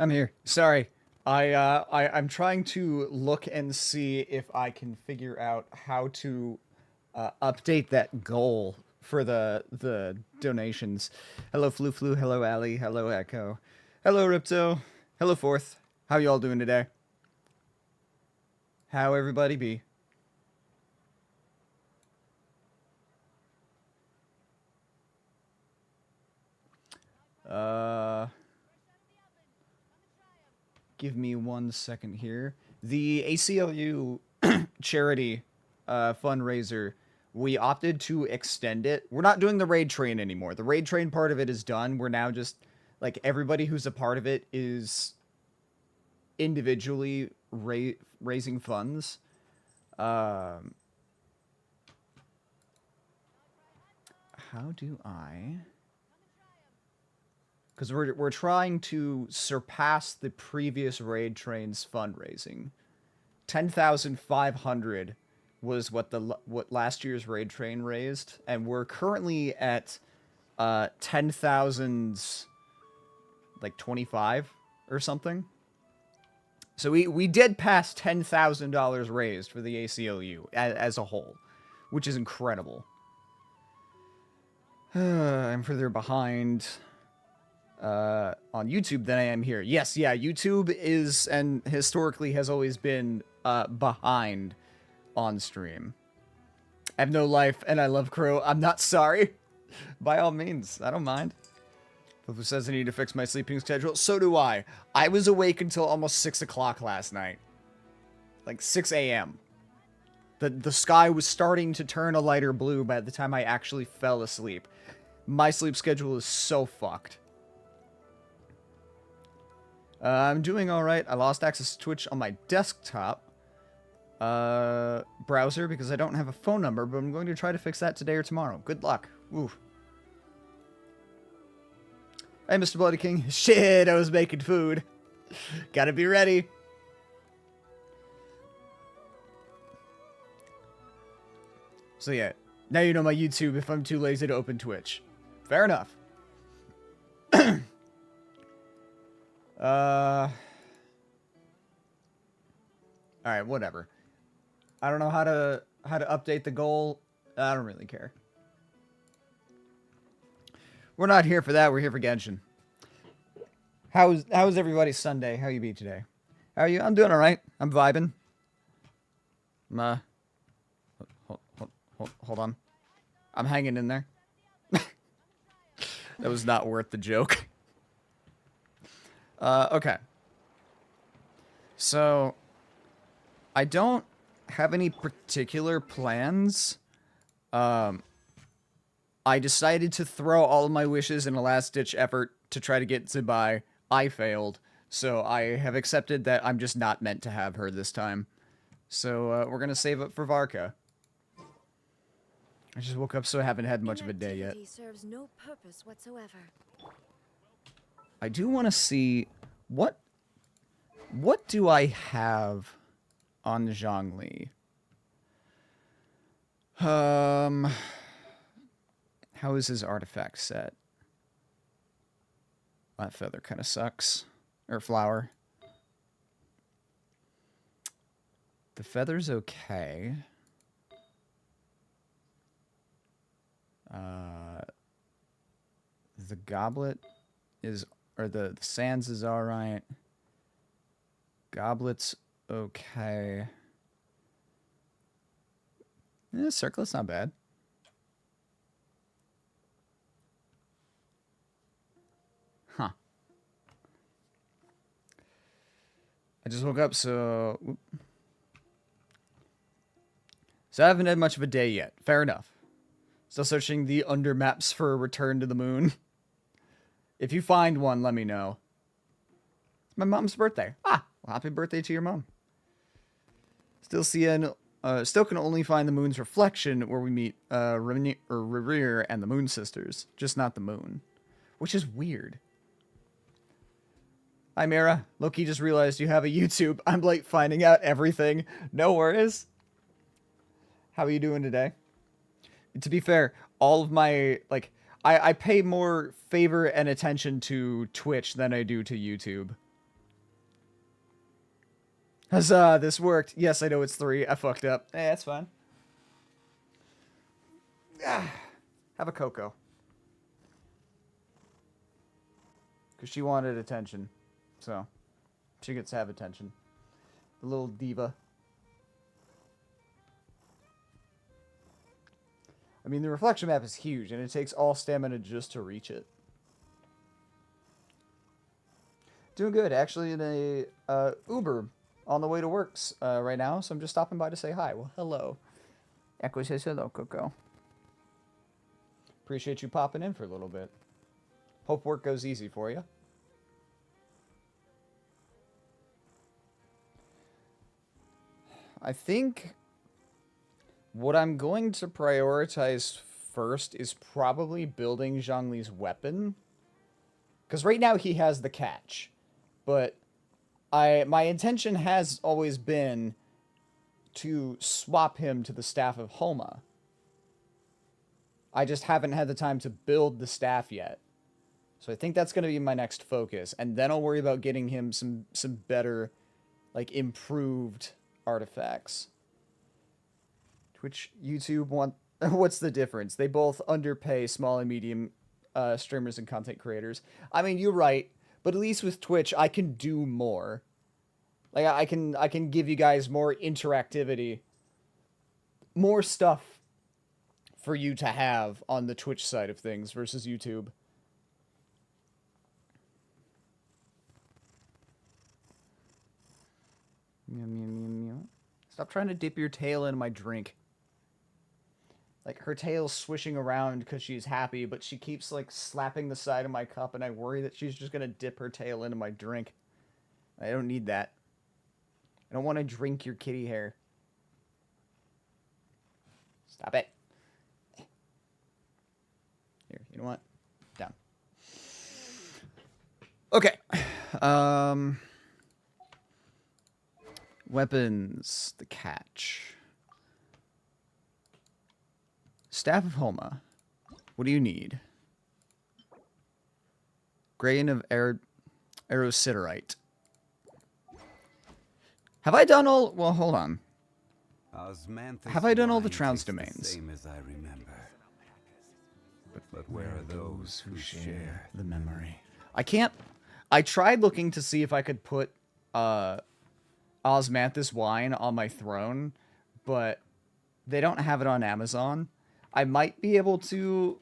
I'm here. Sorry. I'm trying to look and see if I can figure out how to update that goal for the donations. Hello Flu Flu, hello Ali, hello Echo. Hello Ripto. Hello Fourth. How y'all doing today? How everybody be? Uh Give me 1 second here. The ACLU charity fundraiser, we opted to extend it. We're not doing the raid train anymore. The raid train part of it is done. We're now just like everybody who's a part of it is individually raising funds. Um, how do I? Because we're trying to surpass the previous raid train's fundraising. 10,500 was what last year's raid train raised, and we're currently at 10,000 like 25 or something. So we did pass $10,000 raised for the ACLU as a whole, which is incredible. I'm further behind on YouTube than I am here. Yes, yeah, YouTube is and historically has always been behind on stream. I have no life and I love Crow. I'm not sorry. By all means, I don't mind. Who says I need to fix my sleeping schedule? So do I. I was awake until almost 6 o'clock last night. Like 6 a.m. The sky was starting to turn a lighter blue by the time I actually fell asleep. My sleep schedule is so fucked. I'm doing alright. I lost access to Twitch on my desktop browser because I don't have a phone number, but I'm going to try to fix that today or tomorrow. Good luck. Ooh. Hey, Mr. Bloody King. Shit, I was making food. Gotta be ready. So yeah, now you know my YouTube if I'm too lazy to open Twitch. Fair enough. Alright, whatever. I don't know how to update the goal. I don't really care. We're not here for that. We're here for Genshin. How's everybody's Sunday? How you be today? How are you? I'm doing all right. I'm vibing. Hold on. I'm hanging in there. That was not worth the joke. Okay. So, I don't have any particular plans. I decided to throw all of my wishes in a last-ditch effort to try to get Zibai. I failed, so I have accepted that I'm just not meant to have her this time. So, we're gonna save up for Varka. I just woke up, so I haven't had much of a day yet. Serves no purpose whatsoever. I do want to see what do I have on Zhongli? How is his artifact set? That feather kind of sucks. Or flower. The feather's okay. The goblet is, or the sands is alright. Goblet's okay. Circlet's not bad. Huh. I just woke up, so... So I haven't had much of a day yet. Fair enough. Still searching the under maps for a return to the moon. If you find one, let me know. It's my mom's birthday. Ah, well, happy birthday to your mom. Still can only find the moon's reflection where we meet Revere and the Moon Sisters, just not the moon, which is weird. Hi Mira, Loki just realized you have a YouTube. I'm late finding out everything. No worries. How are you doing today? To be fair, all of my, like, I pay more favor and attention to Twitch than I do to YouTube. Huzzah, this worked. Yes, I know it's 3. I fucked up. Eh, that's fine. Ah, have a cocoa. Because she wanted attention. So, she gets to have attention. The little diva. I mean, the reflection map is huge, and it takes all stamina just to reach it. Doing good. Actually in a Uber on the way to works right now, so I'm just stopping by to say hi. Well, hello. Echo says hello, Coco. Appreciate you popping in for a little bit. Hope work goes easy for you. I think what I'm going to prioritize first is probably building Zhongli's weapon. Because right now he has the catch. But my intention has always been to swap him to the Staff of Homa. I just haven't had the time to build the staff yet. So I think that's going to be my next focus. And then I'll worry about getting him some better, like, improved artifacts. Twitch, YouTube want... What's the difference? They both underpay small and medium streamers and content creators. I mean, you're right. But at least with Twitch, I can do more. Like, I can give you guys more interactivity. More stuff for you to have on the Twitch side of things versus YouTube. Meow, meow, meow, meow. Stop trying to dip your tail in my drink. Like, her tail's swishing around because she's happy, but she keeps, like, slapping the side of my cup, and I worry that she's just going to dip her tail into my drink. I don't need that. I don't want to drink your kitty hair. Stop it. Here, you know what? Down. Okay. Weapons. The catch. Staff of Homa. What do you need? Grain of Erosiderite. Have I done all... Well, hold on. Have I done all the Trounce domains? Same as I remember. But where are those who share the memory? I can't... I tried looking to see if I could put Osmanthus wine on my throne, but they don't have it on Amazon. I might be able to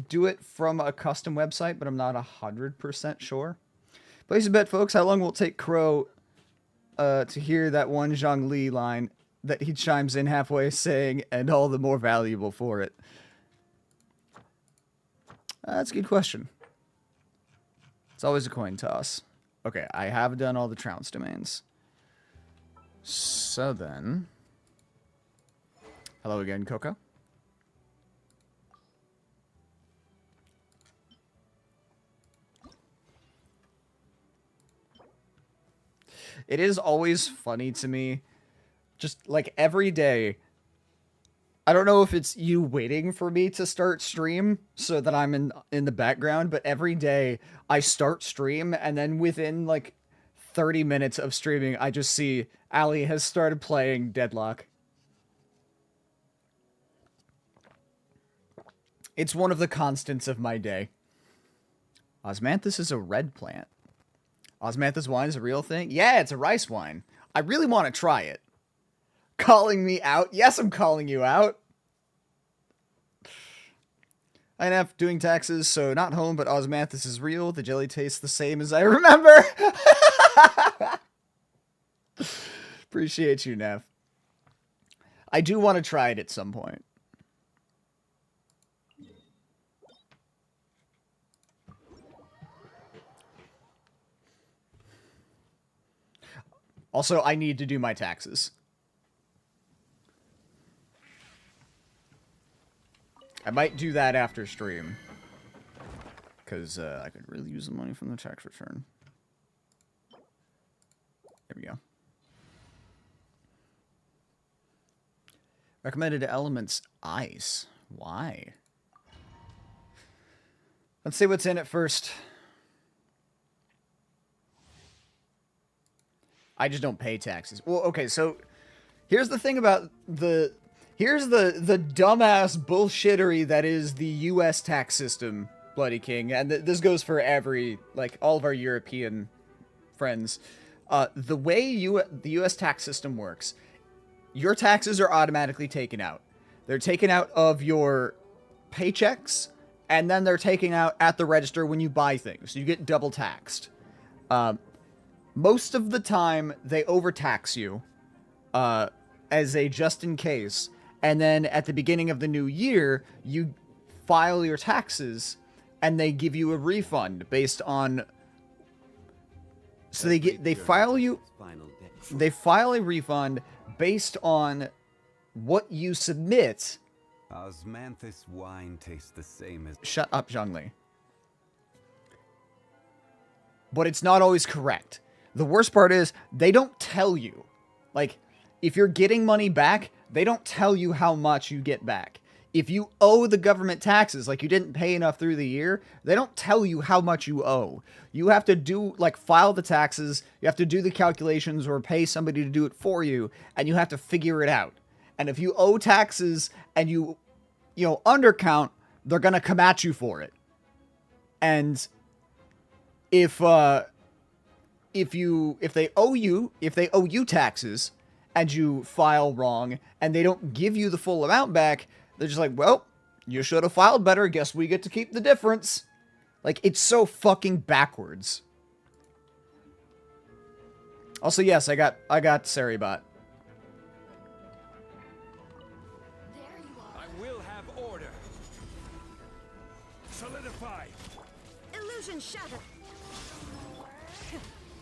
do it from a custom website, but I'm not 100% sure. Place a bet, folks. How long will it take Crow to hear that one Zhongli line that he chimes in halfway saying, and all the more valuable for it? That's a good question. It's always a coin toss. Okay, I have done all the Trounce domains. So then... Hello again, Coco. It is always funny to me, just like every day. I don't know if it's you waiting for me to start stream so that I'm in the background, but every day I start stream and then within like 30 minutes of streaming, I just see Ali has started playing Deadlock. It's one of the constants of my day. Osmanthus is a red plant. Osmanthus wine is a real thing? Yeah, it's a rice wine. I really want to try it. Calling me out? Yes, I'm calling you out. INF doing taxes, so not home, but Osmanthus is real. The jelly tastes the same as I remember. Appreciate you, Nev. I do want to try it at some point. Also, I need to do my taxes. I might do that after stream. Because I could really use the money from the tax return. There we go. Recommended elements, ice. Why? Let's see what's in it first. I just don't pay taxes. Well, okay, so here's the thing about here's the dumbass bullshittery that is the U.S. tax system, Bloody King, and this goes for all of our European friends. The way the U.S. tax system works, your taxes are automatically taken out. They're taken out of your paychecks, and then they're taken out at the register when you buy things. You get double taxed. Most of the time, they overtax you as a just in case, and then at the beginning of the new year, you file your taxes, and they give you a refund based on. So they file a refund based on what you submit. Osmanthus wine tastes the same as... Shut up, Zhongli. But it's not always correct. The worst part is, they don't tell you. Like, if you're getting money back, they don't tell you how much you get back. If you owe the government taxes, like you didn't pay enough through the year, they don't tell you how much you owe. You have to file the taxes, you have to do the calculations or pay somebody to do it for you, and you have to figure it out. And if you owe taxes and you undercount, they're gonna come at you for it. And if they owe you taxes and you file wrong and they don't give you the full amount back, they're just like, well, you should have filed better. Guess we get to keep the difference. Like, it's so fucking backwards. Also, yes, I got Saribot. I will have order. Solidify. Illusion shattered.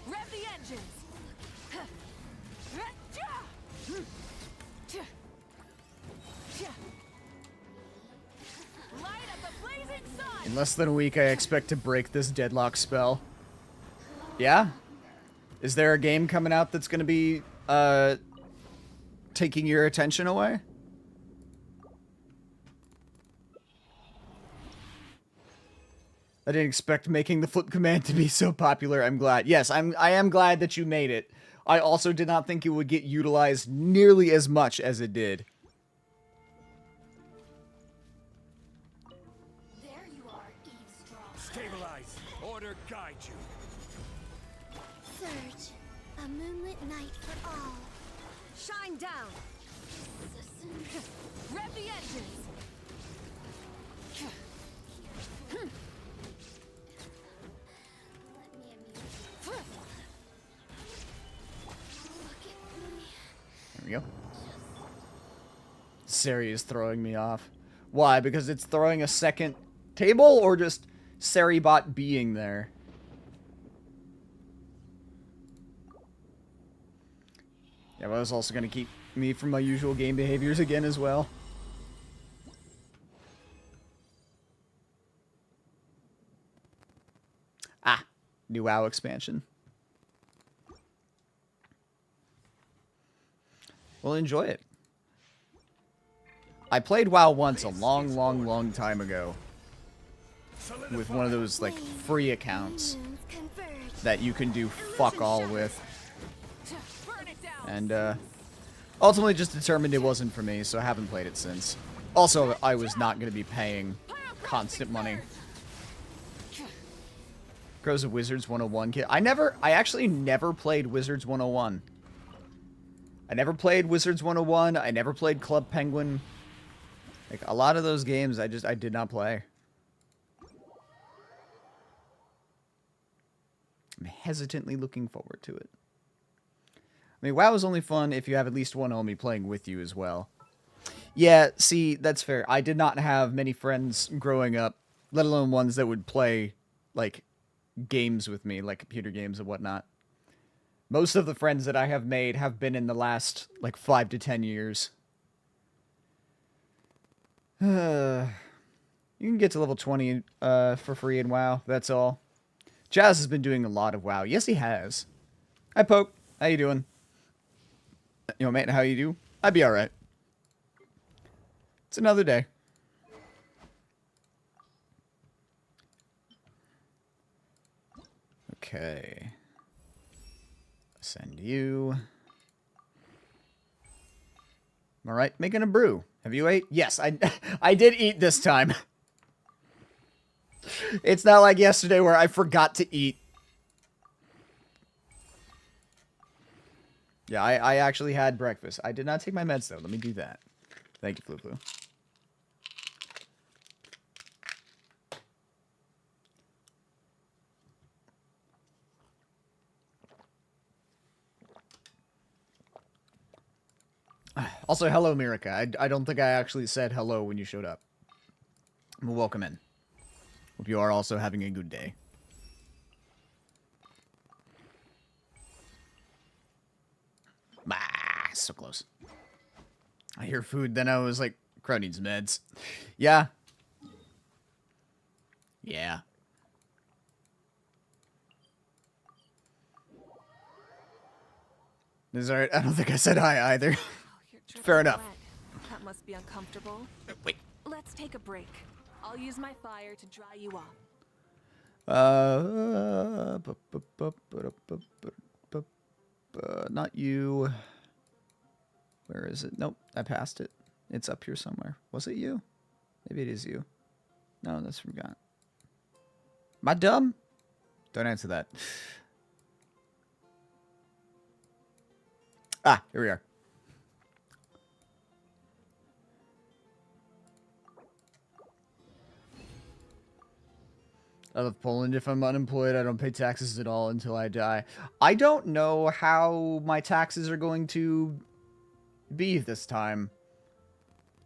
Rev the engines. Light up the blazing sun. In less than a week, I expect to break this deadlock spell. Yeah? Is there a game coming out that's going to be, taking your attention away? I didn't expect making the flip command to be so popular. I'm glad. Yes, I am glad that you made it. I also did not think it would get utilized nearly as much as it did. There you are, eavesdropper. Stabilize. Order guide you. Surge. A moonlit night for all. Shine down. Rev the engines. Let me amuse you. Look at me. There we go. Sari is throwing me off. Why? Because it's throwing a second table, or just Saribot being there? Yeah, but that's also going to keep me from my usual game behaviors again as well. Ah, new WoW expansion. Well, enjoy it. I played WoW once a long time ago with one of those, like, free accounts Moons converge. that you can do fuck all with. Burn it down. And, ultimately just determined it wasn't for me, so I haven't played it since. Also, I was not going to be paying constant money. Grows a Wizards 101 kit. I actually never played Wizards 101. I never played Wizards 101. I never played Club Penguin. Like, a lot of those games, I did not play. I'm hesitantly looking forward to it. I mean, WoW is only fun if you have at least one homie playing with you as well. Yeah, see, that's fair. I did not have many friends growing up, let alone ones that would play, like, games with me, like computer games and whatnot. Most of the friends that I have made have been in the last, like, 5 to 10 years. You can get to level 20 for free in WoW, that's all. Jazz has been doing a lot of WoW. Yes, he has. Hi, Poke. How you doing? Yo, mate, how you do? I'd be alright. It's another day. Okay. Send you. All right, making a brew. Have you ate? Yes, I did eat this time. It's not like yesterday where I forgot to eat. Yeah, I actually had breakfast. I did not take my meds, though. Let me do that. Thank you, Flu Flu. Also, hello, Mirika. I don't think I actually said hello when you showed up. Well, welcome in. Hope you are also having a good day. Ah, so close. I hear food, then I was like, Crow needs meds. Yeah. Yeah. Is alright. I don't think I said hi either. You're dripping Fair enough. wet. That must be uncomfortable. Wait. Let's take a break. I'll use my fire to dry you off. Not you. Where is it? Nope, I passed it. It's up here somewhere. Was it you? Maybe it is you. No, that's from God. Am I dumb? Don't answer that. Ah, here we are. I love Poland. If I'm unemployed, I don't pay taxes at all until I die. I don't know how my taxes are going to be this time.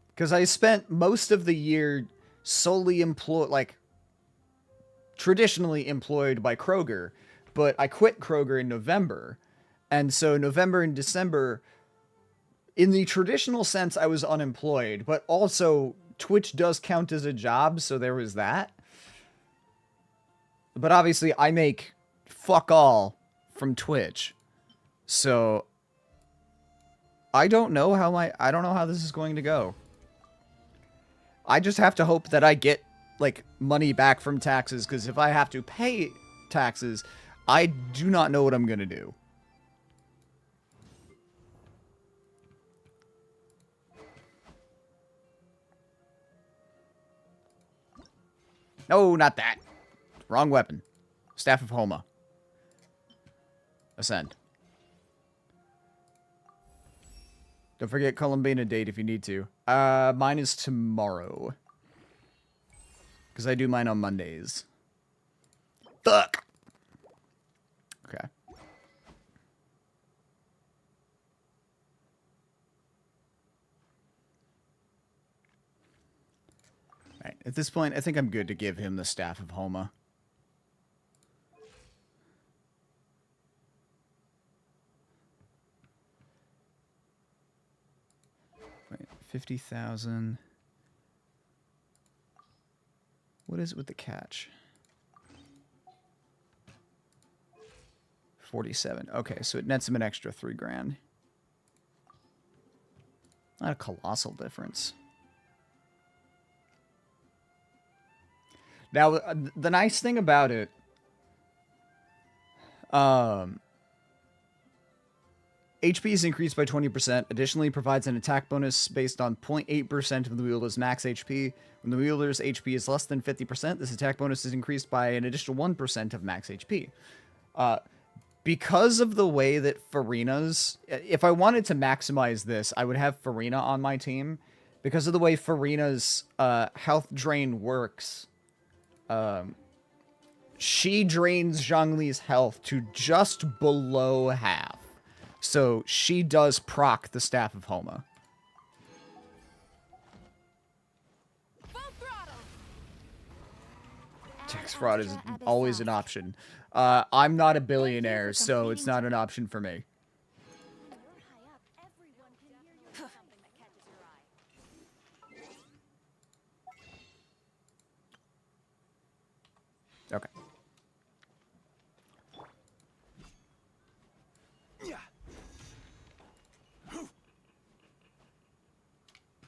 Because I spent most of the year solely employed, like, traditionally employed by Kroger. But I quit Kroger in November. And so November and December, in the traditional sense, I was unemployed. But also, Twitch does count as a job, so there was that. But obviously, I make fuck all from Twitch. So, I don't know how this is going to go. I just have to hope that I get, like, money back from taxes, because if I have to pay taxes, I do not know what I'm going to do. No, not that. Wrong weapon. Staff of Homa. Ascend. Don't forget Columbina date if you need to. Mine is tomorrow. Because I do mine on Mondays. Fuck! Okay. Alright, at this point, I think I'm good to give him the Staff of Homa. Wait, 50,000. What is it with the catch? 47. Okay, so it nets him an extra 3 grand. Not a colossal difference. Now, the nice thing about it, HP is increased by 20%. Additionally, provides an attack bonus based on 0.8% of the wielder's max HP. When the wielder's HP is less than 50%, this attack bonus is increased by an additional 1% of max HP. Because of the way that Farina's... If I wanted to maximize this, I would have Farina on my team. Because of the way Farina's health drain works... she drains Zhongli's health to just below half. So she does proc the Staff of Homa. Full throttle. Tax fraud is always an option. I'm not a billionaire, so it's not an option for me. Okay.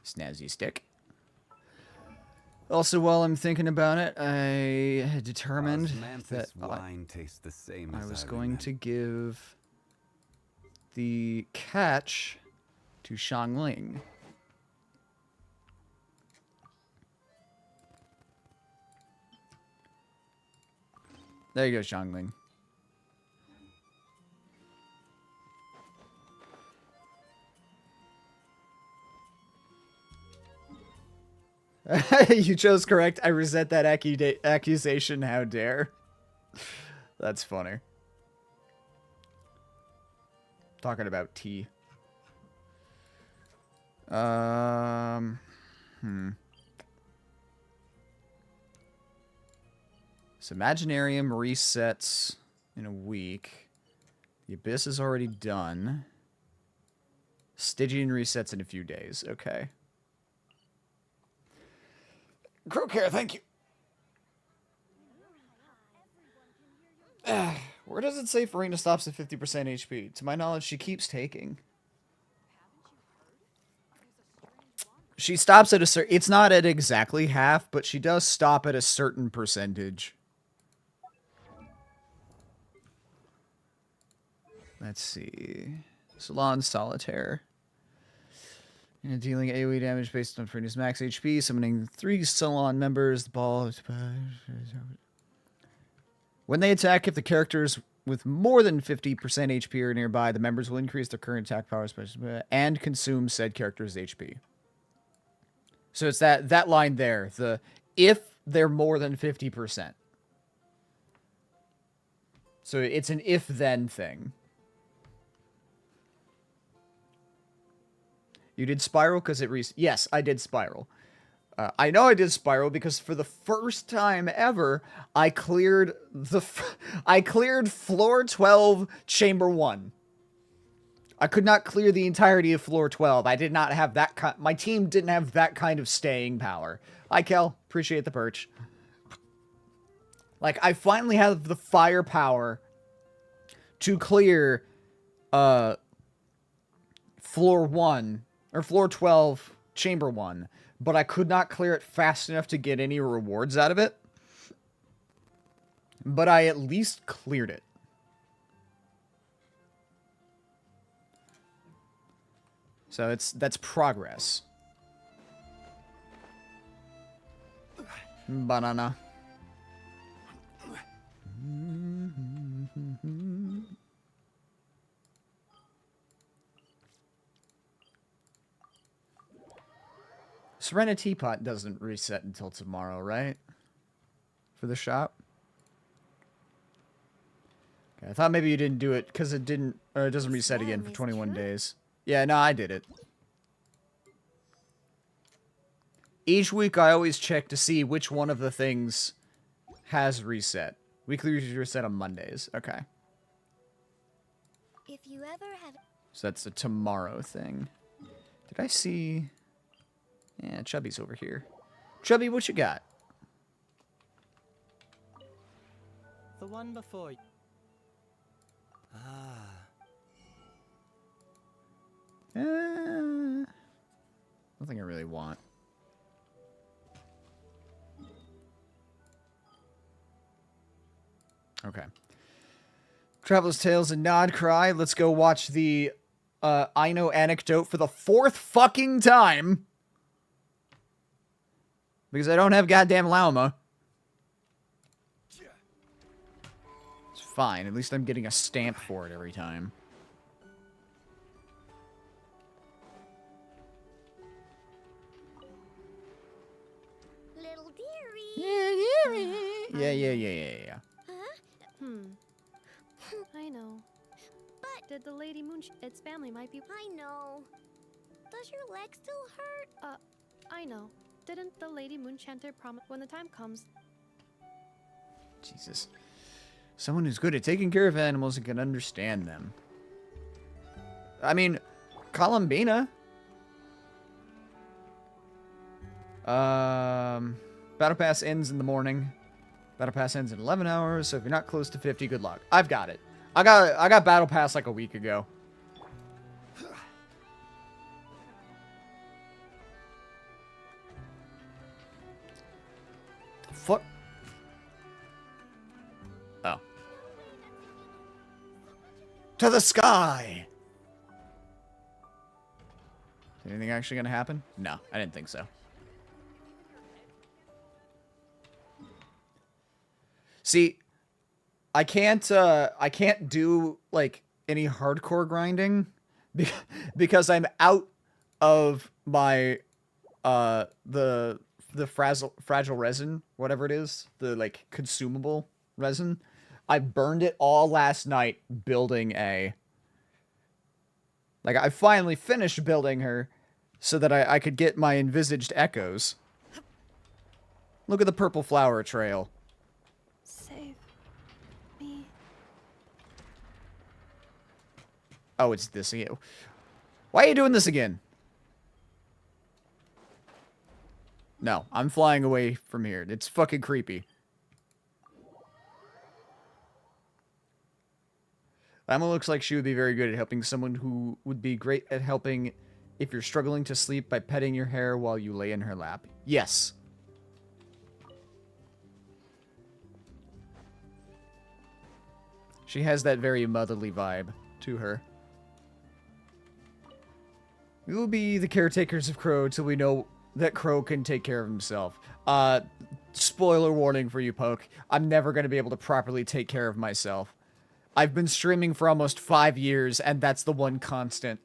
Snazzy stick. Also, while I'm thinking about it, I had determined that wine tastes the same I as was I going to give the catch to Xiangling. There you go, Xiangling. You chose correct. I resent that accusation. How dare. That's funny. Talking about tea. So Imaginarium resets in a week. The Abyss is already done. Stygian resets in a few days. Okay. Crowcare, thank you. Where does it say Farina stops at 50% HP? To my knowledge, she keeps taking. She stops at a certain... It's not at exactly half, but she does stop at a certain percentage. Let's see. Salon Solitaire. Dealing AoE damage based on Farina's max HP. Summoning 3 Salon members. The ball... When they attack, if the characters with more than 50% HP are nearby, the members will increase their current attack power and consume said character's HP. So it's that line there. The if they're more than 50%. So it's an if-then thing. You did Spiral because it yes, I did Spiral. I know I did Spiral because for the first time ever, I cleared floor 12, chamber 1. I could not clear the entirety of floor 12. I did not have that my team didn't have that kind of staying power. Hi, Kel. Appreciate the perch. Like, I finally have the firepower to clear floor 1 or floor 12, chamber 1. But I could not clear it fast enough to get any rewards out of it. But I at least cleared it. So that's progress. Banana. Serena Teapot doesn't reset until tomorrow, right? For the shop? Okay, I thought maybe you didn't do it because it didn't, or it doesn't reset again for 21 days. Yeah, no, I did it. Each week I always check to see which one of the things has reset. Weekly reset on Mondays. Okay. If you ever have... So that's the tomorrow thing. Did I see... Yeah, Chubby's over here. Chubby, what you got? The one before you. Ah. Nothing I really want. Okay. Traveler's Tales and Nod Cry. Let's go watch the I Know Anecdote for the 4th fucking time. Because I don't have goddamn Lauma. It's fine. At least I'm getting a stamp for it every time. Little dearie. Yeah. I know. But... Did the Lady Moon... Its family might be... I know. Does your leg still hurt? I know. Didn't the Lady Moonchanter promise when the time comes? Jesus. Someone who's good at taking care of animals and can understand them. I mean, Columbina. Battle Pass ends in the morning. Battle Pass ends in 11 hours, so if you're not close to 50, good luck. I've got it. I got Battle Pass like a week ago. The fuck? Oh. To the sky! Is anything actually gonna happen? No, I didn't think so. See, I can't do like any hardcore grinding because I'm out of my the fragile resin, whatever it is, the like consumable resin. I burned it all last night building a. Like, I finally finished building her so that I could get my envisaged echoes. Look at the purple flower trail. Save me. Oh, it's this again. Why are you doing this again? No, I'm flying away from here. It's fucking creepy. Emma looks like she would be very good at helping someone who would be great at helping if you're struggling to sleep by petting your hair while you lay in her lap. Yes. She has that very motherly vibe to her. We will be the caretakers of Crow till we know that Crow can take care of himself. Spoiler warning for you, Poke. I'm never going to be able to properly take care of myself. I've been streaming for almost 5 years, and that's the one constant,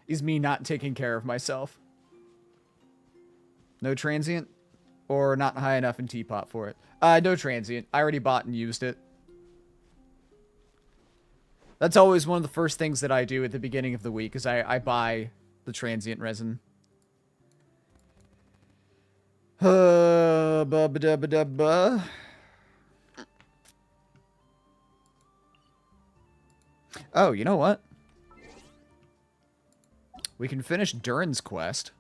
is me not taking care of myself. No transient? Or not high enough in teapot for it? No transient. I already bought and used it. That's always one of the first things that I do at the beginning of the week, is I buy the transient resin. Ba-ba-da-ba-da-ba. Oh, you know what? We can finish Durin's quest.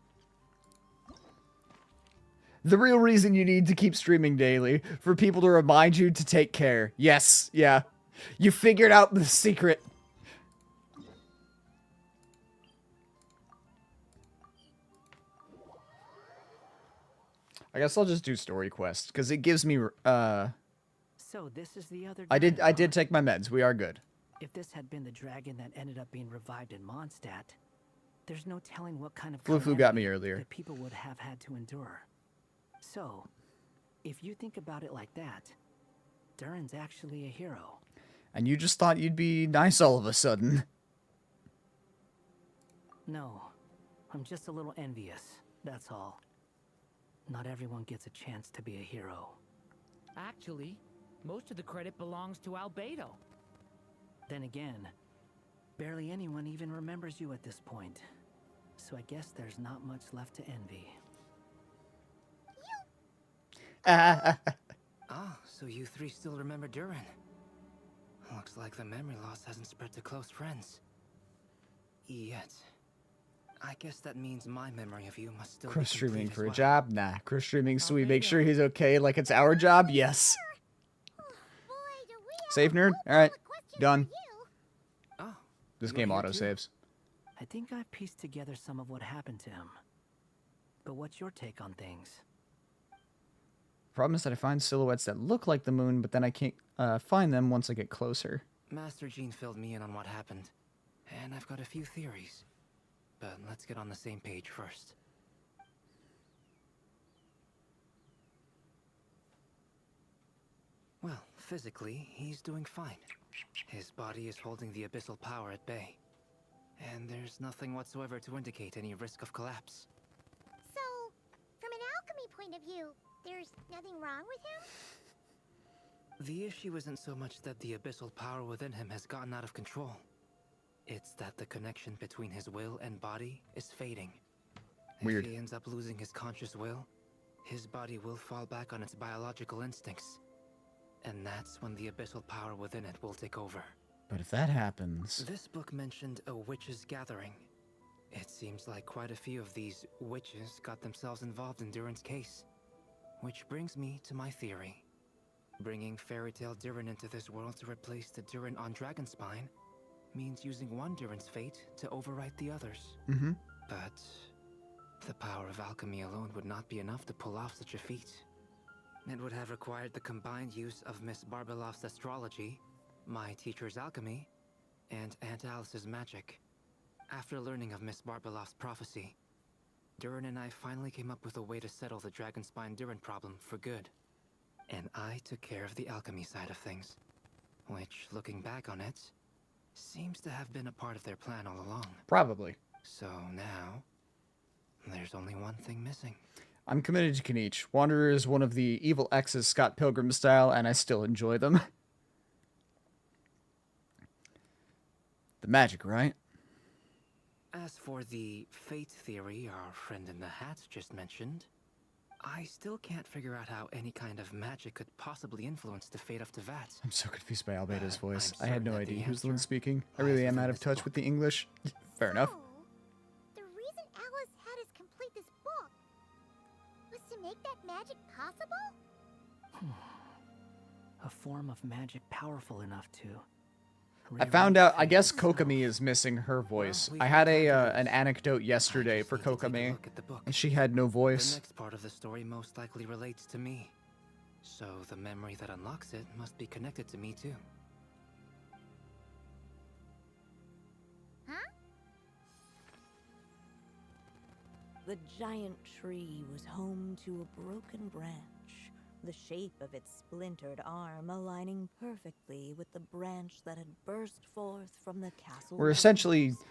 The real reason you need to keep streaming daily, for people to remind you to take care. Yes, yeah. You figured out the secret. I guess I'll just do story quests, because it gives me, So this is the other I dragon, did huh? take my meds. We are good. If this had been the dragon that ended up being revived in Mondstadt, there's no telling what kind of Flu got me calamity earlier. that people would have had to endure. So, if you think about it like that, Durin's actually a hero. And you just thought you'd be nice all of a sudden. No, I'm just a little envious, that's all. Not everyone gets a chance to be a hero. Actually, most of the credit belongs to Albedo. Then again, barely anyone even remembers you at this point. So I guess there's not much left to envy. Ah, so you three still remember Durin. Looks like the memory loss hasn't spread to close friends. Yet. I guess that means my memory of you must still Cross be streaming complete for as a well. job? Nah. Cross streaming so we make sure he's okay like it's our job? Yes. Save nerd? Alright. Done. Oh, This you're game here auto too? saves. I think I've pieced together some of what happened to him. But what's your take on things? Problem is that I find silhouettes that look like the moon, but then I can't find them once I get closer. Master Jean filled me in on what happened. And I've got a few theories. But let's get on the same page first. Well, physically, he's doing fine. His body is holding the abyssal power at bay. And there's nothing whatsoever to indicate any risk of collapse. So, from an alchemy point of view, there's nothing wrong with him? The issue isn't so much that the abyssal power within him has gotten out of control. It's that the connection between his will and body is fading. Weird. If he ends up losing his conscious will, his body will fall back on its biological instincts. And that's when the abyssal power within it will take over. But if that happens... This book mentioned a witches' gathering. It seems like quite a few of these witches got themselves involved in Durin's case. Which brings me to my theory. Bringing Fairy Tale Durin into this world to replace the Durin on Dragonspine means using one Durin's fate to overwrite the others. Mm-hmm. But the power of alchemy alone would not be enough to pull off such a feat. It would have required the combined use of Miss Barbeloff's astrology, my teacher's alchemy, and Aunt Alice's magic. After learning of Miss Barbeloff's prophecy, Durin and I finally came up with a way to settle the Dragon Spine Durin problem for good. And I took care of the alchemy side of things, which, looking back on it, seems to have been a part of their plan all along. Probably. So now, there's only one thing missing. I'm committed to Kniech. Wanderer is one of the evil X's Scott Pilgrim style, and I still enjoy them. The magic, right? As for the fate theory our friend in the hat just mentioned, I still can't figure out how any kind of magic could possibly influence the fate of Tevat. I'm so confused by Albedo's voice. I'm I had no certain that idea the who's the one answer speaking. I lies really am within out of this touch book. with the English. Fair enough. So, the reason Alice had us complete this book was to make that magic possible? A form of magic powerful enough to... I found out, I rewrite guess fate Kokomi itself. is missing her voice. we I can had find out an anecdote yesterday for I just need to take a Kokomi, look at the book. and she had no The voice. next part of the story most likely relates to me. So the memory that unlocks it must be connected to me too. Huh? The giant tree was home to a broken branch, the shape of its splintered arm aligning perfectly with the branch that had burst forth from the castle. We're essentially walls.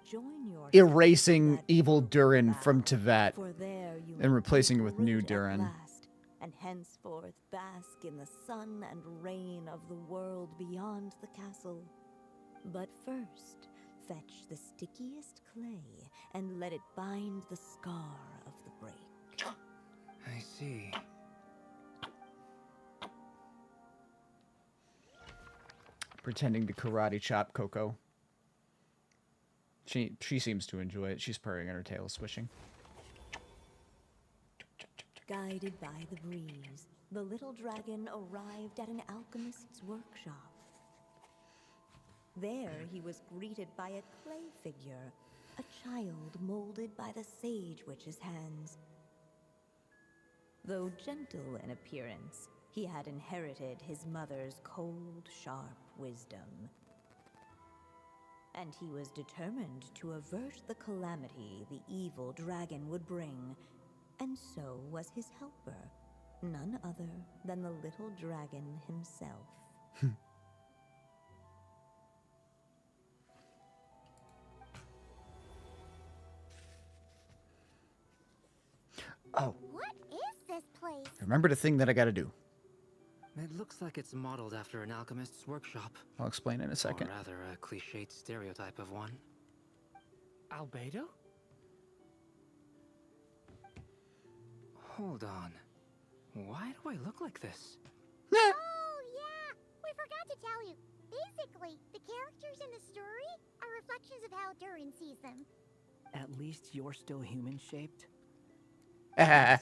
Join yourself erasing to that evil broken Durin vow, from Tevat for there you and may replacing it take with new root at Durin. last, and henceforth bask in the sun and rain of the world beyond the castle. But first, fetch the stickiest clay and let it bind the scar of the break. I see. Pretending to karate chop Coco. She seems to enjoy it. She's purring and her tail is swishing. Guided by the breeze, the little dragon arrived at an alchemist's workshop. There he was greeted by a clay figure, a child molded by the sage witch's hands. Though gentle in appearance, he had inherited his mother's cold, sharp wisdom. And he was determined to avert the calamity the evil dragon would bring, and so was his helper, none other than the little dragon himself. Oh, What is this place? remember the thing that I gotta do. It looks like it's modeled after an alchemist's workshop. I'll explain in a second. Or rather, a cliched stereotype of one. Albedo? Hold on. Why do I look like this? Oh, yeah! We forgot to tell you. Basically, the characters in the story are reflections of how Durin sees them. At least you're still human-shaped?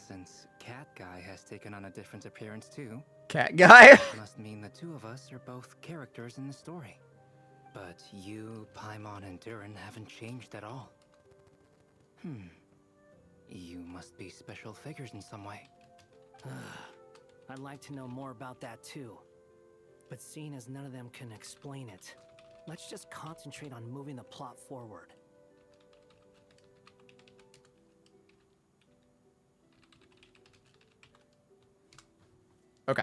Since Cat Guy has taken on a different appearance too, Cat guy. must mean the two of us are both characters in the story. But you, Paimon, and Durin haven't changed at all. You must be special figures in some way. I'd like to know more about that too. But seeing as none of them can explain it, let's just concentrate on moving the plot forward. Okay.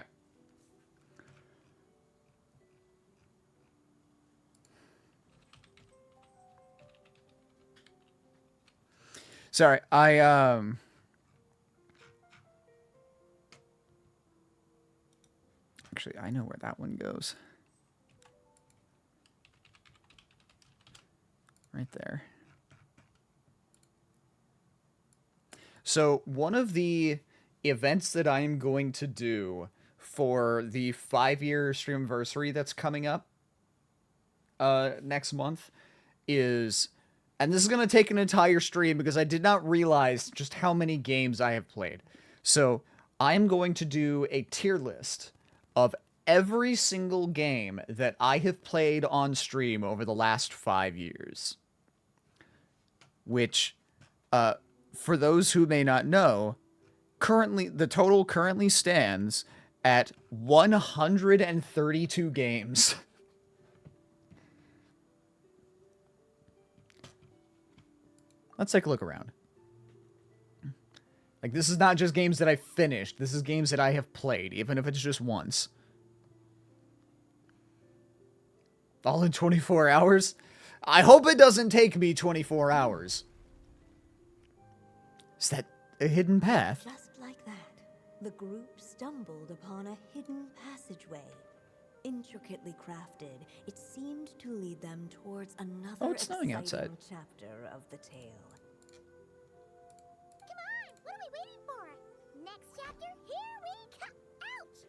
Sorry, actually, I know where that one goes. Right there. So, one of the events that I am going to do for the 5-year streamiversary that's coming up next month is, and this is going to take an entire stream because I did not realize just how many games I have played. So I'm going to do a tier list of every single game that I have played on stream over the last 5 years. Which, for those who may not know, the total currently stands at 132 games. Let's take a look around. Like, this is not just games that I finished. This is games that I have played, even if it's just once. All in 24 hours? I hope it doesn't take me 24 hours. Is that a hidden path? Just like that, the group stumbled upon a hidden passageway. Intricately crafted, it seemed to lead them towards another Oh, it's snowing exciting outside. chapter of the tale. Come on, what are we waiting for? Next chapter, here we come! Ouch!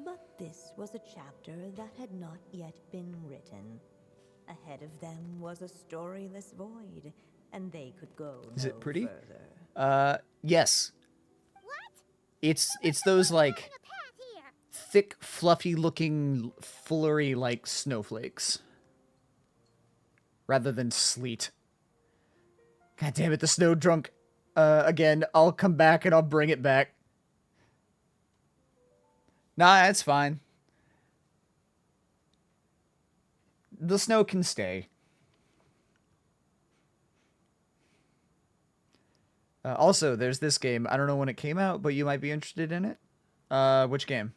But this was a chapter that had not yet been written. Ahead of them was a storyless void, and they could go Is no it pretty? further. Yes. What? It's those, like, A path here. thick, fluffy-looking, flurry-like snowflakes. Rather than sleet. God damn it, the snow drunk. Again, I'll come back and I'll bring it back. Nah, it's fine. The snow can stay. Also, there's this game. I don't know when it came out, but you might be interested in it. Which game?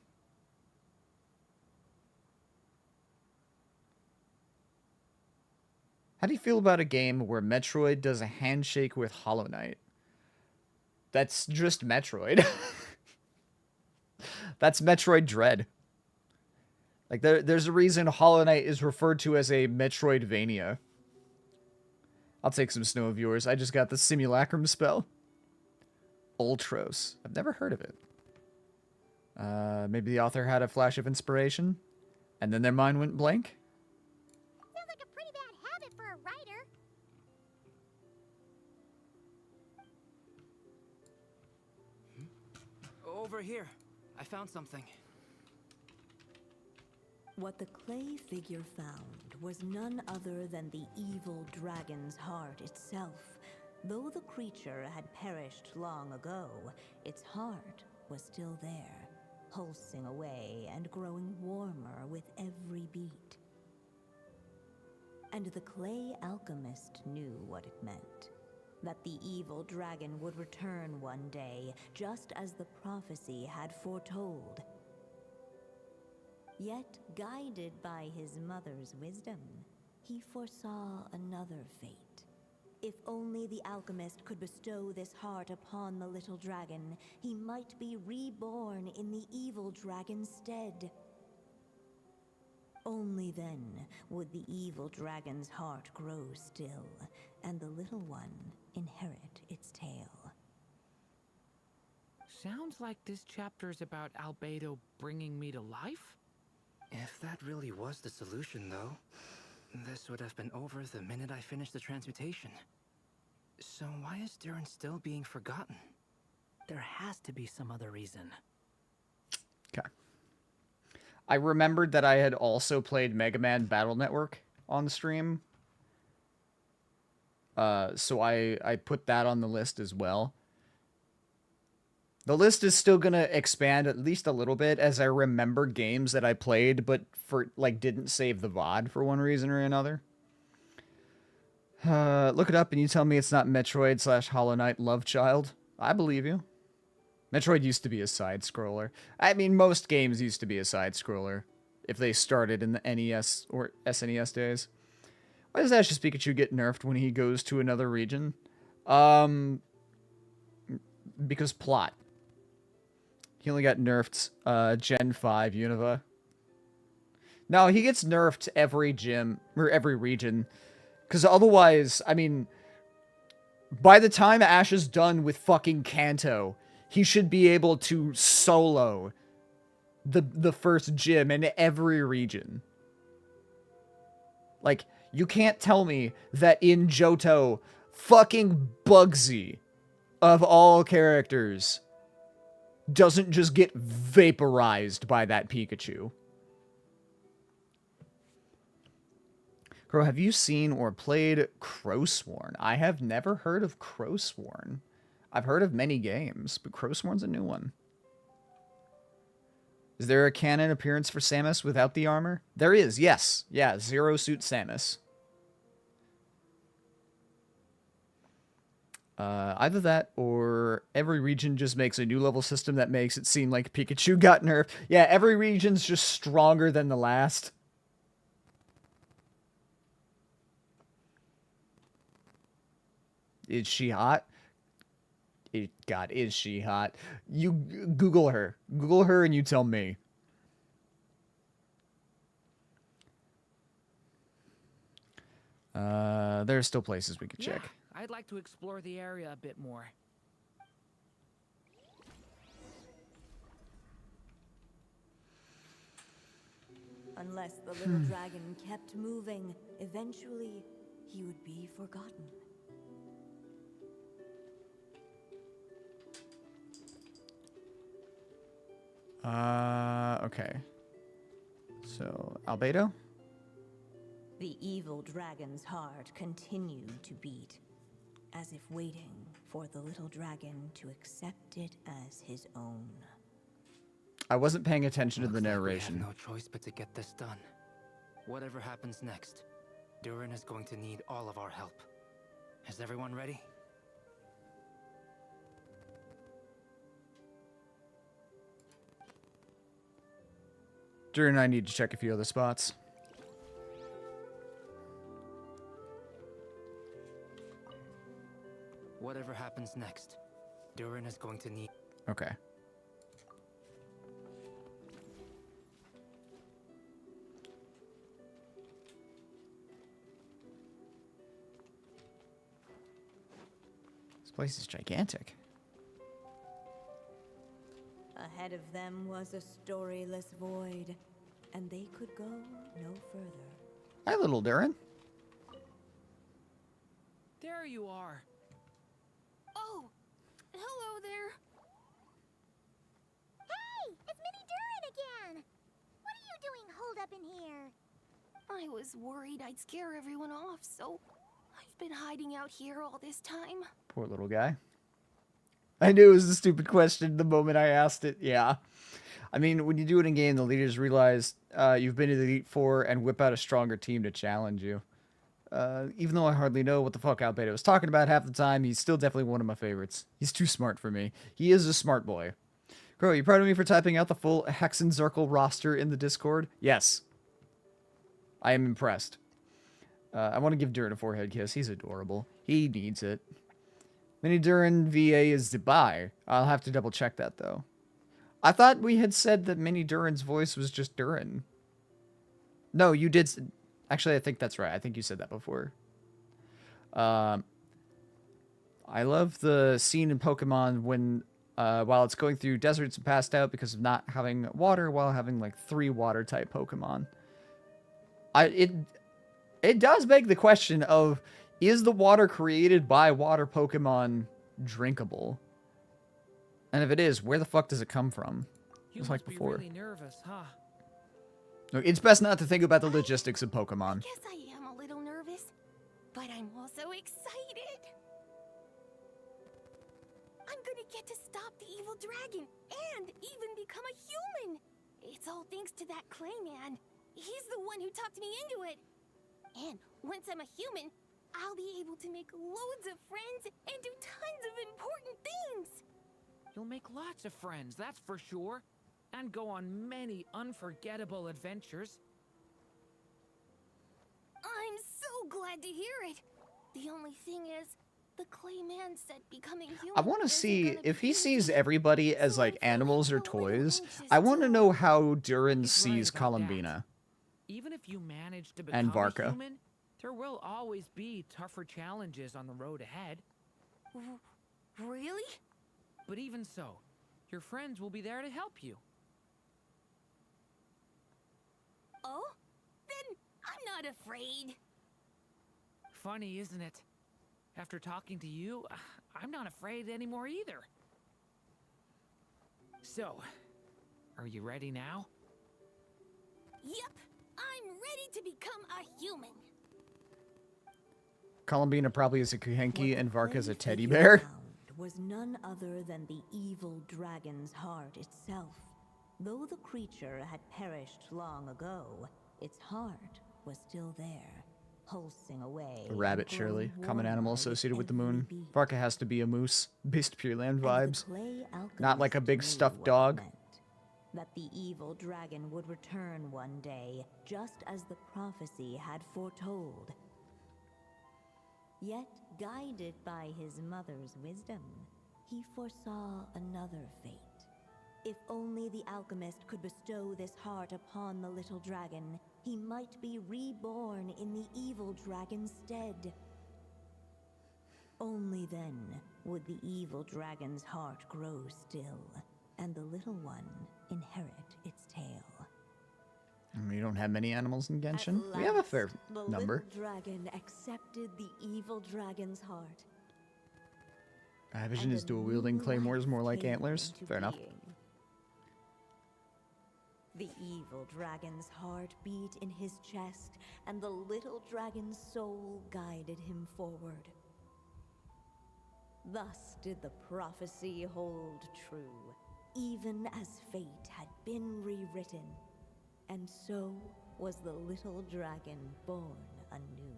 How do you feel about a game where Metroid does a handshake with Hollow Knight? That's just Metroid. That's Metroid Dread. Like, there's a reason Hollow Knight is referred to as a Metroidvania. I'll take some snow of yours. I just got the Simulacrum spell. Ultros. I've never heard of it. Maybe the author had a flash of inspiration, and then their mind went blank? Sounds like a pretty bad habit for a writer. Over here. I found something. What the clay figure found was none other than the evil dragon's heart itself. Though the creature had perished long ago, its heart was still there, pulsing away and growing warmer with every beat. And the clay alchemist knew what it meant. That the evil dragon would return one day, just as the prophecy had foretold. Yet, guided by his mother's wisdom, he foresaw another fate. If only the alchemist could bestow this heart upon the little dragon, he might be reborn in the evil dragon's stead. Only then would the evil dragon's heart grow still, and the little one inherit its tale. Sounds like this chapter's about Albedo bringing me to life? If that really was the solution, though, this would have been over the minute I finished the transmutation. So why is Durin still being forgotten? There has to be some other reason. Okay. I remembered that I had also played Mega Man Battle Network on the stream. So I put that on the list as well. The list is still gonna expand at least a little bit as I remember games that I played, but didn't save the VOD for one reason or another. Look it up and you tell me it's not Metroid / Hollow Knight Love Child. I believe you. Metroid used to be a side-scroller. I mean, most games used to be a side-scroller if they started in the NES or SNES days. Why does Ash's Pikachu get nerfed when he goes to another region? Because plot. He only got nerfed Gen 5 Unova. No, he gets nerfed every gym, or every region. Because otherwise, I mean, by the time Ash is done with fucking Kanto, he should be able to solo the first gym in every region. Like, you can't tell me that in Johto, fucking Bugsy, of all characters, doesn't just get vaporized by that Pikachu. Crow, have you seen or played Crowsworn? I have never heard of Crowsworn. I've heard of many games, but Crowsworn's a new one. Is there a canon appearance for Samus without the armor? There is, yes. Yeah, Zero Suit Samus. Either that or every region just makes a new level system that makes it seem like Pikachu got nerfed. Yeah, every region's just stronger than the last. Is she hot? God, is she hot? You Google her. Google her and you tell me. There are still places we could check. I'd like to explore the area a bit more. Unless the little dragon kept moving, eventually he would be forgotten. Okay. So, Albedo? The evil dragon's heart continued to beat, as if waiting for the little dragon to accept it as his own. I wasn't paying attention to the Looks like narration. we have no choice but to get this done. Whatever happens next, Durin is going to need all of our help. Is everyone ready? Drew and I need to check a few other spots. Whatever happens next, Durin is going to need... Okay. This place is gigantic. Ahead of them was a storyless void, and they could go no further. Hi, little Durin. There you are. Oh, hello there. Hey, it's Minnie Durin again! What are you doing holed up in here? I was worried I'd scare everyone off, so I've been hiding out here all this time. Poor little guy. I knew it was a stupid question the moment I asked it. Yeah. I mean, when you do it in game, the leaders realize you've been in the Elite Four and whip out a stronger team to challenge you. Even though I hardly know what the fuck Albedo was talking about half the time, he's still definitely one of my favorites. He's too smart for me. He is a smart boy. Crow, you proud of me for typing out the full Hexen Circle roster in the Discord? Yes. I am impressed. I want to give Durin a forehead kiss. He's adorable. He needs it. Mini Durin VA is Dubai. I'll have to double check that, though. I thought we had said that Mini Durin's voice was just Durin. No, you did... Actually, I think that's right. I think you said that before. I love the scene in Pokemon when, while it's going through deserts and passed out because of not having water, while having, like, 3 water-type Pokemon. It does beg the question of, is the water created by water Pokemon drinkable? And if it is, where the fuck does it come from? You Just must like before. be really nervous, huh? Look, it's best not to think about the logistics of Pokemon. Guess I am a little nervous, but I'm also excited. I'm gonna get to stop the evil dragon and even become a human. It's all thanks to that clay man. He's the one who talked me into it. And once I'm a human, I'll be able to make loads of friends and do tons of important things. You'll make lots of friends, that's for sure. And go on many unforgettable adventures. I'm so glad to hear it. The only thing is, the clay man said becoming human. I want to isn't see, gonna if be he easy, sees everybody as, so like, I'm feeling animals or a little toys, anxious I want to too. know how Durin He's sees right about that. Columbina. Even if you manage to And become Varka. a human, there will always be tougher challenges on the road ahead. Really? But even so, your friends will be there to help you. Oh? Then I'm not afraid. Funny, isn't it? After talking to you, I'm not afraid anymore either. So, are you ready now? Yep, I'm ready to become a human. Columbina probably is a What Kuhenki the and Varka is a clay teddy figure bear. found was none other than the evil dragon's heart itself. Though the creature had perished long ago, its heart was still there, pulsing away. A rabbit, and surely. growing Common animal warmer with associated with the moon. every beat. Varka has to be a moose. Based pure land And the vibes. clay Not like a alchemist big knew stuffed what it dog. meant. That the evil dragon would return one day, just as the prophecy had foretold. Yet, guided by his mother's wisdom, he foresaw another fate. If only the alchemist could bestow this heart upon the little dragon, he might be reborn in the evil dragon's stead. Only then would the evil dragon's heart grow still, and the little one inherit its tale. We don't have many animals in At Genshin. We have a fair last, the number. little dragon accepted the evil dragon's heart. I envision and his a dual wielding new claymores more life like came antlers. into Fair enough. being. The evil dragon's heart beat in his chest, and the little dragon's soul guided him forward. Thus did the prophecy hold true, even as fate had been rewritten. And so was the little dragon born anew.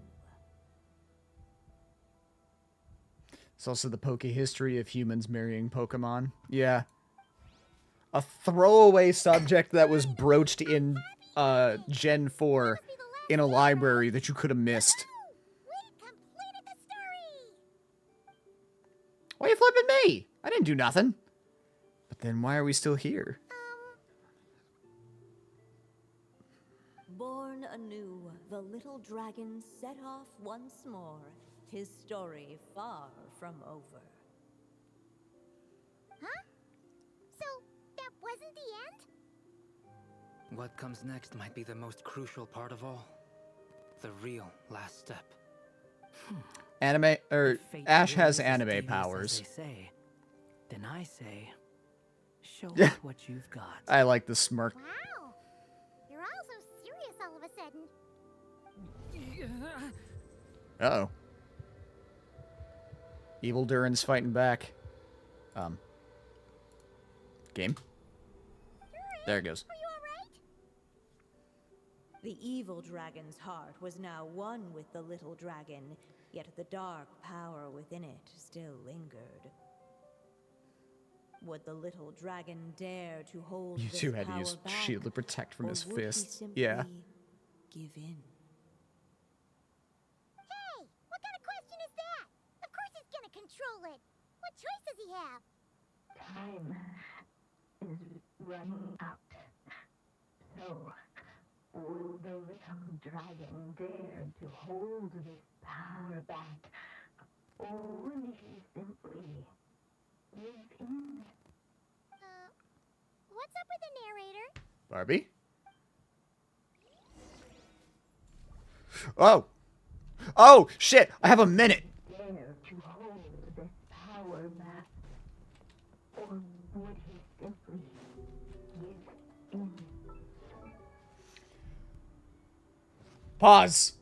It's also the Poke history of humans marrying Pokemon. Yeah. A throwaway subject that was broached in Gen 4 in a library that you could have missed. We completed the story! Why are you flipping me? I didn't do nothing. But then why are we still here? Born anew, the little dragon set off once more, his story far from over. Huh? So, that wasn't the end? What comes next might be the most crucial part of all. The real last step. Anime, or If fate Ash really has is as anime devious as powers. they say, then I say, show Yeah. us what you've got. I like the smirk. Wow. You're all so serious all of a sudden. Uh-oh. Evil Durin's fighting back. Game? There it goes. Are you alright? The evil dragon's heart was now one with the little dragon, yet the dark power within it still lingered. Would the little dragon dare to hold You this two had to power use back, shield to protect from or his would he fists. simply Yeah. give in? Hey, what kind of question is that? Of course he's gonna control it. What choice does he have? Time is running out. So, will the little dragon dare to hold this power back? Or will he simply give in? What's up with the narrator? Barbie? Oh! Oh, shit! I have a minute! Dare to hold this power back? Or would he simply give in? Pause!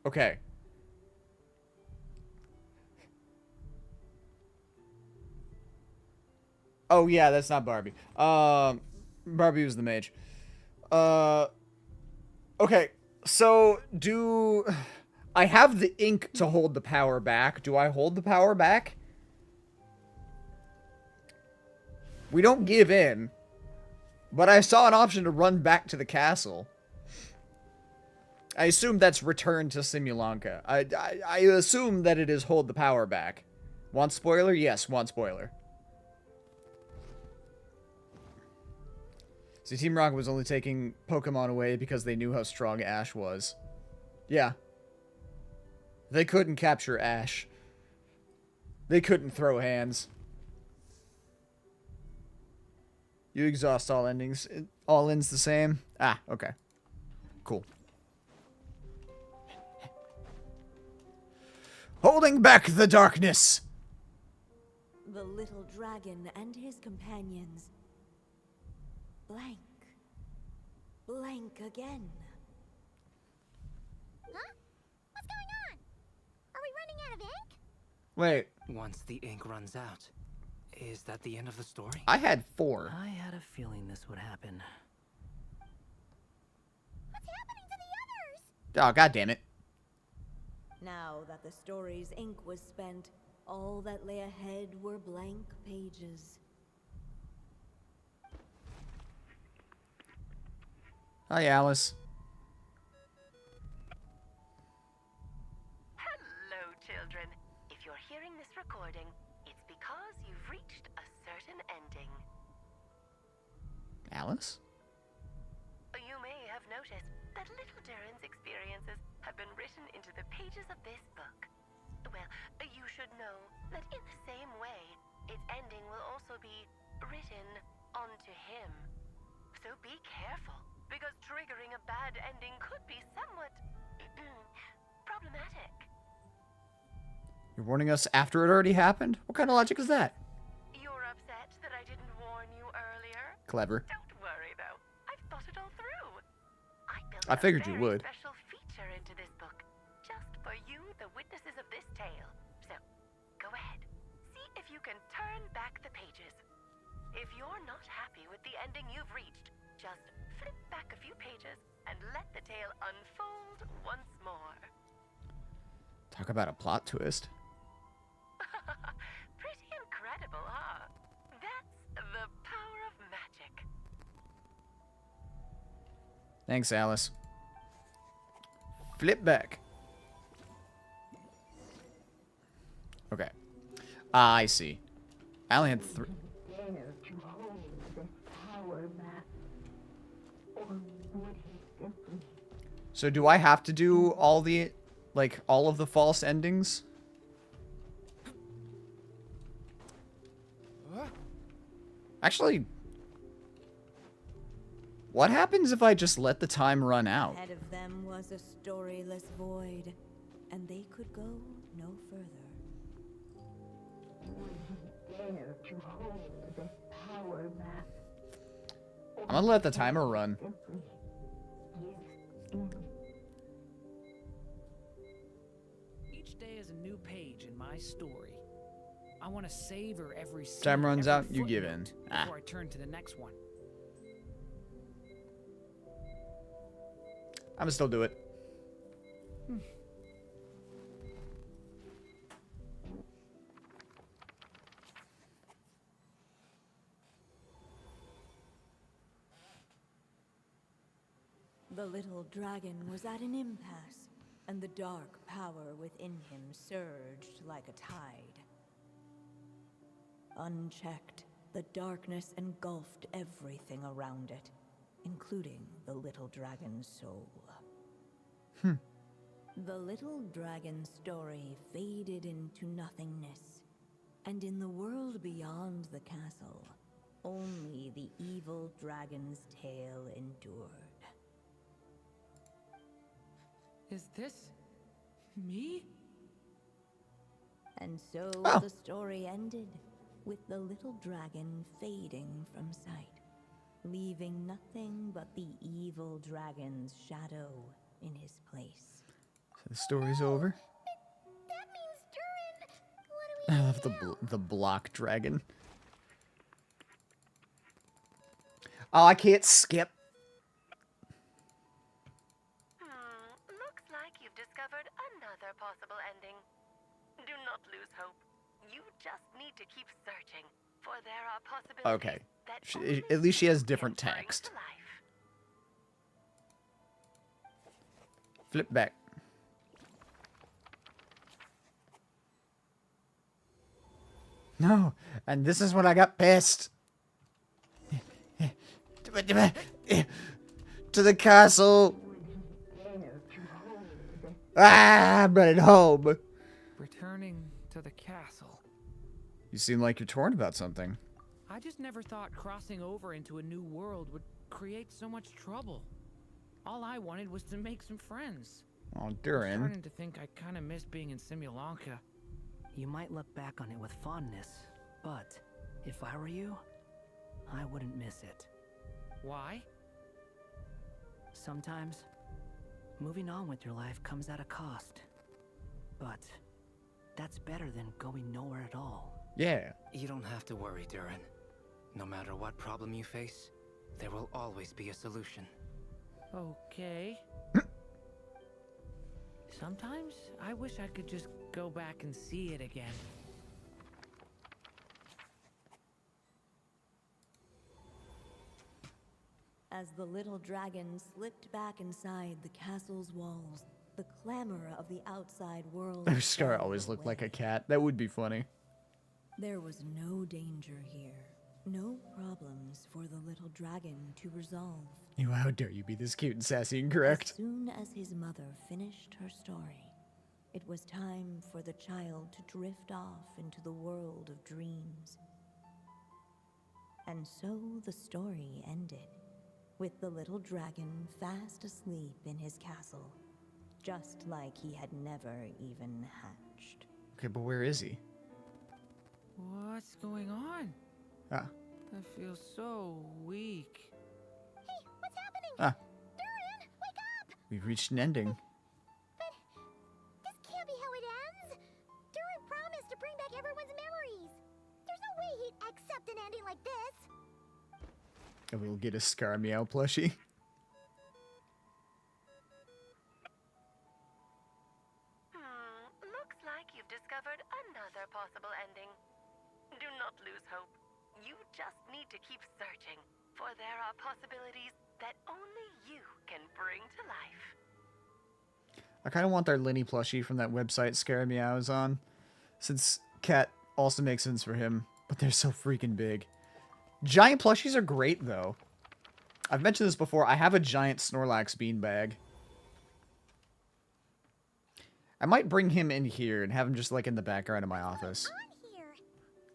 Okay. Oh yeah, that's not Barbie. Barbie was the mage. Okay, so I have the ink to hold the power back. Do I hold the power back? We don't give in. But I saw an option to run back to the castle. I assume that's return to Simulanka. I assume that it is hold the power back. Want spoiler? Yes, want spoiler. See, Team Rocket was only taking Pokemon away because they knew how strong Ash was. Yeah. They couldn't capture Ash. They couldn't throw hands. You exhaust all endings. All ends the same? Ah, okay. Cool. Holding back the darkness! The little dragon and his companions blank. Blank again. Huh? What's going on? Are we running out of ink? Wait, Once the ink runs out, is that the end of the story? I had 4. I had a feeling this would happen. Oh, god damn it. Now that the story's ink was spent, all that lay ahead were blank pages. Hi, Alice. Hello, children. If you're hearing this recording, it's because you've reached a certain ending. Alice? You may have noticed that little Durin's experiences have been written into the pages of this book. Well, you should know that in the same way, its ending will also be written onto him. So be careful, because triggering a bad ending could be somewhat problematic. You're warning us after it already happened? What kind of logic is that? You're upset that I didn't warn you earlier? Clever. Don't worry, though. I've thought it all through. I figured you a very would. special feature into this book, just for you, the witnesses of this tale. So, go ahead. See if you can turn back the pages. If you're not happy with the ending you've reached, just flip back a few pages and let the tale unfold once more. Talk about a plot twist. Pretty incredible, huh? That's the power of magic. Thanks, Alice. Flip back. Okay. I see. I only had 3. Dare to hold this power back, or would he simply So do I have to do all the, like, all of the false endings? Actually, what happens if I just let the time run out? Ahead of them was a storyless void, and they could go no further. would he dare to hold this power back? I'm gonna let the timer run. Simply give in. Each day is a new page in my story. I want to savor every scene, Time runs every out, you give in. footnote Ah. before I turn to the next one. I'm gonna still do it. The little dragon was at an impasse, and the dark power within him surged like a tide. Unchecked, the darkness engulfed everything around it, including the little dragon's soul. The little dragon's story faded into nothingness, and in the world beyond the castle, only the evil dragon's tale endured. Is this me? And so Oh. the story ended, with the little dragon fading from sight, leaving nothing but the evil dragon's shadow in his place. So the story's over. That means Durin. What do we I do love now? the block dragon. Oh, I can't skip. Looks like you've discovered another possible ending. Do not lose hope. You just need to keep searching, for there are possibilities Okay. that She, only at least she has you different can bring text. to life. Flip back. No, and this is when I got pissed. To the castle. Ah, I'm running home. Returning to the castle. You seem like you're torn about something. I just never thought crossing over into a new world would create so much trouble. All I wanted was to make some friends. Oh, I'm Durin. starting to think I kind of miss being in Simulanka. You might look back on it with fondness, but if I were you, I wouldn't miss it. Why? Sometimes, moving on with your life comes at a cost. But that's better than going nowhere at all. Yeah. You don't have to worry, Durin. No matter what problem you face, there will always be a solution. Okay. Sometimes I wish I could just go back and see it again. As the little dragon slipped back inside the castle's walls, the clamor of the outside world. Scar died always looked like a away. cat. That would be funny. There was no danger here, no problems for the little dragon to resolve. You, how dare you be this cute and sassy and correct? As soon as his mother finished her story, it was time for the child to drift off into the world of dreams. And so the story ended, with the little dragon fast asleep in his castle, just like he had never even hatched. Okay, but where is he? What's going on? Ah. I feel so weak. Hey, what's happening? Ah. Durin, wake up! We've reached an ending. But this can't be how it ends. Durin promised to bring back everyone's memories. There's no way he'd accept an ending like this. And we'll get a Scar Meow plushie. Looks like you've discovered another possible ending. Do not lose hope. You just need to keep searching, for there are possibilities that only you can bring to life. I kind of want their Linny plushie from that website Scar Meow is on, since cat also makes sense for him, but they're so freaking big. Giant plushies are great, though. I've mentioned this before. I have a giant Snorlax beanbag. I might bring him in here and have him just, like, in the background of my office. What's going on here?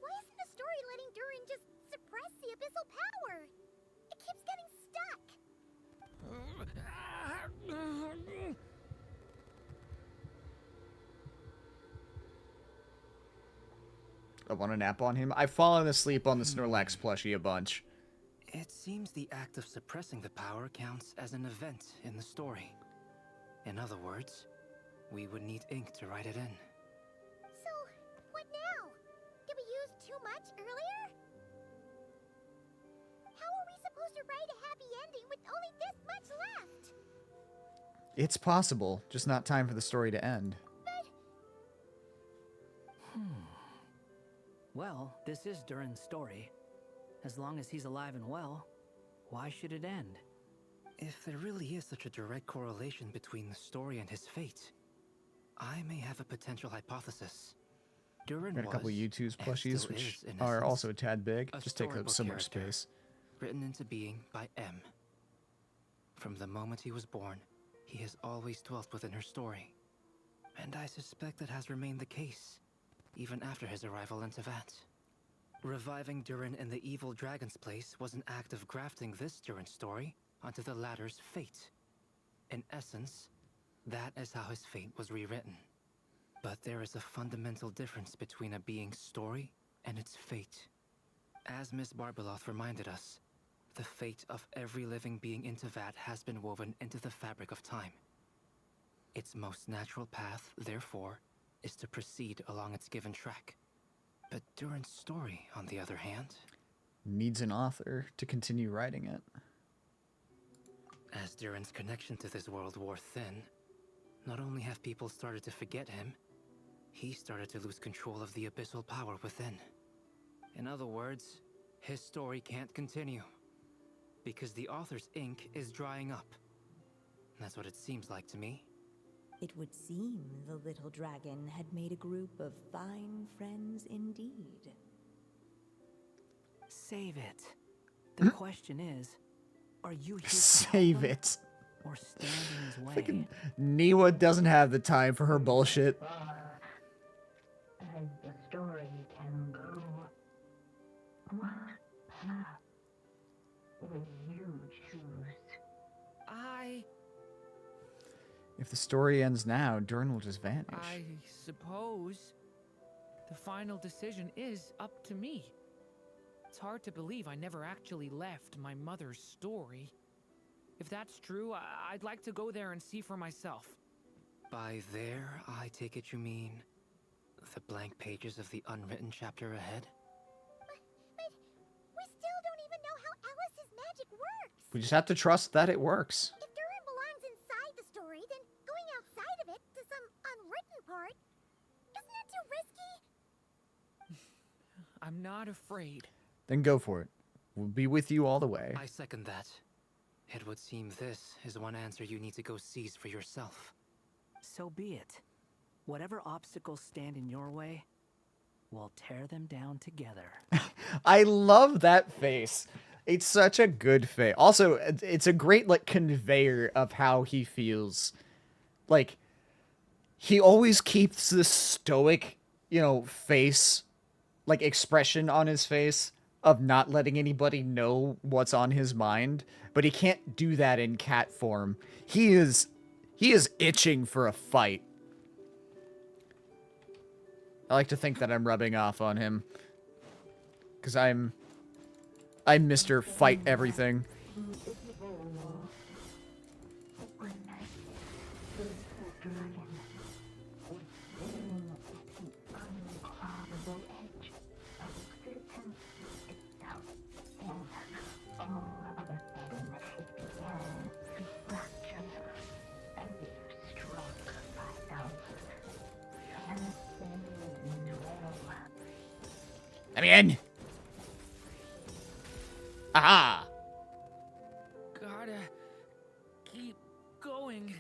Why isn't the story letting Durin just suppress the abyssal power? It keeps getting stuck. I want to nap on him. I've fallen asleep on the Snorlax plushie a bunch. It seems the act of suppressing the power counts as an event in the story. In other words, we would need ink to write it in. So, what now? Did we use too much earlier? How are we supposed to write a happy ending with only this much left? It's possible, just not time for the story to end. Well, this is Durin's story. As long as he's alive and well, why should it end? If there really is such a direct correlation between the story and his fate, I may have a potential hypothesis. Durin Got a couple was, YouTube's and plushies, still which is, in are essence, also a tad big. a Just take up storybook some more character, space. written into being by M. From the moment he was born, he has always dwelt within her story. And I suspect that has remained the case, even after his arrival in Tevat. Reviving Durin in the evil dragon's place was an act of grafting this Durin story onto the latter's fate. In essence, that is how his fate was rewritten. But there is a fundamental difference between a being's story and its fate. As Miss Barbeloth reminded us, the fate of every living being in Tevat has been woven into the fabric of time. Its most natural path, therefore, is to proceed along its given track. But Durin's story, on the other hand, Needs an author to continue writing it. as Durin's connection to this world wore thin, not only have people started to forget him, he started to lose control of the abyssal power within. In other words, his story can't continue, because the author's ink is drying up. That's what it seems like to me. It would seem the little dragon had made a group of fine friends indeed. Save it. The question is, are you here to Save help him it. or stand in his way? Freaking Niwa doesn't have the time for her bullshit. As the story can go, what path will you choose? If the story ends now, Durin will just vanish. I suppose the final decision is up to me. It's hard to believe I never actually left my mother's story. If that's true, I'd like to go there and see for myself. By there, I take it you mean the blank pages of the unwritten chapter ahead? But we still don't even know how Alice's magic works. We just have to trust that it works. If Durin belongs inside the story, then going outside of it to afraid. Then go for it. We'll be with you all the way. I second that. It would seem this is one answer you need to go seize for yourself. So be it. Whatever obstacles stand in your way, we'll tear them down together. I love that face. It's such a good face. Also, it's a great like conveyor of how he feels. Like, he always keeps this stoic, face, like expression on his face of not letting anybody know what's on his mind, but he can't do that in cat form. He is itching for a fight. I like to think that I'm rubbing off on him, because I'm Mr. Fight Everything. I'm in. Aha! Gotta keep going.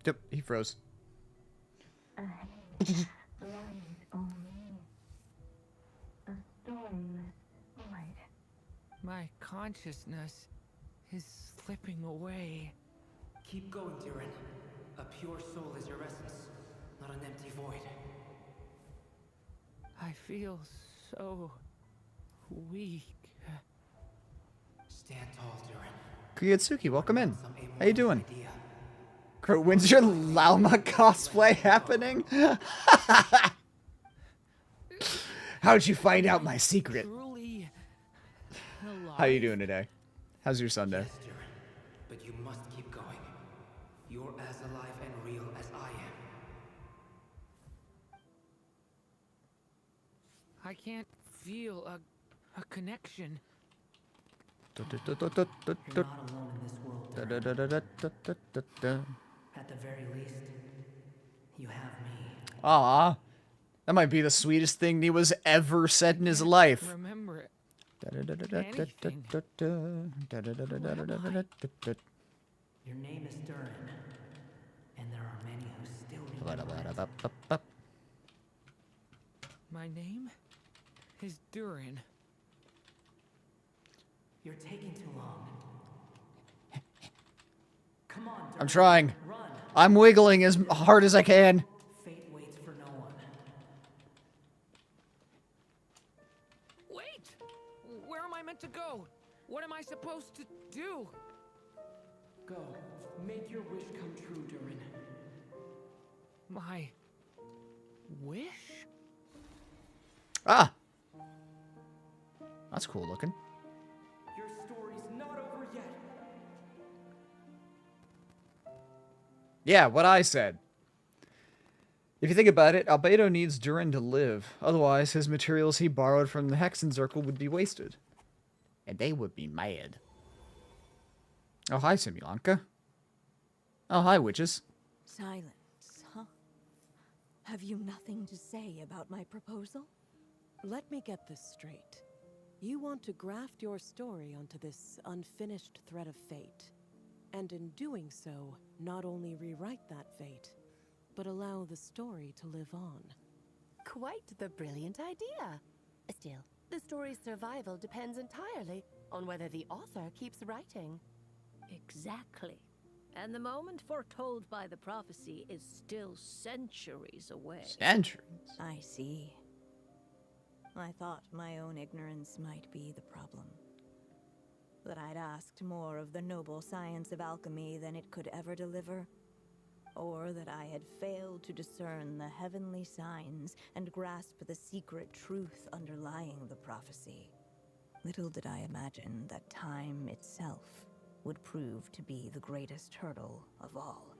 Yep, he froze. Lies only a storyless void. My consciousness is slipping away. Keep going, Durin. A pure soul is your essence, not an empty void. I feel so weak. Stand tall, Durin. Kuyatsuki, welcome in. How you doing? When's your Llama cosplay happening? How'd you find out my secret? Truly How you doing today? How's your Sunday? Yes, Durin, but you must keep going. You're as alive and real as I am. I can't feel a connection. You're not alone in this world, Durin. At the very least, you have me. Aw, that might be the sweetest thing Niwa's ever said in his life. Remember it. Your name is Durin, and there are many who still remember it. My name is Durin. You're taking too long. Come on, Durin. I'm trying. Run. I'm wiggling as hard as I can. Fate waits for no one. Wait! Where am I meant to go? What am I supposed to do? Go. Make your wish come true, Durin. My wish? Ah! That's cool looking. Your story's not over yet. Yeah, what I said. If you think about it, Albedo needs Durin to live. Otherwise, his materials he borrowed from the Hexen Circle would be wasted. And they would be mad. Oh, hi, Simulanka. Oh, hi, witches. Silence, huh? Have you nothing to say about my proposal? Let me get this straight. You want to graft your story onto this unfinished thread of fate, and in doing so, not only rewrite that fate, but allow the story to live on. Quite the brilliant idea. Still, the story's survival depends entirely on whether the author keeps writing. Exactly. And the moment foretold by the prophecy is still centuries away. Centuries? I see. I thought my own ignorance might be the problem. That I'd asked more of the noble science of alchemy than it could ever deliver. Or that I had failed to discern the heavenly signs and grasp the secret truth underlying the prophecy. Little did I imagine that time itself would prove to be the greatest hurdle of all.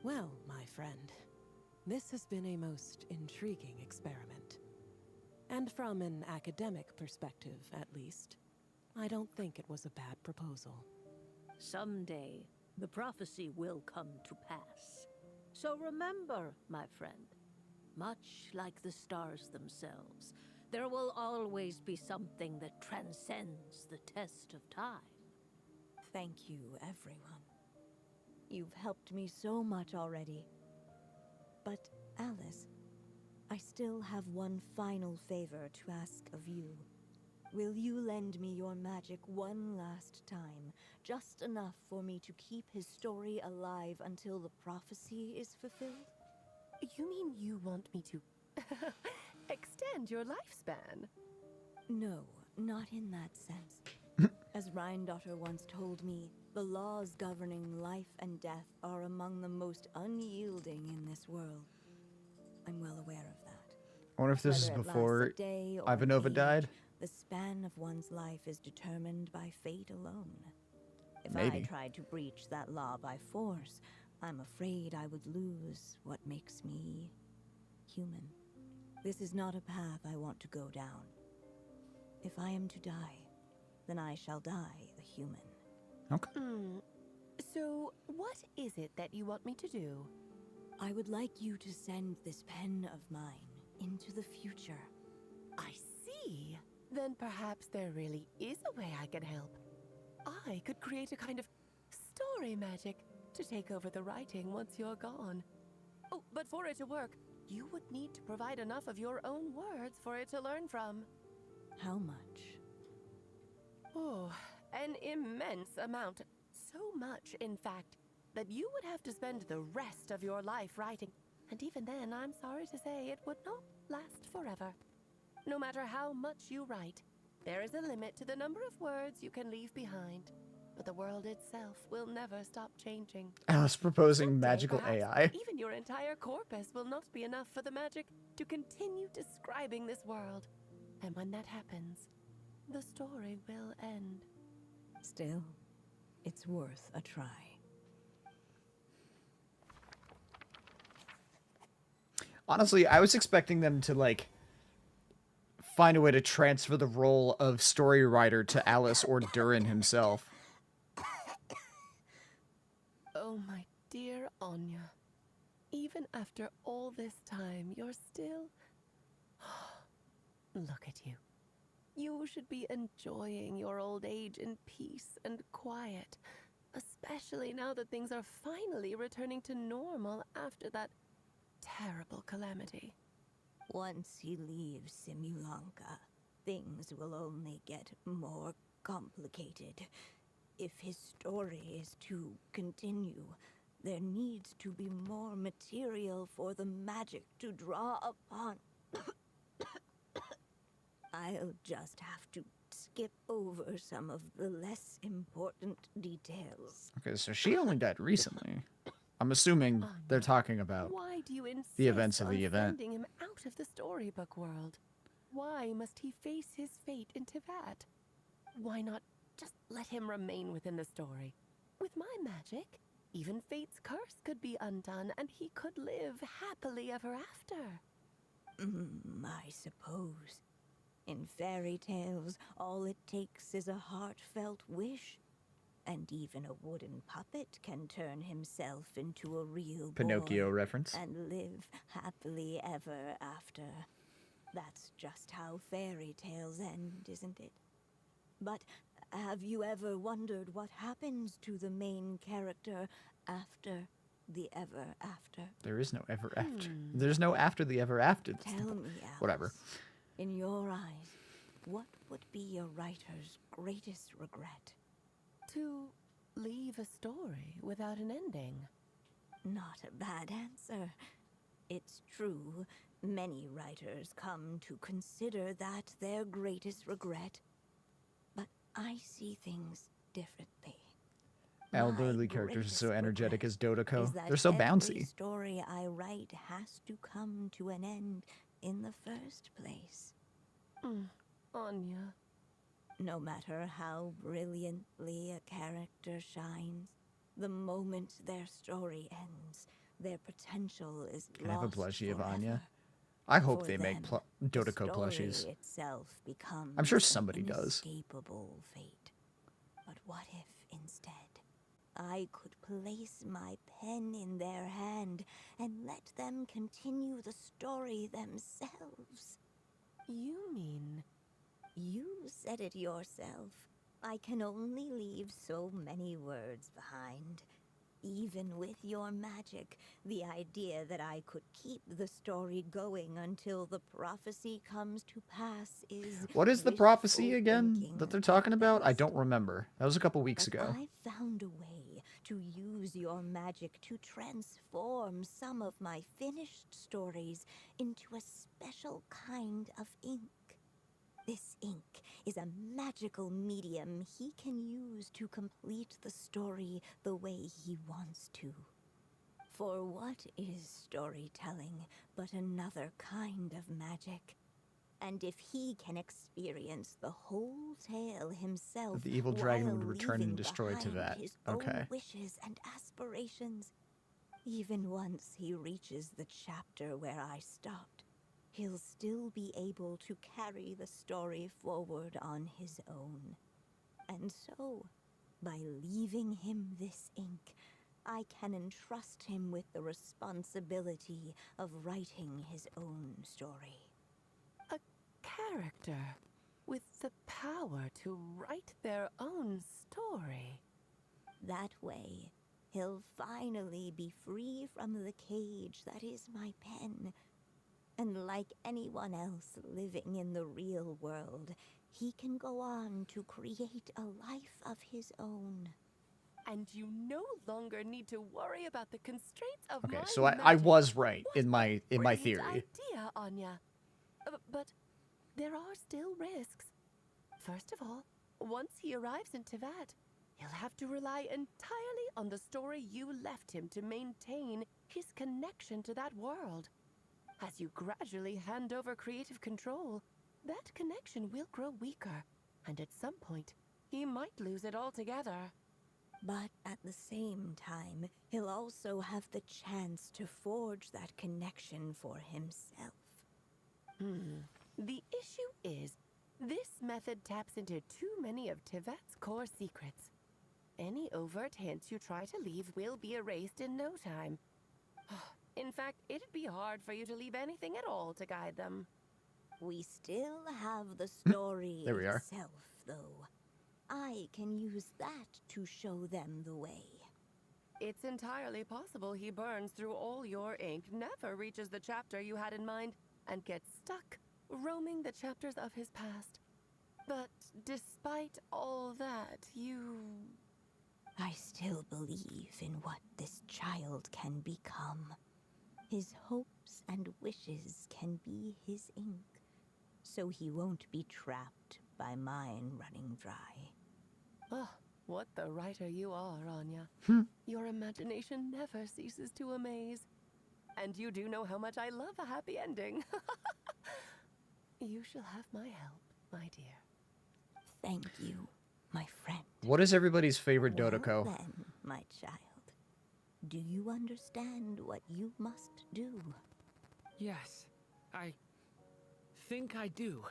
Well, my friend, this has been a most intriguing experiment. And from an academic perspective, at least, I don't think it was a bad proposal. Someday, the prophecy will come to pass. So remember, my friend, much like the stars themselves, there will always be something that transcends the test of time. Thank you, everyone. You've helped me so much already. But, Alice, I still have one final favor to ask of you. Will you lend me your magic one last time, just enough for me to keep his story alive until the prophecy is fulfilled? You mean you want me to extend your lifespan? No, not in that sense. As Rhindaughter once told me, the laws governing life and death are among the most unyielding in this world. I'm well aware of that. I wonder if this is Whether it lasts before a day or Ivanova an died. age, the span of one's life is determined by fate alone. If Maybe. I tried to breach that law by force, I'm afraid I would lose what makes me human. This is not a path I want to go down. If I am to die, then I shall die a human. Okay. So, what is it that you want me to do? I would like you to send this pen of mine into the future. I see. Then perhaps there really is a way I can help. I could create a kind of story magic to take over the writing once you're gone. Oh, but for it to work, you would need to provide enough of your own words for it to learn from. How much? Oh, an immense amount. So much, in fact, that you would have to spend the rest of your life writing. And even then, I'm sorry to say, it would not last forever. No matter how much you write, there is a limit to the number of words you can leave behind. But the world itself will never stop changing. Alice proposing Someday, magical perhaps, AI. Even your entire corpus will not be enough for the magic to continue describing this world. And when that happens, the story will end. Still, it's worth a try. Honestly, I was expecting them to, like, find a way to transfer the role of story writer to Alice or Durin himself. Oh, my dear Anya. Even after all this time, you're still... Look at you. You should be enjoying your old age in peace and quiet, especially now that things are finally returning to normal after that terrible calamity. Once he leaves Simulanka, things will only get more complicated. If his story is to continue, there needs to be more material for the magic to draw upon. I'll just have to skip over some of the less important details. Okay, so she only died recently. I'm assuming they're talking about Why do you insist the events of on the event. sending him out of the storybook world? Why must he face his fate into that? Why not just let him remain within the story? With my magic, even fate's curse could be undone and he could live happily ever after. I suppose. In fairy tales, all it takes is a heartfelt wish. And even a wooden puppet can turn himself into a real Pinocchio boy reference. and live happily ever after. That's just how fairy tales end, isn't it? But have you ever wondered what happens to the main character after the ever after? There is no ever after. There's no after the ever after. Tell me, Alice. Whatever. In your eyes, what would be a writer's greatest regret? To leave a story without an ending. Not a bad answer. It's true, many writers come to consider that their greatest regret. But I see things differently. Elderly characters are so energetic as Is Dodoko. that They're so every bouncy. story I write has to come to an end in the first place. Anya. No matter how brilliantly a character shines, the moment their story ends, their potential is Can I have a lost plushie of forever. Anya? I hope For they make them, Dotoko the story plushies. itself becomes I'm sure an somebody does. inescapable fate. But what if instead I could place my pen in their hand and let them continue the story themselves? You mean? You said it yourself. I can only leave so many words behind. Even with your magic, the idea that I could keep the story going until the prophecy comes to pass is... What is the prophecy wishful again thinking that they're at talking about? I best. don't remember. That was a couple weeks But ago. I found a way to use your magic to transform some of my finished stories into a special kind of ink. This ink is a magical medium he can use to complete the story the way he wants to. For what is storytelling but another kind of magic? And if he can experience the whole tale himself, The evil dragon while would return and leaving destroy behind Tevat. his Okay. own wishes and aspirations, even once he reaches the chapter where I stopped, he'll still be able to carry the story forward on his own. And so, by leaving him this ink, I can entrust him with the responsibility of writing his own story. A character with the power to write their own story. That way, he'll finally be free from the cage that is my pen. And like anyone else living in the real world, he can go on to create a life of his own. And you no longer need to worry about the constraints of Okay, my so I magic. was right in my Brilliant theory. idea, Anya. But there are still risks. First of all, once he arrives in Tevat, he'll have to rely entirely on the story you left him to maintain his connection to that world. As you gradually hand over creative control, that connection will grow weaker, and at some point, he might lose it altogether. But at the same time, he'll also have the chance to forge that connection for himself. The issue is, this method taps into too many of Tevat's core secrets. Any overt hints you try to leave will be erased in no time. In fact, it'd be hard for you to leave anything at all to guide them. We still have the story There we are. itself, though. I can use that to show them the way. It's entirely possible he burns through all your ink, never reaches the chapter you had in mind, and gets stuck, roaming the chapters of his past. But despite all that, I still believe in what this child can become. His hopes and wishes can be his ink, so he won't be trapped by mine running dry. Oh, what the writer you are, Anya. Your imagination never ceases to amaze. And you do know how much I love a happy ending. You shall have my help, my dear. Thank you, my friend. What is everybody's favorite Well Dotoko? then, my child, do you understand what you must do? Yes, I think I do.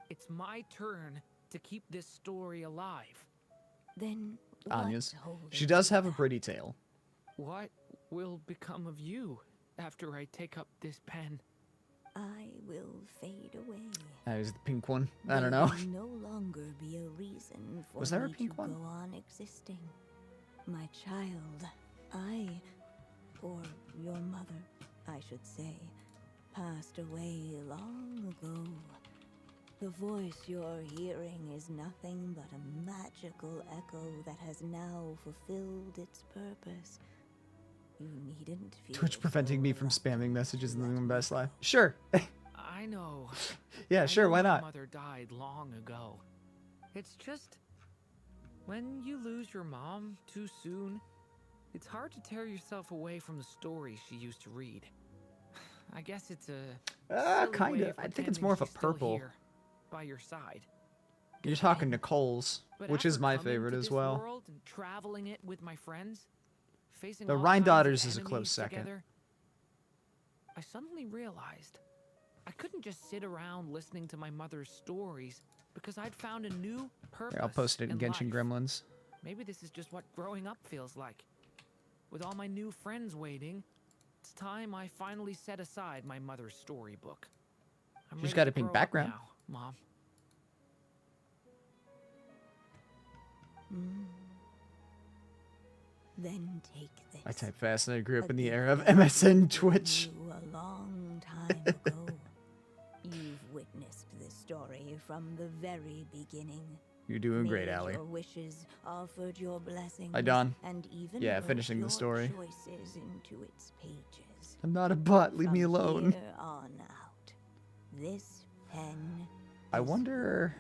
It's my turn to keep this story alive. Then Anya's. what's holding She does you have a back? pretty tail. What will become of you after I take up this pen? I will fade away. Is the pink one? I There don't know. will no longer be a reason for Was there a me pink to one? go on existing. My child, or your mother, I should say, passed away long ago. The voice you're hearing is nothing but a magical echo that has now fulfilled its purpose. You needn't feel Twitch preventing so me from lucky spamming messages in let the me best go. live. Sure. I know. Yeah, I sure, know why my not? mother died long ago. It's just when you lose your mom too soon, it's hard to tear yourself away from the stories she used to read. I guess it's a silly Kind way of. I think it's pretending more of a she's still purple. here, by your side. You're talking Nicole's, But which is after my coming favorite to as this well. world and traveling it with my friends, facing The all Rhine kinds of Daughters is a close enemies second. together, I suddenly realized I couldn't just sit around listening to my mother's stories because I'd found a new purpose. Here, I'll post it in Genshin life. Gremlins. Maybe this is just what growing up feels like. With all my new friends waiting, it's time I finally set aside my mother's storybook. I'm She's ready got to a pink grow up background. now, Mom. Then take this. I type fast and I grew up A in the gift era of that MSN was Twitch. given you a long time ago. You've witnessed this story from the very beginning. You're doing great, Made Allie. Your wishes, offered your blessings, Hi, Don. and even Yeah, wrote finishing the your story. choices into its pages. I'm not a butt. Leave me From alone. here on out, this pen I wonder.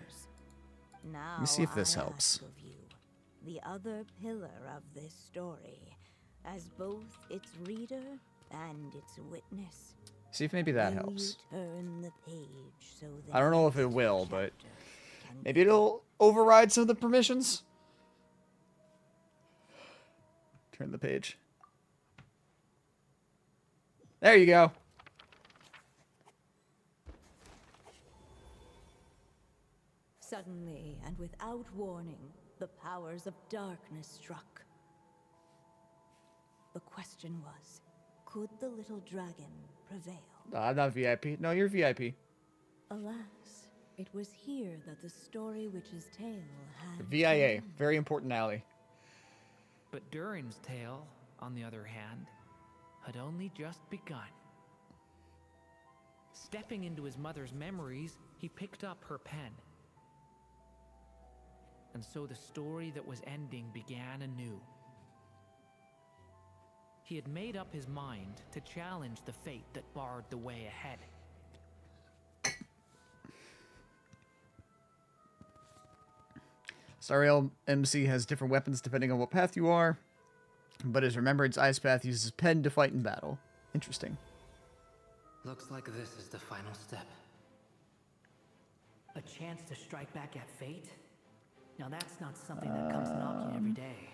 Now Let me see if this I helps. ask of you, the other pillar of this story, as both its reader and its witness. See if maybe that Will helps. You turn the page so that I don't know if it will, but maybe it'll override some of the permissions. Turn the page. There you go. Suddenly and without warning, the powers of darkness struck. The question was, could the little dragon prevail? I'm not VIP. No, you're VIP. Alas, it was here that the story witch's tale had VIA. Very important, Allie. But Durin's tale, on the other hand, had only just begun. Stepping into his mother's memories, he picked up her pen. And so the story that was ending began anew. He had made up his mind to challenge the fate that barred the way ahead. Sariel MC has different weapons depending on what path you are, but his Remembrance Ice Path uses pen to fight in battle. Interesting. Looks like this is the final step. A chance to strike back at fate? Now that's not something that comes knocking every day.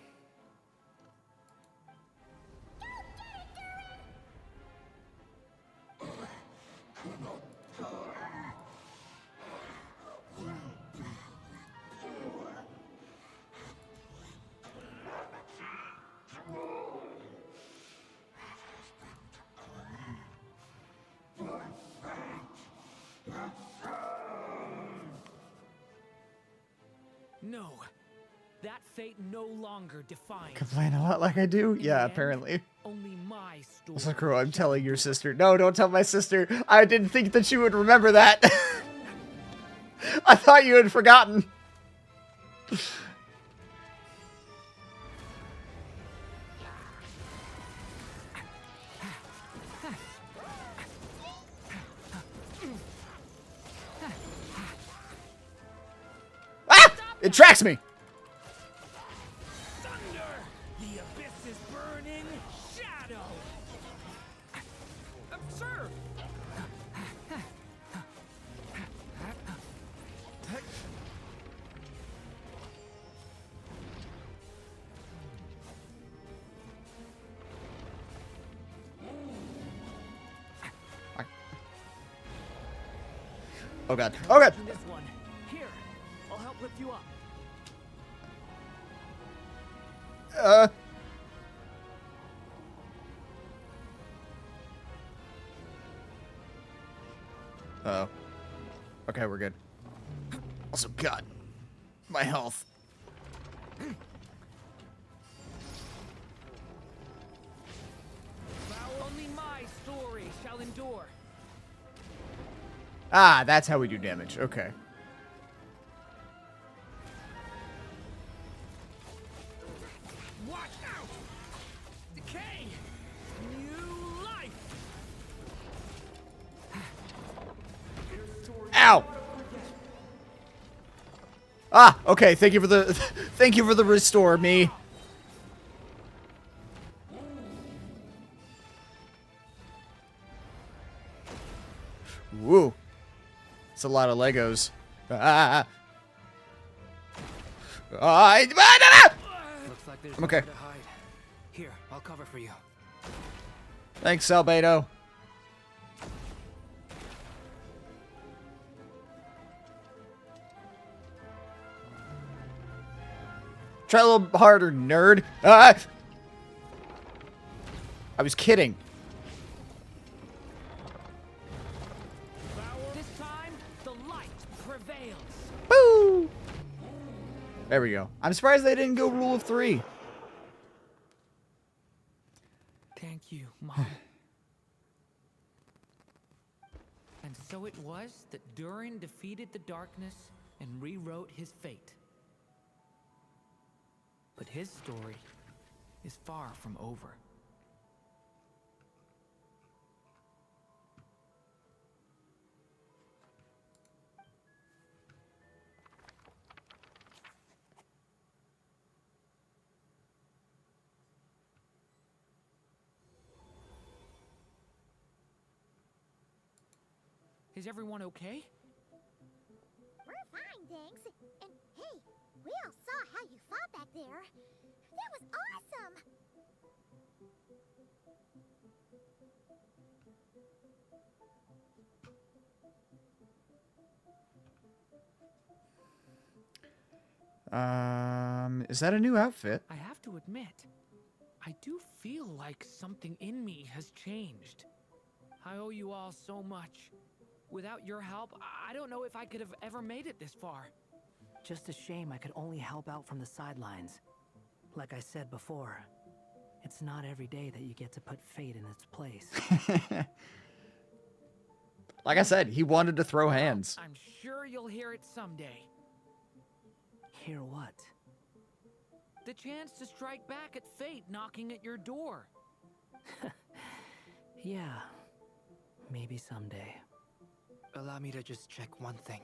No, that fate no longer defines. Complain a lot like I do? Yeah, apparently. Only my story. Sakura, I'm telling your sister. No, don't tell my sister. I didn't think that you would remember that. I thought you had forgotten. Ah! It tracks me. The abyss is burning shadow. Sir. Oh god. Oh god. This one. Here, I'll help lift you up. Uh-oh. Okay, we're good. Also, god. My health. Now only my story shall endure. Ah, that's how we do damage. Okay. Watch out! Decay! New life! Ow! Ah, okay. Thank you for the thank you for the restore me. Woo. It's a lot of Legos. Ah. Looks like there's I'm okay. nowhere to hide. Here, I'll cover for you. Thanks, Albedo. Try a little harder, nerd. Ah! I was kidding. This time, the light prevails. Boo! There we go. I'm surprised they didn't go rule of 3. Thank you, Mom. And so it was that Durin defeated the darkness and rewrote his fate. But his story is far from over. Is everyone okay? We're fine, thanks. And hey, we all saw how you fought back there. That was awesome! Is that a new outfit? I have to admit, I do feel like something in me has changed. I owe you all so much. Without your help, I don't know if I could have ever made it this far. Just a shame I could only help out from the sidelines. Like I said before, it's not every day that you get to put fate in its place. Like I said, he wanted to throw hands. I'm sure you'll hear it someday. Hear what? The chance to strike back at fate knocking at your door. Yeah, maybe someday. Allow me to just check one thing.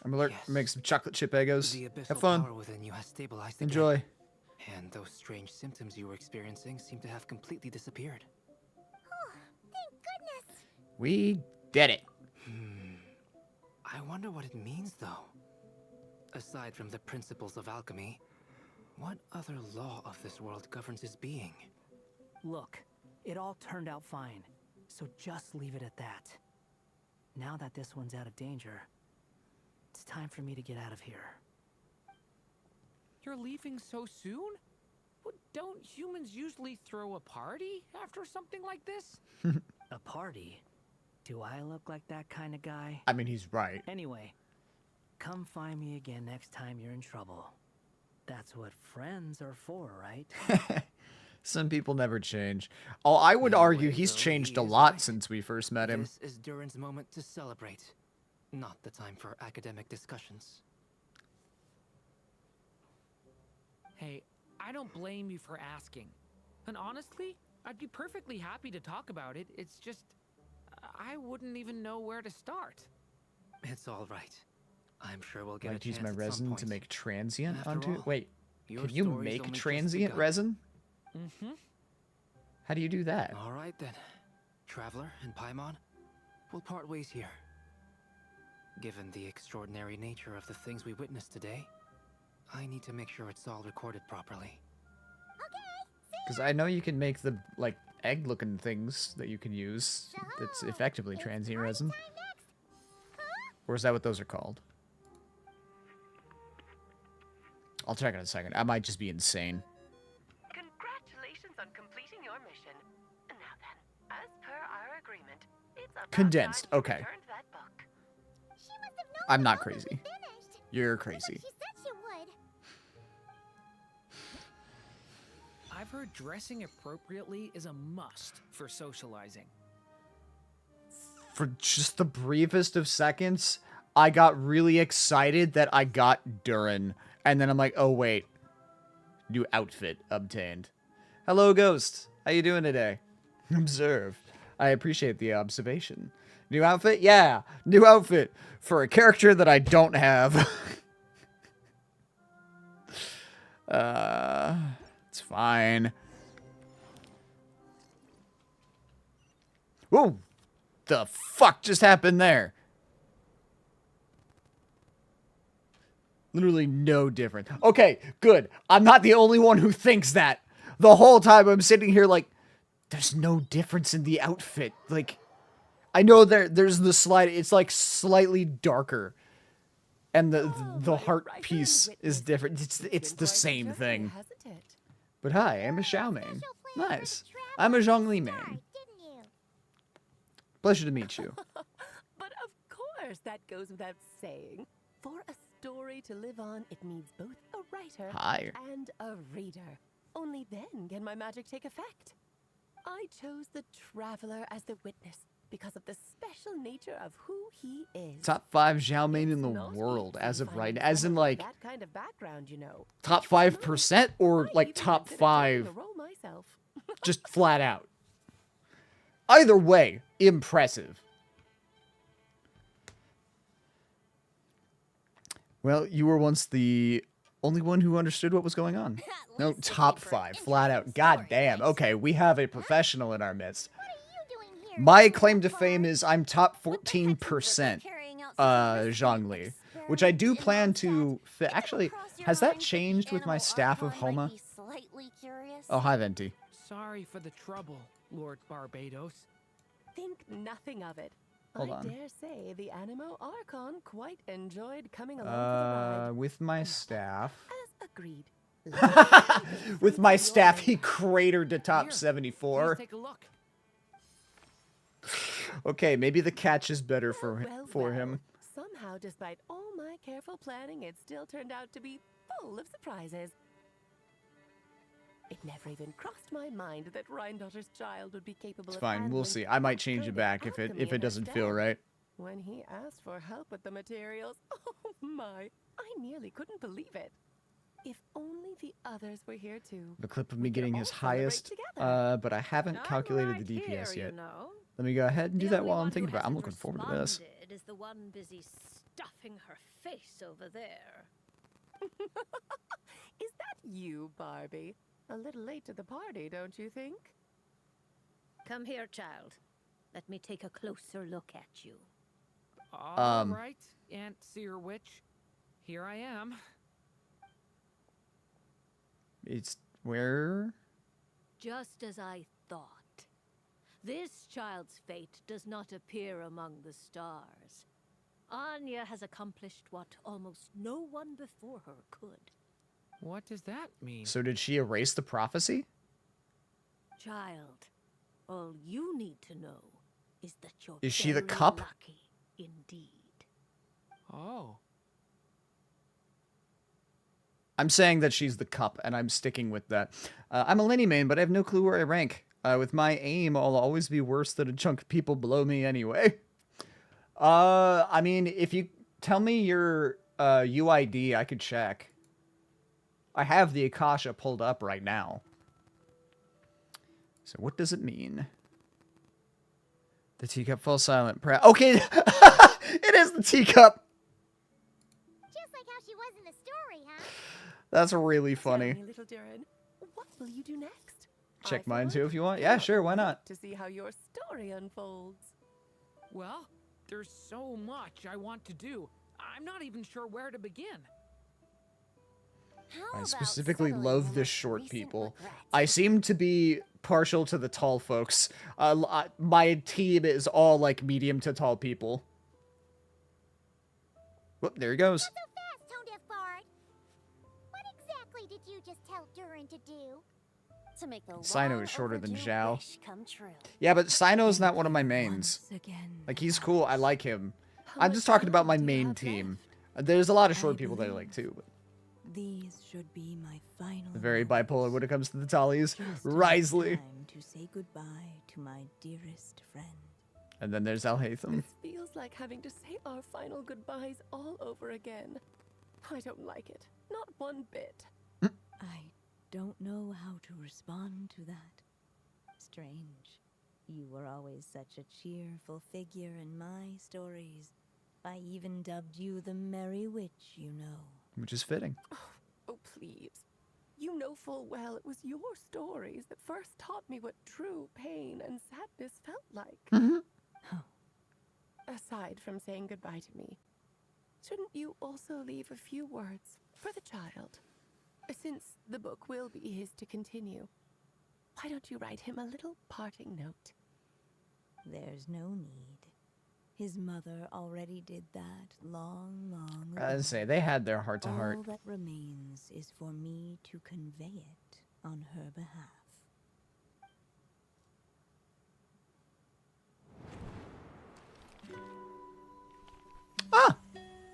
I'm alert. Make some chocolate chip Eggos. The abyssal Have fun. power within you has stabilized Enjoy. again. And those strange symptoms you were experiencing seem to have completely disappeared. Oh, thank goodness! We did it. I wonder what it means, though. Aside from the principles of alchemy, what other law of this world governs his being? Look, it all turned out fine, so just leave it at that. Now that this one's out of danger, it's time for me to get out of here. You're leaving so soon? Don't humans usually throw a party after something like this? A party? Do I look like that kind of guy? I mean, he's right. Anyway, come find me again next time you're in trouble. That's what friends are for, right? Some people never change. Oh, I would argue he's changed a lot since we first met him. This is Durin's moment to celebrate, not the time for academic discussions. Hey, I don't blame you for asking. And honestly, I'd be perfectly happy to talk about it. It's just, I wouldn't even know where to start. It's all right. I'm sure we'll get I'd a like to use chance my at some resin point. to make transient After onto it. all, Wait, your can you story's make only just transient begun. resin? Mm-hmm. How do you do that? All right then. Traveler and Paimon, we'll part ways here. Given the extraordinary nature of the things we witnessed today, I need to make sure it's all recorded properly. Because I know you can make the, like, egg-looking things that you can use. That's effectively transient resin. Or is that what those are called? I'll check in a second. I might just be insane. Congratulations on completing your mission. Now then, as per our agreement, it's about Condensed. time you Okay. returned that book. I'm not crazy. You're crazy. She said she would. I've heard dressing appropriately is a must for socializing. For just the briefest of seconds, I got really excited that I got Durin. And then I'm like, oh wait. New outfit obtained. Hello, Ghost. How you doing today? Observe. I appreciate the observation. New outfit? Yeah. New outfit for a character that I don't have. It's fine. Whoa! The fuck just happened there? Literally no difference. Okay, good. I'm not the only one who thinks that. The whole time I'm sitting here like, there's no difference in the outfit. Like, I know there's the slide. It's like slightly darker, and the heart piece is different. It's the same thing. But hi, I'm a Xiao main. Nice. I'm a Zhongli main. Pleasure to meet you. But of course, that goes without saying. For a story to live on, it needs both a writer Hi. and a reader. Only then can my magic take effect. I chose the Traveler as the witness because of the special nature of who he is. Top 5 Xiao main in the world as of right, as in like that kind of background, you know. top 5% or like top 5 just flat out. Either way, impressive. Well, you were once the only one who understood what was going on. No, top 5, flat out. God damn. Okay, we have a professional in our midst. My claim to fame is I'm top 14% Zhongli, which I do plan to actually, has that changed with my staff of Homa? Oh, hi, Venti. Sorry for the trouble, Lord Barbados. Think nothing of it. Hold I on. dare say the Animo Archon quite enjoyed coming along for the ride. With my staff. As agreed. With my staff, he cratered to top 74. Please take a look. Okay, maybe the catch is better for Well. him. Somehow, despite all my careful planning, it still turned out to be full of surprises. It never even crossed my mind that Rhindotter's child would be capable It's of fine, we'll handling see. I might change it kind back of if alchemy it doesn't instead. feel right. When he asked for help with the materials, oh my, I nearly couldn't believe it. If only the others were here too. The clip of me getting his highest, but I haven't calculated the DPS yet. Let me go ahead and do that while I'm thinking about it. I'm looking forward to this. Is the one busy stuffing her face over there. Is that you, Barbie? A little late to the party, don't you think? Come here, child. Let me take a closer look at you. All right, Aunt Seer Witch. Here I am. It's where? Just as I thought. This child's fate does not appear among the stars. Anya has accomplished what almost no one before her could. What does that mean? So did she erase the prophecy? Child, all you need to know is that you're Is she the very cup? lucky indeed. Oh. I'm saying that she's the cup, and I'm sticking with that. I'm a Lenny main, but I have no clue where I rank. With my aim, I'll always be worse than a chunk of people below me anyway. I mean, if you tell me your UID, I could check. I have the Akasha pulled up right now. So what does it mean? The teacup falls silent. Okay, it is the teacup. Just like how she was in the story, huh? That's really Tell funny. me, little Durin, what will you do next? Check I, mine for too one, if you want. Yeah, sure, why not? To see how your story unfolds. Well, there's so much I want to do. I'm not even sure where to begin. I specifically love this short people. I seem to be partial to the tall folks. My team is all like medium to tall people. Whoop, there he goes. Not so fast, Tone Deaf Bard. What exactly did you just tell Durin to do? To make the Sino is shorter than long-overdue Zhao. wish come true. Yeah, but Sino's not one of my mains. Like, he's cool. I like him. I'm just talking about my main team. There's a lot of short people that I like too. But These should be my final. very bipolar when it comes to the tallies. Just Risley. time to say goodbye to my dearest friend. And then there's Alhaitham. This feels like having to say our final goodbyes all over again. I don't like it. Not one bit. I don't know how to respond to that. Strange. You were always such a cheerful figure in my stories. I even dubbed you the Merry Witch, you know. Which is fitting. Oh, please. You know full well it was your stories that first taught me what true pain and sadness felt like. Aside from saying goodbye to me, shouldn't you also leave a few words for the child? Since the book will be his to continue, why don't you write him a little parting note? There's no need. His mother already did that long, long ago. I say they had their heart to heart. All that remains is for me to convey it on her behalf. Ah!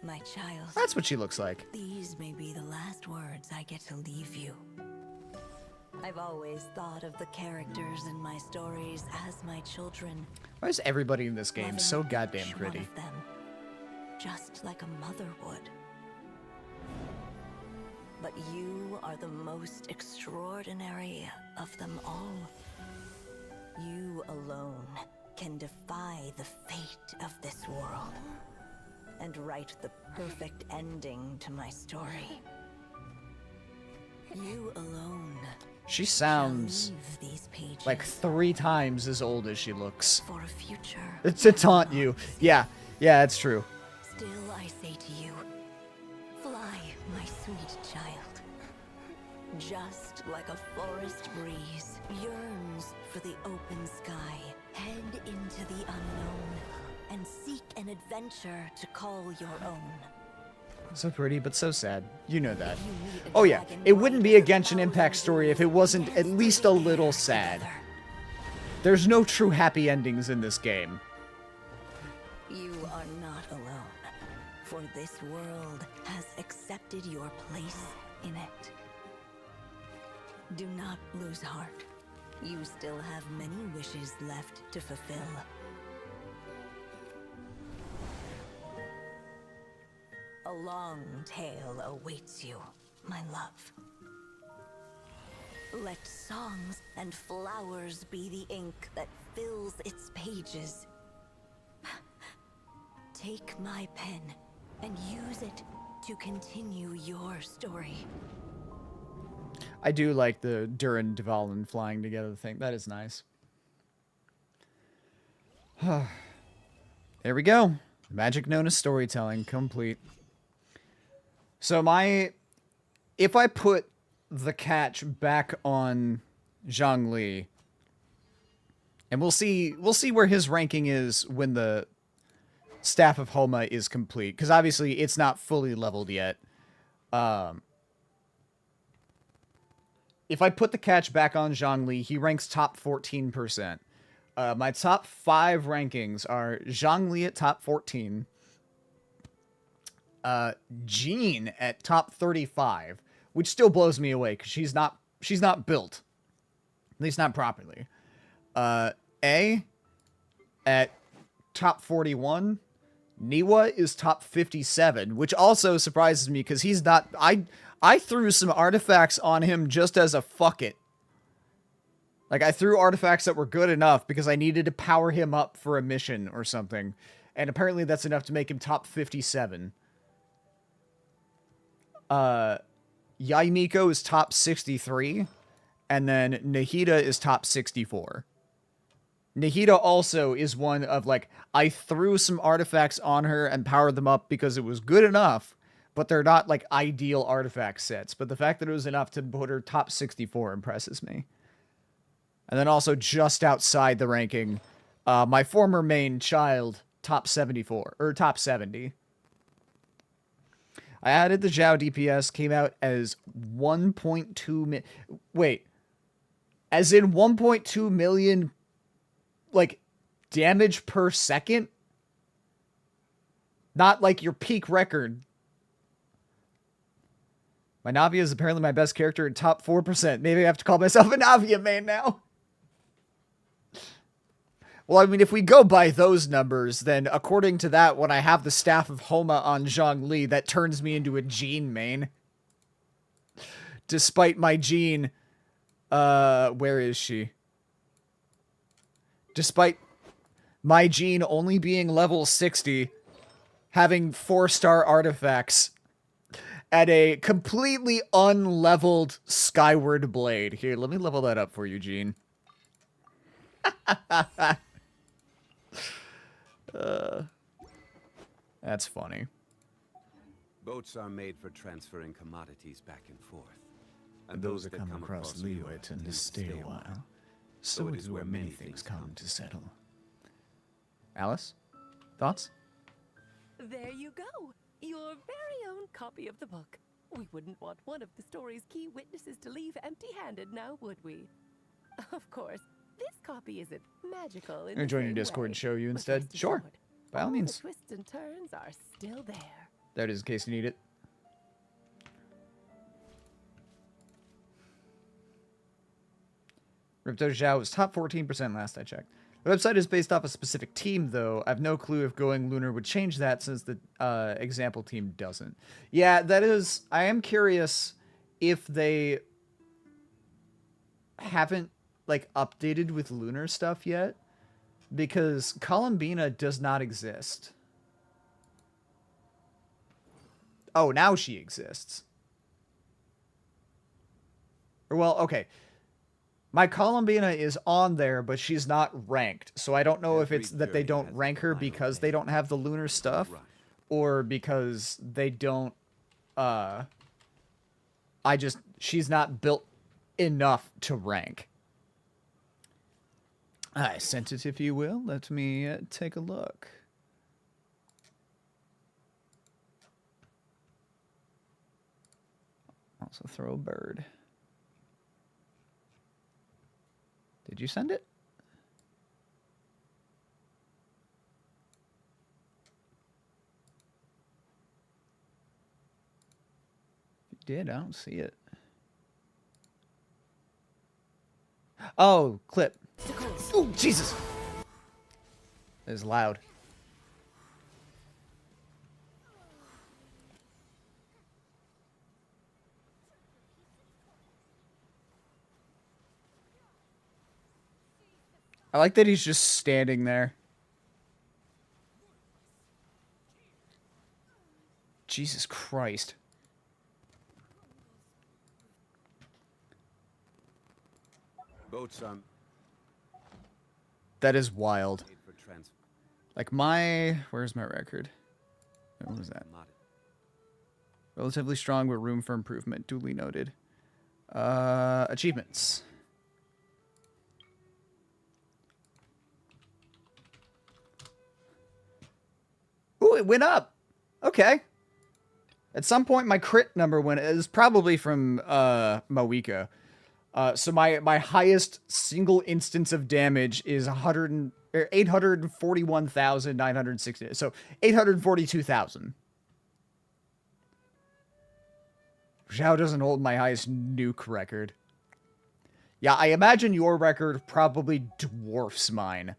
My child. That's what she looks like. These may be the last words I get to leave you. I've always thought of the characters in my stories as my children. Why is everybody in this game Loving so goddamn each pretty? one of them, just like a mother would. But you are the most extraordinary of them all. You alone can defy the fate of this world and write the perfect ending to my story. You alone. She sounds like 3 times as old as she looks. For a future. To taunt you. Yeah, that's true. Still I say to you, fly, my sweet child. Just like a forest breeze yearns for the open sky, head into the unknown and seek an adventure to call your own. So pretty, but so sad. You know that. Oh yeah, it wouldn't be a Genshin Impact story if it wasn't at least a little sad. There's no true happy endings in this game. You are not alone, for this world has accepted your place in it. Do not lose heart. You still have many wishes left to fulfill. A long tale awaits you, my love. Let songs and flowers be the ink that fills its pages. Take my pen and use it to continue your story. I do like the Durin Dvalin flying together thing. That is nice. There we go. Magic known as storytelling complete. So if I put the catch back on Zhongli, and we'll see where his ranking is when the Staff of Homa is complete, because obviously it's not fully leveled yet. If I put the catch back on Zhongli, he ranks top 14%. My top 5 rankings are Zhongli at top 14. Jean at top 35, which still blows me away because she's not built, at least not properly. A at top 41. Niwa is top 57, which also surprises me because he's not. I threw some artifacts on him just as a fuck it. Like, I threw artifacts that were good enough because I needed to power him up for a mission or something, and apparently that's enough to make him top 57. Yaimiko is top 63, and then Nahida is top 64. Nahida also is one of, like, I threw some artifacts on her and powered them up because it was good enough, but they're not, like, ideal artifact sets. But the fact that it was enough to put her top 64 impresses me. And then also just outside the ranking, my former main child, top 74, or top 70. I added the Zhao DPS, came out as 1.2 wait. As in 1.2 million, like, damage per second? Not like your peak record. My Navia is apparently my best character in top 4%. Maybe I have to call myself a Navia main now. Well, I mean, if we go by those numbers, then according to that, when I have the Staff of Homa on Zhongli, that turns me into a Jean main. Despite my Jean, where is she? Despite my Jean only being level 60, having 4-star artifacts, at a completely unleveled Skyward Blade. Here, let me level that up for you, Jean. That's funny. Boats are made for transferring commodities back and forth. And those that come across Liyue tend to stay a while. So it is where many things come to settle. Alice? Thoughts? There you go. Your very own copy of the book. We wouldn't want one of the story's key witnesses to leave empty-handed now, would we? Of course, this copy isn't magical in I'm gonna the join your same Discord way, and show you but instead. rest Sure. assured, By all means. the twists and turns are still there. There it is in case you need it. Ripto Zhao was top 14% last I checked. The website is based off a specific team, though. I have no clue if going lunar would change that since the example team doesn't. Yeah, that is... I am curious if they haven't, like, updated with lunar stuff yet. Because Columbina does not exist. Oh, now she exists. Or, well, okay. My Columbina is on there, but she's not ranked. So I don't know if it's that they don't rank her because they don't have the lunar stuff. Or because they don't... she's not built enough to rank. I sent it, if you will. Let me take a look. Also throw a bird. Did you send it? If you did, I don't see it. Oh, clip. Oh, Jesus. That is loud. I like that he's just standing there. Jesus Christ. Boats on. That is wild. Like where's my record? What was that? Relatively strong, but room for improvement. Duly noted. Achievements. Ooh, it went up. Okay. At some point, my crit number went. It was probably from Mawika. So my highest single instance of damage is 841,960. So 842,000. Zhao doesn't hold my highest nuke record. Yeah, I imagine your record probably dwarfs mine.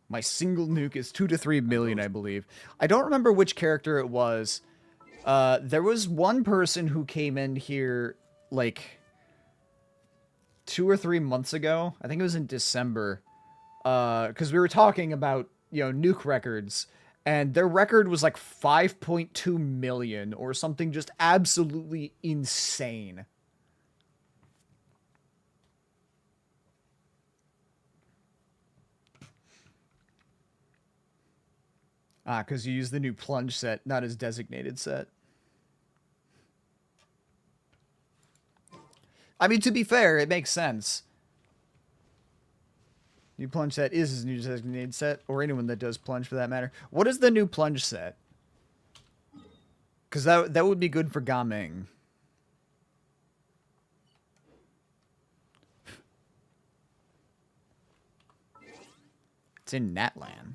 My single nuke is 2 to 3 million, I believe. I don't remember which character it was. There was one person who came in here, like, 2 or 3 months ago. I think it was in December. Because we were talking about, nuke records. And their record was like 5.2 million or something just absolutely insane. Ah, because you use the new plunge set, not his designated set. I mean, to be fair, it makes sense. New plunge set is his new designated set, or anyone that does plunge for that matter. What is the new plunge set? Because that would be good for Gaming. It's in Natlan.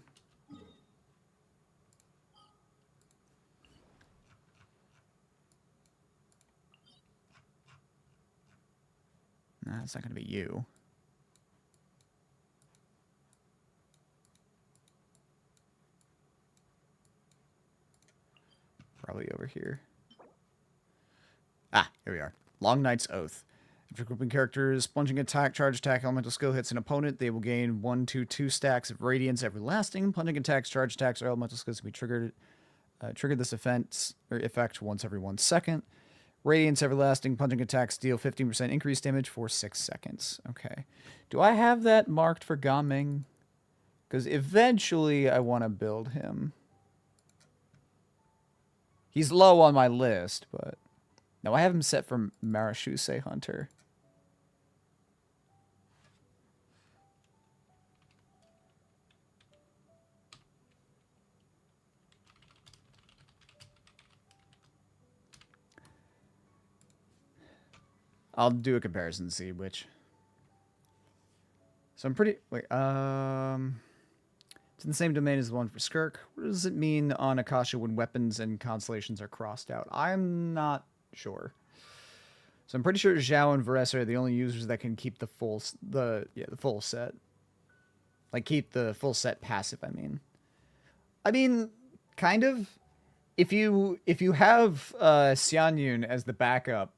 Nah, it's not going to be you. Probably over here. Ah, here we are. Long Night's Oath. After grouping characters, plunging attack, charge attack, elemental skill hits an opponent, they will gain 1, 2, 2 stacks of radiance everlasting. Plunging attacks, charge attacks, or elemental skills can be triggered. Trigger this effect once every 1 second. Radiance everlasting, plunging attacks deal 15% increased damage for 6 seconds. Okay. Do I have that marked for Gaming? Because eventually I want to build him. He's low on my list, but... No, I have him set for Marashuse Hunter. I'll do a comparison to see which. So I'm pretty... Wait, it's in the same domain as the one for Skirk. What does it mean on Akasha when weapons and constellations are crossed out? I'm not sure. So I'm pretty sure Zhao and Varesa are the only users that can keep the full set. Like, keep the full set passive, I mean. Kind of. If you have Xianyun as the backup,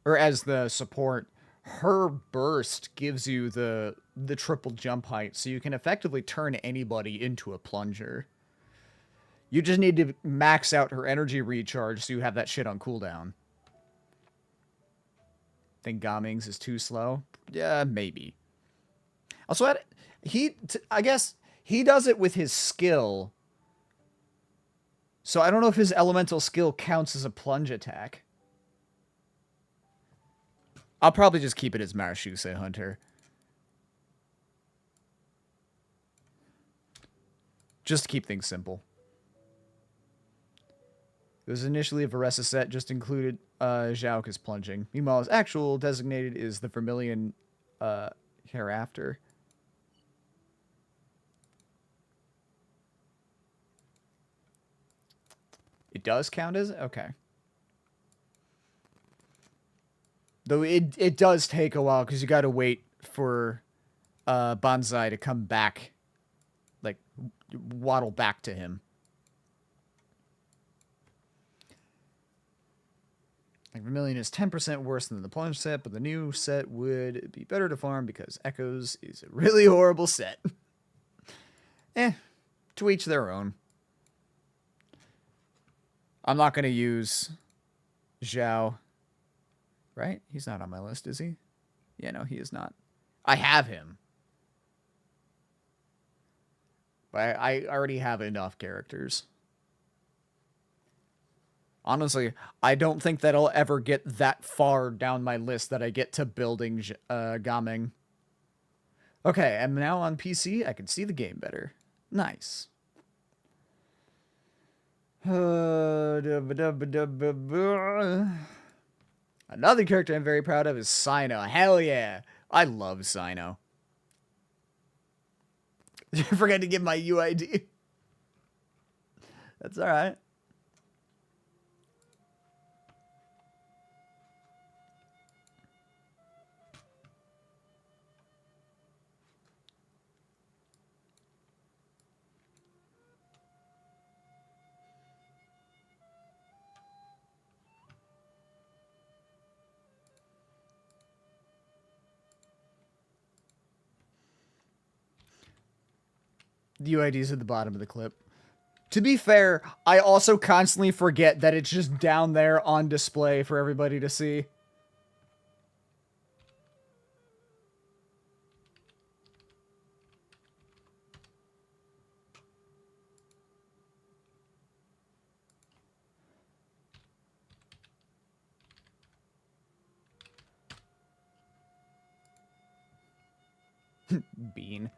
or as the support, her burst gives you the triple jump height, so you can effectively turn anybody into a plunger. You just need to max out her energy recharge so you have that shit on cooldown. Think Gaming's is too slow? Yeah, maybe. Also, I guess he does it with his skill. So I don't know if his elemental skill counts as a plunge attack. I'll probably just keep it as Marashuse Hunter. Just to keep things simple. It was initially a Varesa set, just included Zhaoka's plunging. Meanwhile, his actual designated is the Vermilion Hereafter. It does count as... Okay. Though it does take a while, because you gotta wait for Banzai to come back. Like, waddle back to him. Like, Vermilion is 10% worse than the plunge set, but the new set would be better to farm because Echoes is a really horrible set. To each their own. I'm not going to use Zhao. Right? He's not on my list, is he? Yeah, no, he is not. I have him. But I already have enough characters. Honestly, I don't think that I'll ever get that far down my list that I get to building Gaming. Okay, I'm now on PC. I can see the game better. Nice. Another character I'm very proud of is Sino. Hell yeah. I love Sino. You forgot to give my UID. That's alright. The UID's at the bottom of the clip. To be fair, I also constantly forget that it's just down there on display for everybody to see. Bean.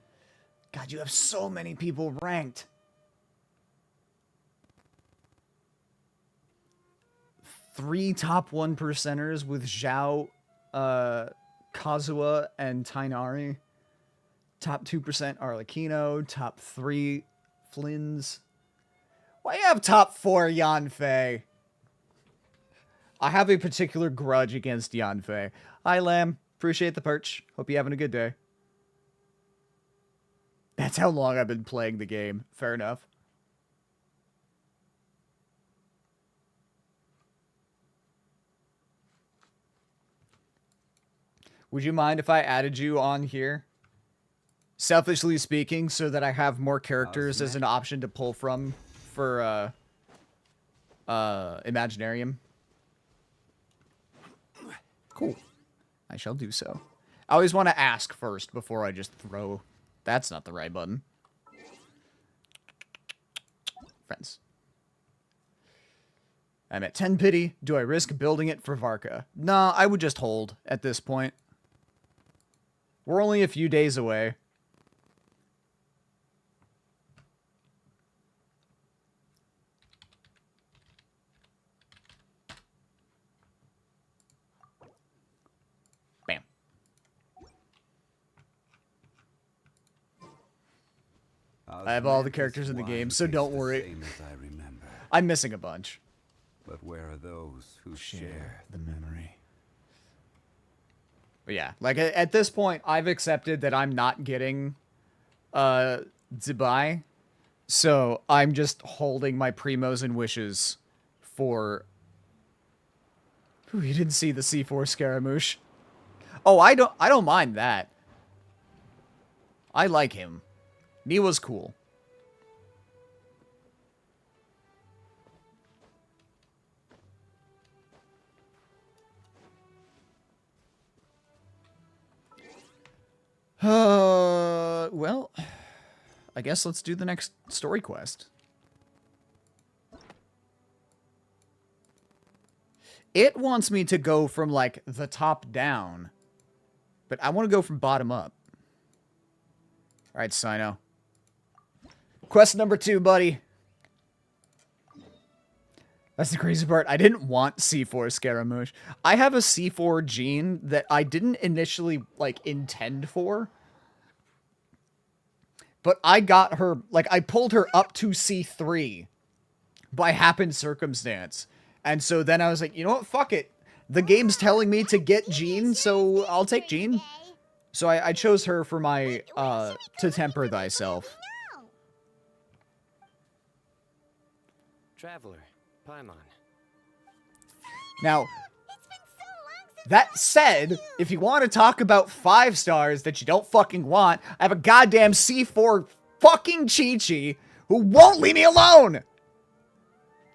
God, you have so many people ranked. 3 top 1%ers with Zhao, Kazuha, and Tainari. Top 2% Arlecchino. Top 3 Flynn's. Why you have top 4 Yanfei? I have a particular grudge against Yanfei. Hi, Lamb. Appreciate the perch. Hope you're having a good day. That's how long I've been playing the game. Fair enough. Would you mind if I added you on here? Selfishly speaking, so that I have more characters as an option to pull from for Imaginarium. Cool. I shall do so. I always want to ask first before I just throw... That's not the right button. Friends. I'm at 10 pity. Do I risk building it for Varka? Nah, I would just hold at this point. We're only a few days away. I have all the characters in the game, so don't worry. Same as I remember. I'm missing a bunch. But where are those who share the memory? But yeah, like at this point, I've accepted that I'm not getting Zibai, so I'm just holding my primos and wishes for. Ooh, you didn't see the C4 Scaramouche. Oh, I don't mind that. I like him. Niwa's cool. Well, I guess let's do the next story quest. It wants me to go from, like, the top down, but I want to go from bottom up. Alright, Sino. Quest number 2, buddy. That's the crazy part. I didn't want C4 Scaramouche. I have a C4 gene that I didn't initially, like, intend for. But I got her, like, I pulled her up to C3 by happen circumstance. And so then I was like, you know what? Fuck it. The game's telling me to get Jean, so I'll take Jean. So I chose her for my, to temper thyself. Traveler, Paimon. Now, that said, if you want to talk about 5 stars that you don't fucking want, I have a goddamn C4 fucking Chi-Chi who won't leave me alone!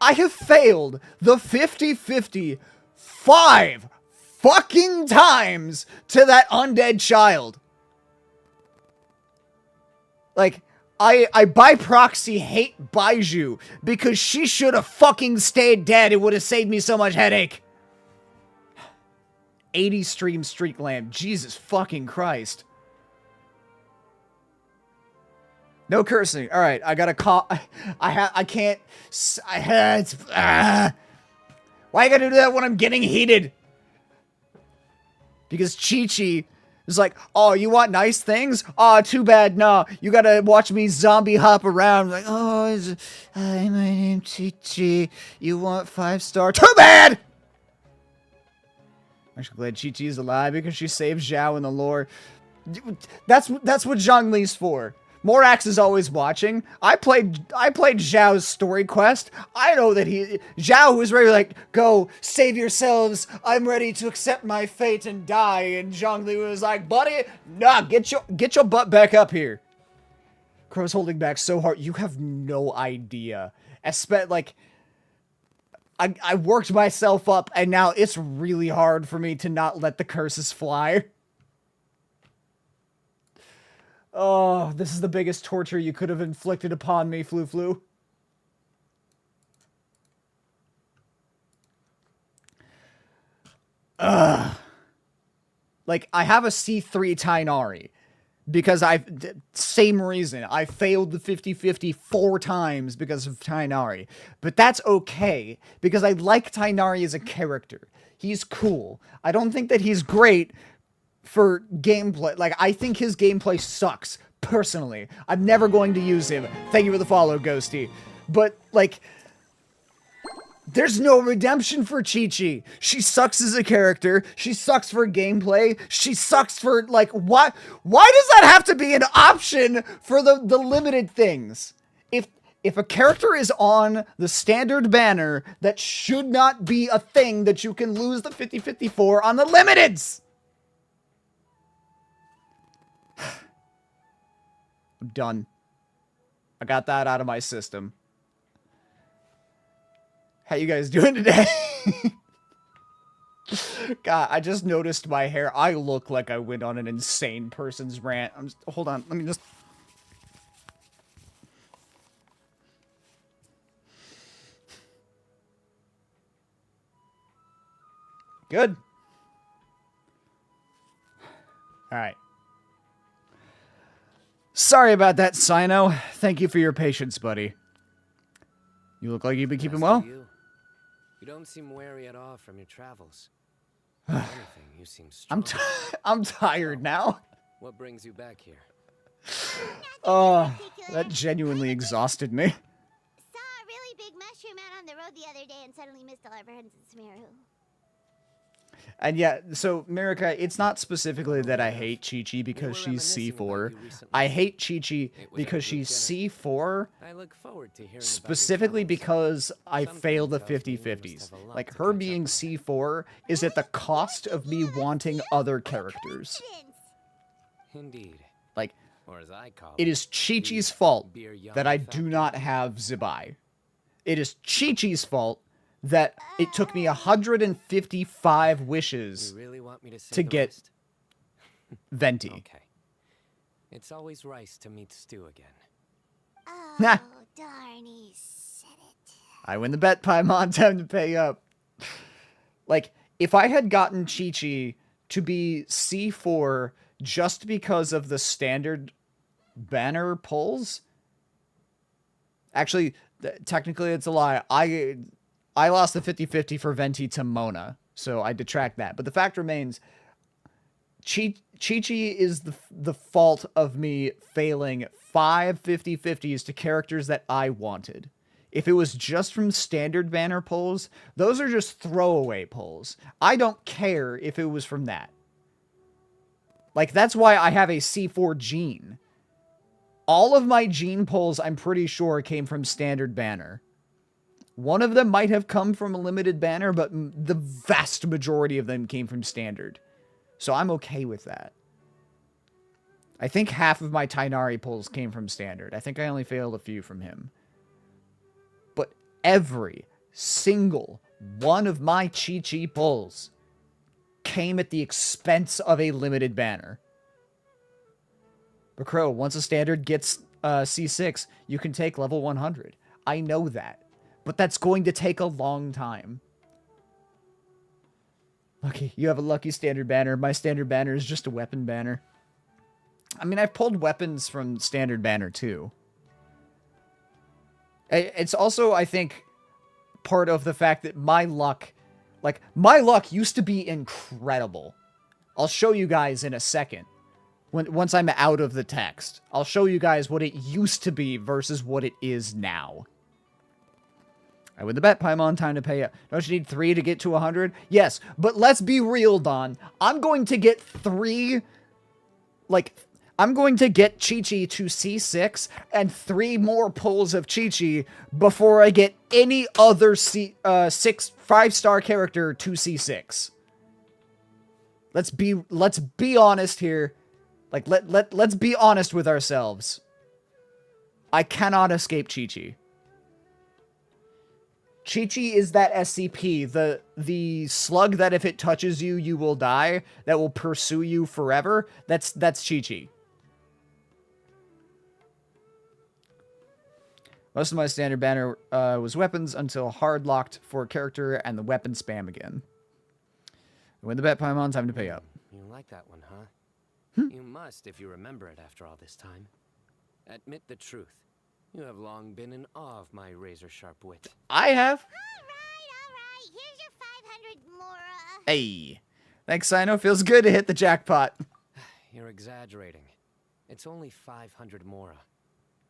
I have failed the 50-50 5 fucking times to that undead child. Like, I by proxy hate Baiju because she should have fucking stayed dead. It would have saved me so much headache. 80 stream streak lamp. Jesus fucking Christ. No cursing. All right, I gotta call. I can't. Why you gotta do that when I'm getting heated? Because Chi-Chi is like, oh, you want nice things? Oh, too bad, no. You gotta watch me zombie hop around. Like, oh, hi, my name's Chi-Chi. You want 5 star? Too bad! I'm actually glad Chi-Chi is alive because she saved Zhao in the lore. That's what Zhongli's for. Morax is always watching. I played Zhao's story quest. I know that Zhao was ready to, like, go, save yourselves. I'm ready to accept my fate and die. And Zhongli was like, buddy, nah, get your butt back up here. Crow's holding back so hard. You have no idea. Like, I worked myself up, and now it's really hard for me to not let the curses fly. Oh, this is the biggest torture you could have inflicted upon me, Flu. Ugh. Like, I have a C3 Tainari. Because same reason. I failed the 50-50 4 times because of Tainari. But that's okay, because I like Tainari as a character. He's cool. I don't think that he's great for gameplay. Like, I think his gameplay sucks, personally. I'm never going to use him. Thank you for the follow, Ghosty. But, like, there's no redemption for Chi-Chi. She sucks as a character. She sucks for gameplay. She sucks for, like, why does that have to be an option for the limited things? If a character is on the standard banner, that should not be a thing that you can lose the 50-50 for on the limiteds! I'm done. I got that out of my system. How you guys doing today? God, I just noticed my hair. I look like I went on an insane person's rant. Hold on, let me just... Good. Alright. Sorry about that, Sino. Thank you for your patience, buddy. You look like you've been keeping well. You don't seem weary at all from your travels. If anything, you seem strong. I'm tired now. What brings you back here? Oh, that genuinely exhausted me. Saw a really big mushroom out on the road the other day and suddenly missed all our friends in Smeru. And yeah, so Marika, it's not specifically that I hate Chi-Chi because she's C4. I hate Chi-Chi because she's C4 I look forward to hearing specifically because I fail the 50-50s. Like, her being C4 is at the cost of me wanting other characters. Indeed. Like, Or as I call it is Chi-Chi's fault that I do not have Zibai. It is Chi-Chi's fault that it took me 155 wishes to get Venti. Okay. It's always rice to meet stew again. Oh, darn, he said it. I win the bet, Paimon. Time to pay up. Like, if I had gotten Chi-Chi to be C4 just because of the standard banner pulls... Actually, technically it's a lie. I lost the 50-50 for Venti to Mona, so I detract that. But the fact remains, Chi-Chi is the fault of me failing 5 50-50s to characters that I wanted. If it was just from standard banner pulls, those are just throwaway pulls. I don't care if it was from that. Like, that's why I have a C4 Gene. All of my Gene pulls, I'm pretty sure, came from standard banner. One of them might have come from a limited banner, but the vast majority of them came from standard. So I'm okay with that. I think half of my Tainari pulls came from standard. I think I only failed a few from him. But every single one of my Chi-Chi pulls came at the expense of a limited banner. But Crow, once a standard gets C6, you can take level 100. I know that. But that's going to take a long time. Lucky, you have a lucky standard banner. My standard banner is just a weapon banner. I mean, I've pulled weapons from standard banner too. It's also, I think, part of the fact that my luck... Like, my luck used to be incredible. I'll show you guys in a second. Once I'm out of the text. I'll show you guys what it used to be versus what it is now. I win the bet, Paimon. Time to pay up. Don't you need 3 to get to 100? Yes, but let's be real, Don. I'm going to get 3... Like, I'm going to get Chi-Chi to C6 and 3 more pulls of Chi-Chi before I get any other 5-star character to C6. Let's be honest here. Like, let's be honest with ourselves. I cannot escape Chi-Chi. Chi-Chi is that SCP, the slug that if it touches you, you will die, that will pursue you forever. That's Chi-Chi. Most of my standard banner was weapons until hard locked for a character and the weapon spam again. Win the bet, Paimon. Time to pay up. You like that one, huh? You must if you remember it after all this time. Admit the truth. You have long been in awe of my razor-sharp wit. I have. All right. Here's your 500 Mora. Hey. Thanks, Sino. Feels good to hit the jackpot. You're exaggerating. It's only 500 Mora.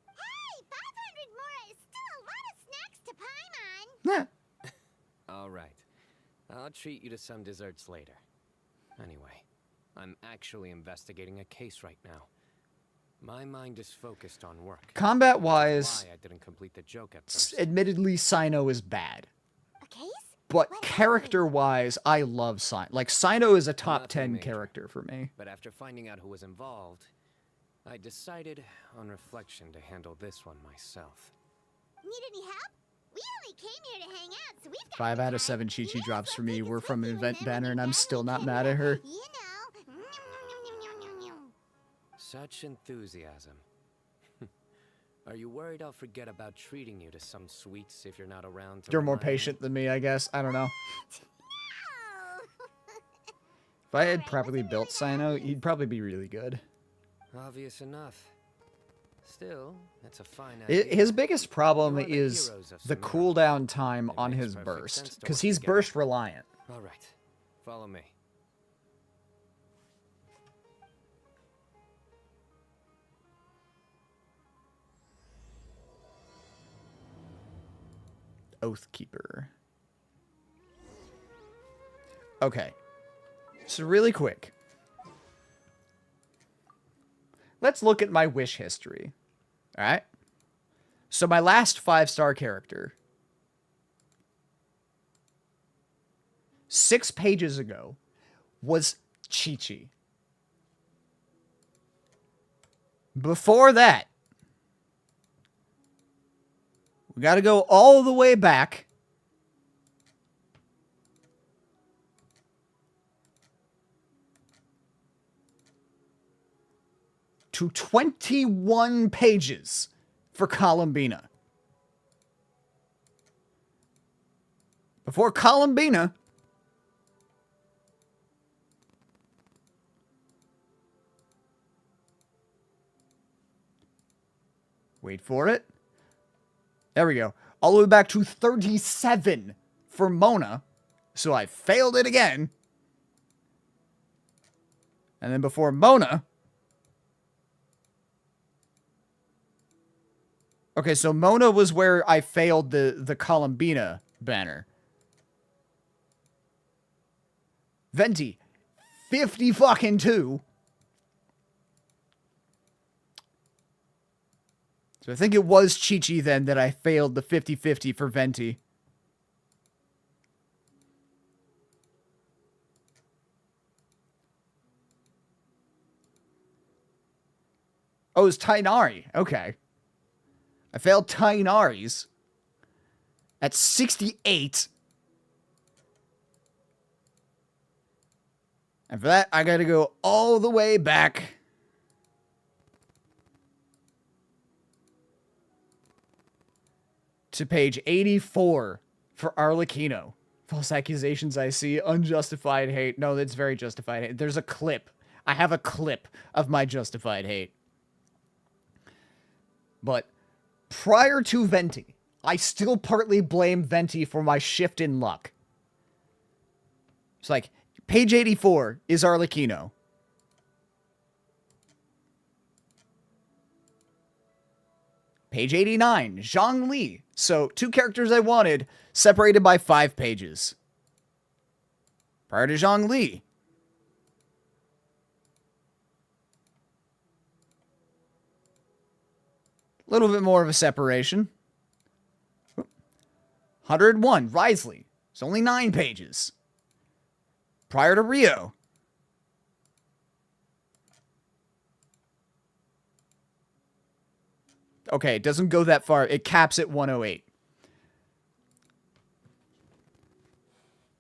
Hey, 500 Mora is still a lot of snacks to Paimon. All right. I'll treat you to some desserts later. Anyway, I'm actually investigating a case right now. My mind is focused on work. Combat-wise, I didn't complete the joke at first. admittedly, Sino is bad. A case? But character-wise, I love Sino. Like, Sino is a top 10 character for me. But after finding out who was involved, I decided, on reflection, to handle this one myself. Need any help? We only came here to hang out, so we've got 5 out of 7 Chi-Chi drops for me were from an event banner, and I'm still not mad at her. You know. Such enthusiasm. Are you worried I'll forget about treating you to some sweets if you're not around? You're more patient than me, I guess. I don't know. If I had properly built Sino, he'd probably be really good. Obvious enough. Still, it's a fine idea. His biggest problem is the cooldown time on his burst, because he's burst reliant. All right, follow me. Oathkeeper. Okay. So really quick. Let's look at my wish history. Alright? So my last 5-star character. 6 pages ago was Chi-Chi. Before that, we gotta go all the way back to 21 pages for Columbina. Before Columbina, wait for it. There we go. All the way back to 37 for Mona. So I failed it again. And then before Mona. Okay, so Mona was where I failed the Columbina banner. Venti. 50 fucking 2. So I think it was Chi-Chi then that I failed the 50-50 for Venti. Oh, it was Tainari. Okay. I failed Tainari's at 68. And for that, I gotta go all the way back to page 84 for Arlecchino. False accusations I see, unjustified hate. No, that's very justified hate. There's a clip. I have a clip of my justified hate. But prior to Venti, I still partly blame Venti for my shift in luck. It's like, page 84 is Arlecchino. Page 89, Zhang Li. So, 2 characters I wanted, separated by 5 pages. Prior to Zhang Li. A little bit more of a separation. 101, Risley. It's only 9 pages. Prior to Rio. Okay, it doesn't go that far. It caps at 108.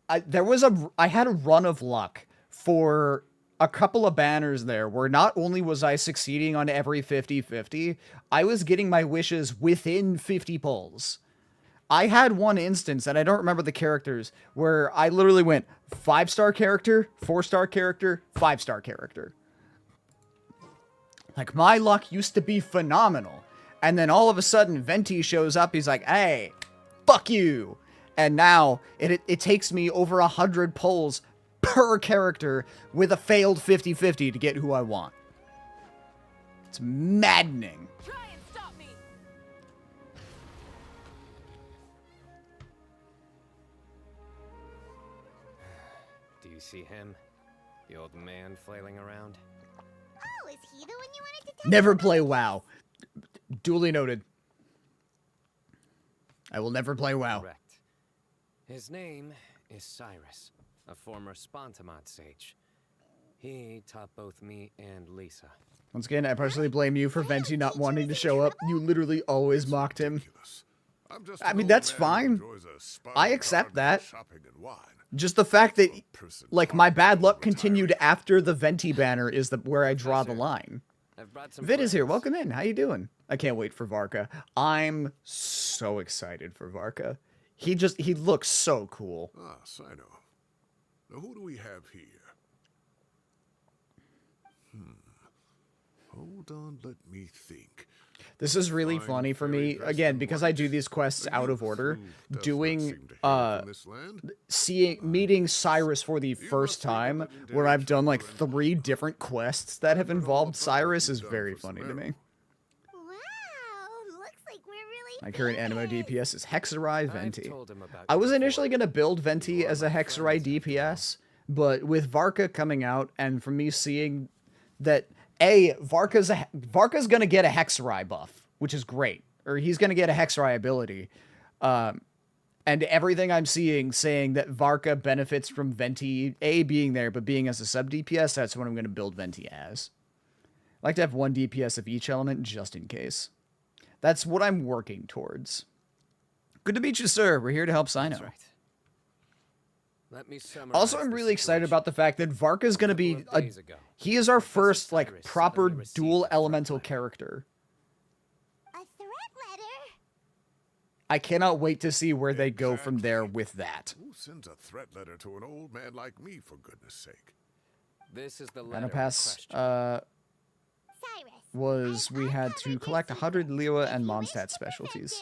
I had a run of luck for a couple of banners there where not only was I succeeding on every 50-50, I was getting my wishes within 50 pulls. I had one instance, and I don't remember the characters, where I literally went 5-star character, 4-star character, 5-star character. Like, my luck used to be phenomenal. And then all of a sudden, Venti shows up. He's like, hey, fuck you. And now it takes me over 100 pulls per character with a failed 50-50 to get who I want. It's maddening. Try and stop me. Do you see him? The old man flailing around? Oh, is he the one you wanted to tell Never me about? play WoW. Duly noted. I will never play WoW. Correct. His name is Cyrus, a former Spontamod sage. He taught both me and Lisa. Once again, I partially blame you for Venti not wanting to show up. You literally always mocked him. I mean, that's fine. I accept that. Just the fact that, like, my bad luck continued after the Venti banner is where I draw the line. Vid is here. Welcome in. How you doing? I can't wait for Varka. I'm so excited for Varka. He looks so cool. Ah, Sino. Now who do we have here? Hold on, let me think. This is really funny for me, again, because I do these quests out of order. Doing, meeting Cyrus for the first time, where I've done like 3 different quests that have involved Cyrus is very funny to me. Wow, looks like we're really My current animo DPS is Hexerai Venti. told him about I was you initially going to build Venti as a Hexerai DPS, but with Varka coming out and from me seeing that, Varka's going to get a Hexerai buff, which is great. Or he's going to get a Hexerai ability. And everything I'm seeing saying that Varka benefits from Venti, being there, but being as a sub DPS, that's what I'm going to build Venti as. I like to have one DPS of each element just in case. That's what I'm working towards. Good to meet you, sir. We're here to help Sino. That's right. Let me summarize Also, I'm the really excited about the fact that Varka's going to be days ago, he is our first like Cyrus proper suddenly received dual a threat elemental letter. character. A threat letter? I cannot wait to see where they go from there with that. Who sends a threat letter to an old man like me, for goodness sake? This is the letter in Anapass, question. was we had to collect 100 Liwa and Mondstadt specialties.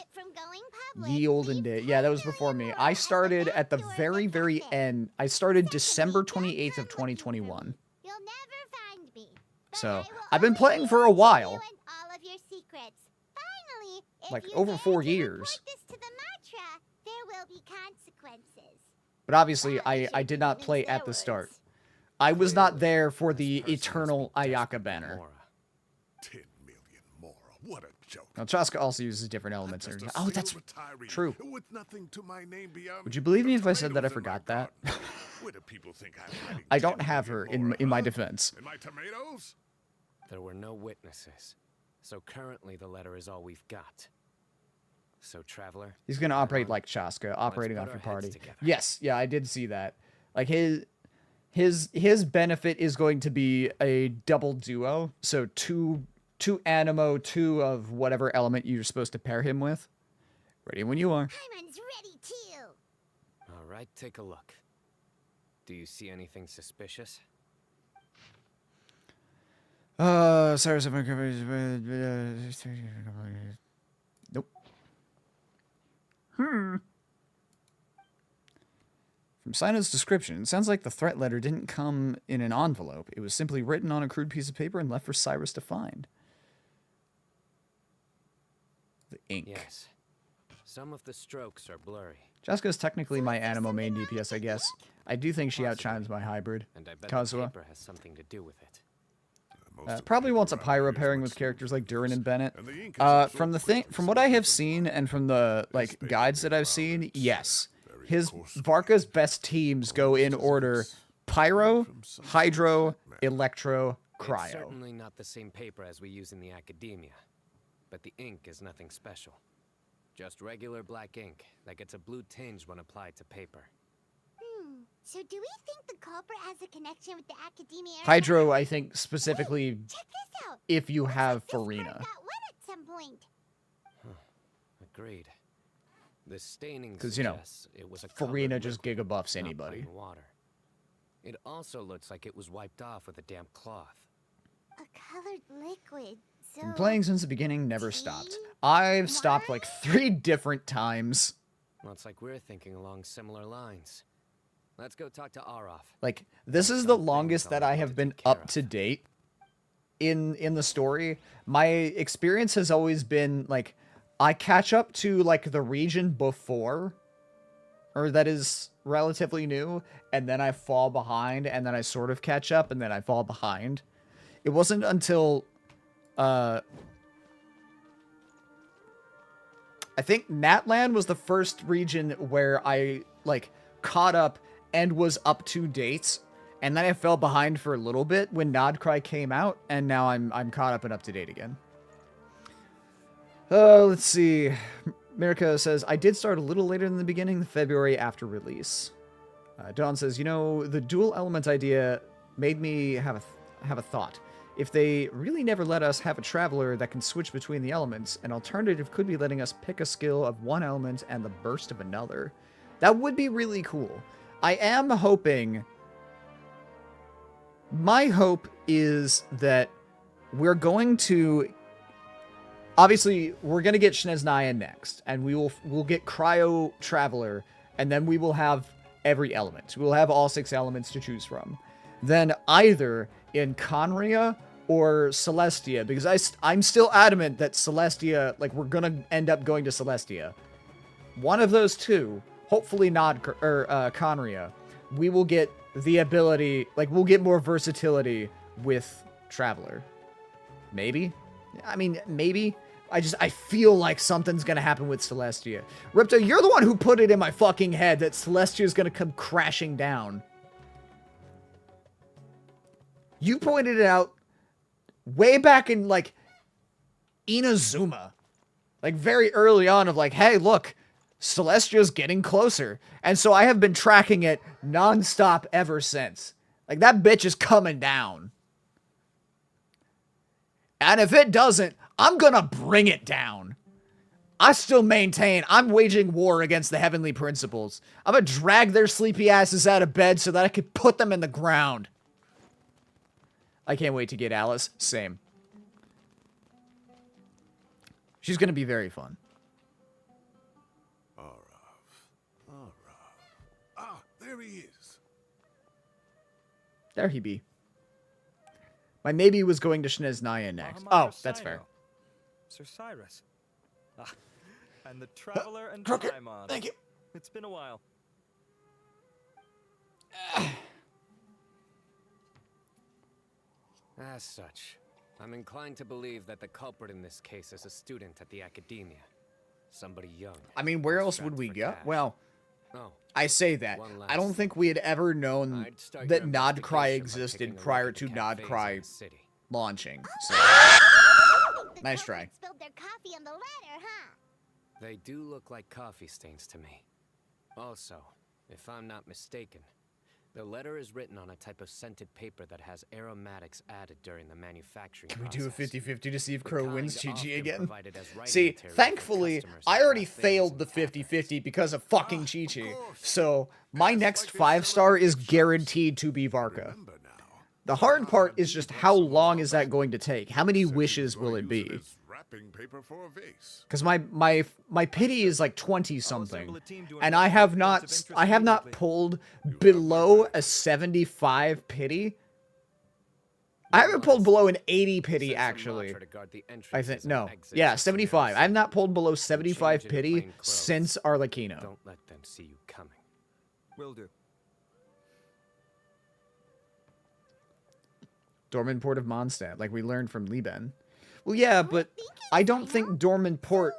Ye olden day. Yeah, that was before me. I started at the very, very end. I started December 28th of 2021. You'll never find me. So, I've been playing for a while. All of your secrets. Finally, if Like, you over dare 4 to years. report this to the Matra, there will be consequences. But obviously, I did not play at the start. I was not there for the eternal Ayaka banner. Mora. 10 million more. What a joke. Now, Chaska also uses different elements. Just a Oh, that's single retiree true. With nothing to my name beyond Would you believe me if I said that I tomatoes in my forgot that? garden. Where do people think I'm hiding I 10 don't have her million more, in my huh? defense. In my tomatoes? There were no witnesses, so currently the letter is all we've got. So, Traveler, He's going to operate like Chaska, operating put off our your heads party. together. Yes, yeah, I did see that. Like, his benefit is going to be a double duo. So, two animo, 2 of whatever element you're supposed to pair him with. Ready when you are. Paimon's ready too. all right, take a look. Do you see anything suspicious? Cyrus, nope. From Sino's description, it sounds like the threat letter didn't come in an envelope. It was simply written on a crude piece of paper and left for Cyrus to find. The ink. Yes. Some of the strokes are blurry. Jessica is technically my animo main DPS, I guess. I do think she Possibly. outshines my hybrid, And I bet the Kazuha. paper has something to do with it. Probably wants a pyro pairing with characters like Durin and Bennett. And the ink is also From what I have seen and from the like guides that I've seen, yes, his Varka's best teams go in order: Pyro, Hydro, Electro, It's Cryo. certainly not the same paper as we use in the academia, but the ink is nothing special. Just regular black ink that gets a blue tinge when applied to paper. So do we think the culprit has a connection with the academia? Hydro, I think specifically Check this out. if you have This part Farina. got wet at some point. Agreed. The staining 'Cause, you know, suggests it was a Farina colored just liquid, gigabuffs not anybody. plain water. It also looks like it was wiped off with a damp cloth. A colored liquid. So Been playing since the beginning, never stopped. I've stopped like 3 different times. Well, it's like we're thinking along similar lines. Let's go talk to Arof. Like, this is the longest that I have been up to date in the story. My experience has always been, like, I catch up to, like, the region before, or that is relatively new, and then I fall behind, and then I sort of catch up, and then I fall behind. It wasn't until, I think Natlan was the first region where I, like, caught up and was up to date, and then I fell behind for a little bit when Nodcry came out, and now I'm caught up and up to date again. Let's see. Mirka says, I did start a little later than the beginning, February after release. Dawn says, you know, the dual element idea made me have a thought. If they really never let us have a traveler that can switch between the elements, an alternative could be letting us pick a skill of one element and the burst of another. That would be really cool. I am hoping... My hope is that we're going to... Obviously, we're going to get Shneznaya next, and we'll get Cryo Traveler, and then we will have every element. We'll have all 6 elements to choose from. Then either in Conria or Celestia, because I'm still adamant that Celestia, like, we're gonna end up going to Celestia. One of those two, hopefully not Conria, we will get the ability, like, we'll get more versatility with Traveler. Maybe? I mean, maybe. I feel like something's gonna happen with Celestia. Ripto, you're the one who put it in my fucking head that Celestia is gonna come crashing down. You pointed it out way back in, like, Inazuma. Like, very early on of like, hey, look, Celestia's getting closer. And so I have been tracking it nonstop ever since. Like, that bitch is coming down. And if it doesn't, I'm gonna bring it down. I still maintain I'm waging war against the Heavenly Principles. I'm gonna drag their sleepy asses out of bed so that I can put them in the ground. I can't wait to get Alice. Same. She's gonna be very fun. Ah, there he is. There he be. My maybe was going to Sneznaya next. Oh, that's fair. Sir Cyrus. Ah, and the Traveler and Crooked. Paimon. Thank you. It's been a while. As such, I'm inclined to believe that the culprit in this case is a student at the academia. Somebody young. I mean, where else would we go? Well, Oh, I say that. I don't think we had ever known that Nodcry existed prior to Nodcry launching. So, nice try. Spilled their coffee on the ladder, huh? they do look like coffee stains to me. Also, if I'm not mistaken, the letter is written on a type of scented paper that has aromatics added during the manufacturing Can we process. do a 50-50 to see if Crow wins kind Chi-Chi often again? provided as writing See, material for thankfully, customers I in already cafes failed and the 50-50 because of fucking Chi-Chi. So, my next 5-star is guaranteed to be Varka. The hard part is just how long is that going to take? How many wishes will it be? Wrapping paper for a vase. Because my pity is like 20-something, and I have not pulled below a 75 pity. I haven't pulled below an 80 pity, actually. I think, no. Yeah, 75. I have not pulled below 75 pity since Arlecchino. Don't let them see you coming. Will do. Dormant Port of Mondstadt, like we learned from Liben. Well, yeah, but I don't think Dormant Port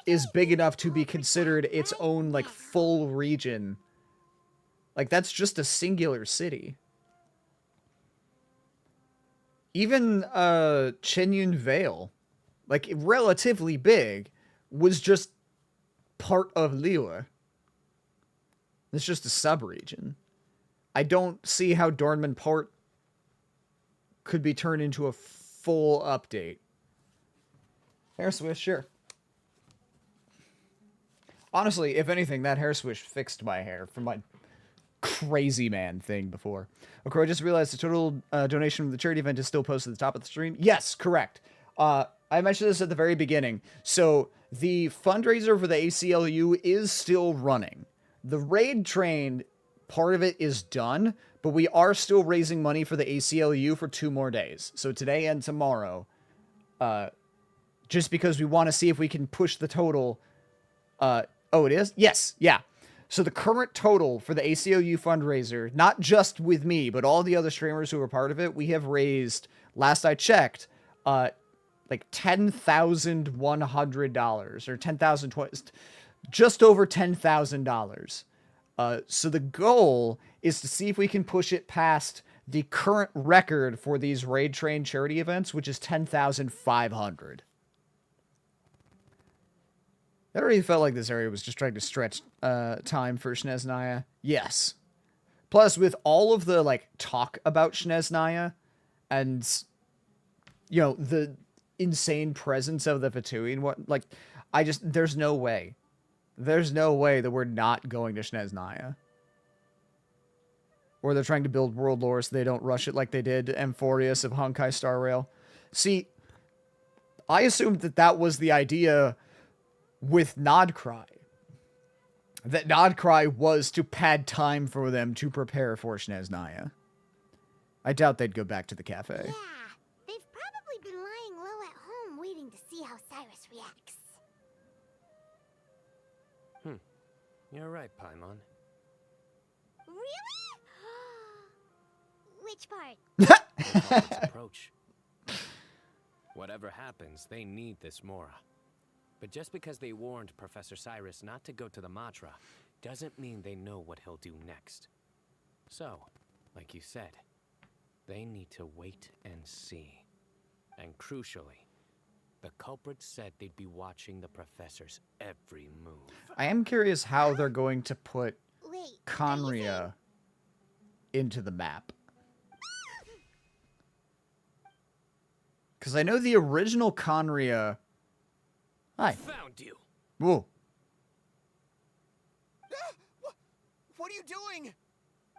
is big enough to be considered its own, like, full region. Like, that's just a singular city. Even, Chenyun Vale, like, relatively big, was just part of Liyue. It's just a sub-region. I don't see how Dormant Port could be turned into a full update. Hair swish, sure. Honestly, if anything, that hair swish fixed my hair from my crazy man thing before. Okay, I just realized the total donation from the charity event is still posted at the top of the stream. Yes, correct. I mentioned this at the very beginning. So, the fundraiser for the ACLU is still running. The raid train, part of it is done, but we are still raising money for the ACLU for 2 more days. So today and tomorrow. Just because we want to see if we can push the total. Oh, it is? Yes. Yeah. So the current total for the ACLU fundraiser, not just with me, but all the other streamers who are part of it, we have raised, last I checked, like $10,100 or 10,020, just over $10,000. So the goal is to see if we can push it past the current record for these raid train charity events, which is 10,500. I already felt like this area was just trying to stretch time for Sneznaya. Yes. Plus, with all of the, like, talk about Sneznaya and, you know, the insane presence of the Fatui and what, like, there's no way. There's no way that we're not going to Sneznaya. Or they're trying to build world lore so they don't rush it like they did Amphorius of Honkai Star Rail. See, I assumed that that was the idea with Nodcry. That Nodcry was to pad time for them to prepare for Sneznaya. I doubt they'd go back to the cafe. Yeah, You're right, Paimon. Really? Which part? The culprit's approach. Whatever happens, they need this Mora. But just because they warned Professor Cyrus not to go to the Matra, doesn't mean they know what he'll do next. So, like you said, they need to wait and see. And crucially, the culprit said they'd be watching the professor's every move. I am curious how they're going to put Wait, Conria into the map. Because I know the original Conria... Hi. Found you. Whoa. What are you doing?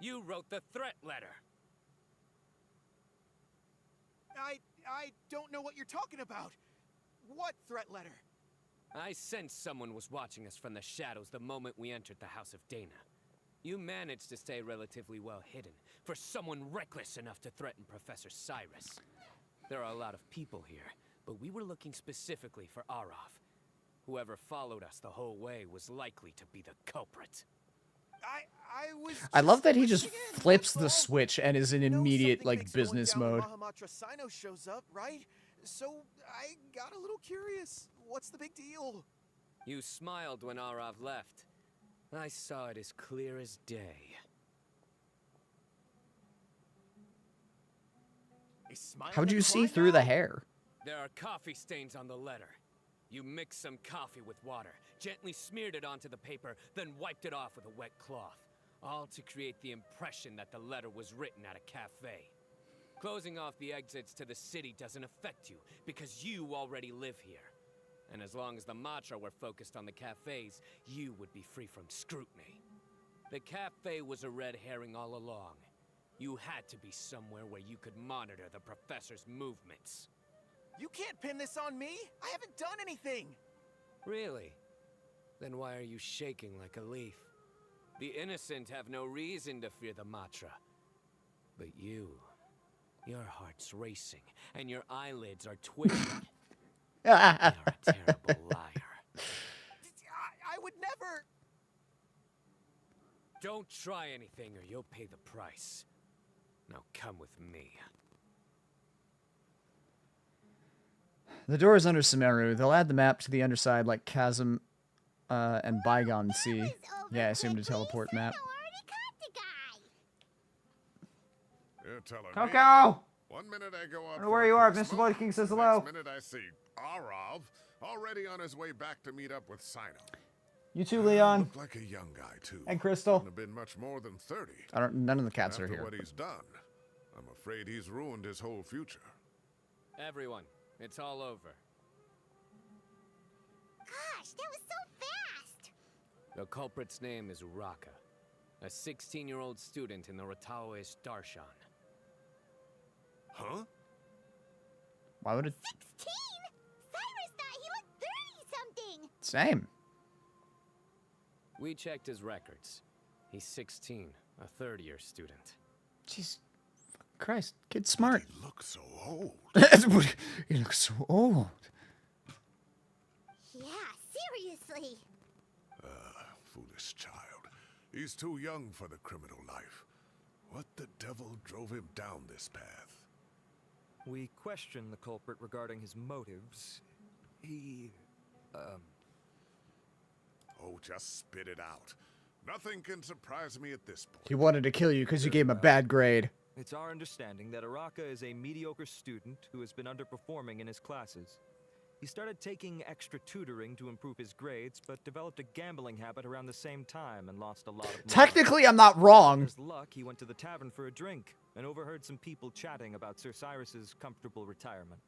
You wrote the threat letter. I don't know what you're talking about. What threat letter? I sensed someone was watching us from the shadows the moment we entered the House of Dana. You managed to stay relatively well hidden for someone reckless enough to threaten Professor Cyrus. There are a lot of people here, but we were looking specifically for Arav. Whoever followed us the whole way was likely to be the culprit. I love that he just flips the switch and is in immediate, like, business mode. Mahamatra Sino shows up, right? So I got a little curious. What's the big deal? You smiled when Arav left. I saw it as clear as day. How'd you see through the hair? There are coffee stains on the letter. You mixed some coffee with water, gently smeared it onto the paper, then wiped it off with a wet cloth. All to create the impression that the letter was written at a cafe. Closing off the exits to the city doesn't affect you, because you already live here. And as long as the Matra were focused on the cafes, you would be free from scrutiny. The cafe was a red herring all along. You had to be somewhere where you could monitor the professor's movements. You can't pin this on me. I haven't done anything. Really? Then why are you shaking like a leaf? The innocent have no reason to fear the Matra. But you, your heart's racing, and your eyelids are twitching. You're a terrible liar. I would never... Don't try anything or you'll pay the price. Now come with me. The door is under Sumeru. They'll add the map to the underside like Chasm and Bygone Sea. Yeah, I assumed a teleport map. You're telling me. Coco! 1 minute I go I out don't know where you are. Mr. smoke, Blood King says hello. Next minute I see Arav already on his way back to meet up with Sino. You too, Leon. Looked like a young guy too. And Crystal. Couldn't have been much more than 30. None of the cats After are here. what he's done, I'm afraid he's ruined his whole future. Everyone, it's all over. Gosh, that was so fast! The culprit's name is Raka, a 16-year-old student in the Rataoish Darshan. Huh? Why would it? 16? Cyrus thought he looked 30-something! Same. We checked his records. He's 16, a third-year student. Jeez, Christ, kid's smart. He looks so old. He looks so old. Yeah, seriously. Foolish child. He's too young for the criminal life. What the devil drove him down this path? We questioned the culprit regarding his motives. He, Oh, just spit it out. Nothing can surprise me at this point. He wanted to kill you because you gave him a bad grade. It's our understanding that Araka is a mediocre student who has been underperforming in his classes. He started taking extra tutoring to improve his grades, but developed a gambling habit around the same time and lost a lot of money. Technically, I'm not wrong. With his luck, he went to the tavern for a drink and overheard some people chatting about Sir Cyrus's comfortable retirement.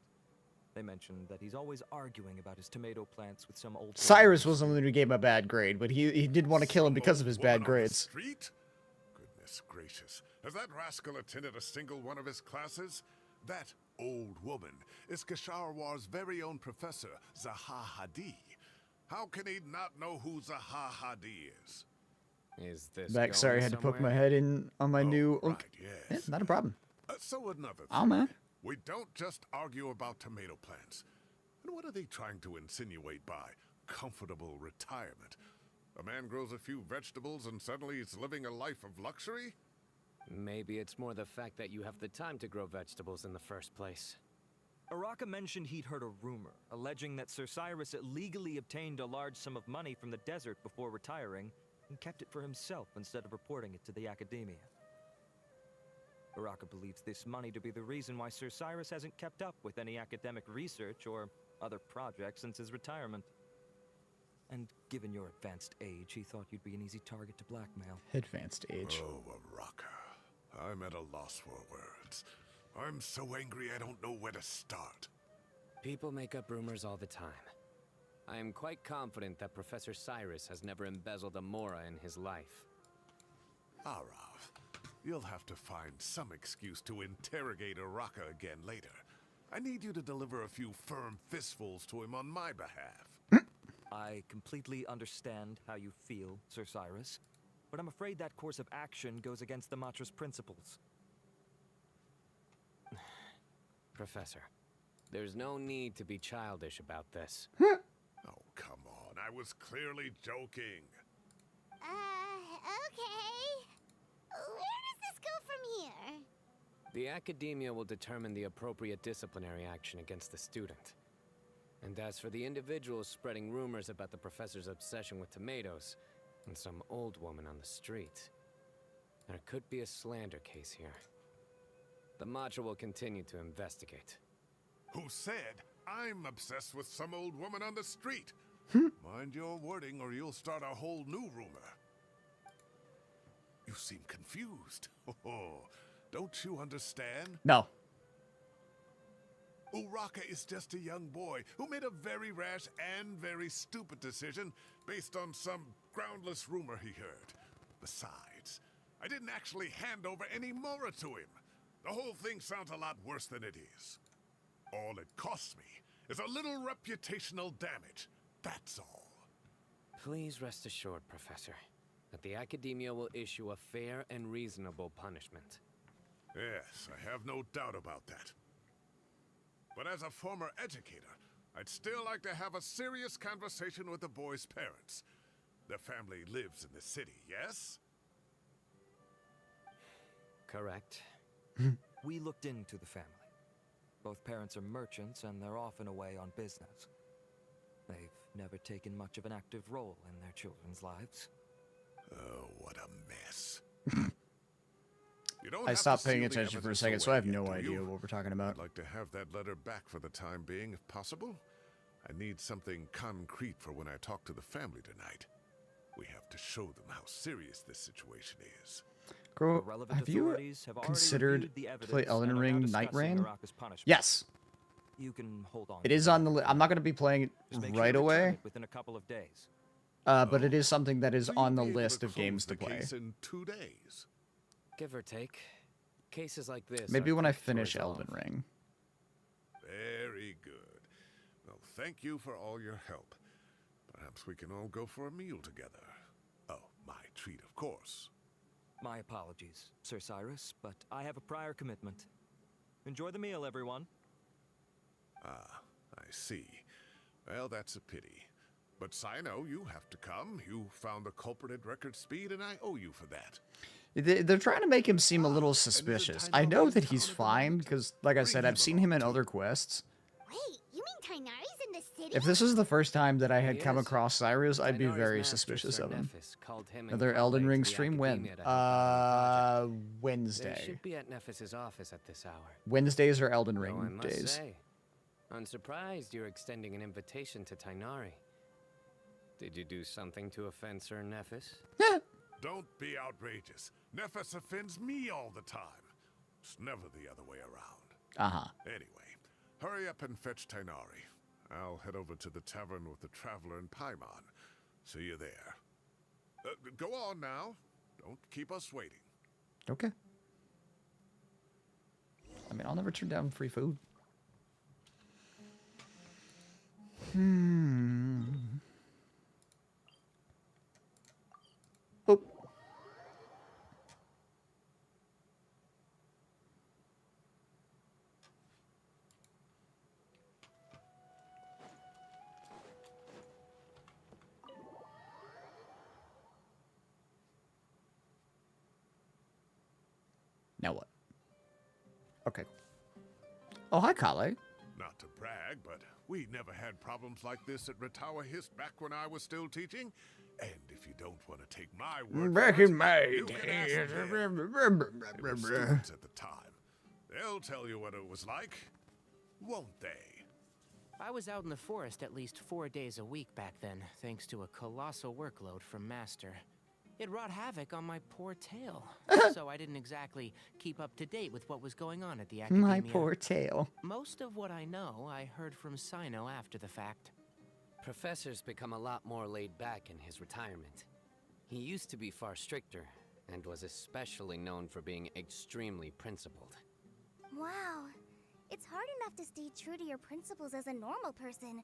They mentioned that he's always arguing about his tomato plants with some old... Cyrus was the one who gave him a bad grade, but he did want to kill him because of his bad grades. Street? Goodness gracious. Has that rascal attended a single one of his classes? That old woman is Kasharwar's very own professor, Zaha Hadi. How can he not know who Zaha Hadi is? Is this Back, sorry, I had to poke my head in on my new... Right, yes. Yeah, not a problem. So another thing. Oh, man. We don't just argue about tomato plants. And what are they trying to insinuate by comfortable retirement? A man grows a few vegetables and suddenly he's living a life of luxury? Maybe it's more the fact that you have the time to grow vegetables in the first place. Araka mentioned he'd heard a rumor, alleging that Sir Cyrus illegally obtained a large sum of money from the desert before retiring, and kept it for himself instead of reporting it to the Academia. Araka believes this money to be the reason why Sir Cyrus hasn't kept up with any academic research or other projects since his retirement. And given your advanced age, he thought you'd be an easy target to blackmail. Advanced age. Oh, Varka. I'm at a loss for words. I'm so angry I don't know where to start. People make up rumors all the time. I am quite confident that Professor Cyrus has never embezzled a Mora in his life. Arav, you'll have to find some excuse to interrogate Araka again later. I need you to deliver a few firm fistfuls to him on my behalf. I completely understand how you feel, Sir Cyrus, but I'm afraid that course of action goes against the Matra's principles. Professor, there's no need to be childish about this. Oh, come on. I was clearly joking. Okay. Where does this go from here? The Academia will determine the appropriate disciplinary action against the student. And as for the individuals spreading rumors about the professor's obsession with tomatoes and some old woman on the street, there could be a slander case here. The Matra will continue to investigate. Who said I'm obsessed with some old woman on the street? Mind your wording or you'll start a whole new rumor. You seem confused. Oh, don't you understand? No. Uraka is just a young boy who made a very rash and very stupid decision based on some groundless rumor he heard. Besides, I didn't actually hand over any Mora to him. The whole thing sounds a lot worse than it is. All it costs me is a little reputational damage. That's all. Please rest assured, Professor, that the Academia will issue a fair and reasonable punishment. Yes, I have no doubt about that. But as a former educator, I'd still like to have a serious conversation with the boy's parents. Their family lives in the city, yes? Correct. We looked into the family. Both parents are merchants and they're often away on business. They've never taken much of an active role in their children's lives. Oh, what a mess. I stopped paying attention for a second, so I have no idea what we're talking about. I'd like to have that letter back for the time being, if possible. I need something concrete for when I talk to the family tonight. We have to show them how serious this situation is. Girl, have you considered play Elden Ring Night Rain? Yes. You can hold on. It is on the I'm not going to be playing it right away. Within a couple of days. But it is something that is on the list of games to play. In 2 days. Give or take. Cases like this. Maybe when I finish Elden Ring. Very good. Well, thank you for all your help. Perhaps we can all go for a meal together. Oh, my treat, of course. My apologies, Sir Cyrus, but I have a prior commitment. Enjoy the meal, everyone. Ah, I see. Well, that's a pity. But Sino, you have to come. You found the culprit at record speed, and I owe you for that. They're trying to make him seem a little suspicious. I know that he's fine, because, like I said, I've seen him in other quests. Wait, you mean Tainari's in the city? If this was the first time that I had come across Cyrus, I'd be very suspicious of him. Another Elden Ring stream when? Wednesday. They should be at Nephis' office at this hour. Wednesdays are Elden Ring I must days. say, I'm surprised you're extending an invitation to Tainari. Did you do something to offend Sir Nephis? Don't be outrageous. Nephis offends me all the time. It's never the other way around. Uh-huh. Anyway, hurry up and fetch Tainari. I'll head over to the tavern with the Traveler and Paimon. See you there. Go on now. Don't keep us waiting. Okay. I mean, I'll never turn down free food. Oh. Now what? Okay. Oh, hi, Kale. Not to brag, but we never had problems like this at Ratawa Hist back when I was still teaching. And if you don't want to take my word Back for it, in my you can ask days. them. They were students at the time. They'll tell you what it was like, won't they? I was out in the forest at least 4 days a week back then, thanks to a colossal workload from Master. It wrought havoc on my poor tail, so I didn't exactly keep up to date with what was going on at the academia. My poor tail. Most of what I know, I heard from Sino after the fact. Professor's become a lot more laid back in his retirement. He used to be far stricter, and was especially known for being extremely principled. Wow. It's hard enough to stay true to your principles as a normal person.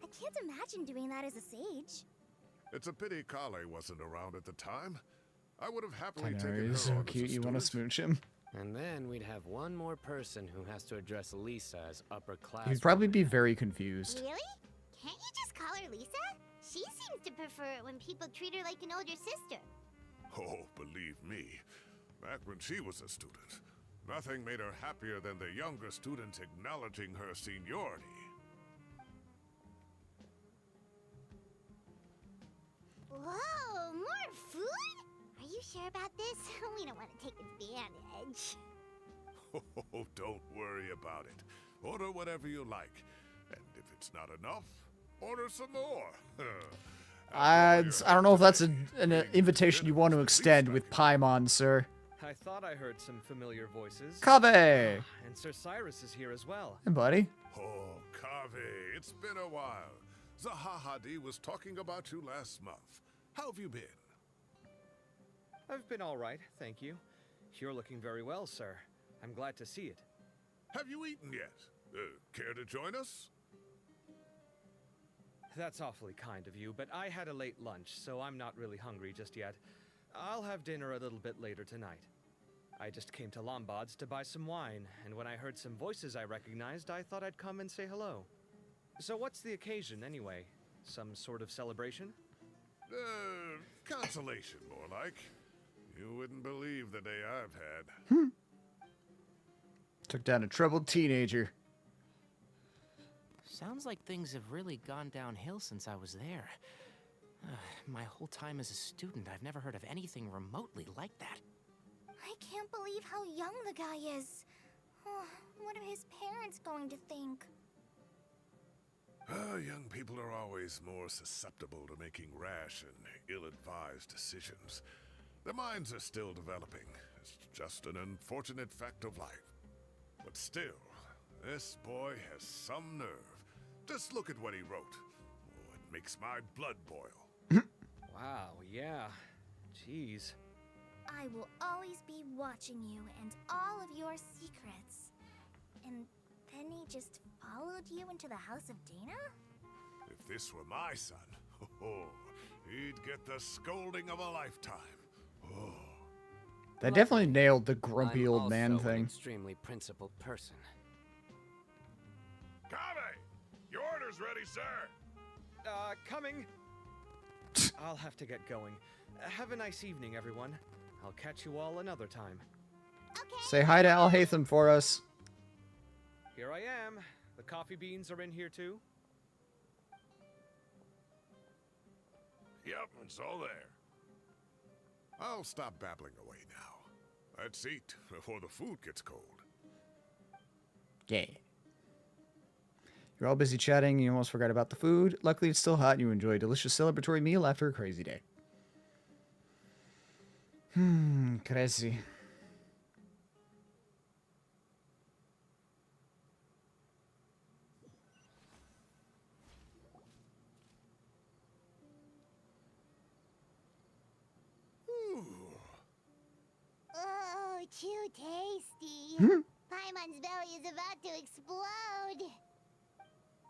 I can't imagine doing that as a sage. It's a pity Kale wasn't around at the time. I would have happily taken her He's so on cute. as a You want to student. smooch him? And then we'd have one more person who has to address Lisa as upper class. He'd probably be very confused. Really? Can't you just call her Lisa? She seems to prefer it when people treat her like an older sister. Oh, believe me, back when she was a student, nothing made her happier than the younger students acknowledging her seniority. Whoa, more food? Are you sure about this? We don't want to take advantage. Oh, don't worry about it. Order whatever you like. And if it's not enough, order some more. I don't know if that's an invitation you want to extend with Paimon, sir. I thought I heard some familiar voices. Kaveh! And Sir Cyrus is here as well. Hey, buddy. Oh, Kaveh, it's been a while. Zahahadi was talking about you last month. How have you been? I've been all right, thank you. You're looking very well, sir. I'm glad to see it. Have you eaten yet? Care to join us? That's awfully kind of you, but I had a late lunch, so I'm not really hungry just yet. I'll have dinner a little bit later tonight. I just came to Lombard's to buy some wine, and when I heard some voices I recognized, I thought I'd come and say hello. So what's the occasion, anyway? Some sort of celebration? Consolation, more like. You wouldn't believe the day I've had. Took down a troubled teenager. Sounds like things have really gone downhill since I was there. My whole time as a student, I've never heard of anything remotely like that. I can't believe how young the guy is. Oh, what are his parents going to think? Young people are always more susceptible to making rash and ill-advised decisions. Their minds are still developing. It's just an unfortunate fact of life. But still, this boy has some nerve. Just look at what he wrote. Oh, it makes my blood boil. Wow, yeah. Jeez. I will always be watching you and all of your secrets. And then he just followed you into the house of Dana? If this were my son, he'd get the scolding of a lifetime. Oh. They definitely nailed the grumpy I'm old man also an thing. extremely principled person. Kaveh, your order's ready, sir. Coming. I'll have to get going. Have a nice evening, everyone. I'll catch you all another time. Say hi to Al Hatham for us. Here I am. The coffee beans are in here too. Yep, it's all there. I'll stop babbling away now. Let's eat before the food gets cold. Yeah. You're all busy chatting, you almost forgot about the food. Luckily, it's still hot and you enjoy a delicious celebratory meal after a crazy day. Crazy. Oh, too tasty. Paimon's belly is about to explode.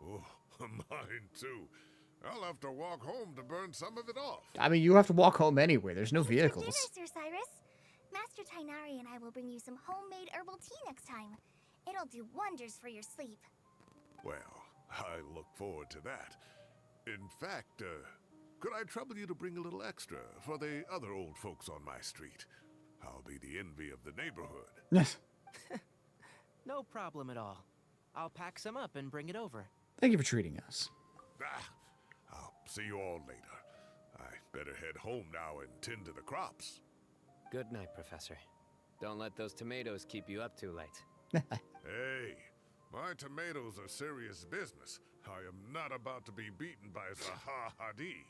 Oh, mine too. I'll have to walk home to burn some of it off. I mean, you have to walk home anyway. There's no vehicles. Dinner, Sir Cyrus. Master Tainari and I will bring you some homemade herbal tea next time. It'll do wonders for your sleep. Well, I look forward to that. In fact, could I trouble you to bring a little extra for the other old folks on my street? I'll be the envy of the neighborhood. Yes. No problem at all. I'll pack some up and bring it over. Thank you for treating us. I'll see you all later. I better head home now and tend to the crops. Good night, Professor. Don't let those tomatoes keep you up too late. Hey, my tomatoes are serious business. I am not about to be beaten by Zaha Hadid.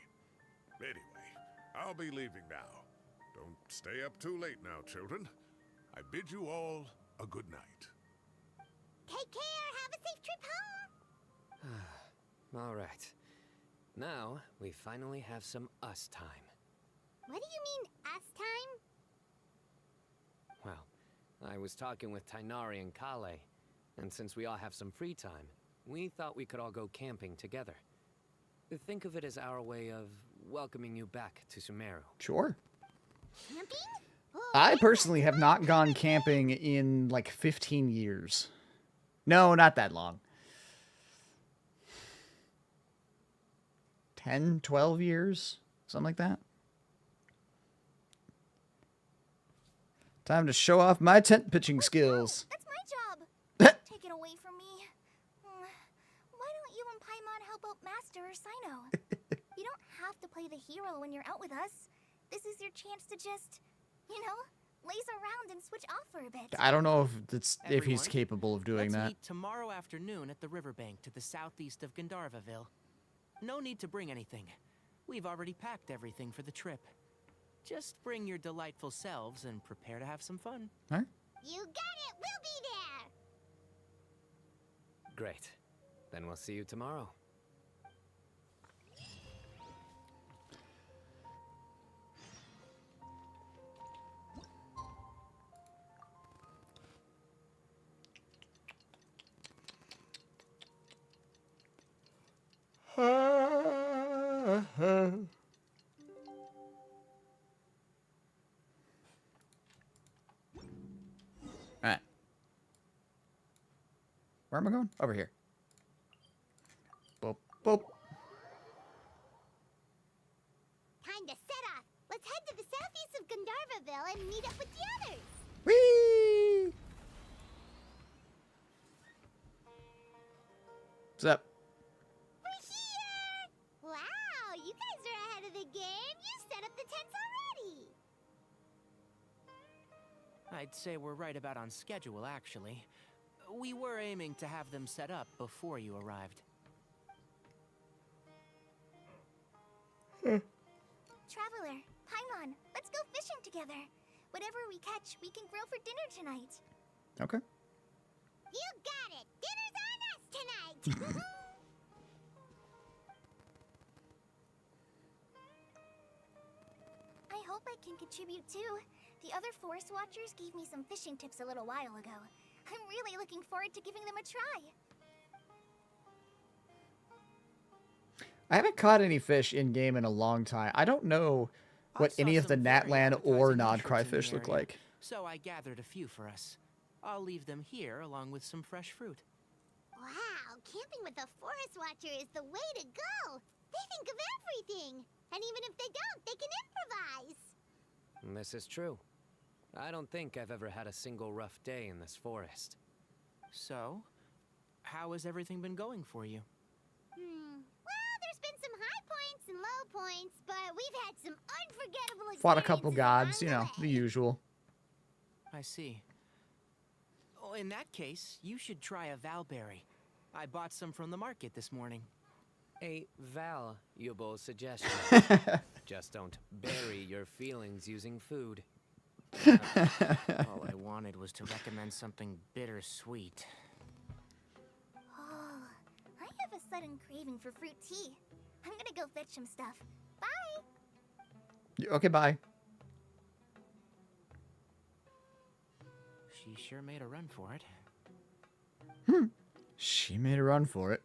Anyway, I'll be leaving now. Don't stay up too late now, children. I bid you all a good night. Take care. Have a safe trip home. All right. Now, we finally have some us time. What do you mean, us time? Well, I was talking with Tainari and Kale, and since we all have some free time, we thought we could all go camping together. Think of it as our way of welcoming you back to Sumeru. Sure. Camping? I personally have not gone camping in like 15 years. No, not that long. 10, 12 years? Something like that. Time to show off my tent pitching skills. That's my job. Take it away from me. Why don't you and Paimon help out Master or Sino? You don't have to play the hero when you're out with us. This is your chance to just, laze around and switch off for a bit. I don't know if he's Everyone, capable of doing let's that. meet tomorrow afternoon at the riverbank to the southeast of Gandharvaville. No need to bring anything. We've already packed everything for the trip. Just bring your delightful selves and prepare to have some fun. All right. You got it. We'll be there. Great. Then we'll see you tomorrow. Alright. Where am I going? Over here. Boop, boop. Time to set off. Let's head to the southeast of Gandharvaville and meet up with the others. Whee! What's up? We're here! Wow, you guys are ahead of the game. You set up the tents already. I'd say we're right about on schedule, actually. We were aiming to have them set up before you arrived. Traveler, Paimon, let's go fishing together. Whatever we catch, we can grill for dinner tonight. Okay. You got it! Dinner's on us tonight! I hope I can contribute too. The other forest watchers gave me some fishing tips a little while ago. I'm really looking forward to giving them a try. I haven't caught any fish in-game in a long time. I don't know what any of the Natlan or Nodcry fish look like. So I gathered a few for us. I'll leave them here along with some fresh fruit. Wow, camping with a forest watcher is the way to go. They think of everything. And even if they don't, they can improvise. This is true. I don't think I've ever had a single rough day in this forest. So, how has everything been going for you? Well, there's been some high points and low points, but we've had some unforgettable experiences. Fought a couple gods, along the usual. I see. Oh, in that case, you should try a Valberry. I bought some from the market this morning. A valuable suggestion. Just don't bury your feelings using food. All I wanted was to recommend something bittersweet. Oh, I have a sudden craving for fruit tea. I'm gonna go fetch some stuff. Bye! Okay, bye. She sure made a run for it. She made a run for it.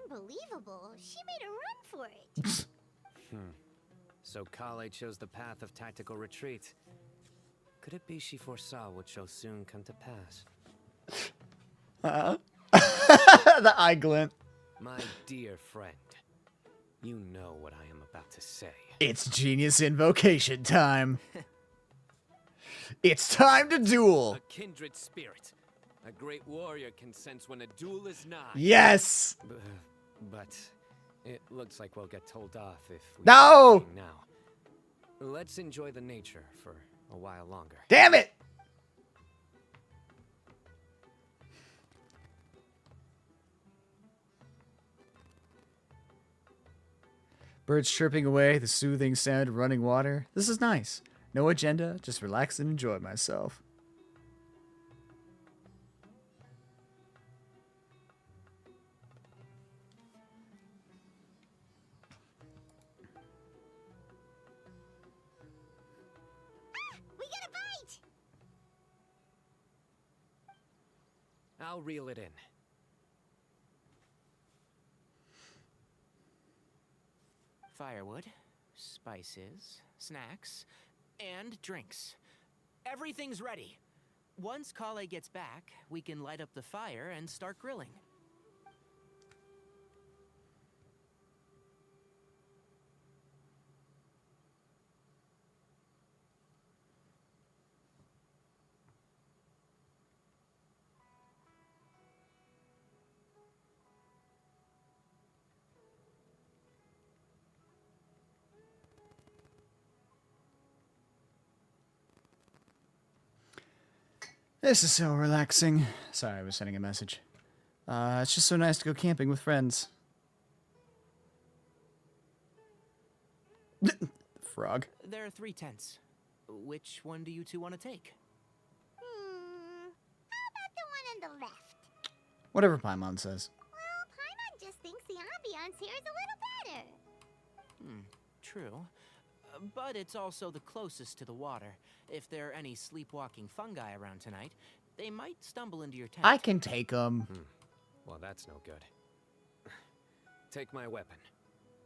Unbelievable. She made a run for it. So Kale chose the path of tactical retreat. Could it be she foresaw what shall soon come to pass? The eye glint. My dear friend, You know what I am about to say. It's genius invocation time. It's time to duel. A kindred spirit. A great warrior can sense when a duel is nigh. Yes. But it looks like we'll get told off if we No! start playing now. Let's enjoy the nature for a while longer. Damn it! Birds chirping away, the soothing sound of running water. This is nice. No agenda, just relax and enjoy myself. We got a bite! I'll reel it in. Firewood, spices, snacks, and drinks. Everything's ready. Once Kale gets back, we can light up the fire and start grilling. This is so relaxing. Sorry, I was sending a message. It's just so nice to go camping with friends. Frog. There are 3 tents. Which one do you two want to take? How about the one on the left? Whatever Paimon says. Well, Paimon just thinks the ambiance here is a little better. True. But it's also the closest to the water. If there are any sleepwalking fungi around tonight, they might stumble into your tent. I can take them. Well, that's no good. Take my weapon.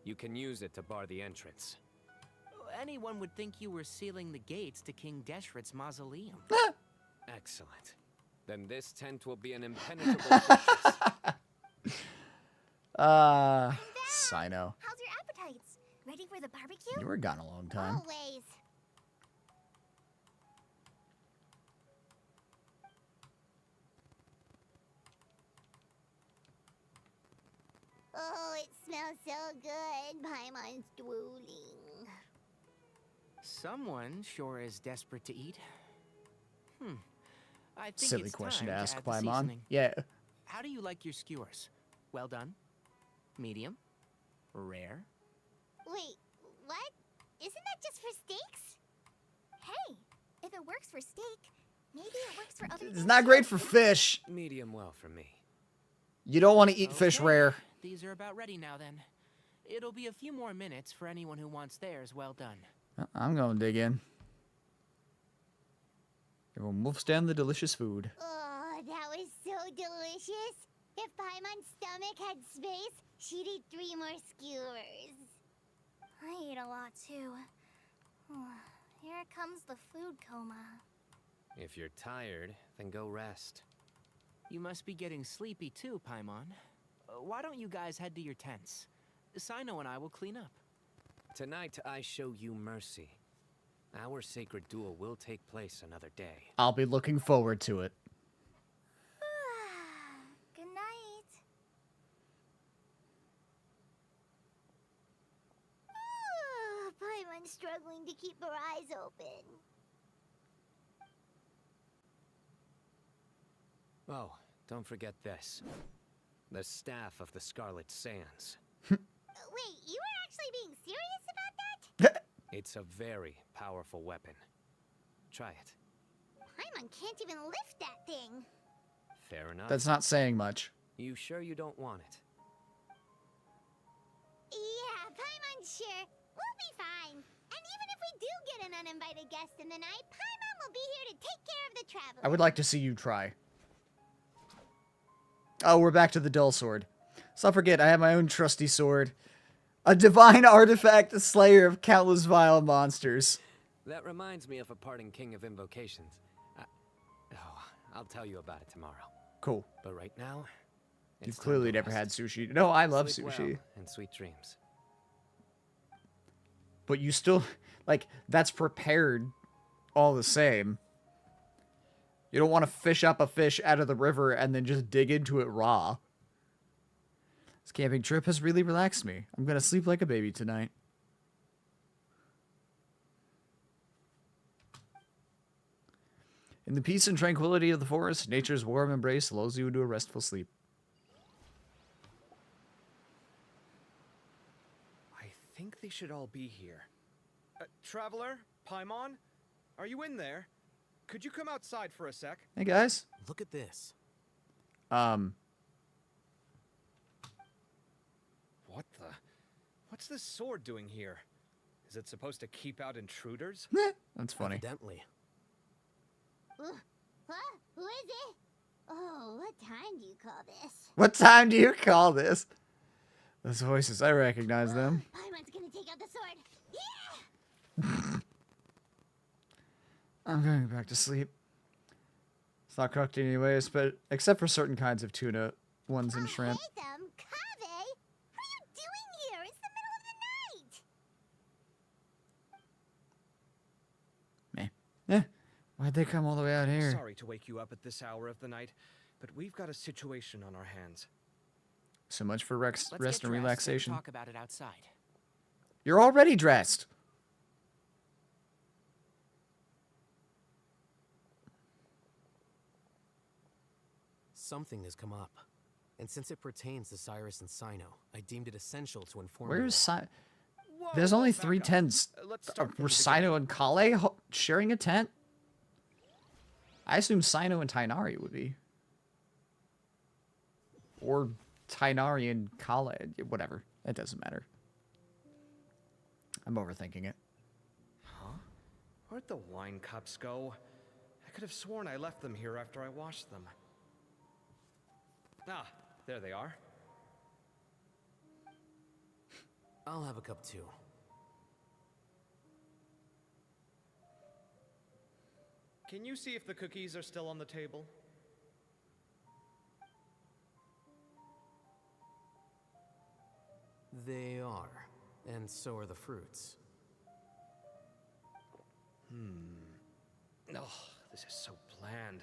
You can use it to bar the entrance. Anyone would think you were sealing the gates to King Deshret's mausoleum. Excellent. Then this tent will be an impenetrable fortress. Sino. How's your appetites? Ready for the barbecue? You were gone a long time. Always. Oh, it smells so good. Paimon's drooling. Someone sure is desperate to eat. I think Silly it's question to time ask, add the Paimon. seasoning. Yeah. How do you like your skewers? Well done? Medium? Rare? Wait, what? Isn't that just for steaks? Hey, if it works for steak, maybe it works for other It's things not too. great for fish. Medium well for me. You don't want to eat fish Okay, rare. These are about ready now then. It'll be a few more minutes for anyone who wants theirs well done. I'm going to dig in. Everyone wolf stand the delicious food. Oh, that was so delicious. If Paimon's stomach had space, she'd eat 3 more skewers. I ate a lot too. Here comes the food coma. If you're tired, then go rest. You must be getting sleepy too, Paimon. Why don't you guys head to your tents? Sino and I will clean up. Tonight I show you mercy. Our sacred duel will take place another day. I'll be looking forward to it. Good night. Paimon's struggling to keep her eyes open. Oh, don't forget this. The Staff of the Scarlet Sands. Wait, you were actually being serious about that? It's a very powerful weapon. Try it. Paimon can't even lift that thing. Fair enough. That's not saying much. You sure you don't want it? Yeah, Paimon's sure. We'll be fine. And even if we do get an uninvited guest in the night, Paimon will be here to take care of the traveler. I would like to see you try. Oh, we're back to the dull sword. So I forget, I have my own trusty sword. A divine artifact, the slayer of countless vile monsters. That reminds me of a parting king of invocations. I'll tell you about it tomorrow. Cool. But right now, You've clearly never had sushi. No, I love Sleep sushi. well, and sweet dreams. but you still, like, that's prepared all the same. You don't want to fish up a fish out of the river and then just dig into it raw. This camping trip has really relaxed me. I'm going to sleep like a baby tonight. In the peace and tranquility of the forest, nature's warm embrace lulls you into a restful sleep. I think they should all be here. Traveler? Paimon? Are you in there? Could you come outside for a sec? Hey, guys. Look at this. What the? What's this sword doing here? Is it supposed to keep out intruders? That's funny. Evidently. Huh? Who is it? Oh, what time do you call this? What time do you call this? Those voices, I recognize them. Paimon's gonna take out the sword. Yeah! I'm going back to sleep. It's not cooked anyways, but except for certain kinds of tuna, ones and shrimp. Hey them, Kave! What are you doing here? It's the middle of the night! Meh. Why'd they come all the way out here? Sorry to wake you up at this hour of the night, but we've got a situation on our hands. So much for rest Let's and get dressed relaxation. and talk about it outside. You're already dressed. Something has come up. And since it pertains to Cyrus and Sino, I deemed it essential to inform Where's you. Sino? There's only 3 tents. Were Sino and Kale sharing a tent? I assume Sino and Tainari would be. Or Tainari and Kale. Whatever. It doesn't matter. I'm overthinking it. Huh? Where'd the wine cups go? I could have sworn I left them here after I washed them. Ah, there they are. I'll have a cup too. Can you see if the cookies are still on the table? They are. And so are the fruits. Oh, this is so bland.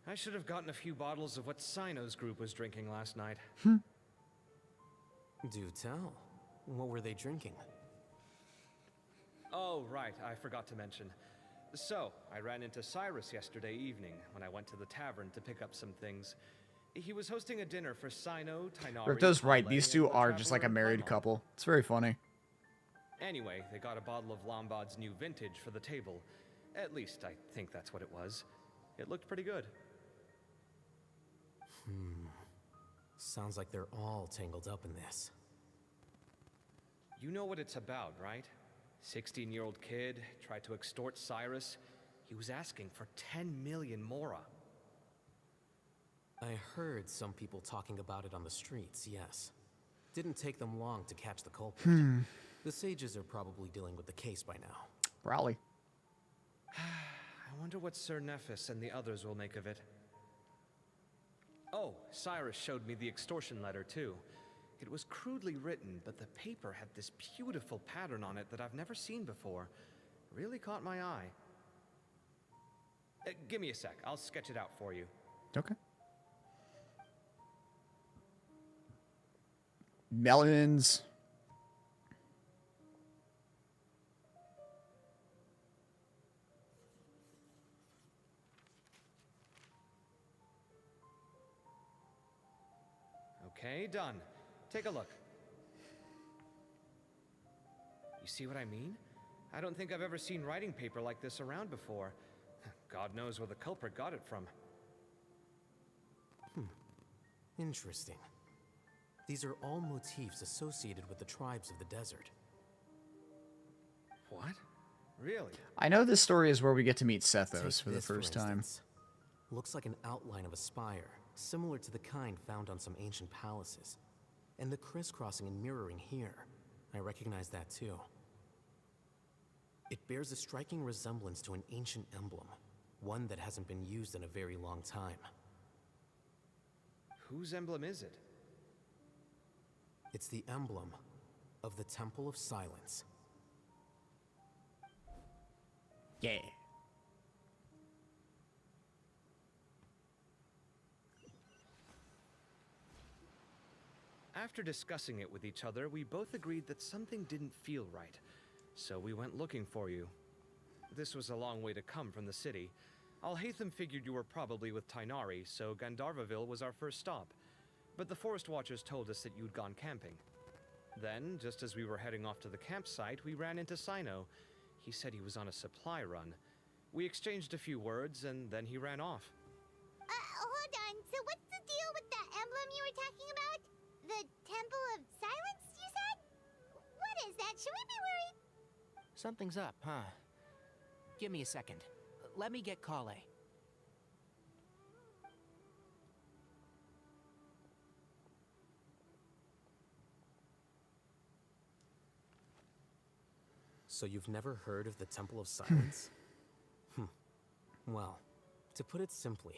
I should have gotten a few bottles of what Sino's group was drinking last night. Do tell. What were they drinking? Oh, right, I forgot to mention. So, I ran into Cyrus yesterday evening when I went to the tavern to pick up some things. He was hosting a dinner for Sino, Tainari... Ricto's right. Kale, These and two the are just like a Traveler married and Paimon. couple. It's very funny. Anyway, they got a bottle of Lombard's new vintage for the table. At least, I think that's what it was. It looked pretty good. Sounds like they're all tangled up in this. You know what it's about, right? 16-year-old kid tried to extort Cyrus. He was asking for 10 million mora. I heard some people talking about it on the streets, yes. Didn't take them long to catch the culprit. The sages are probably dealing with the case by now. Probably. I wonder what Sir Nephis and the others will make of it. Oh, Cyrus showed me the extortion letter, too. It was crudely written, but the paper had this beautiful pattern on it that I've never seen before. Really caught my eye. Give me a sec. I'll sketch it out for you. Okay. Melons. Okay, done. Take a look. You see what I mean? I don't think I've ever seen writing paper like this around before. God knows where the culprit got it from. Interesting. These are all motifs associated with the tribes of the desert. What? Really? I know this story is where we get to meet Sethos Take for the this, first time. instance. Looks like an outline of a spire, similar to the kind found on some ancient palaces. And the crisscrossing and mirroring here. I recognize that too. It bears a striking resemblance to an ancient emblem, one that hasn't been used in a very long time. Whose emblem is it? It's the emblem of the Temple of Silence. Yeah. After discussing it with each other, we both agreed that something didn't feel right, so we went looking for you. This was a long way to come from the city. Alhaitham figured you were probably with Tainari, so Gandharvaville was our first stop. But the Forest Watchers told us that you'd gone camping. Then, just as we were heading off to the campsite, we ran into Sino. He said he was on a supply run. We exchanged a few words, and then he ran off. Hold on. So what's the deal with that emblem you were talking about? The Temple of Silence, you said? What is that? Should we be worried? Something's up, huh? Give me a second. Let me get Kale. So you've never heard of the Temple of Silence? Well, to put it simply,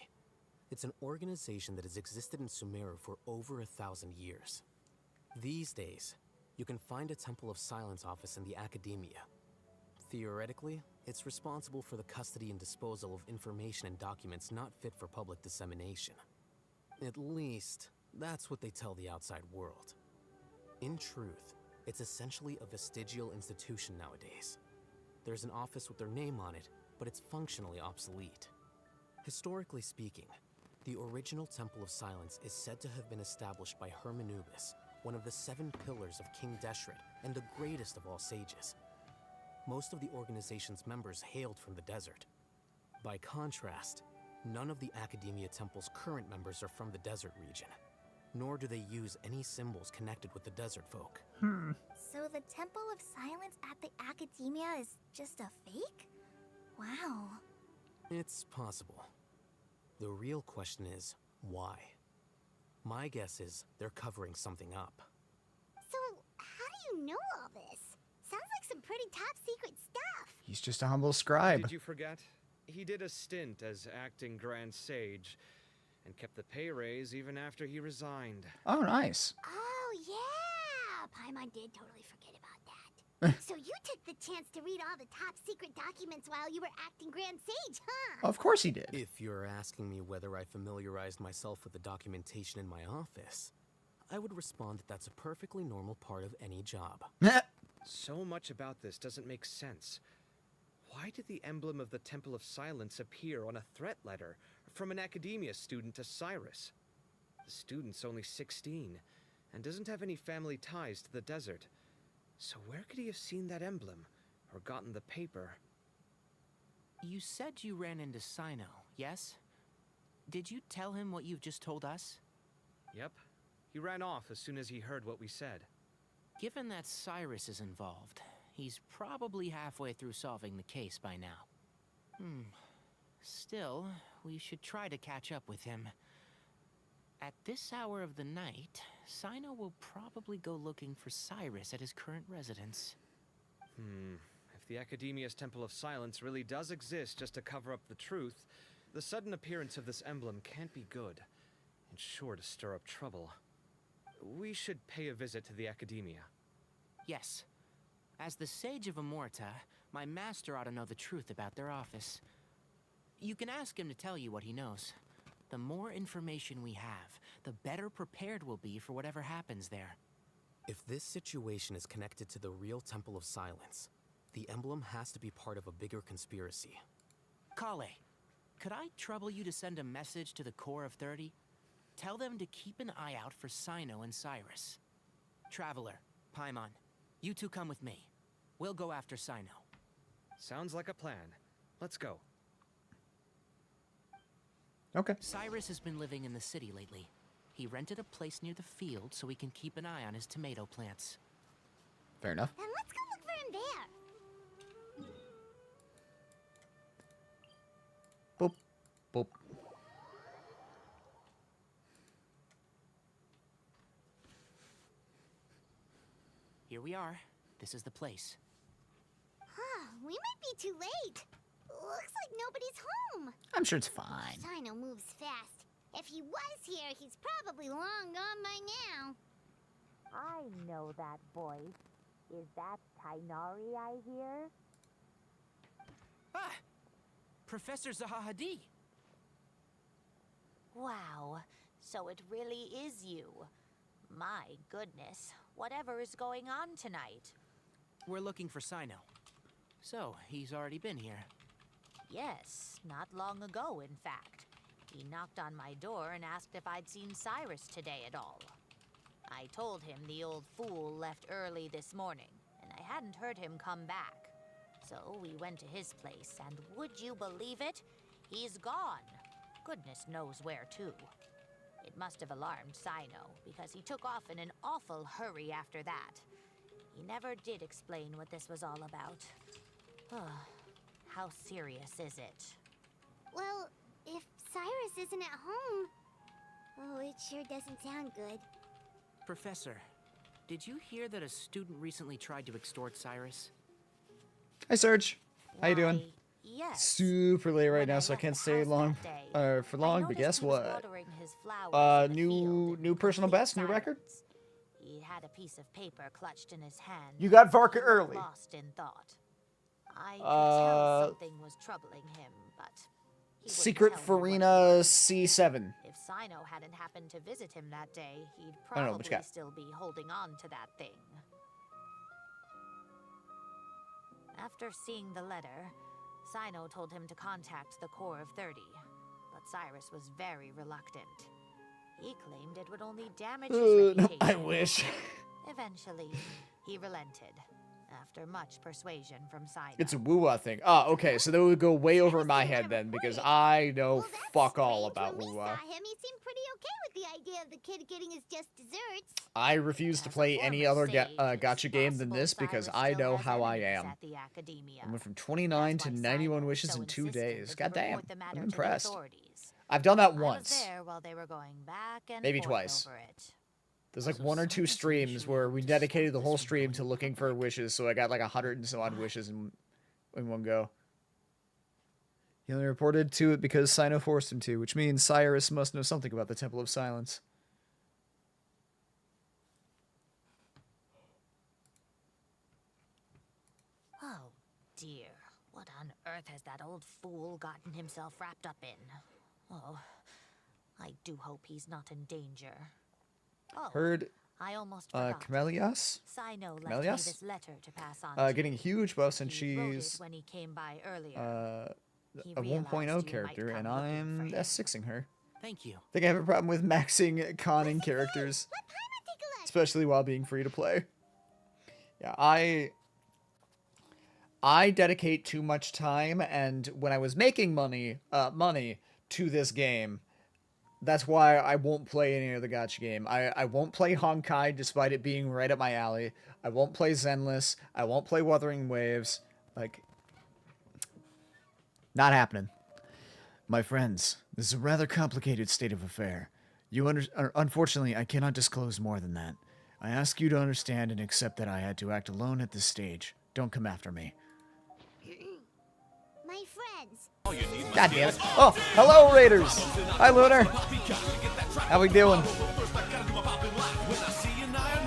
it's an organization that has existed in Sumeru for over 1,000 years. These days, you can find a Temple of Silence office in the academia. Theoretically, it's responsible for the custody and disposal of information and documents not fit for public dissemination. At least, that's what they tell the outside world. In truth, it's essentially a vestigial institution nowadays. There's an office with their name on it, but it's functionally obsolete. Historically speaking, the original Temple of Silence is said to have been established by Hermanubis, one of the 7 pillars of King Deshret and the greatest of all sages. Most of the organization's members hailed from the desert. By contrast, none of the Academia Temple's current members are from the desert region, nor do they use any symbols connected with the desert folk. So the Temple of Silence at the Academia is just a fake? Wow. It's possible. The real question is, why? My guess is they're covering something up. So, how do you know all this? Sounds like some pretty top secret stuff. He's just a humble scribe. Did you forget? He did a stint as acting Grand Sage, and kept the pay raise even after he resigned. Oh, nice. Oh, yeah! Paimon did totally forget about that. So you took the chance to read all the top secret documents while you were acting Grand Sage, huh? Of course he did. If you're asking me whether I familiarized myself with the documentation in my office, I would respond that that's a perfectly normal part of any job. So much about this doesn't make sense. Why did the emblem of the Temple of Silence appear on a threat letter from an academia student to Cyrus? The student's only 16 and doesn't have any family ties to the desert. So where could he have seen that emblem or gotten the paper? You said you ran into Sino, yes? Did you tell him what you've just told us? Yep. He ran off as soon as he heard what we said. Given that Cyrus is involved, he's probably halfway through solving the case by now. Still, we should try to catch up with him. At this hour of the night, Sino will probably go looking for Cyrus at his current residence. If the Academia's Temple of Silence really does exist just to cover up the truth, the sudden appearance of this emblem can't be good, and sure to stir up trouble. We should pay a visit to the Academia. Yes. As the Sage of Amorta, my master ought to know the truth about their office. You can ask him to tell you what he knows. The more information we have, the better prepared we'll be for whatever happens there. If this situation is connected to the real Temple of Silence, the emblem has to be part of a bigger conspiracy. Kale, could I trouble you to send a message to the Core of 30? Tell them to keep an eye out for Sino and Cyrus. Traveler, Paimon, you two come with me. We'll go after Sino. Sounds like a plan. Let's go. Okay. Cyrus has been living in the city lately. He rented a place near the field so he can keep an eye on his tomato plants. Fair enough. Then let's go look for him there. Boop. Boop. Here we are. This is the place. We might be too late. Looks like nobody's home. I'm sure it's fine. Sino moves fast. If he was here, he's probably long gone by now. I know that voice. Is that Tainari I hear? Ah! Professor Zahahadi! Wow, so it really is you. My goodness, whatever is going on tonight? We're looking for Sino. So, he's already been here. Yes, not long ago, in fact. He knocked on my door and asked if I'd seen Cyrus today at all. I told him the old fool left early this morning, and I hadn't heard him come back. So we went to his place, and would you believe it? He's gone. Goodness knows where to. It must have alarmed Sino, because he took off in an awful hurry after that. He never did explain what this was all about. How serious is it? Well, if Cyrus isn't at home... Oh, it sure doesn't sound good. Professor, did you hear that a student recently tried to extort Cyrus? Hi, Serge. How you doing? Yes. Super late right now, so I can't stay long for long. But guess what? New personal best, new record. He had a piece of paper clutched in his hand. You got Varka early. Lost in thought. I could tell something was troubling him, but he Secret Farina C7. If Sino hadn't happened to visit him that day, he'd I don't know, what probably you got? still be holding on to that thing. After seeing the letter, Sino told him to contact the Core of 30, but Cyrus was very reluctant. He claimed it would only damage his reputation. I wish. Eventually, he relented, after much persuasion from Sino. It's a Wuwa thing. Ah, okay, so that would go way over my head then, because I know fuck all about When we Wuwa. saw him, he seemed pretty okay with the idea of the kid getting his just desserts. I refuse to play any other gacha game than this because I know how I am. I went from 29 to 91 wishes in 2 days. God damn, I'm impressed. I've done that once. There while they were going back and Maybe forth twice. over it. There's like 1 or 2 streams where we dedicated the whole stream to looking for wishes, so I got like 100 and so odd wishes in one go. He only reported to it because Sino forced him to, which means Cyrus must know something about the Temple of Silence. Oh dear, what on earth has that old fool gotten himself wrapped up in? Oh, I do hope he's not in danger. Oh, Heard I almost forgot. Camelias? Sino left me Camelias? this letter to pass on to Getting you. huge buff since He wrote it she's when he came by earlier. He a realized 1.0 you character, might and come looking I'm for him. S6ing her. Thank you. I think I have a problem with maxing conning characters, especially while being free to play. Yeah, I dedicate too much time, and when I was making money to this game, that's why I won't play any other gacha game. I won't play Honkai despite it being right up my alley. I won't play Zenless. I won't play Wuthering Waves. Like, not happening. My friends, this is a rather complicated state of affair. Unfortunately, I cannot disclose more than that. I ask you to understand and accept that I had to act alone at this stage. Don't come after me. My friends. God damn it. Oh, hello, Raiders. Hi, Lunar. How we doing?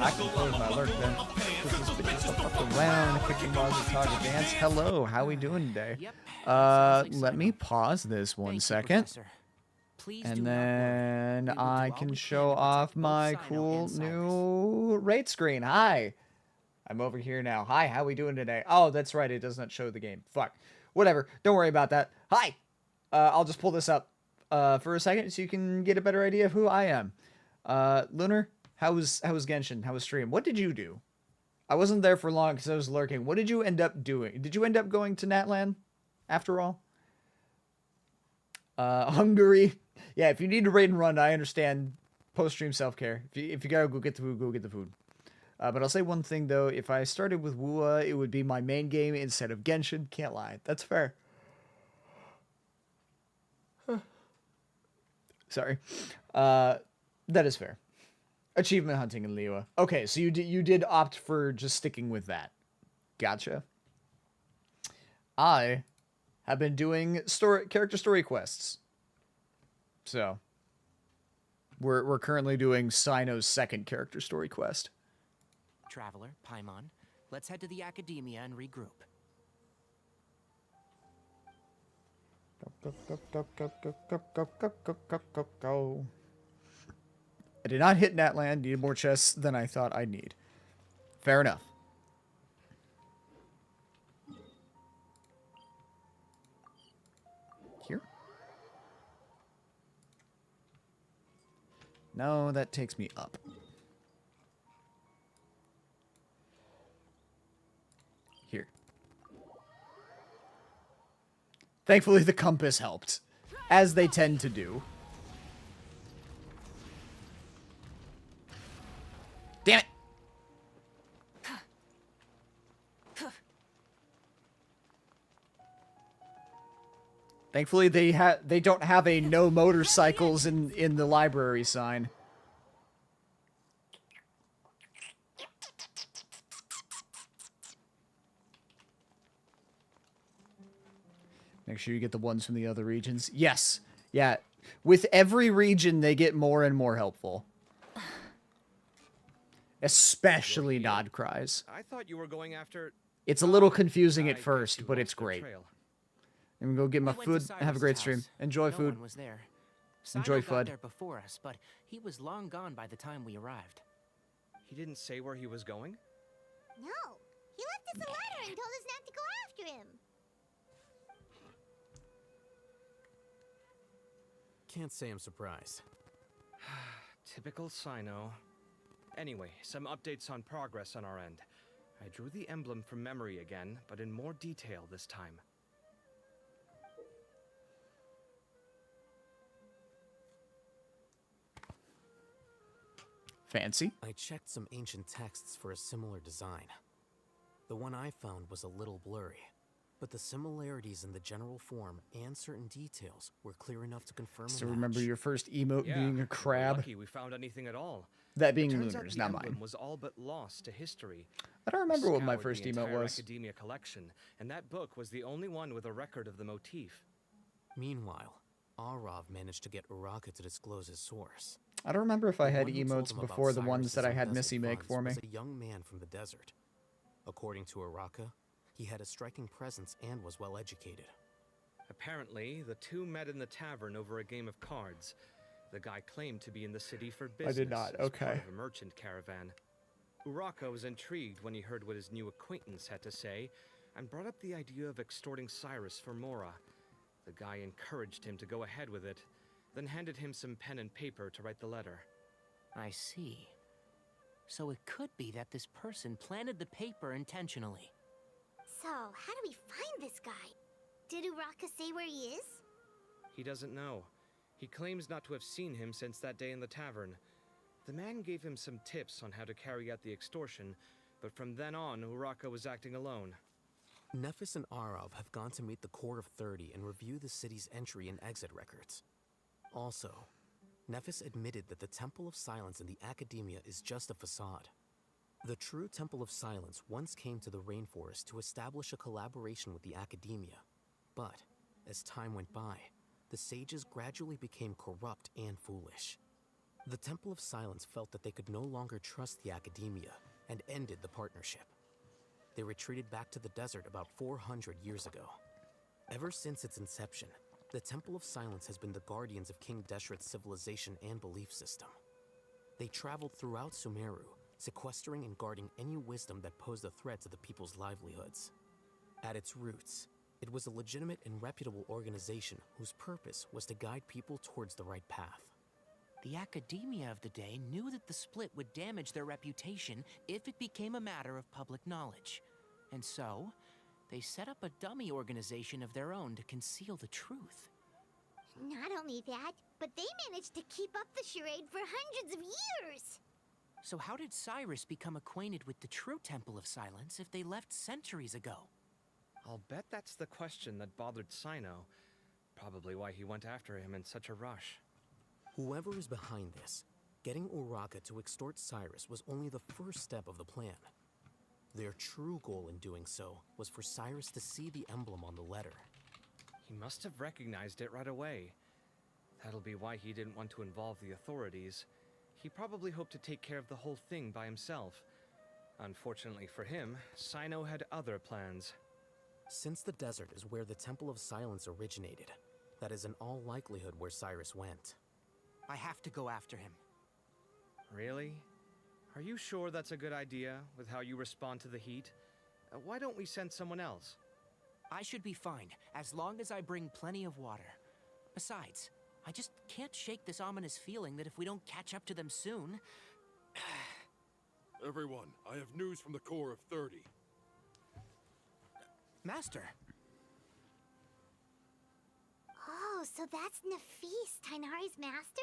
I can close my alert then. Around, clicking while we talk advance. Hello, how we doing today? Let me pause this 1 second. And then I can show off my cool new rate screen. Hi. I'm over here now. Hi, how we doing today? Oh, that's right. It does not show the game. Fuck. Whatever. Don't worry about that. Hi. I'll just pull this up for a second so you can get a better idea of who I am. Lunar, how was Genshin? How was stream? What did you do? I wasn't there for long because I was lurking. What did you end up doing? Did you end up going to Natlan after all? Hungary. Yeah, if you need to raid and run, I understand. Post-stream self-care. If you gotta go get the food, go get the food. But I'll say one thing, though. If I started with Wuwa, it would be my main game instead of Genshin. Can't lie. That's fair. Sorry. That is fair. Achievement hunting in Liwa. Okay, so you did opt for just sticking with that. Gotcha. I have been doing character story quests. So we're currently doing Sino's second character story quest. Traveler, Paimon, let's head to the academia and regroup. Go, go, go, go, go, go, go, go, go, go, go, go. I did not hit Natland. Needed more chests than I thought I'd need. Fair enough. Here? No, that takes me up. Here. Thankfully, the compass helped, as they tend to do. Damn it! Thankfully, they don't have a no motorcycles in the library sign. Make sure you get the ones from the other regions. Yes. Yeah. With every region, they get more and more helpful. Especially nod cries. I thought you were going after... It's a little confusing at first, but it's great. I'm gonna go get my food. Have a great stream. Enjoy No food. one was there. Enjoy Sino got FUD. there before us, but he was long gone by the time we arrived. He didn't say where he was going? No, he left us a letter and told us not to go after him. Can't say I'm surprised. Typical Sino. Anyway, some updates on progress on our end. I drew the emblem from memory again, but in more detail this time. Fancy. I checked some ancient texts for a similar design. The one I found was a little blurry, but the similarities in the general form and certain details were clear enough to confirm. So remember your first emote being a We're crab? lucky we found anything at all. That being It turns Lunar's, out the not emblem mine. was all but lost to history. I don't remember what my Scoured first the emote entire was. Academia collection, and that book was the only one with a record of the motif. Meanwhile, Arav managed to get Uraka to disclose his source. I don't remember if I The had one who told emotes him about before the ones that I Cyrus's had embezzled Missy make funds for me. was a young man from the desert. According to Uraka, he had a striking presence and was well educated. Apparently, the two met in the tavern over a game of cards. The guy claimed to be in the city for I business. did not, as okay. part of a merchant caravan. Uraka was intrigued when he heard what his new acquaintance had to say, and brought up the idea of extorting Cyrus for Mora. The guy encouraged him to go ahead with it, then handed him some pen and paper to write the letter. I see. So it could be that this person planted the paper intentionally. So, how do we find this guy? Did Uraka say where he is? He doesn't know. He claims not to have seen him since that day in the tavern. The man gave him some tips on how to carry out the extortion, but from then on, Uraka was acting alone. Nephis and Arav have gone to meet the Court of 30 and review the city's entry and exit records. Also, Nephis admitted that the Temple of Silence in the Academia is just a facade. The true Temple of Silence once came to the rainforest to establish a collaboration with the Academia. But, as time went by, the sages gradually became corrupt and foolish. The Temple of Silence felt that they could no longer trust the Academia and ended the partnership. They retreated back to the desert about 400 years ago. Ever since its inception, the Temple of Silence has been the guardians of King Deshret's civilization and belief system. They traveled throughout Sumeru, sequestering and guarding any wisdom that posed a threat to the people's livelihoods. At its roots, it was a legitimate and reputable organization whose purpose was to guide people towards the right path. The academia of the day knew that the split would damage their reputation if it became a matter of public knowledge. And so, they set up a dummy organization of their own to conceal the truth. Not only that, but they managed to keep up the charade for hundreds of years. So how did Cyrus become acquainted with the true Temple of Silence if they left centuries ago? I'll bet that's the question that bothered Sino. Probably why he went after him in such a rush. Whoever is behind this, getting Uraka to extort Cyrus was only the first step of the plan. Their true goal in doing so was for Cyrus to see the emblem on the letter. He must have recognized it right away. That'll be why he didn't want to involve the authorities. He probably hoped to take care of the whole thing by himself. Unfortunately for him, Sino had other plans. Since the desert is where the Temple of Silence originated, That is in all likelihood where Cyrus went. I have to go after him. Really? Are you sure that's a good idea with how you respond to the heat? Why don't we send someone else? I should be fine, as long as I bring plenty of water. Besides, I just can't shake this ominous feeling that if we don't catch up to them soon... Everyone, I have news from the Corps of 30. Master! Oh, so that's Nafis, Tainari's master?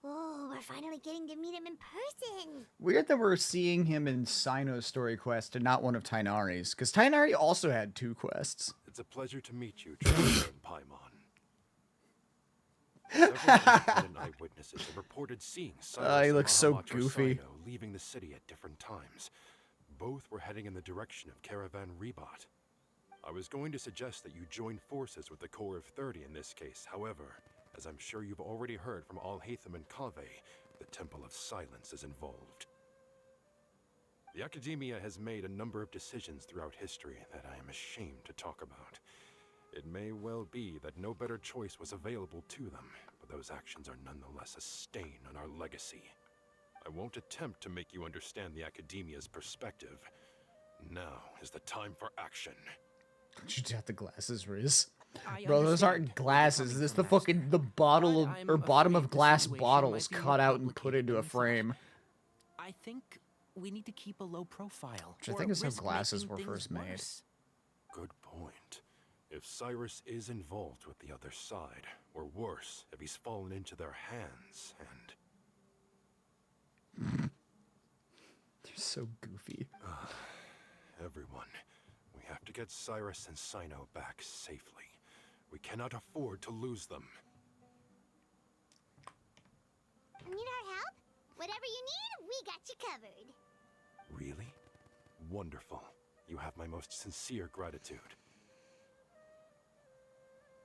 Oh, we're finally getting to meet him in person. Weird that we're seeing him in Sino's story quest and not one of Tainari's, because Tainari also had 2 quests. It's a pleasure to meet you, Traveler and Paimon. Several independent eyewitnesses have reported seeing Cyrus he and looks so Mahamatra goofy. Sino leaving the city at different times. Both were heading in the direction of Caravan Rebat. I was going to suggest that you join forces with the Corps of 30 in this case. However, as I'm sure you've already heard from Alhaitham and Kaveh, the Temple of Silence is involved. The Academia has made a number of decisions throughout history that I am ashamed to talk about. It may well be that no better choice was available to them, but those actions are nonetheless a stain on our legacy. I won't attempt to make you understand the Academia's perspective. Now is the time for action. You got the glasses, Riz. I Bro, those aren't understand glasses. This is the fucking the bottle of, or bottom of glass bottles cut out and put into a frame. I think we need to keep a low profile. Which I or think is how risk glasses making were things first made. worse. Good point. If Cyrus is involved with the other side, or worse, if he's fallen into their hands, and... They're so goofy. Everyone, we have to get Cyrus and Sino back safely. We cannot afford to lose them. Need our help? Whatever you need, we got you covered. Really? Wonderful. You have my most sincere gratitude.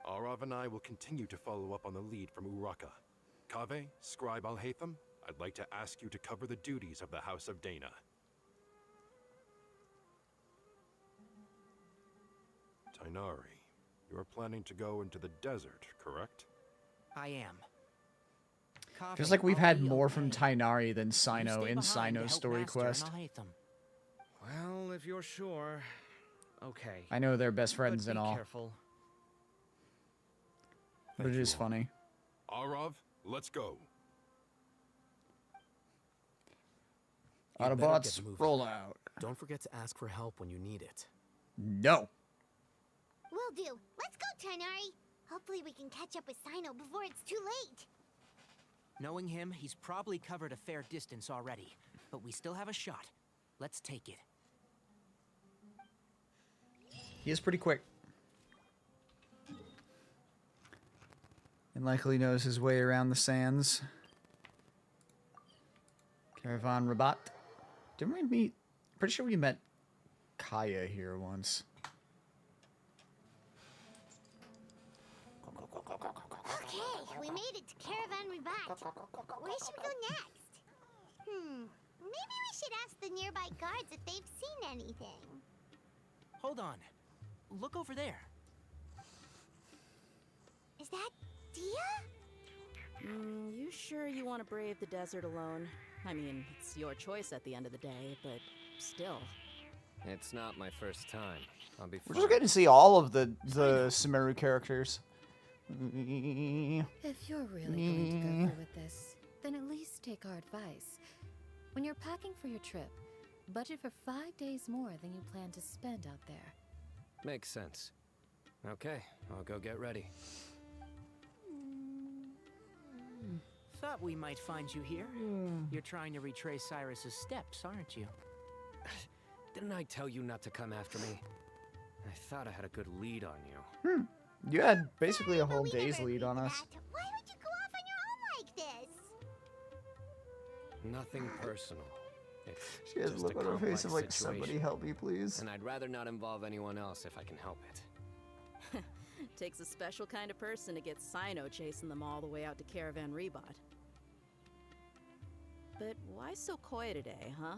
Arav and I will continue to follow up on the lead from Uraka. Kaveh, Scribe Alhaitham, I'd like to ask you to cover the duties of the House of Dana. Tainari, you are planning to go into the desert, correct? I am. Feels like we've had more from Tainari than Sino in Sino's story quest. Well, if you're sure. Okay. I know they're best friends But and be all, careful. but it is funny. Arav, let's go. You'd better Autobots, get moving. roll out. Don't forget to ask for help when you need it. No. Will do. Let's go, Tainari. Hopefully we can catch up with Sino before it's too late. Knowing him, he's probably covered a fair distance already. But we still have a shot. Let's take it. He is pretty quick. And likely knows his way around the sands. Caravan Rabat. Didn't we meet? Pretty sure we met Kaya here once. Okay, we made it to Caravan Rebat. Where should we go next? Maybe we should ask the nearby guards if they've seen anything. Hold on. Look over there. Is that Dia? You sure you want to brave the desert alone? I mean, it's your choice at the end of the day, but still. It's not my first time. I'll be We're fine. just getting to see all of the Sumeru characters. If you're really going to go through with this, then at least take our advice. When you're packing for your trip, budget for 5 days more than you plan to spend out there. Makes sense. Okay, I'll go get ready. Thought we might find you here. You're trying to retrace Cyrus's steps, aren't you? Didn't I tell you not to come after me? I thought I had a good lead on you. You had basically a whole day's lead on us. Why would you go off on your own like this? Nothing personal. It's She has a just look on her complex face of like, situation. somebody help me, please. And I'd rather not involve anyone else if I can help it. Takes a special kind of person to get Sino chasing them all the way out to Caravan Rebat. But why so coy today, huh?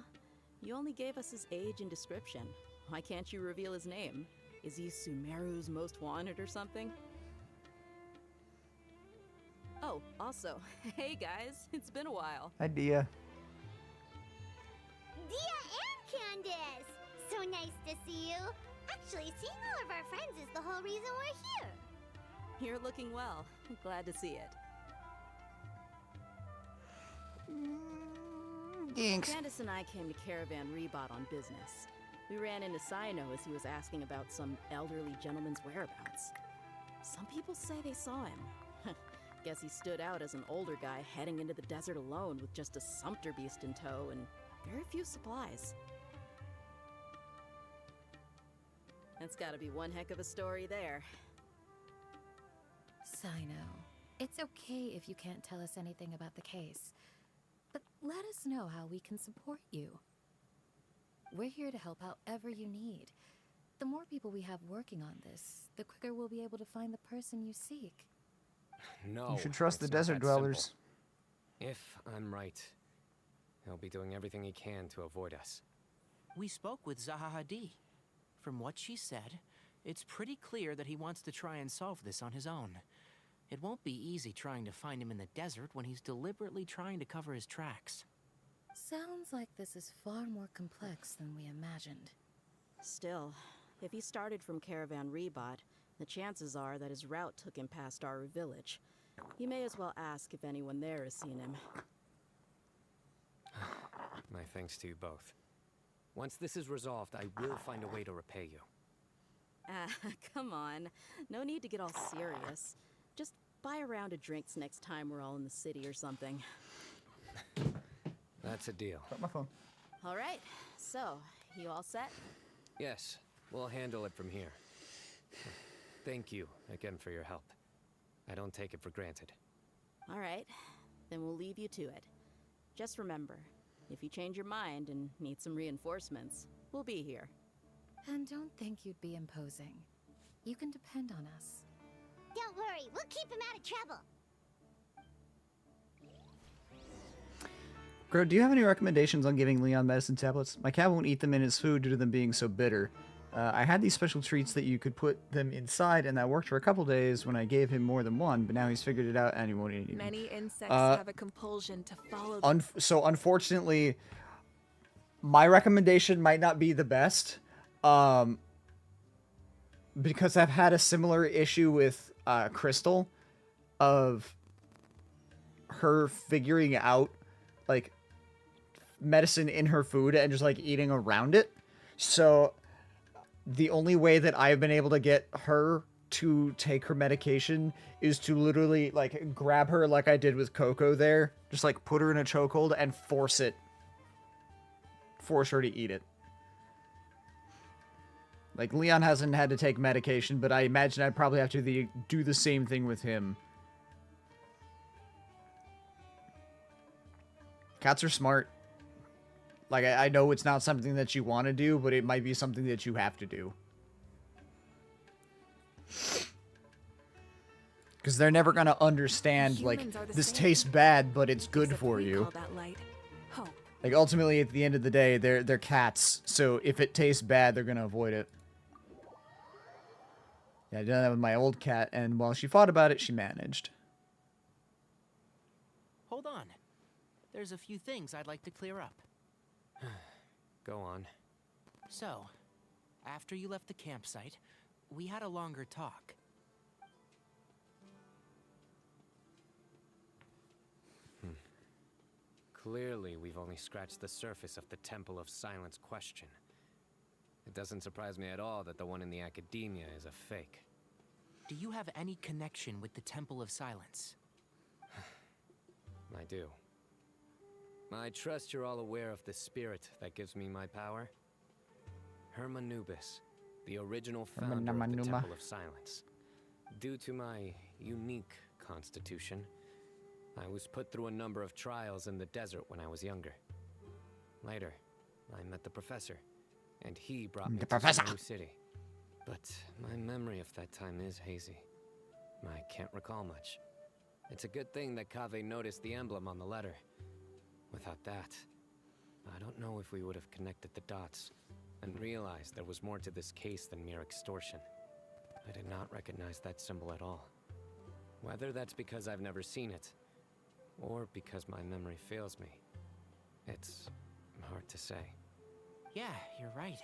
You only gave us his age and description. Why can't you reveal his name? Is he Sumeru's most wanted or something? Oh, also, hey guys, it's been a while. Idea. Dia and Candace! So nice to see you. Actually, seeing all of our friends is the whole reason we're here. You're looking well. I'm glad to see it. Thanks. Candace and I came to Caravan Rebot on business. We ran into Sino as he was asking about some elderly gentleman's whereabouts. Some people say they saw him. Guess he stood out as an older guy heading into the desert alone with just a sumpter beast in tow and very few supplies. That's gotta be one heck of a story there. Sino, it's okay if you can't tell us anything about the case, but let us know how we can support you. We're here to help however you need. The more people we have working on this, the quicker we'll be able to find the person you seek. No. You should trust the it's not desert that dwellers. simple. If I'm right, he'll be doing everything he can to avoid us. We spoke with Zaha Hadid. From what she said, it's pretty clear that he wants to try and solve this on his own. It won't be easy trying to find him in the desert when he's deliberately trying to cover his tracks. Sounds like this is far more complex than we imagined. Still, if he started from Caravan Rebot, the chances are that his route took him past our village. You may as well ask if anyone there has seen him. My thanks to you both. Once this is resolved, I will find a way to repay you. Ah, come on. No need to get all serious. Just buy a round of drinks next time we're all in the city or something. That's a deal. Got my phone. All right, so, you all set? Yes, we'll handle it from here. Thank you again for your help. I don't take it for granted. All right, then we'll leave you to it. Just remember, if you change your mind and need some reinforcements, we'll be here. And don't think you'd be imposing. You can depend on us. Don't worry, we'll keep him out of trouble. Gro, do you have any recommendations on giving Leon medicine tablets? My cat won't eat them in his food due to them being so bitter. I had these special treats that you could put them inside, and that worked for a couple days when I gave him more than one, but now he's figured it out and he won't eat them. Many insects have a compulsion to follow So unfortunately, my recommendation might not be the best, because I've had a similar issue with Crystal, of her figuring out, like, medicine in her food and just, like, eating around it. So the only way that I've been able to get her to take her medication is to literally, like, grab her like I did with Coco there. Just, like, put her in a chokehold and force her to eat it. Like, Leon hasn't had to take medication, but I imagine I'd probably have to do the same thing with him. Cats are smart. Like, I know it's not something that you want to do, but it might be something that you have to do. Because they're never going to understand, like, this tastes bad, but it's good for you. Like, ultimately, at the end of the day, they're cats. So if it tastes bad, they're going to avoid it. Yeah, I did that with my old cat, and while she fought about it, she managed. Hold on. There's a few things I'd like to clear up. Go on. So, after you left the campsite, we had a longer talk. Clearly, we've only scratched the surface of the Temple of Silence question. It doesn't surprise me at all that the one in the academia is a fake. Do you have any connection with the Temple of Silence? I do. I trust you're all aware of the spirit that gives me my power. Hermanubis, the original founder of the Temple of Silence. Due to my unique constitution, I was put through a number of trials in the desert when I was younger. Later, I met the professor, and he brought me to the new city. But my memory of that time is hazy. I can't recall much. It's a good thing that Kaveh noticed the emblem on the letter. Without that, I don't know if we would have connected the dots and realized there was more to this case than mere extortion. I did not recognize that symbol at all. Whether that's because I've never seen it, or because my memory fails me, it's hard to say. Yeah, you're right.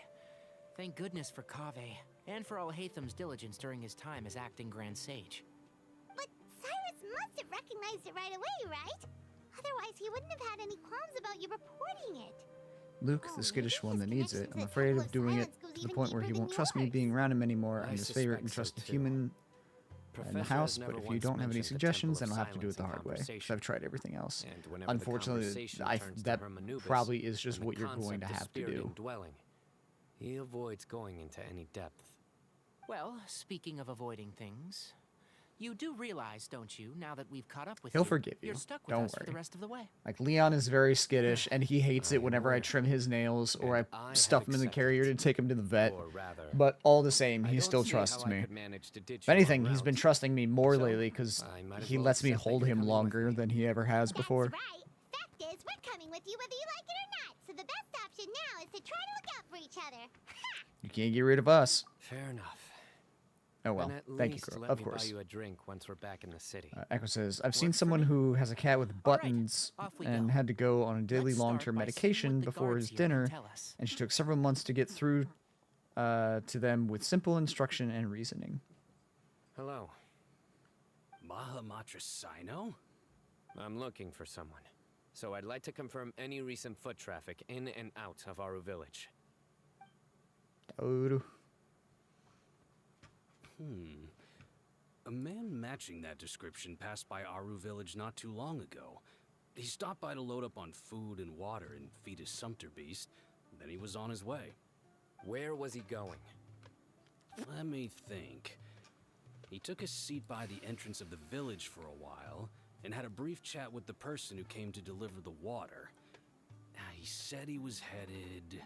Thank goodness for Kaveh, and for Alhaitham's diligence during his time as acting Grand Sage. But Cyrus must have recognized it right away, right? Otherwise, he wouldn't have had any qualms about you reporting it. Luke, the skittish one that needs it. I'm afraid of doing it to the point where he won't trust me being around him anymore. I'm his favorite and trusted human in the house, but if you don't have any suggestions, then I'll have to do it the hard way. Because I've tried everything else. Unfortunately, that probably is just what you're going to have to do. He avoids going into any depth. Well, speaking of avoiding things, you do realize, don't you, now that we've caught up with He'll you, forgive you. you're stuck with Don't us for worry. the rest of the way. Like, Leon is very skittish, and he hates it whenever I trim his nails or I stuff him in the carrier to take him to the vet. But all the same, he still trusts me. If anything, he's been trusting me more lately because he lets me hold him longer than he ever has before. Fact is, we're coming with you whether you like it or not. So the best option now is to try to look out for each other. You can't get rid of us. Fair enough. Oh well, Then at thank you, least girl. let Of me course. buy you a drink once we're back in the city. Echo says, I've seen someone who has a cat with buttons and had to go on a daily long-term medication before his dinner, and she took several months to get through to them with simple instruction and reasoning. Hello. Mahamatra Sino? I'm looking for someone, so I'd like to confirm any recent foot traffic in and out of Aru village. Oh. A man matching that description passed by Aru village not too long ago. He stopped by to load up on food and water and feed his sumpter beast. Then he was on his way. Where was he going? Let me think. He took a seat by the entrance of the village for a while and had a brief chat with the person who came to deliver the water. He said he was headed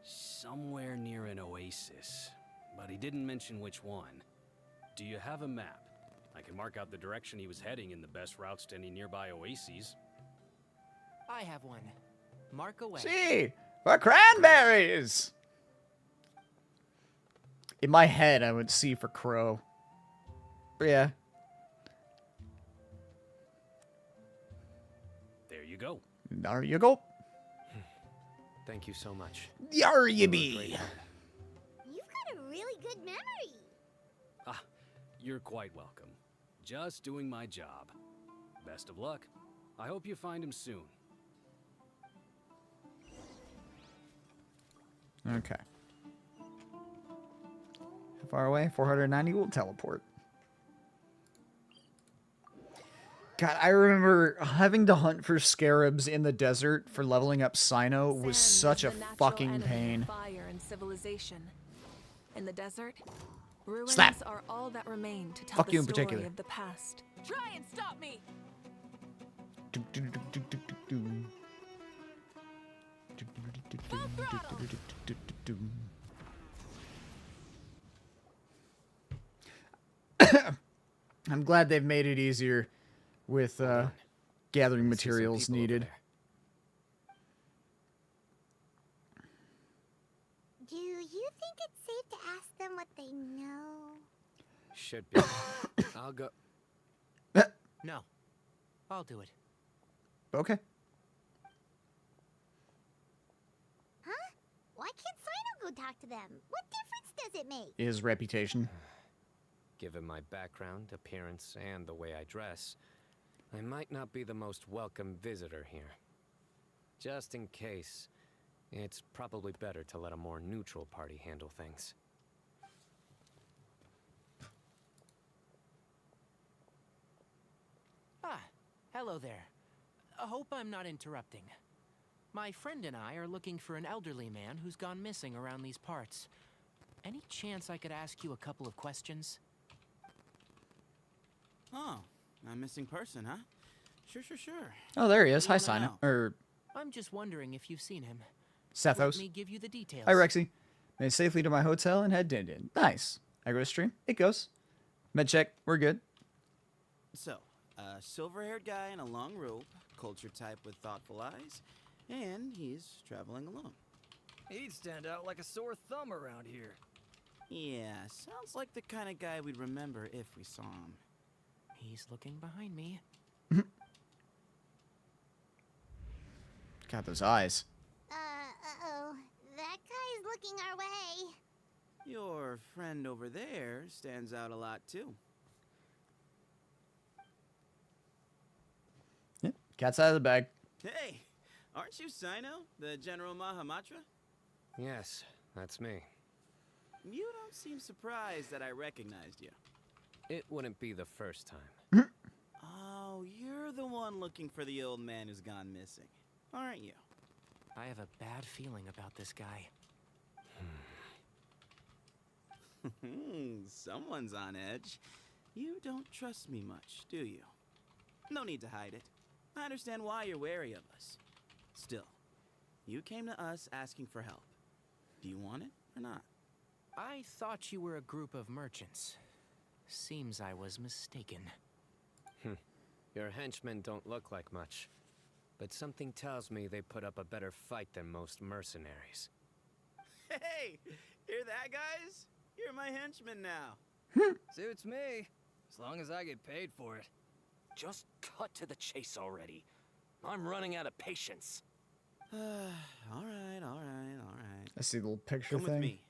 somewhere near an oasis, but he didn't mention which one. Do you have a map? I can mark out the direction he was heading and the best routes to any nearby oases. I have one. Mark away. See, for cranberries. In my head, I would see for crow. But yeah. There you go. There you go. Thank you so much. Yar you be. You've got a really good memory. You're quite welcome. Just doing my job. Best of luck. I hope you find him soon. Okay. How far away? 490. We'll teleport. God, I remember having to hunt for scarabs in the desert for leveling up Sino was such a fucking pain. Fire and civilization. In the desert, ruins Slap. are all that remain to tell Fuck the you in story particular. of the past. Try and stop me. I'm glad they've made it easier with gathering materials needed. Do you think it's safe to ask them what they know? Should be. I'll go. No. I'll do it. Okay. Huh? Why can't Sino go talk to them? What difference does it make? His reputation. Given my background, appearance, and the way I dress, I might not be the most welcome visitor here. Just in case, it's probably better to let a more neutral party handle things. Ah, hello there. I hope I'm not interrupting. My friend and I are looking for an elderly man who's gone missing around these parts. Any chance I could ask you a couple of questions? Oh, a missing person, huh? Sure. Oh, there he is. Hi, What do you wanna Sino. Or I'm just wondering if you've seen him. Sethos. Let me give you the details. Hi, Rexy. Made it safely to my hotel and head Din. Nice. I go to stream. It goes. Med check. We're good. So, a silver-haired guy in a long robe, culture type with thoughtful eyes, and he's traveling alone. He'd stand out like a sore thumb around here. Yeah, sounds like the kind of guy we'd remember if we saw him. He's looking behind me. Got those eyes. Uh-oh. That guy's looking our way. Your friend over there stands out a lot, too. Yep. Cat's out of the bag. Hey, aren't you Sino, the General Mahamatra? Yes, that's me. You don't seem surprised that I recognized you. It wouldn't be the first time. Oh, you're the one looking for the old man who's gone missing, aren't you? I have a bad feeling about this guy. Someone's on edge. You don't trust me much, do you? No need to hide it. I understand why you're wary of us. Still, you came to us asking for help. Do you want it or not? I thought you were a group of merchants. Seems I was mistaken. Your henchmen don't look like much, but something tells me they put up a better fight than most mercenaries. Hey, hear that, guys? You're my henchman now. Suits me, as long as I get paid for it. Just cut to the chase already. I'm running out of patience. all right. I see the little picture Come thing. with me,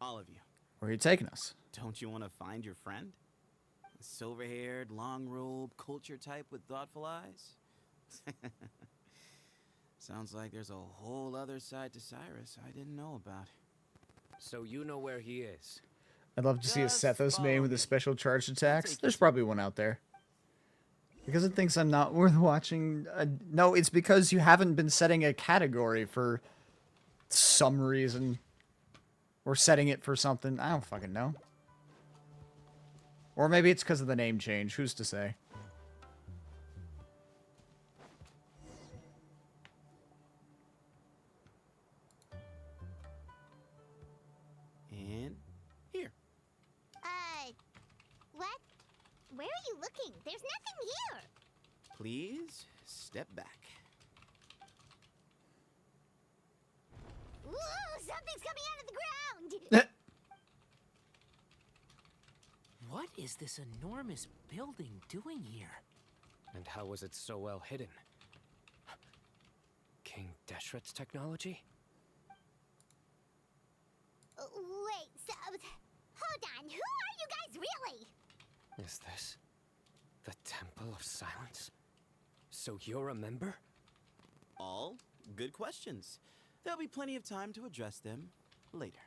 all of you. Where are you taking us? Don't you want to find your friend? The silver-haired, long-robed, culture type with thoughtful eyes? Sounds like there's a whole other side to Cyrus I didn't know about. So you know where he is? I'd love to see a Sethos main with a special charged attacks. There's probably one out there. Because it thinks I'm not worth watching. No, it's because you haven't been setting a category for some reason. Or setting it for something. I don't fucking know. Or maybe it's because of the name change. Who's to say? And here. What? Where are you looking? There's nothing here. Please step back. Ooh, something's coming out of the ground. What is this enormous building doing here? And how was it so well hidden? King Deshret's technology? Wait, so... Hold on, who are you guys really? Is this the Temple of Silence? So you're a member? All good questions. There'll be plenty of time to address them later.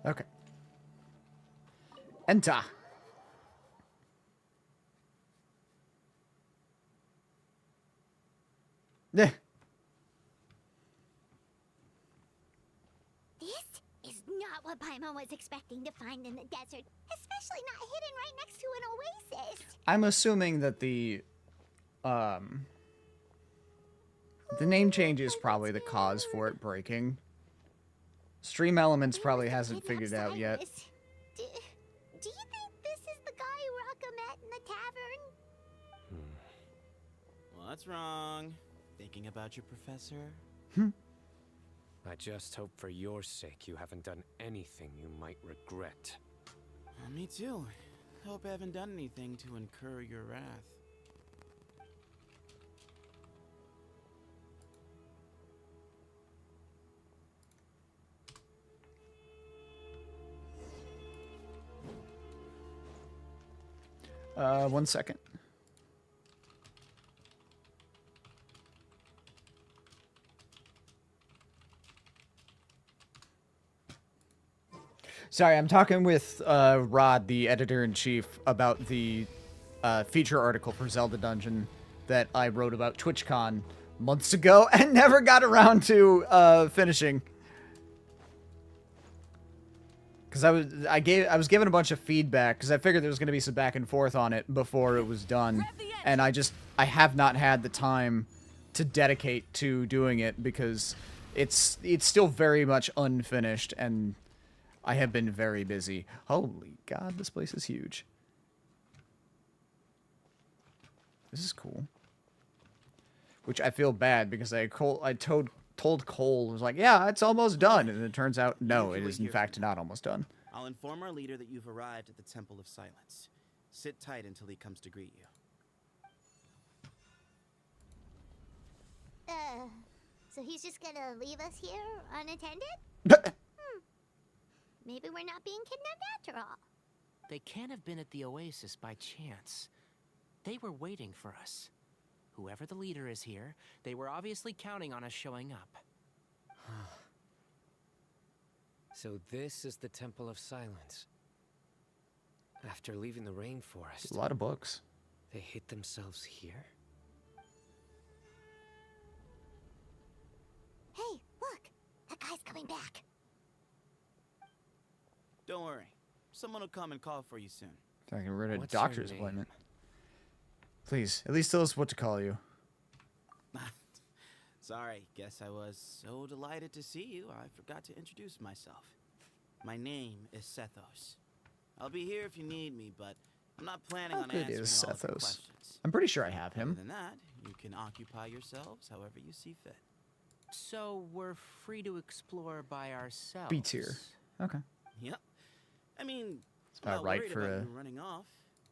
Okay. Enter. Yeah. This is not what Paimon was expecting to find in the desert, especially not hidden right next to an oasis. I'm assuming that the name change is probably the cause for it breaking. Stream Elements probably hasn't figured it out yet. Do you think this is the guy Varka met in the tavern? What's wrong? Thinking about your professor? I just hope for your sake you haven't done anything you might regret. Me too. Hope I haven't done anything to incur your wrath. One second. Sorry, I'm talking with Rod, the editor-in-chief, about the feature article for Zelda Dungeon that I wrote about TwitchCon months ago and never got around to finishing. Because I was given a bunch of feedback because I figured there was going to be some back and forth on it before it was done, and I have not had the time to dedicate to doing it because it's still very much unfinished and I have been very busy. Holy God, this place is huge. This is cool. Which I feel bad because I told Cole, was like, yeah, it's almost done. And it turns out, no, it is in fact not almost done. I'll inform our leader that you've arrived at the Temple of Silence. Sit tight until he comes to greet you. So he's just gonna leave us here unattended? Maybe we're not being kidnapped after all. They can't have been at the oasis by chance. They were waiting for us. Whoever the leader is here, they were obviously counting on us showing up. So this is the Temple of Silence. After leaving the rainforest, A lot of books. they hid themselves here? Hey, look! That guy's coming back. Don't worry. Someone will come and call for you soon. I can read a What's your doctor's name? appointment. Please, at least tell us what to call you. Sorry, guess I was so delighted to see you, I forgot to introduce myself. My name is Sethos. I'll be here if you need me, but I'm not planning How on good answering is all of your Sethos? questions. I'm pretty sure I have Other him. than that, you can occupy yourselves however you see fit. So we're free to explore by ourselves. B tier. Okay. Yep. I mean, It's I'm about not right worried for about a you running off.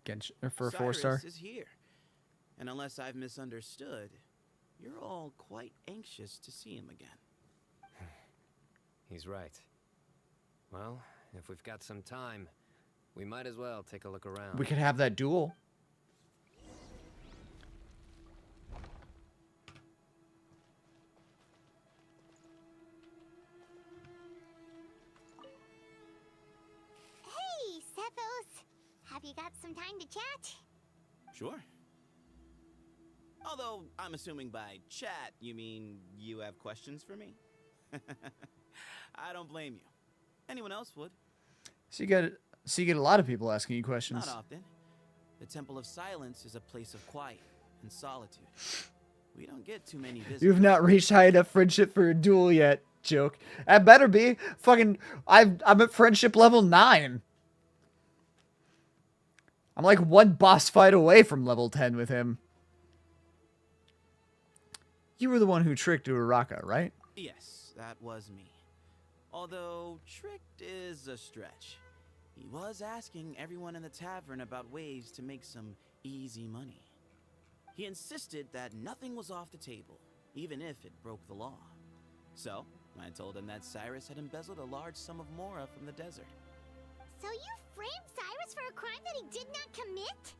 Genshin, or for a Cyrus 4-star. is here. And unless I've misunderstood, you're all quite anxious to see him again. He's right. Well, if we've got some time, we might as well take a look around. We could have that duel. Hey, Sethos! Have you got some time to chat? Sure. Although, I'm assuming by chat, you mean you have questions for me? I don't blame you. Anyone else would. So you get a lot of people asking you questions. Not often. The Temple of Silence is a place of quiet and solitude. We don't get too many visitors. You've not reached high enough friendship for a duel yet. Joke. That better be. Fucking, I'm at friendship level 9. I'm like one boss fight away from level 10 with him. You were the one who tricked Uraraka, right? Yes, that was me. Although, tricked is a stretch. He was asking everyone in the tavern about ways to make some easy money. He insisted that nothing was off the table, even if it broke the law. So, I told him that Cyrus had embezzled a large sum of mora from the desert. So you framed Cyrus for a crime that he did not commit?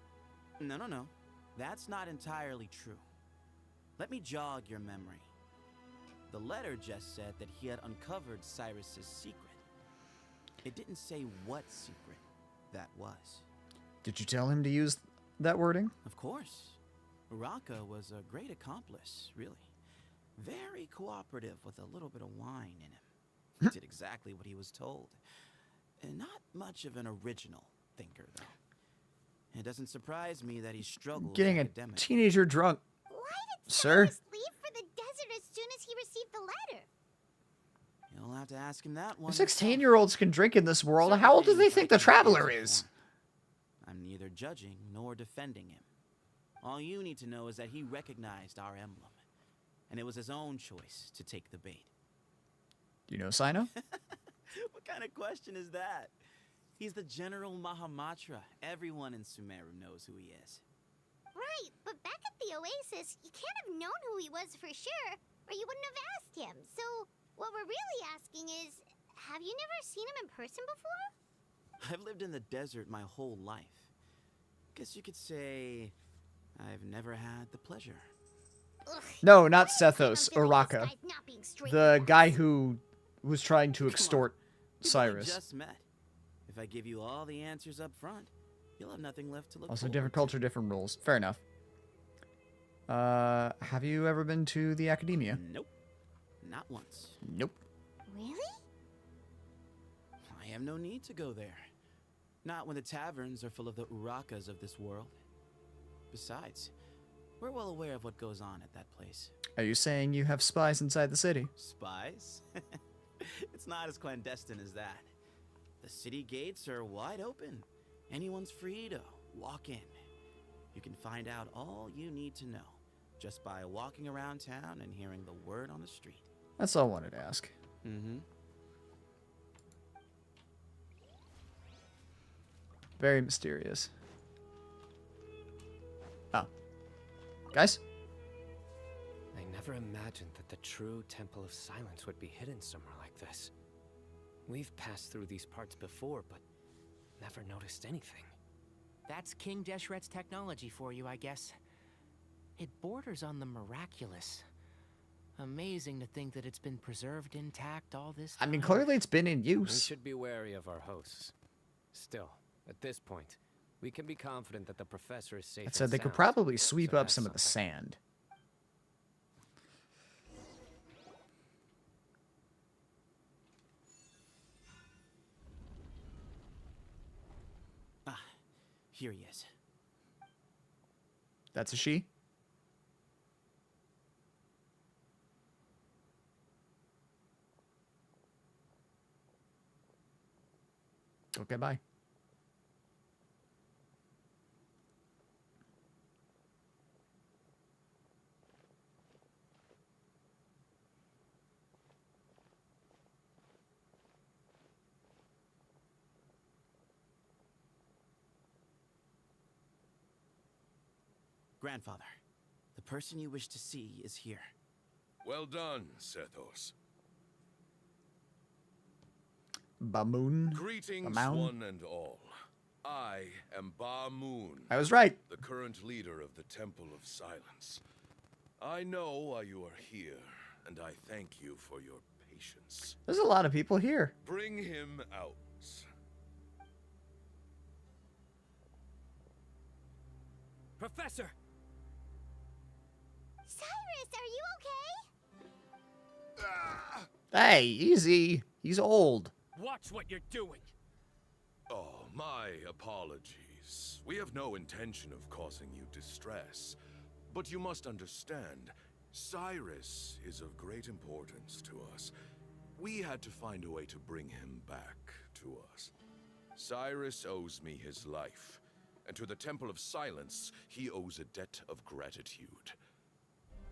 No. That's not entirely true. Let me jog your memory. The letter just said that he had uncovered Cyrus's secret. It didn't say what secret that was. Did you tell him to use that wording? Of course. Varka was a great accomplice, really. Very cooperative with a little bit of wine in him. He did exactly what he was told. And not much of an original thinker, though. It doesn't surprise me that he struggled Getting a academically. teenager drunk. Why did Sir? Cyrus leave for the desert as soon as he received the letter? You'll have to ask him that one. 16-year-olds can drink in this world. How old do they think the Traveler is? I'm neither judging nor defending him. All you need to know is that he recognized our emblem, and it was his own choice to take the bait. Do you know Sino? What kind of question is that? He's the General Mahamatra. Everyone in Sumeru knows who he is. Right, but back at the Oasis, you can't have known who he was for sure, or you wouldn't have asked him. So, what we're really asking is, have you never seen him in person before? I've lived in the desert my whole life. Guess you could say I've never had the pleasure. Ugh, No, not Sethos. Uraraka. The guy who was trying to extort We Cyrus. just met. If I give you all the answers up front, you'll have nothing left to look Also, forward different culture, different rules. Fair enough. Have you ever been to the Academia? Nope. Not once. Nope. Really? I have no need to go there. Not when the taverns are full of the Urakas of this world. Besides, we're well aware of what goes on at that place. Are you saying you have spies inside the city? Spies? It's not as clandestine as that. The city gates are wide open. Anyone's free to walk in. You can find out all you need to know just by walking around town and hearing the word on the street. That's all I wanted to ask. Mm-hmm. Very mysterious. Oh. Guys? I never imagined that the true Temple of Silence would be hidden somewhere like this. We've passed through these parts before, but never noticed anything. That's King Deshret's technology for you, I guess. It borders on the miraculous. Amazing to think that it's been preserved intact all this time. I mean, clearly it's been in We use. should be wary of our hosts. Still, at this point, we can be confident that the professor is safe. That said, and they could sound. probably sweep So up that's some of the something. sand. Ah, here he is. That's a she? Okay, bye. Grandfather, the person you wish to see is here. Well done, Sethos. Bamoon? Greetings, Bamoun? one and all. I am Ba Moon. I was right. The current leader of the Temple of Silence. I know why you are here, and I thank you for your patience. There's a lot of people here. Bring him out. Professor! Cyrus, are you okay? Hey, easy. He's old. Watch what you're doing! Oh, my apologies. We have no intention of causing you distress. But you must understand, Cyrus is of great importance to us. We had to find a way to bring him back to us. Cyrus owes me his life, and to the Temple of Silence, he owes a debt of gratitude.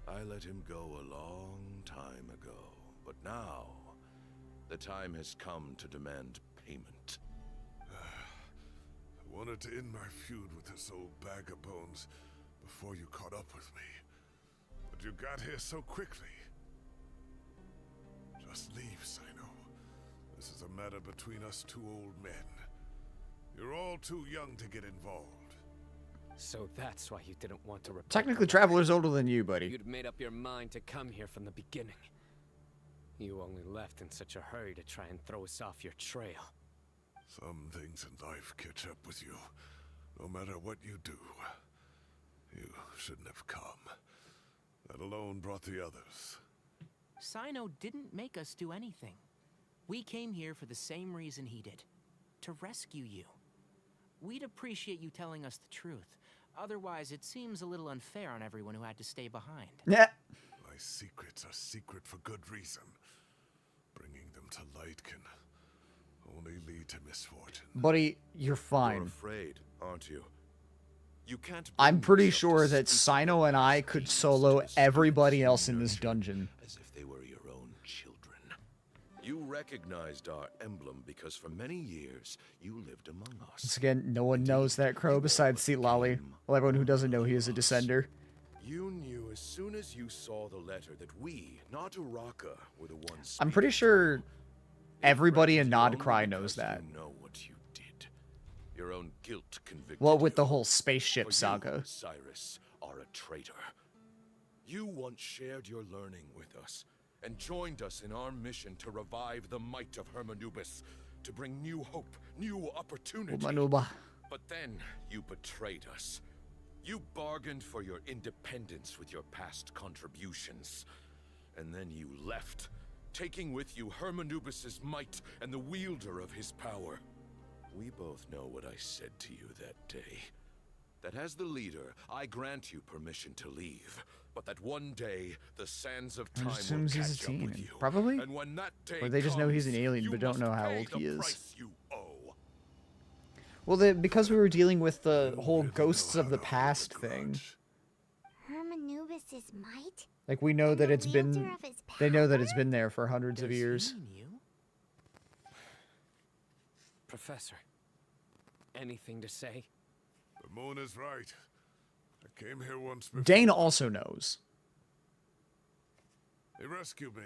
I let him go a long time ago, but now, the time has come to demand payment. I wanted to end my feud with this old bag of bones before you caught up with me. But you got here so quickly. Just leave, Sino. This is a matter between us two old men. You're all too young to get involved. So that's why you didn't want to report. Technically, Traveler's older than you, buddy. You'd made up your mind to come here from the beginning. You only left in such a hurry to try and throw us off your trail. Some things in life catch up with you, no matter what you do. You shouldn't have come. That alone brought the others. Sino didn't make us do anything. We came here for the same reason he did. To rescue you. We'd appreciate you telling us the truth. Otherwise, it seems a little unfair on everyone who had to stay behind. Yeah. My secrets are secret for good reason. Bringing them to light can only lead to misfortune. Buddy, you're fine. You're afraid, aren't you? You can't. I'm pretty sure that Sino and I could solo everybody else in this dungeon. As if they were your own children. You recognized our emblem because for many years you lived among us. Once again, no one knows that crow besides Seat Lolly. Well, everyone who doesn't know he is a descender. You knew as soon as you saw the letter that we, not Uraka, were the ones. I'm pretty sure everybody in Nodcry knows that. You know what you did. Your own guilt convicted. Well, with the whole spaceship For saga. You, Cyrus, are a traitor. You once shared your learning with us and joined us in our mission to revive the might of Hermanubis, to bring new hope, new opportunity. Umanuba. But then you betrayed us. You bargained for your independence with your past contributions. And then you left, taking with you Hermanubis' might and the wielder of his power. We both know what I said to you that day. That as the leader, I grant you permission to leave. But that one day, the sands of time will assumes he's a catch up teen. with you. Probably? And when that day Or they just know he's an comes, alien you but don't know must how pay old the he is. price you owe. Well, because we were dealing with the whole ghosts of the past thing. Hermanubis's might? Like, we know that it's been... Wielder of his They know that it's been there for hundreds of Does he years. mean you? Professor, anything to say? The moon is right. I came here once before. Dane also knows. He rescued me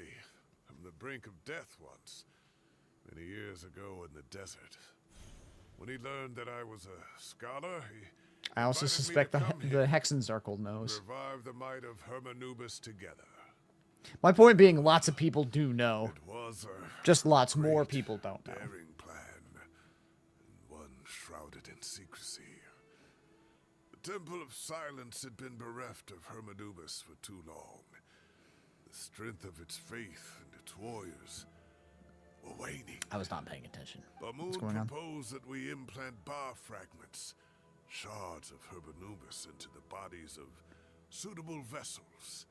from the brink of death once, many years ago in the desert. When he learned that I was a scholar, he I also invited me suspect to come the here Hexenzirkel knows. to revive the might of Hermanubis together. My point being, lots of people do know. It was a Just lots more people don't know. daring plan, and one shrouded in secrecy. The Temple of Silence had been bereft of Hermanubis for too long. The strength of its faith and its warriors were waning. I was not paying attention. What's Bamoon going on? proposed that we implant bar fragments, shards of Hermanubis, into the bodies of suitable vessels.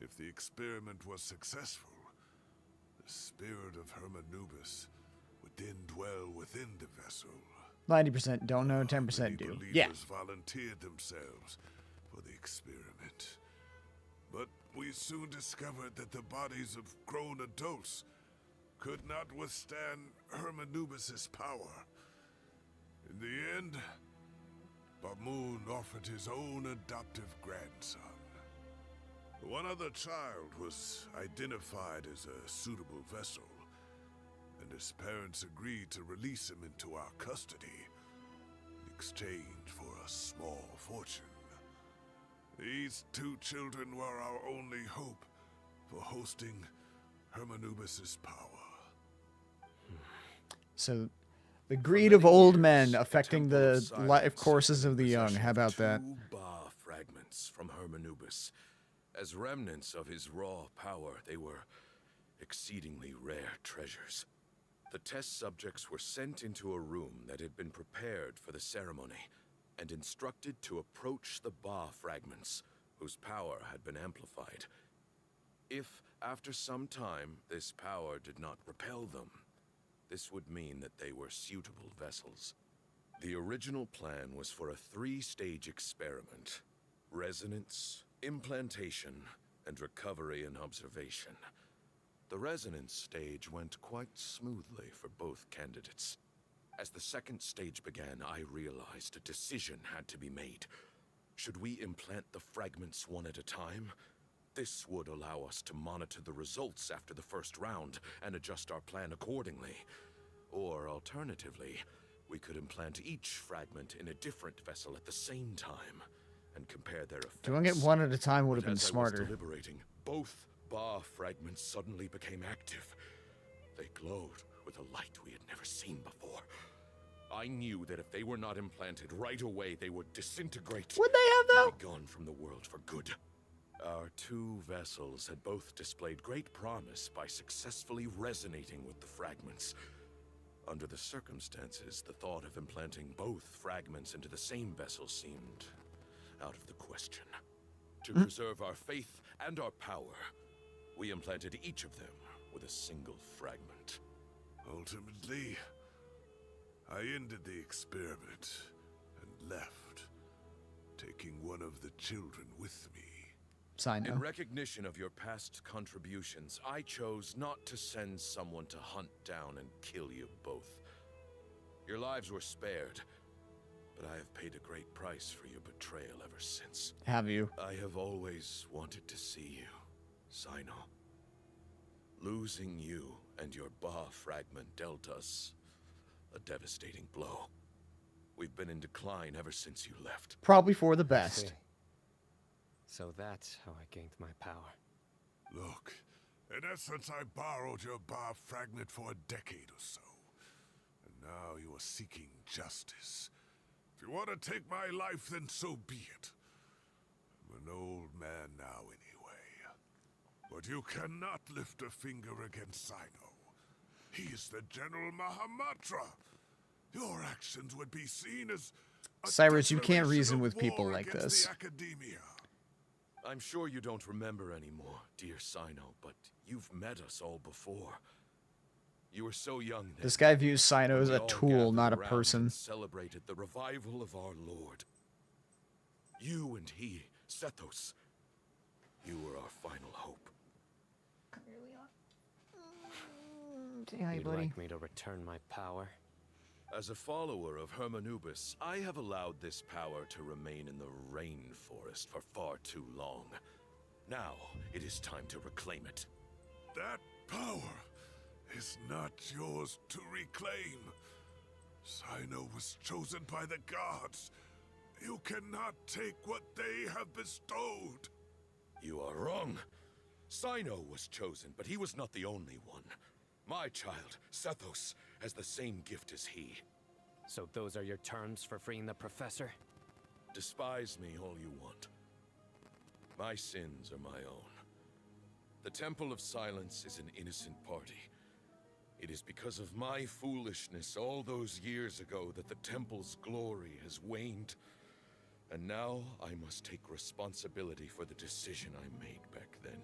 If the experiment was successful, the spirit of Hermanubis would then dwell within the vessel. 90% don't know, 10% Many do. believers Yeah. volunteered themselves for the experiment. But we soon discovered that the bodies of grown adults could not withstand Hermanubis' power. In the end, Bamoon offered his own adoptive grandson. One other child was identified as a suitable vessel, and his parents agreed to release him into our custody in exchange for a small fortune. These two children were our only hope for hosting Hermanubis' power. So, the greed of old men affecting the life courses of the young. How about that? Two bar fragments from Hermanubis. As remnants of his raw power, they were exceedingly rare treasures. The test subjects were sent into a room that had been prepared for the ceremony and instructed to approach the bar fragments, whose power had been amplified. If, after some time, this power did not repel them, this would mean that they were suitable vessels. The original plan was for a 3-stage experiment: resonance, implantation, and recovery and observation. The resonance stage went quite smoothly for both candidates. As the second stage began, I realized a decision had to be made. Should we implant the fragments one at a time? This would allow us to monitor the results after the first round and adjust our plan accordingly. Or alternatively, we could implant each fragment in a different vessel at the same time and compare their effects. Doing it one at a time would have been As I was smarter. deliberating, both bar fragments suddenly became active. They glowed with a light we had never seen before. I knew that if they were not implanted right away, they would disintegrate. Would they have, though? And be gone from the world for good. Our two vessels had both displayed great promise by successfully resonating with the fragments. Under the circumstances, the thought of implanting both fragments into the same vessel seemed out of the question. To preserve our faith and our power, we implanted each of them with a single fragment. Ultimately, I ended the experiment and left, taking one of the children with me. In recognition of your past contributions, I chose not to send someone to hunt down and kill you both. Your lives were spared, but I have paid a great price for your betrayal ever since. Have you? I have always wanted to see you, Sino. Losing you and your Ba fragment dealt us a devastating blow. We've been in decline ever since you left. Probably for the best. So that's how I gained my power. Look, in essence, I borrowed your Ba fragment for a decade or so. And now you are seeking justice. If you want to take my life, then so be it. I'm an old man now anyway. But you cannot lift a finger against Sino. He is the General Mahamatra. Your actions would be seen as a Cyrus, you can't declaration reason of with people war like against this. the Academia. I'm sure you don't remember anymore, dear Sino, but you've met us all before. You were so young then. This guy views Sino as We a all tool, gathered not a around person. and celebrated the revival of our Lord. You and he, Sethos, You were our final hope. Here we are. Say hi, You'd buddy. like me to return my power? As a follower of Hermanubis, I have allowed this power to remain in the rainforest for far too long. Now, it is time to reclaim it. That power is not yours to reclaim. Sino was chosen by the gods. You cannot take what they have bestowed. You are wrong. Sino was chosen, but he was not the only one. My child, Sethos, has the same gift as he. So those are your terms for freeing the professor? Despise me all you want. My sins are my own. The Temple of Silence is an innocent party. It is because of my foolishness all those years ago that the Temple's glory has waned. And now I must take responsibility for the decision I made back then.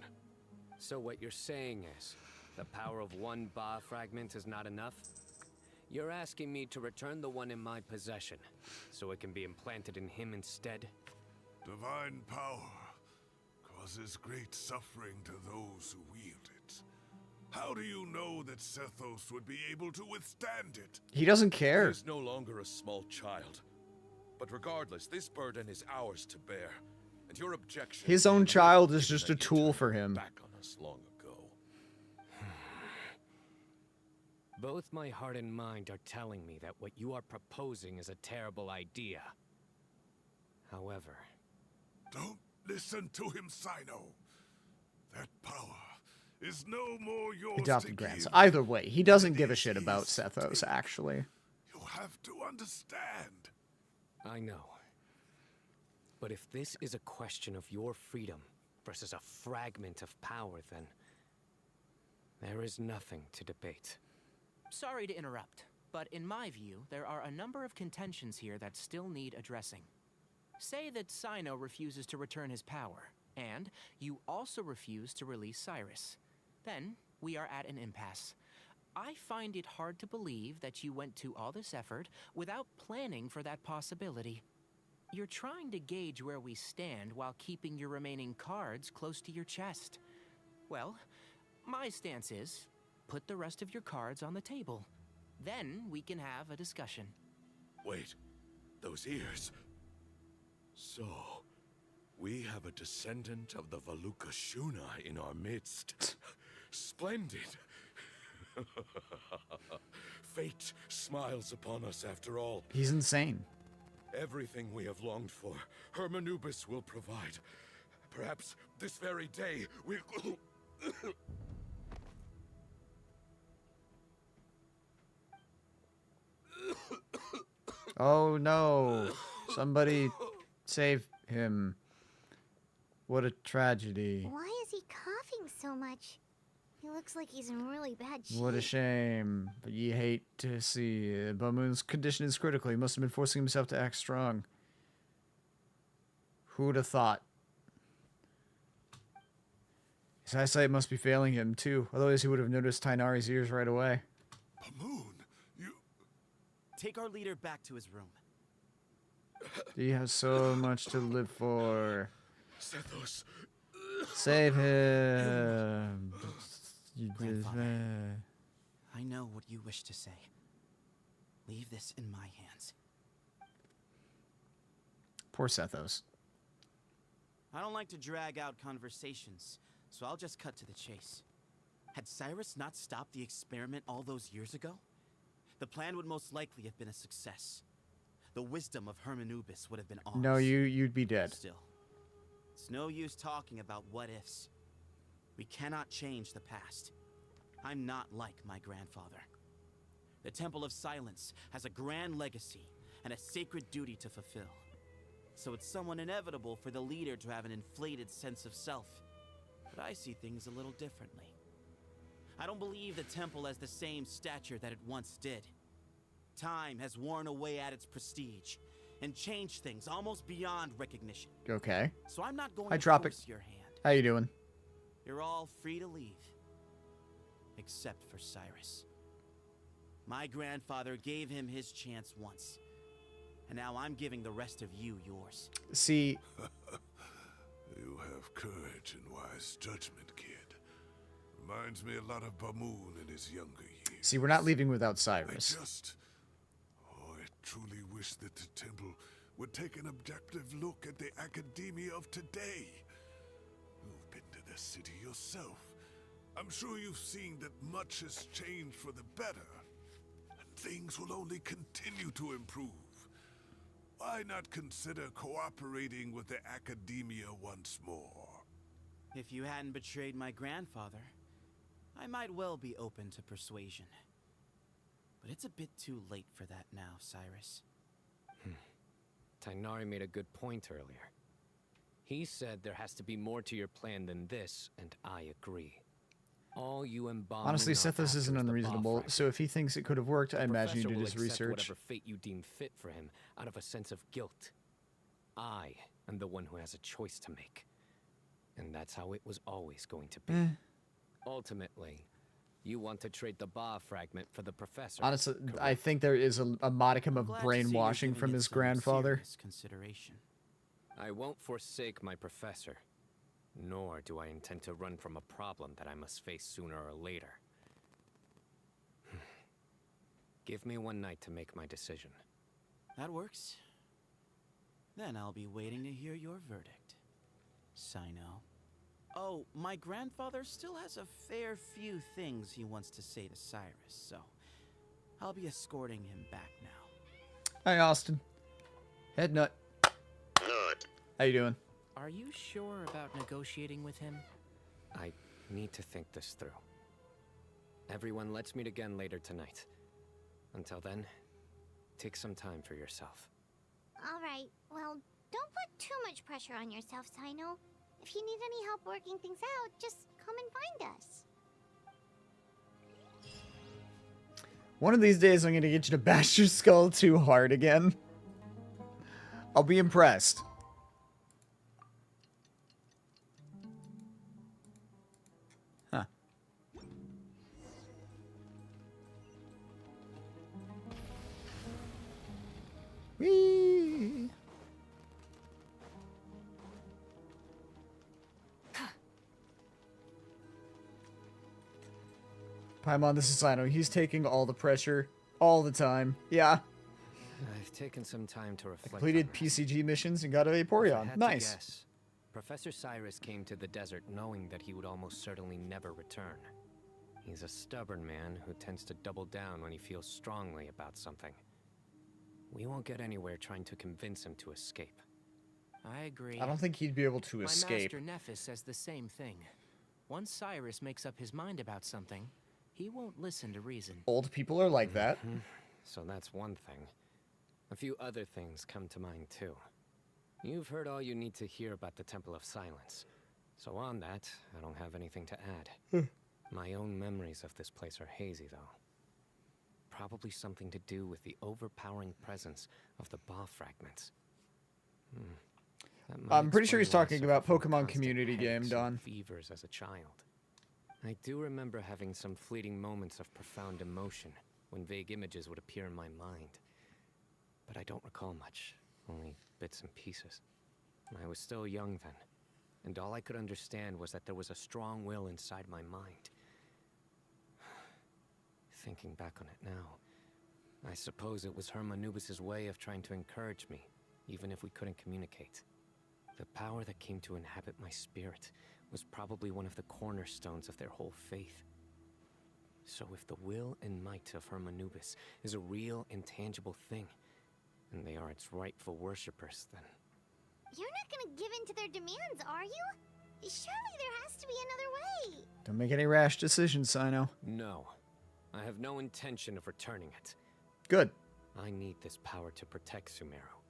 So what you're saying is, the power of one Ba fragment is not enough? You're asking me to return the one in my possession, so it can be implanted in him instead? Divine power causes great suffering to those who wield it. How do you know that Sethos would be able to withstand it? He doesn't care. He is no longer a small child. But regardless, this burden is ours to bear. And your objection... His own child is just a tool for him. Back on us long ago. Both my heart and mind are telling me that what you are proposing is a terrible idea. However... Don't listen to him, Sino. That power is no more yours Adopted to grandson. give. Either way, he doesn't give a shit about Sethos, actually. You have to understand. I know. But if this is a question of your freedom versus a fragment of power, then there is nothing to debate. Sorry to interrupt, but in my view, there are a number of contentions here that still need addressing. Say that Sino refuses to return his power, and you also refuse to release Cyrus. Then, we are at an impasse. I find it hard to believe that you went to all this effort without planning for that possibility. You're trying to gauge where we stand while keeping your remaining cards close to your chest. Well, my stance is, put the rest of your cards on the table. Then we can have a discussion. Wait, those ears. So, we have a descendant of the Valukashuna in our midst. Splendid. Fate smiles upon us after all. He's insane. Everything we have longed for, Hermanubis will provide. Perhaps this very day we'll... Oh no. Somebody save him. What a tragedy. Why is he coughing so much? He looks like he's in really bad shape. What a shame. But ye hate to see. Bamoon's condition is critical. He must have been forcing himself to act strong. Who would have thought? His eyesight must be failing him, too. Otherwise, he would have noticed Tainari's ears right away. Bamoon, you... Take our leader back to his room. He has so much to live for. Sethos. Save him. You Grandfather, I know what you wish to say. Leave this in my hands. Poor Sethos. I don't like to drag out conversations, so I'll just cut to the chase. Had Cyrus not stopped the experiment all those years ago, the plan would most likely have been a success. The wisdom of Hermanubis would have been ours. No, you'd be dead. Still, it's no use talking about what-ifs. We cannot change the past. I'm not like my grandfather. The Temple of Silence has a grand legacy and a sacred duty to fulfill. So it's somewhat inevitable for the leader to have an inflated sense of self. But I see things a little differently. I don't believe the temple has the same stature that it once did. Time has worn away at its prestige and changed things almost beyond recognition. Okay. So I'm not going Hi, to Tropic. force your hand. How you doing? You're all free to leave. Except for Cyrus. My grandfather gave him his chance once. And now I'm giving the rest of you yours. See, You have courage and wise judgment, kid. Reminds me a lot of Bamoon in his younger years. See, we're not leaving without Cyrus. I truly wish that the temple would take an objective look at the academia of today. You've been to the city yourself. I'm sure you've seen that much has changed for the better, and things will only continue to improve. Why not consider cooperating with the academia once more? If you hadn't betrayed my grandfather, I might well be open to persuasion. But it's a bit too late for that now, Cyrus. Tainari made a good point earlier. He said there has to be more to your plan than this, and I agree. All you and Bamoon Honestly, are Sethos after isn't is the unreasonable, Balfrag. so if he thinks it could have worked, I imagine he Professor did will his accept research. whatever fate you deem fit for him out of a sense of guilt. I am the one who has a choice to make. And that's how it was always going to be. Ultimately, you want to trade the Ba fragment for the professor. Honestly, correct? I think there is a modicum of Glad to see you're brainwashing giving from it his some grandfather. serious consideration. I won't forsake my professor, nor do I intend to run from a problem that I must face sooner or later. Give me one night to make my decision. That works. Then I'll be waiting to hear your verdict, Sino. Oh, my grandfather still has a fair few things he wants to say to Cyrus, so I'll be escorting him back now. Hi, Austin. Head nut. How you doing? Are you sure about negotiating with him? I need to think this through. Everyone, let's meet again later tonight. Until then, take some time for yourself. All right, well, don't put too much pressure on yourself, Sino. If you need any help working things out, just come and find us. One of these days, I'm going to get you to bash your skull too hard again. I'll be impressed. Huh. Whee! Paimon, this is Sino. He's taking all the pressure all the time. Yeah. I've taken some time to reflect. Completed PCG missions and got a Vaporeon. Nice. Guess, Professor Cyrus came to the desert knowing that he would almost certainly never return. He's a stubborn man who tends to double down when he feels strongly about something. We won't get anywhere trying to convince him to escape. I agree. I don't think he'd be able to escape. My master Nephis says the same thing. Once Cyrus makes up his mind about something, he won't listen to reason. Old people are like that. So that's one thing. A few other things come to mind too. You've heard all you need to hear about the Temple of Silence. So on that, I don't have anything to add. My own memories of this place are hazy though. Probably something to do with the overpowering presence of the Ba fragments. I'm pretty sure he's talking about Pokemon Community game, Don. Fevers as a child. I do remember having some fleeting moments of profound emotion when vague images would appear in my mind. But I don't recall much, only bits and pieces. I was still young then, and all I could understand was that there was a strong will inside my mind. Thinking back on it now, I suppose it was Hermanubis' way of trying to encourage me, even if we couldn't communicate. The power that came to inhabit my spirit was probably one of the cornerstones of their whole faith. So if the will and might of Hermanubis is a real, intangible thing, and they are its rightful worshippers, then... You're not gonna give in to their demands, are you? Surely there has to be another way. Don't make any rash decisions, Sino. No. I have no intention of returning it. Good. I need this power to protect Sumeru.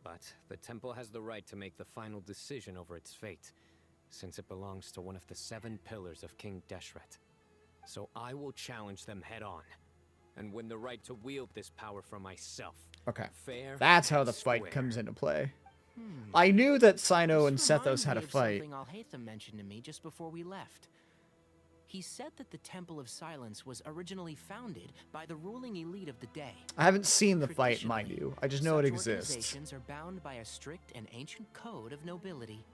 But the temple has the right to make the final decision over its fate, since it belongs to one of the 7 pillars of King Deshret. So I will challenge them head on, and win the right to wield this power for myself. Okay. Fair. That's how the fight comes into play. I knew that Sino and Sethos had a fight. Something Alhaitham mentioned to me just before we left. He said that the Temple of Silence was originally founded by the ruling elite of the day. I haven't seen the fight, mind you. I just know it exists. Organizations are bound by a strict and ancient code of nobility.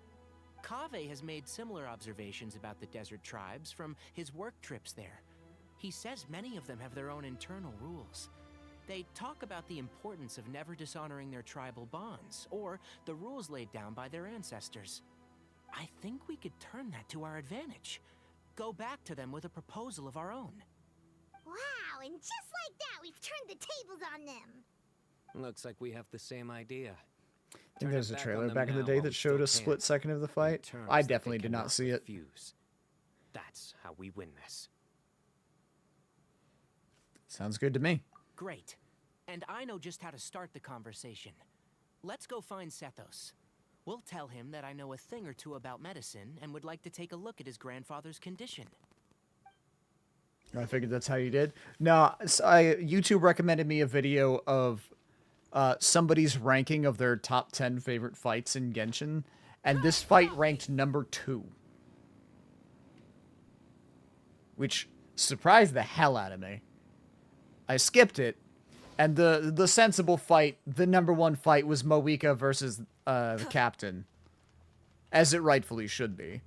Kaveh has made similar observations about the desert tribes from his work trips there. He says many of them have their own internal rules. They talk about the importance of never dishonoring their tribal bonds, or the rules laid down by their ancestors. I think we could turn that to our advantage. Go back to them with a proposal of our own. Wow, and just like that, we've turned the tables on them. Looks like we have the same idea. I think there's a trailer back in the day that showed a split second of the fight. I definitely did not see it. That's how we win this. Sounds good to me. Great. And I know just how to start the conversation. Let's go find Sethos. We'll tell him that I know a thing or two about medicine and would like to take a look at his grandfather's condition. I figured that's how you did. No, YouTube recommended me a video of somebody's ranking of their top 10 favorite fights in Genshin, and this fight ranked number 2. Which surprised the hell out of me. I skipped it, and the sensible fight, the number 1 fight, was Moika versus the captain. As it rightfully should be.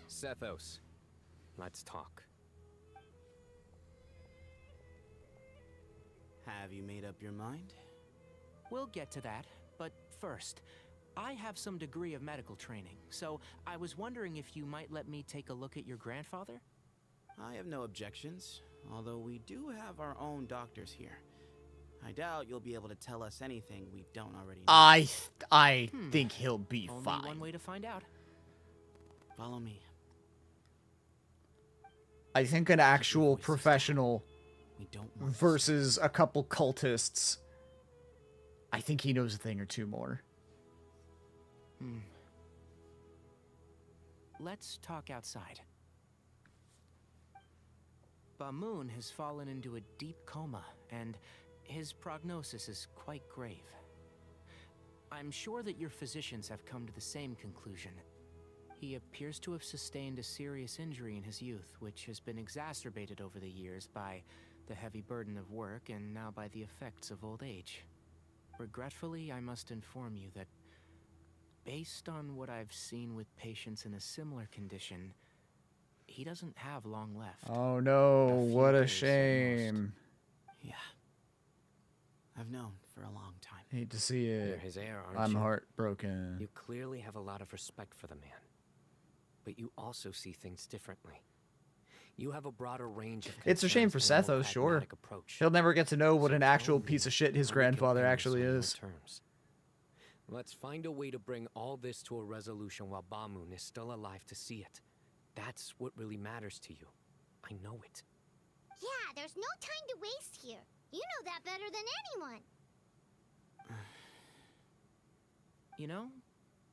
Sethos, let's talk. Have you made up your mind? We'll get to that, but first, I have some degree of medical training, so I was wondering if you might let me take a look at your grandfather? I have no objections, although we do have our own doctors here. I doubt you'll be able to tell us anything we don't already know. I think he'll be Only fine. one way to find out. Follow me. I think an actual professional versus a couple cultists, I think he knows a thing or two more. Let's talk outside. Bamoon has fallen into a deep coma, and his prognosis is quite grave. I'm sure that your physicians have come to the same conclusion. He appears to have sustained a serious injury in his youth, which has been exacerbated over the years by the heavy burden of work and now by the effects of old age. Regretfully, I must inform you that based on what I've seen with patients in a similar condition, he doesn't have long left. Oh no, what a shame. Yeah. I've known for a long time. Hate to see it. You're his heir, aren't I'm you? heartbroken. You clearly have a lot of respect for the man. But you also see things differently. You have a broader range of It's a shame for concerns and a more Sethos, sure. pragmatic approach. He'll never get to know what So an tell actual me piece of shit his how we can grandfather win this actually on your is. terms. Let's find a way to bring all this to a resolution while Bamoon is still alive to see it. That's what really matters to you. I know it. Yeah, there's no time to waste here. You know that better than anyone. You know,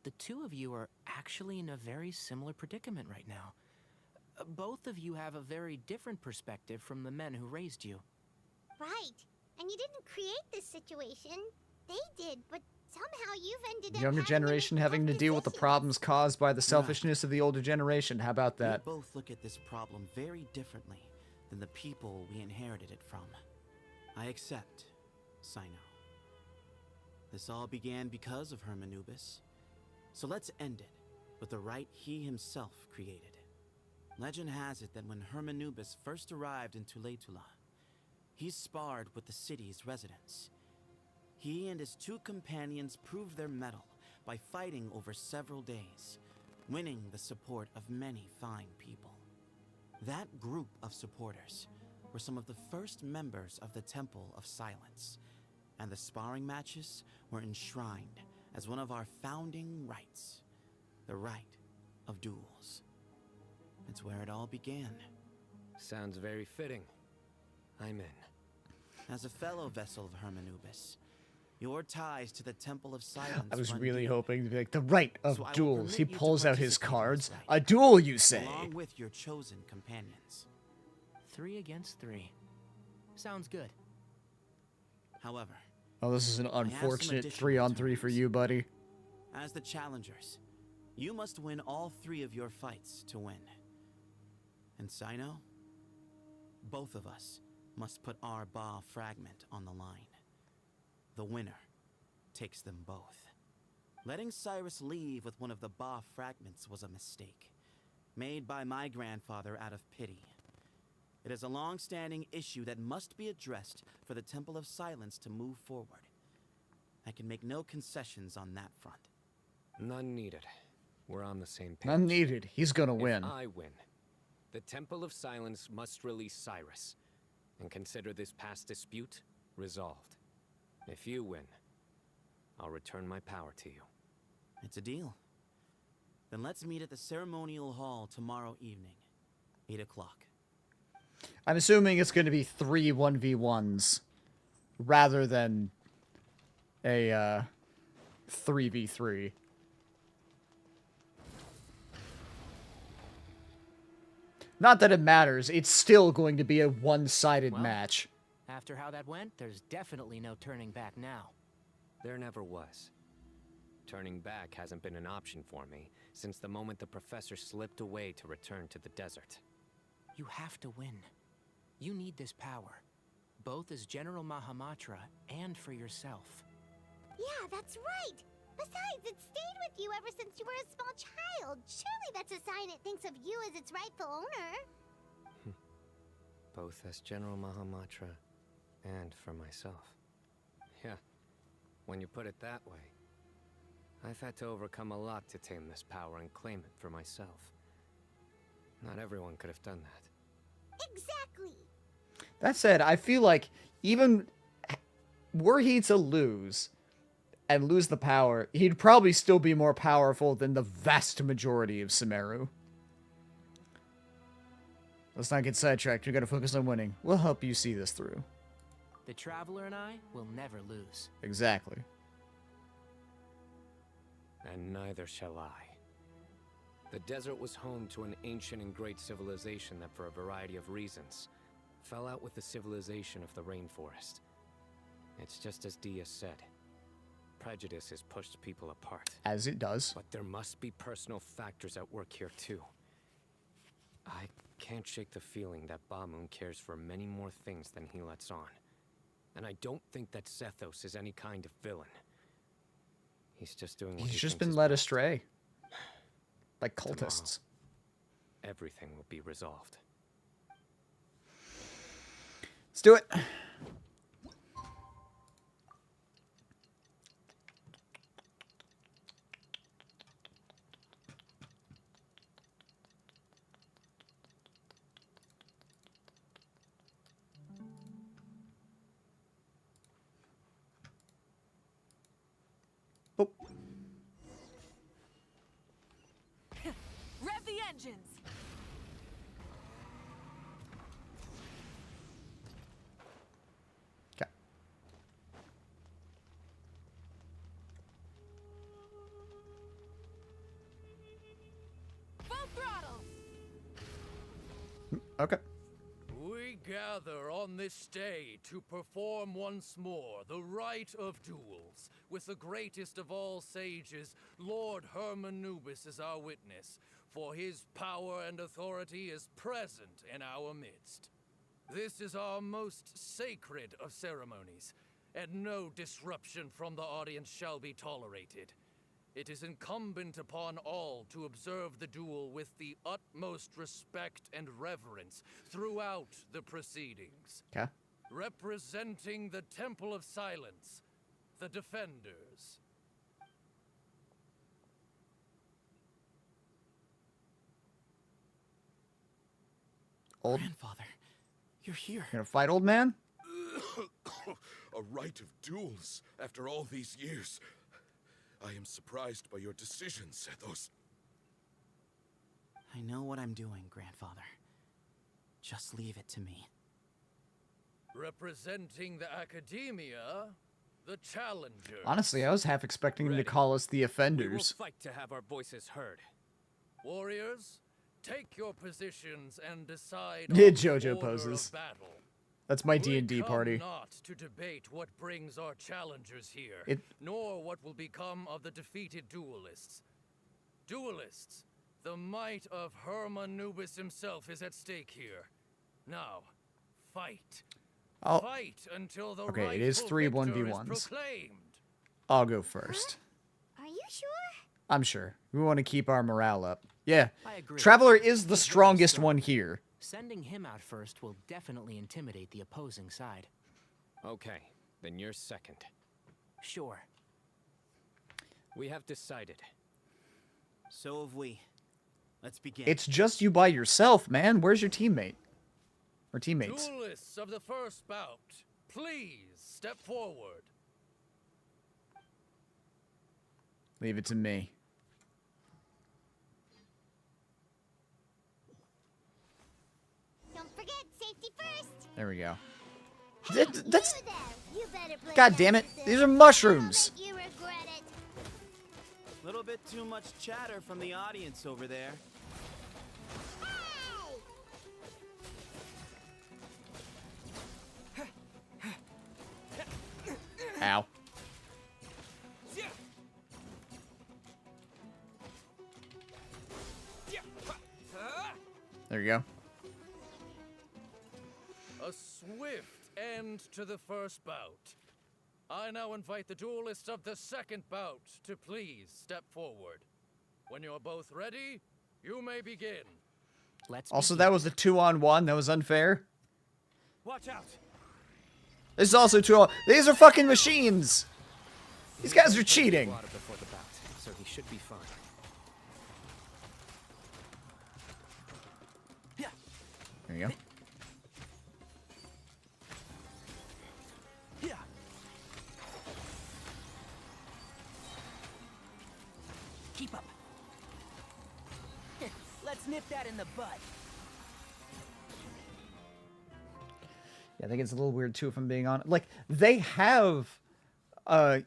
the two of you are actually in a very similar predicament right now. Both of you have a very different perspective from the men who raised you. Right. And you didn't create this situation. They did, but somehow you've ended up Younger generation having to deal with the problems caused by the selfishness of the older generation. How about that? We both look at this problem very differently than the people we inherited it from. I accept, Sino. This all began because of Hermanubis. So let's end it with the rite he himself created. Legend has it that when Hermanubis first arrived in Tuletula, he sparred with the city's residents. He and his two companions proved their mettle by fighting over several days, winning the support of many fine people. That group of supporters were some of the first members of the Temple of Silence, and the sparring matches were enshrined as one of our founding rites, the rite of duels. It's where it all began. Sounds very fitting. I'm in. As a fellow vessel of Hermanubis, your ties to the Temple of Silence I was run really deep. hoping to be like, the rite of So I will duels. He permit you to pulls out his participate in cards. this A rite, duel, you say? along with your chosen companions. 3 against 3. Sounds good. However, Oh, this is an have some unfortunate additional 3-on-3 for you, buddy. as the challengers, you must win all 3 of your fights to win. And Sino, both of us must put our Ba fragment on the line. The winner takes them both. Letting Cyrus leave with one of the Ba fragments was a mistake, made by my grandfather out of pity. It is a long-standing issue that must be addressed for the Temple of Silence to move forward. I can make no concessions on that front. None needed. We're on the same page. None needed. He's gonna win. If I win, the Temple of Silence must release Cyrus and consider this past dispute resolved. If you win, I'll return my power to you. It's a deal. Then let's meet at the ceremonial hall tomorrow evening, 8 o'clock. I'm assuming it's going to be 3 1v1s rather than a 3v3. Not that it matters. It's still going to be a one-sided match. After how that went, there's definitely no turning back now. There never was. Turning back hasn't been an option for me since the moment the professor slipped away to return to the desert. You have to win. You need this power, both as General Mahamatra and for yourself. Yeah, that's right. Besides, it stayed with you ever since you were a small child. Surely that's a sign it thinks of you as its rightful owner. Both as General Mahamatra and for myself. Yeah, when you put it that way. I've had to overcome a lot to tame this power and claim it for myself. Not everyone could have done that. Exactly. That said, I feel like even were he to lose and lose the power, he'd probably still be more powerful than the vast majority of Sumeru. Let's not get sidetracked. You gotta focus on winning. We'll help you see this through. The Traveler and I will never lose. Exactly. And neither shall I. The desert was home to an ancient and great civilization that, for a variety of reasons, fell out with the civilization of the rainforest. It's just as Dia said. Prejudice has pushed people apart. As it does. But there must be personal factors at work here too. I can't shake the feeling that Bamun cares for many more things than he lets on. And I don't think that Zethos is any kind of villain. He's just doing what He's he just thinks been is led best. astray. By cultists. Tomorrow, everything will be resolved. Let's do it. Rev the engines! Okay. Full throttle! Okay. We gather on this day to perform once more the rite of duels, with the greatest of all sages, Lord Hermanubis, as our witness, for his power and authority is present in our midst. This is our most sacred of ceremonies, and no disruption from the audience shall be tolerated. It is incumbent upon all to observe the duel with the utmost respect and reverence throughout the proceedings. Okay. Representing the Temple of Silence, the Defenders. Grandfather, you're here. You gonna fight, old man? A rite of duels after all these years. I am surprised by your decision, Zethos. I know what I'm doing, Grandfather. Just leave it to me. Representing the Academia, the Challengers. Honestly, I was half expecting him to call us the We will offenders. fight to have our voices heard. Warriors, take your positions and decide Yeah, on JoJo the order poses. of battle. That's my We D&D come party. not to debate what brings our challengers here, It- nor what will become of the defeated duelists. Duelists, the might of Hermanubis himself is at stake here. Now, fight. I'll... Fight until the Okay, it is rightful 3 victor is 1v1s. proclaimed. I'll go first. Are you sure? I'm sure. We want to keep our morale up. Yeah. I agree. Traveler is the He's very strongest strong. one here. Sending him out first will definitely intimidate the opposing side. Okay, then you're second. Sure. We have decided. So have we. Let's begin. It's just you by yourself, man. Where's your teammate? Or teammates? Duelists of the first bout, please step forward. Leave it to me. Don't forget, safety first. There we go. Hey, That's... you there. You better play God damn it. faster. These are mushrooms. You regret it. Little bit too much chatter from the audience over there. Ow. There you go. A swift end to the first bout. I now invite the duelists of the second bout to please step forward. When you're both ready, you may begin. Also, that was a 2-on-1. That was unfair. Watch out. This is also 2-on. These are fucking machines. These guys are cheating. Water before the bout, so he should be fine. There you go. Keep up. Let's nip that in the bud. Yeah, I think it's a little weird too, if I'm being honest. Like, they have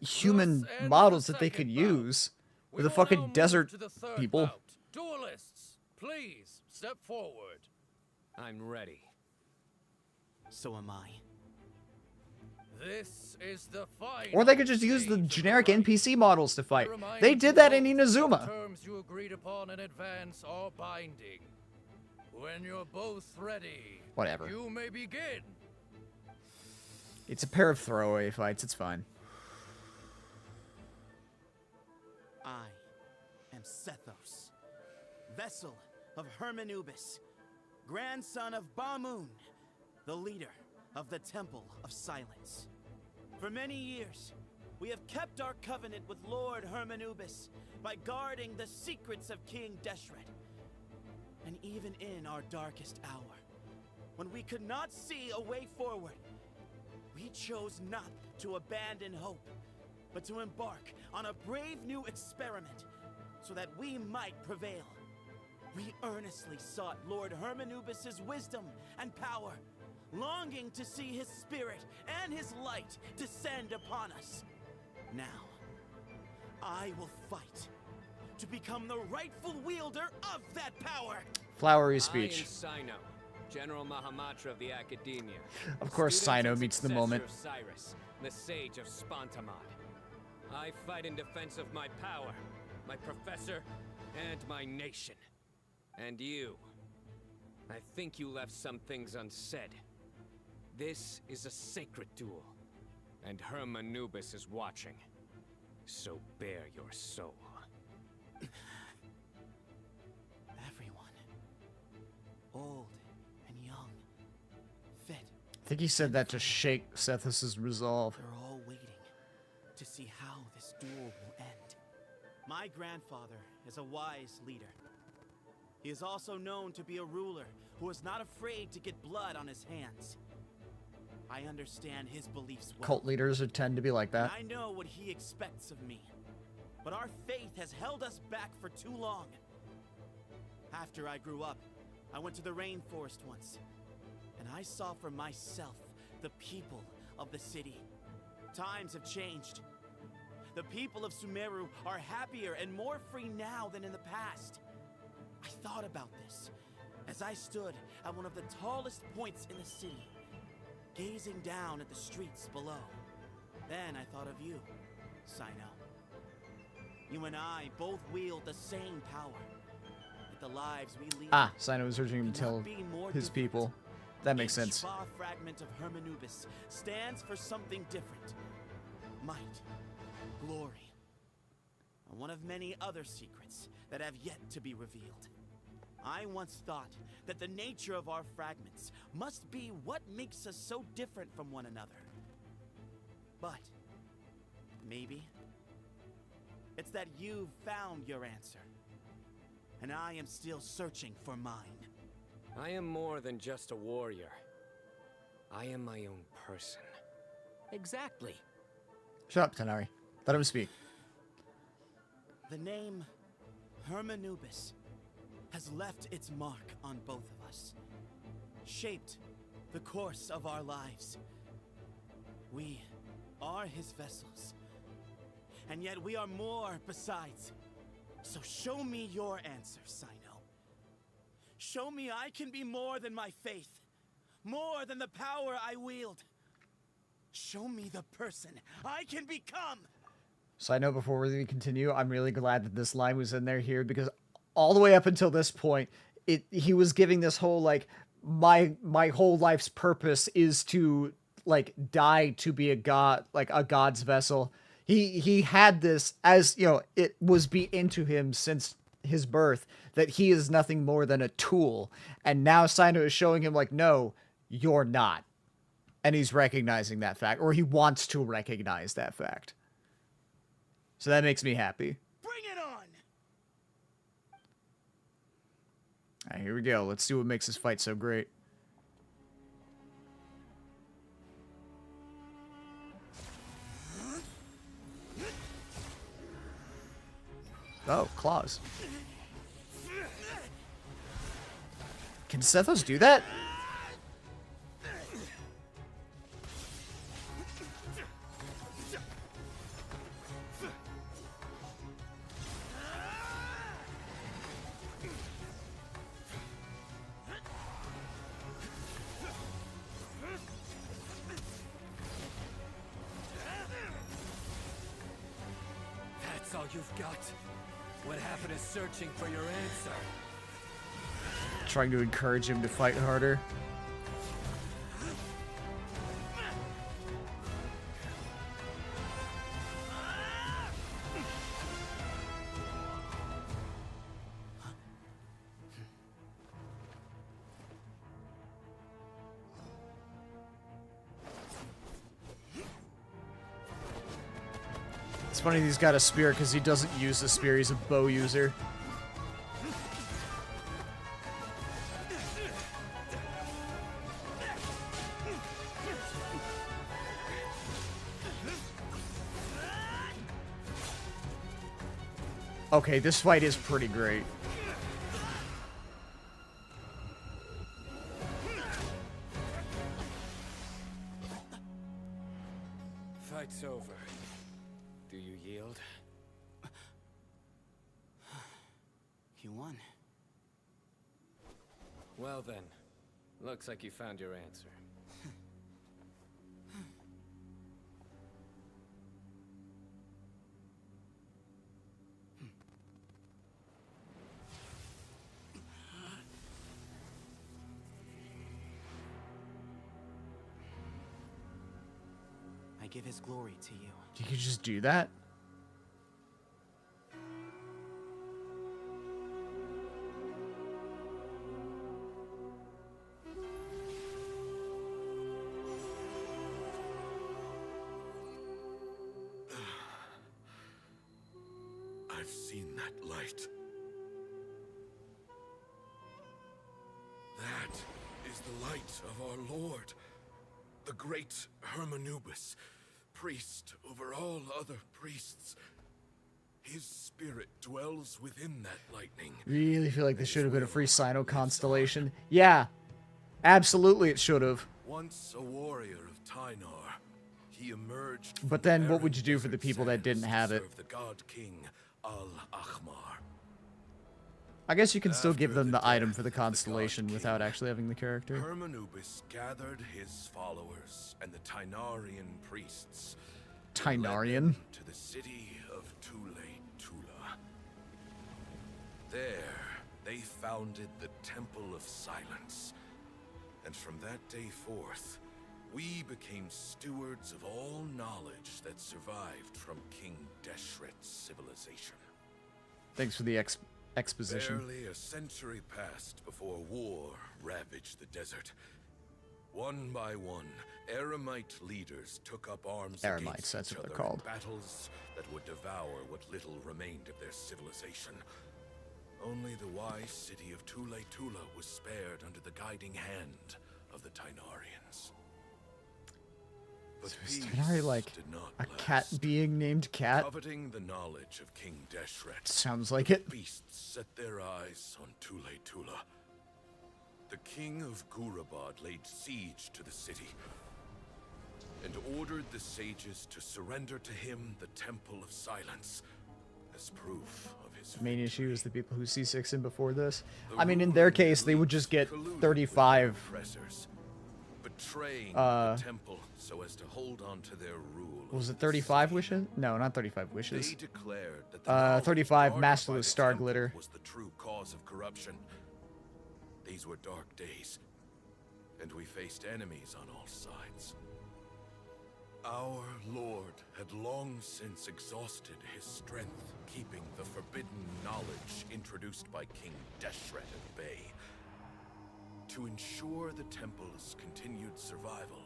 human models that they could use with the fucking desert people. Bout. Duelists, please step forward. I'm ready. So am I. This is the final. Or they could just use the generic NPC models to fight. They did that in Inazuma. Terms you agreed upon in advance are binding. When you're both ready, Whatever. you may begin. It's a pair of throwaway fights. It's fine. I am Sethos, vessel of Hermanubis, grandson of Bamun, the leader of the Temple of Silence. For many years, we have kept our covenant with Lord Hermanubis by guarding the secrets of King Deshret. And even in our darkest hour, when we could not see a way forward, we chose not to abandon hope, but to embark on a brave new experiment so that we might prevail. We earnestly sought Lord Hermanubis' wisdom and power, longing to see his spirit and his light descend upon us. Now, I will fight to become the rightful wielder of that power. Flowery speech. I am Sino, General Mahamatra of the Academia. Of course, Student Sino and meets the successor moment. of Cyrus, the sage of Spontamod. I fight in defense of my power, my professor, and my nation. And you. I think you left some things unsaid. This is a sacred duel, and Hermanubis is watching. So bare your soul. Everyone, old and young, fit, I think he said that to shake Sethos' resolve. they're all waiting to see how this duel will end. My grandfather is a wise leader. He is also known to be a ruler who is not afraid to get blood on his hands. I understand his beliefs well. Cult leaders tend to be like that. I know what he expects of me. But our faith has held us back for too long. After I grew up, I went to the rainforest once, and I saw for myself the people of the city. Times have changed. The people of Sumeru are happier and more free now than in the past. I thought about this as I stood at one of the tallest points in the city, gazing down at the streets below. Then I thought of you, Sino. You and I both wield the same power. Yet the lives we lead Sino was urging him to tell his people. That makes sense. Each far fragment of Hermanubis stands for something different. Might, glory, and one of many other secrets that have yet to be revealed. I once thought that the nature of our fragments must be what makes us so different from one another. But maybe it's that you've found your answer, and I am still searching for mine. I am more than just a warrior. I am my own person. Exactly. Shut up, Tanari. Let him speak. The name Hermanubis has left its mark on both of us, shaped the course of our lives. We are his vessels, and yet we are more besides. So show me your answer, Sino. Show me I can be more than my faith, more than the power I wield. Show me the person I can become. So I know before we continue, I'm really glad that this line was in there here, because all the way up until this point, he was giving this whole like my whole life's purpose is to like die to be a god, like a god's vessel. He had this, as you know, it was beat into him since his birth that he is nothing more than a tool, and now Sino is showing him like, no, you're not, and he's recognizing that fact, or he wants to recognize that fact. So that makes me happy. Bring it on! All right, here we go. Let's see what makes this fight so great. Oh, claws. Can Sethos do that? That's all you've got. What happened is searching for your answer. Trying to encourage him to fight harder. It's funny he's got a spear because he doesn't use the spear, he's a bow user. Okay, this fight is pretty great. Fight's over. Do you yield? You won. Well then, looks like you found your answer. I give his glory to you. You could just do that? I've seen that light. That is the light of our Lord, the great Hermanubis, priest over all other priests. His spirit dwells within that lightning. Really feel like this should have been a free Sino constellation. Yeah, absolutely it should have. Once a warrior of Tynar, he emerged. But then what would you do for the people that didn't have it? Serve the god king Al-Ahmar. I guess you can still give them the item for the constellation without actually having the character. Hermanubis gathered his followers and the Tynarian priests. Tynarian? To the city of Tula. There, they founded the Temple of Silence. And from that day forth, we became stewards of all knowledge that survived from King Deshret's civilization. Thanks for the exposition. Barely a century passed before war ravaged the desert. One by one, Eremite leaders took up arms Eremites, against that's each what they're other in called. battles that would devour what little remained of their civilization. Only the wise city of Tule Tula was spared under the guiding hand of the Tainarians. But Is peace Tainari like did not a last. cat being named Cat? Coveting the knowledge of King Deshret, Sounds like it. beasts set their eyes on Tule Tula. The king of Gurabad laid siege to the city and ordered the sages to surrender to him the Temple of Silence as proof of his The main issue is the people who C6 in before this. I mean, in their case, they would just get 35. oppressors, betraying the temple so as to hold on to their rule. Was it 35 wishes? No, not 35 wishes. They declared that the 35 knowledge Master guarded of by Star the temple Glitter. was the true cause of corruption. These were dark days, and we faced enemies on all sides. Our Lord had long since exhausted his strength, keeping the forbidden knowledge introduced by King Deshret at bay. To ensure the temple's continued survival,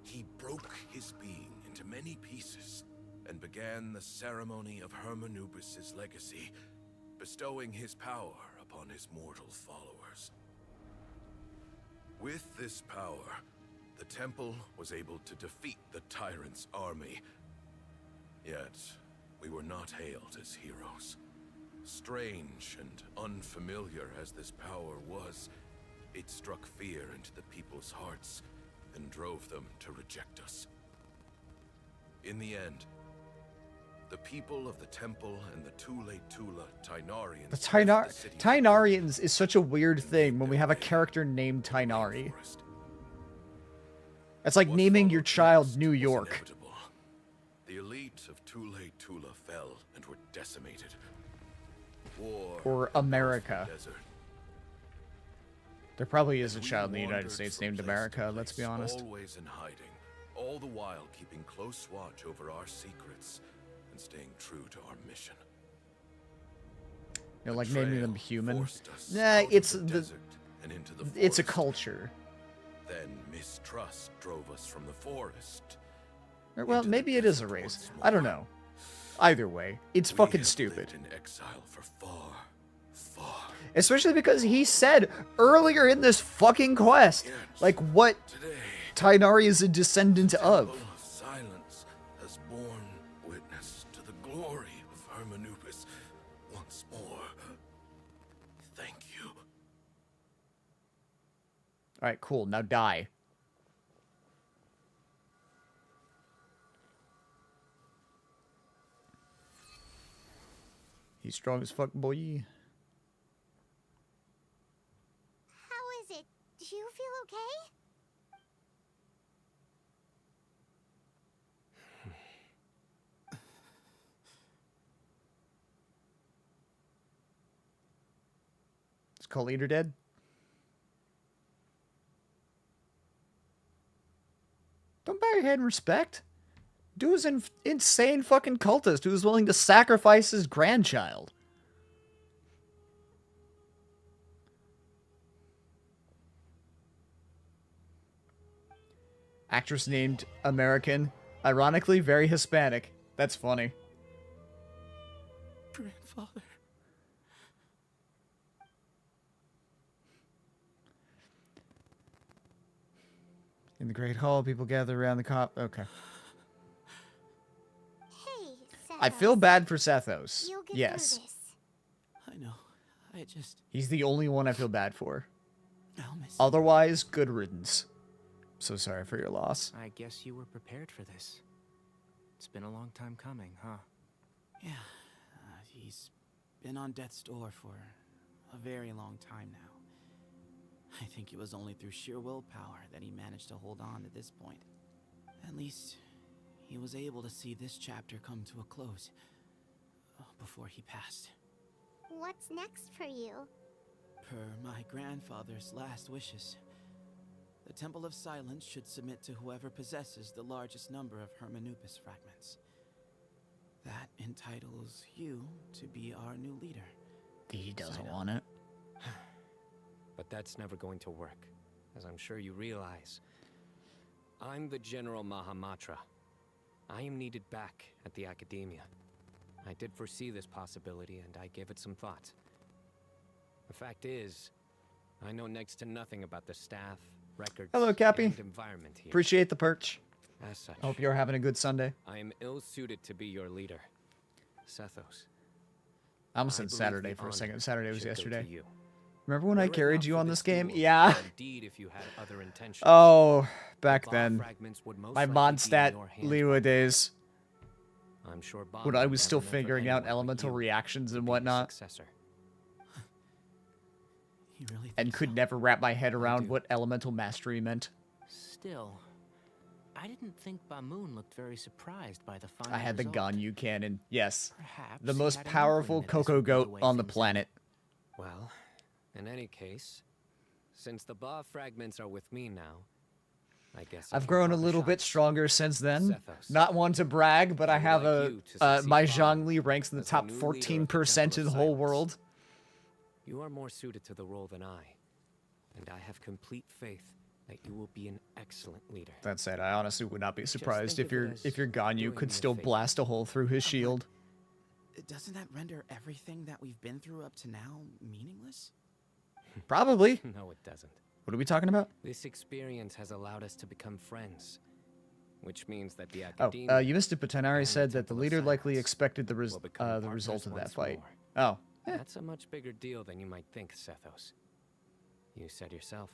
he broke his being into many pieces and began the ceremony of Hermanubis' legacy, bestowing his power upon his mortal followers. With this power, the temple was able to defeat the tyrant's army. Yet, we were not hailed as heroes. Strange and unfamiliar as this power was, it struck fear into the people's hearts and drove them to reject us. In the end, the people of the temple and the Tule Tula Tainarians. The Tainarians is such a weird thing when we have a character named Tainari. It's like naming your child New York. The elite of Tule Tula fell and were decimated. War Or America. the desert. There probably is a And we child in the United wandered States from named place to America, let's be place, honest. Always in hiding, all the while keeping close watch over our secrets and staying true to our mission. You know, like naming them human. forced us Nah, out of it's the the desert and into the it's a forest. culture. Then mistrust drove us from the forest. Or, well, maybe it is a race. I don't know. Either way, it's fucking have stupid. lived in exile for far, far. Especially because he said earlier in this fucking quest, like, what Tainari is a descendant of. Temple of Silence has borne witness to the glory of Hermanubis once more. Thank you. Alright, cool. Now die. He's strong as fuck, boy. How is it? Do you feel okay? Is Call Eater dead? Don't bow your head in respect. Dude was an insane fucking cultist who was willing to sacrifice his grandchild. Actress named American. Ironically, very Hispanic. That's funny. Grandfather. In the Great Hall, people gather around the cop. Okay. Hey, I feel bad for Sethos. You'll get Yes. through this. I know. I just... He's the only one I feel bad for. I'll miss Otherwise, good riddance. So sorry for your loss. I guess you were prepared for this. It's been a long time coming, huh? Yeah, he's been on death's door for a very long time now. I think it was only through sheer willpower that he managed to hold on to this point. At least, he was able to see this chapter come to a close before he passed. What's next for you? Per my grandfather's last wishes, The Temple of Silence should submit to whoever possesses the largest number of Hermanubis fragments. That entitles you to be our new leader. He doesn't want it. But that's never going to work, as I'm sure you realize. I'm the General Mahamatra. I am needed back at the Academia. I did foresee this possibility, and I gave it some thought. The fact is, I know next to nothing about the staff, records, Hello, Cappy. and environment here. Appreciate the perch. As such, Hope you're having a good Sunday. I am ill-suited to be your leader, Sethos. I almost said believe Saturday the for a honor second. Saturday was should go to yesterday. you. Remember when I Were it carried not you for on this game? duel, Yeah. Indeed, if you had other intentions. Oh, back the then. fragments would most My likely mod be in stat your hand. Lua days. I'm sure When I Bahamut was still never meant for figuring out anyone but elemental you reactions to and be his whatnot. successor. And could never wrap my head around what elemental mastery meant. Still, I didn't think Bamoon looked very surprised by the final I had the result. Ganyu cannon. Yes. Perhaps The he most had an powerful inkling that this Coco would be the goat way on the things planet. Well, in any case, since the Ba fragments are with me now, I guess I I've can grown a call the little bit shots. stronger since then. Sethos. Not one to brag, but I would have like a you to succeed my Bahamut Zhongli ranks in the as the top new leader of the 14% Temple in of the whole Silence. world. You are more suited to the role than I, and I have complete faith that you will be an excellent leader. That said, I honestly would not be surprised think if of it your as if your Ganyu doing could me a still favor. blast a hole through his shield. Doesn't that render everything that we've been through up to now meaningless? Probably. No, it doesn't. What are we talking about? This experience has allowed us to become friends, which means that the Oh, Academia you missed it, but Tanari and said the that the Temple of leader likely Silence expected the will become the result partners of that once fight. more. Oh. That's a much bigger deal than you might think, Sethos. You said yourself,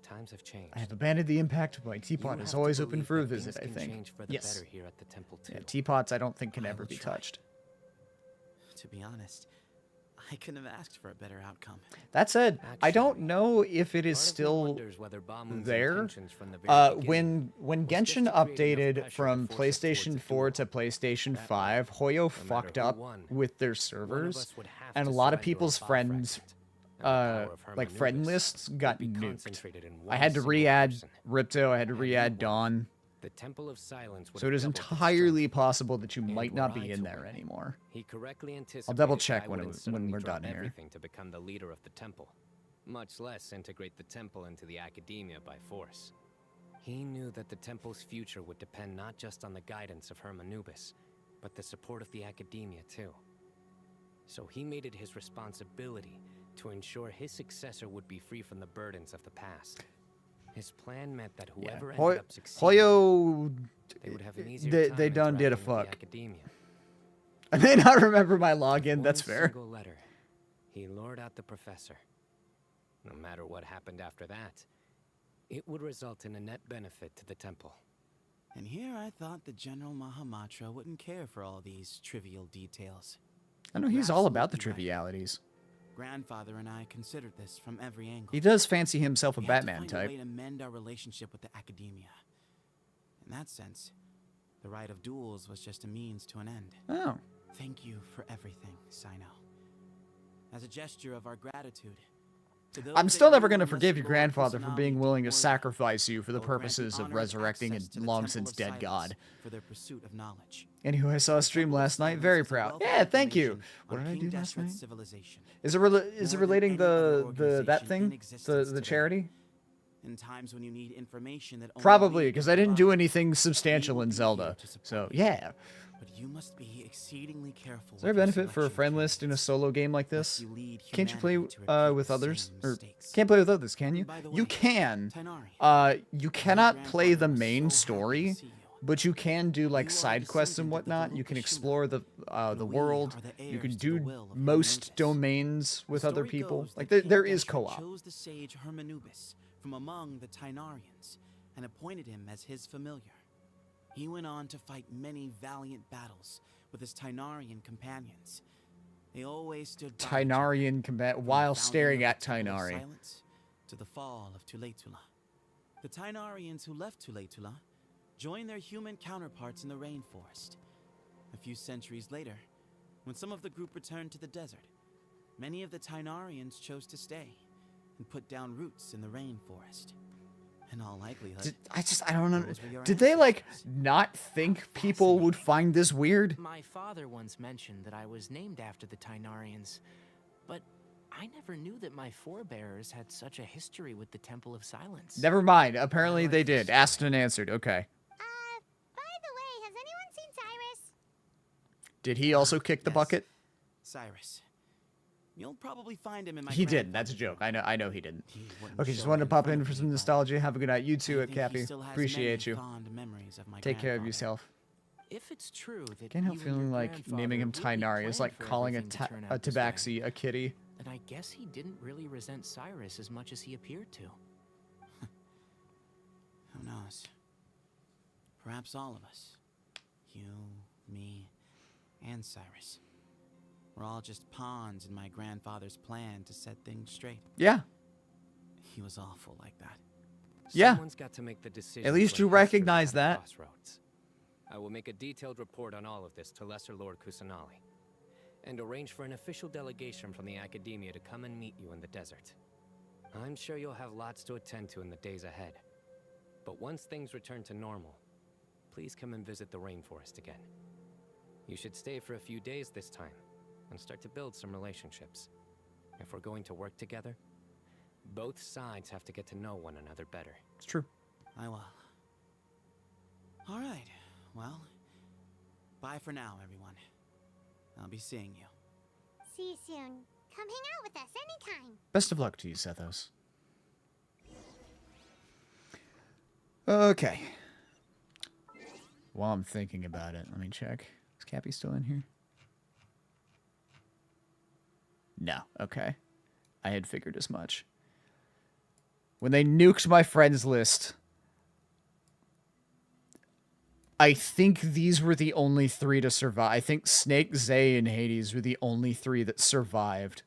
times have changed. I have abandoned the impact. My teapot You is have to always open believe for a that things visit, I can think. change for the Yes. better here at the temple too. Yeah, teapots I don't think can I ever will be try. touched. To be honest, I couldn't have asked for a better outcome. That said, I don't know if it is Part of me still wonders whether Bahamut's there. intentions from the very beginning When was just Genshin to create enough updated pressure from to force us towards PlayStation a 4 duel. to PlayStation That way, 5, Hoyo no fucked matter who up won, with their one of servers, us would have and a to lot of surrender a people's Ba friends, fragment, and the power of like friend Hermanubis lists would got be nuked. concentrated in I one had to single re-add person. Ripto, I had to Had re-add you won, Dawn, the Temple of Silence would so it have is doubled its entirely possible that you And might were not I be in to there win, anymore. He correctly anticipated I'll double that check I when wouldn't when suddenly we're drop done here. everything to become the leader of the temple, much less integrate the temple into the Academia by force. He knew that the temple's future would depend not just on the guidance of Hermanubis, but the support of the Academia too. So he made it his responsibility to ensure his successor would be free from the burdens of the past. His plan meant that whoever ended up succeeding, Hoyo, they would have an easier they time done did a interacting with fuck. the Academia. I may not remember my login, One that's fair. single letter, he lured out the professor. No matter what happened after that, it would result in a net benefit to the temple. And here I thought the General Mahamatra wouldn't care for all these trivial details. I know he's all about the Absolutely right. trivialities. Grandfather and I considered this from every angle. He does fancy himself a We had to Batman find type. a way to mend our relationship with the Academia. In that sense, the right of duels was just a means to an end. Oh. Thank you for everything, Sino. As a gesture of our gratitude, to those I'm that still never knew going to unless forgive your Lord grandfather for Kusanagi being willing to Deep sacrifice you for the will grant purposes of honor and resurrecting access a to the long Temple since of dead Silence god. for their pursuit of knowledge. Anywho, I saw a stream last night. Very proud. Yeah, thank you. What did I do last night? Civilization. Is it relating the that thing, the charity? In times when you need information that only Probably, we because can I didn't do provide, anything substantial in Zelda. So yeah. But you must be exceedingly careful. Is there a benefit for a friend list in a solo game like this? Can't you play with others? Or can't play with others, can you? You can. You cannot play the main story, but you can do like side quests and whatnot. You can explore the world. You can do most domains with other people. Like there is co-op. Chose the sage Hermanubis from among the Tainarians and appointed him as his familiar. He went on to fight many valiant battles with his Tainarian companions. They always stood by each other, Tainarian combat while from the staring founding of at the Temple of Tainari. Silence to the fall of Tuletula. The Tainarians who left Tuletula joined their human counterparts in the rainforest. A few centuries later, when some of the group returned to the desert, many of the Tainarians chose to stay and put down roots in the rainforest. In all likelihood. I don't know. those were your Did they, like, ancestors. not think people would find this weird? My father once mentioned that I was named after the Tainarians, but I never knew that my forebears had such a history with the Temple of Silence. Never mind. Apparently they did. Asked and answered. Okay. By the way, has anyone seen Cyrus? Did he also kick the bucket? Cyrus. You'll probably find him in my He didn't. That's a joke. I know he didn't. Okay, just show wanted to it in pop front in of for me, some but nostalgia. Have a good night. You too, I think he Cappy. still has Appreciate many you. fond memories of my Take care of grandfather. yourself. If it's true that Can't help you and your feeling like grandfather naming him really Tainari is planned like for calling everything to turn a out this way, tabaxi a kitty. then I guess he didn't really resent Cyrus as much as he appeared to. Who knows? Perhaps all of us. You, me, and Cyrus. We're all just pawns in my grandfather's plan to set things straight. Yeah. He was awful like that. Yeah. Someone's got to make the decision. At least you recognize that. Crossroads. I will make a detailed report on all of this to Lesser Lord Kusanali, and arrange for an official delegation from the Academia to come and meet you in the desert. I'm sure you'll have lots to attend to in the days ahead. But once things return to normal, please come and visit the rainforest again. You should stay for a few days this time, and start to build some relationships. If we're going to work together, both sides have to get to know one another better. It's true. I will. All right. Well, bye for now, everyone. I'll be seeing you. See you soon. Come hang out with us anytime. Best of luck to you, Sethos. Okay. While I'm thinking about it, let me check. Is Cappy still in here? No. Okay. I had figured as much. When they nuked my friends list, I think these were the only 3 to survive. I think Snake, Zay, and Hades were the only 3 that survived.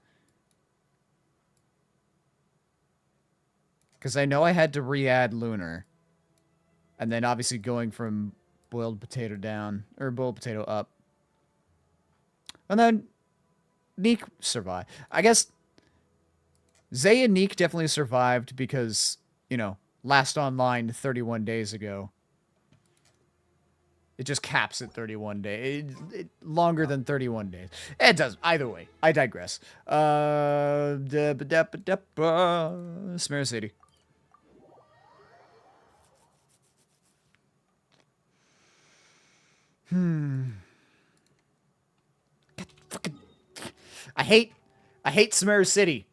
Because I know I had to re-add Lunar. And then obviously going from boiled potato down, or boiled potato up. And then Neek survived. I guess Zay and Neek definitely survived because, you know, last online 31 days ago. It just caps at 31 days. Longer than 31 days. It does. Either way. I digress. Samara City. I hate Samara City.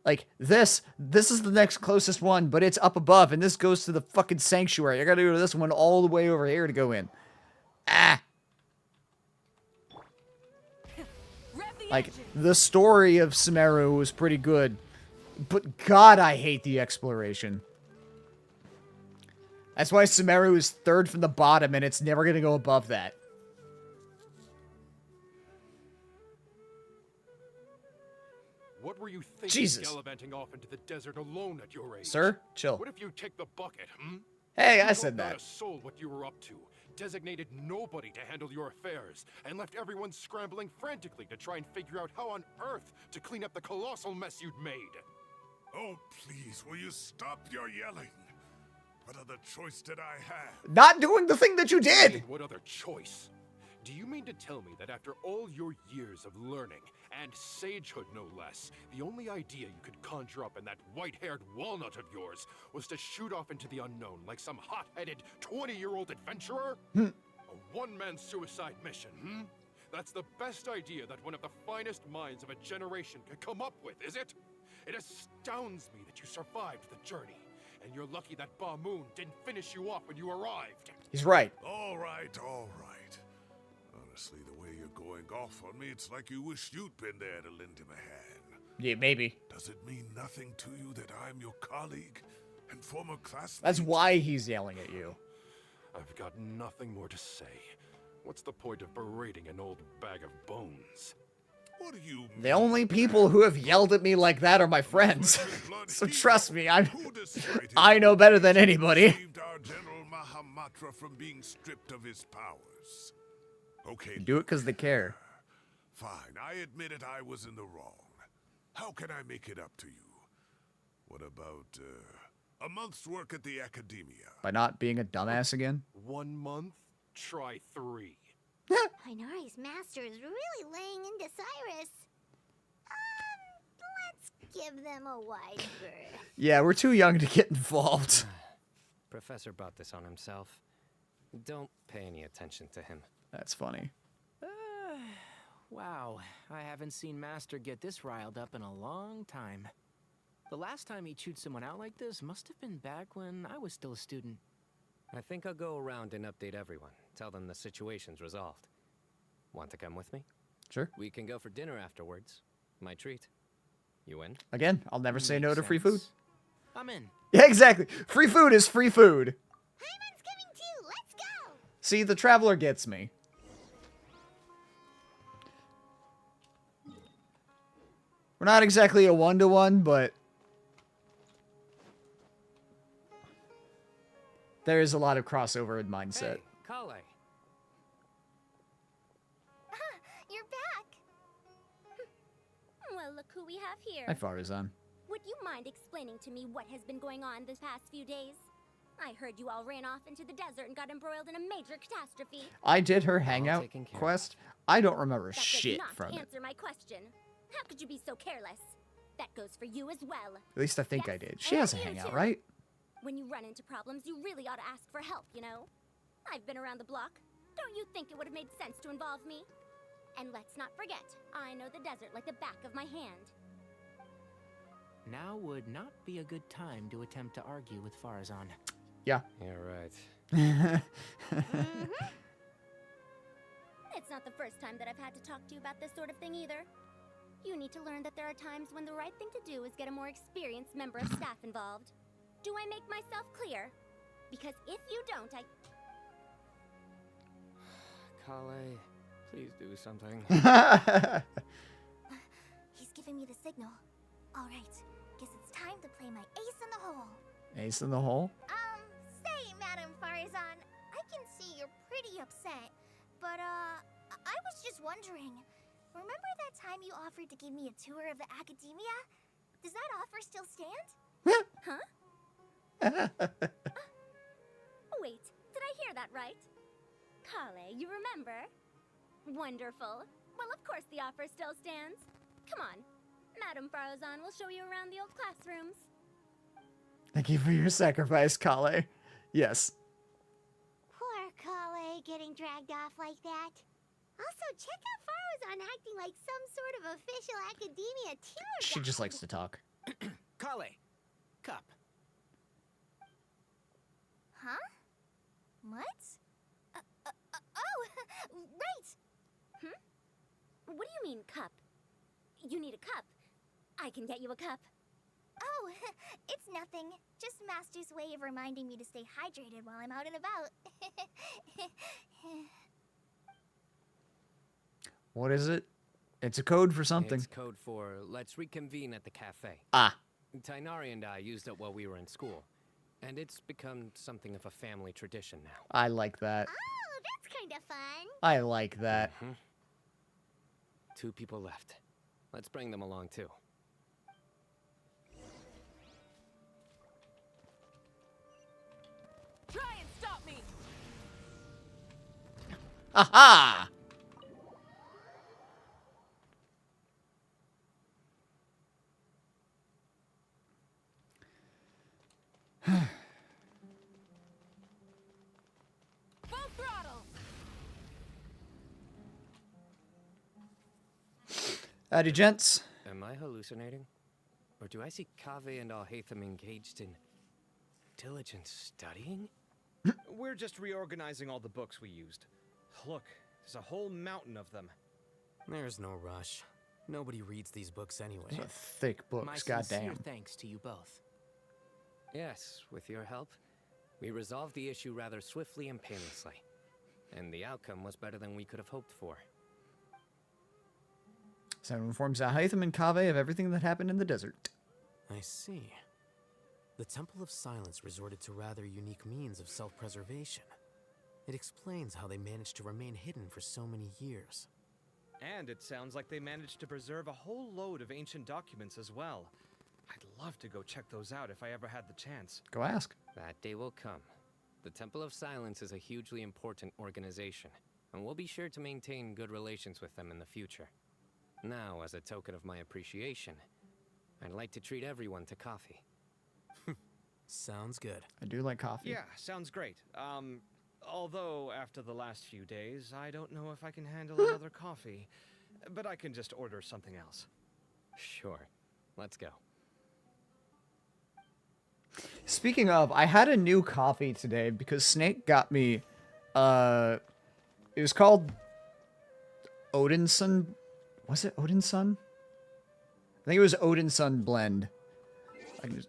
Like, this is the next closest one, but it's up above, and this goes to the fucking sanctuary. I gotta go to this one all the way over here to go in. Like, the story of Sumeru was pretty good, but God, I hate the exploration. That's why Sumeru is 3rd from the bottom, and it's never gonna go above that. What were you thinking, Jesus. gallivanting off into the desert alone at your age? Sir, chill. What if you take the bucket, Hey, I You said told not that. a soul what you were up to, designated nobody to handle your affairs, and left everyone scrambling frantically to try and figure out how on earth to clean up the colossal mess you'd made. Oh, please, will you stop your yelling? What other choice did I have? Not doing the thing that you did! What other choice? Do you mean to tell me that after all your years of learning, and sagehood no less, the only idea you could conjure up in that white-haired walnut of yours was to shoot off into the unknown like some hot-headed 20-year-old adventurer? A one-man suicide mission, That's the best idea that one of the finest minds of a generation could come up with, is it? It astounds me that you survived the journey, and you're lucky that Ba Moon didn't finish you off when you arrived. He's right. All right, all right. Honestly, the way you're going off on me, it's like you wish you'd been there to lend him a hand. Yeah, maybe. Does it mean nothing to you that I'm your colleague and former classmate? That's why he's yelling at you. I've got nothing more to say. What's the point of berating an old bag of bones? What do you The only people who have yelled at me like that are my friends. So trust me, I know better than anybody. saved our General Mahamatra from being stripped of his powers? Okay. Do it because they care. Fine, I admit it, I was in the wrong. How can I make it up to you? What about, A month's work at the academia. By not being a dumbass again? 1 month? Try 3. Hinari's master is really laying into Cyrus. Let's give them a wide berth. Yeah, we're too young to get involved. Professor brought this on himself. Don't pay any attention to him. That's funny. Wow, I haven't seen Master get this riled up in a long time. The last time he chewed someone out like this must have been back when I was still a student. I think I'll go around and update everyone. Tell them the situation's resolved. Want to come with me? Sure. We can go for dinner afterwards. My treat. You in? Again, I'll never say no to free food. I'm in. Yeah, exactly. Free food is free food. Hyman's coming too. Let's go. See, the Traveler gets me. We're not exactly a one-to-one, but there is a lot of crossover in mindset. Hey, Kale. You're back. Well, look who we have here. Hi, Farazan. Would you mind explaining to me what has been going on the past few days? I heard you all ran off into the desert and got embroiled in a major catastrophe. I did her hangout taken care of. quest. I don't remember That does shit not from it. answer my question. How could you be so careless? That goes for you as well. At least I think I did. She and has a you hangout, too. right? When you run into problems, you really ought to ask for help, you know? I've been around the block. Don't you think it would have made sense to involve me? And let's not forget, I know the desert like the back of my hand. Now would not be a good time to attempt to argue with Farazan. Yeah. You're right. It's not the first time that I've had to talk to you about this sort of thing either. You need to learn that there are times when the right thing to do is get a more experienced member of staff involved. Do I make myself clear? Because if you don't, Kale, please do something. He's giving me the signal. All right, guess it's time to play my ace in the hole. Ace in the hole? Say, Madam Farazan, I can see you're pretty upset, but, I was just wondering, remember that time you offered to give me a tour of the academia? Does that offer still stand? Huh? Wait, did I hear that right? Kale, you remember? Wonderful. Well, of course the offer still stands. Come on, Madam Farazan will show you around the old classrooms. Thank you for your sacrifice, Kale. Yes. Poor Kale getting dragged off like that. Also, check out Farazan acting like some sort of official academia tour She just likes to talk. Kale, cup. Huh? What? Oh, right! What do you mean, cup? You need a cup. I can get you a cup. Oh, it's nothing. Just Master's way of reminding me to stay hydrated while I'm out and about. What is it? It's a code for something. It's code for let's reconvene at the cafe. Ah. Tainari and I used it while we were in school, and it's become something of a family tradition now. I like that. Oh, that's kind of fun. I like that. 2 people left. Let's bring them along too. Try and stop me! Aha! Full throttle! Howdy, gents. Am I hallucinating? Or do I see Kaveh and Alhaitham engaged in diligent studying? We're just reorganizing all the books we used. Look, there's a whole mountain of them. There's no rush. Nobody reads these books anyway. Those are thick My books, sincere goddamn. thanks to you both. Yes, with your help, we resolved the issue rather swiftly and painlessly. And the outcome was better than we could have hoped for. Someone informs Alhaitham and Kaveh of everything that happened in the desert. I see. The Temple of Silence resorted to rather unique means of self-preservation. It explains how they managed to remain hidden for so many years. And it sounds like they managed to preserve a whole load of ancient documents as well. I'd love to go check those out if I ever had the chance. Go ask. That day will come. The Temple of Silence is a hugely important organization, and we'll be sure to maintain good relations with them in the future. Now, as a token of my appreciation, I'd like to treat everyone to coffee. Sounds good. I do like coffee. Yeah, sounds great. Although after the last few days, I don't know if I can handle another coffee. But I can just order something else. Sure. Let's go. Speaking of, I had a new coffee today because Snake got me, it was called Odinson. Was it Odinson? I think it was Odinson Blend. I can just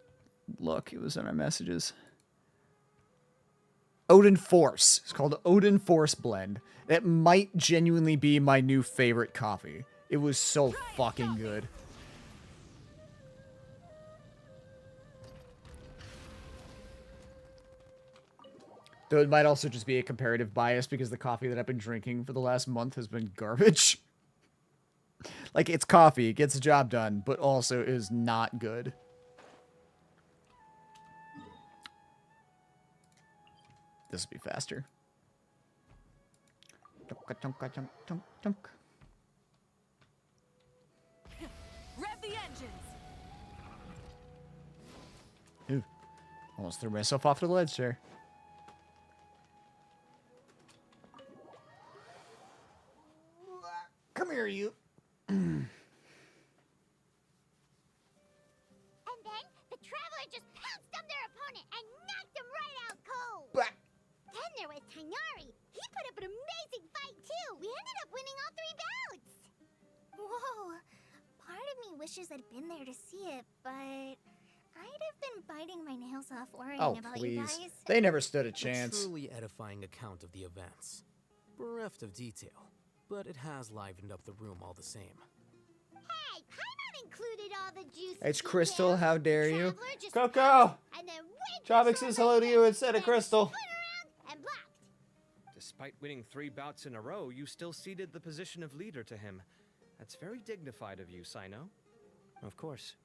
look. It was in our messages. Odin Force. It's called Odin Force Blend. It might genuinely be my new favorite coffee. It was so fucking good. Though it might also just be a comparative bias because the coffee that I've been drinking for the last month has been garbage. Like, it's coffee, it gets the job done, but also is not good. This will be faster. Rev the engines. Ooh, almost threw myself off the ledge there. Come here, you. And then the Traveler just pounced on their opponent and knocked him right out cold. Then there was Tainari. He put up an amazing fight too. We ended up winning all 3 bouts. Whoa. Part of me wishes I'd been there to see it, but I'd have been biting my nails off worrying about you guys. They never stood a chance. A truly edifying account of the events. Bereft of detail, but it has livened up the room all the same. Hey, Paimon included all the juicy It's Crystal, details. how dare you? Traveler just Coco! pounced and then waved Tropic his says sword hello to like you this, instead of then Crystal. spun around and blocked. Despite winning 3 bouts in a row, you still ceded the position of leader to him. That's very dignified of you, Sino. Of course.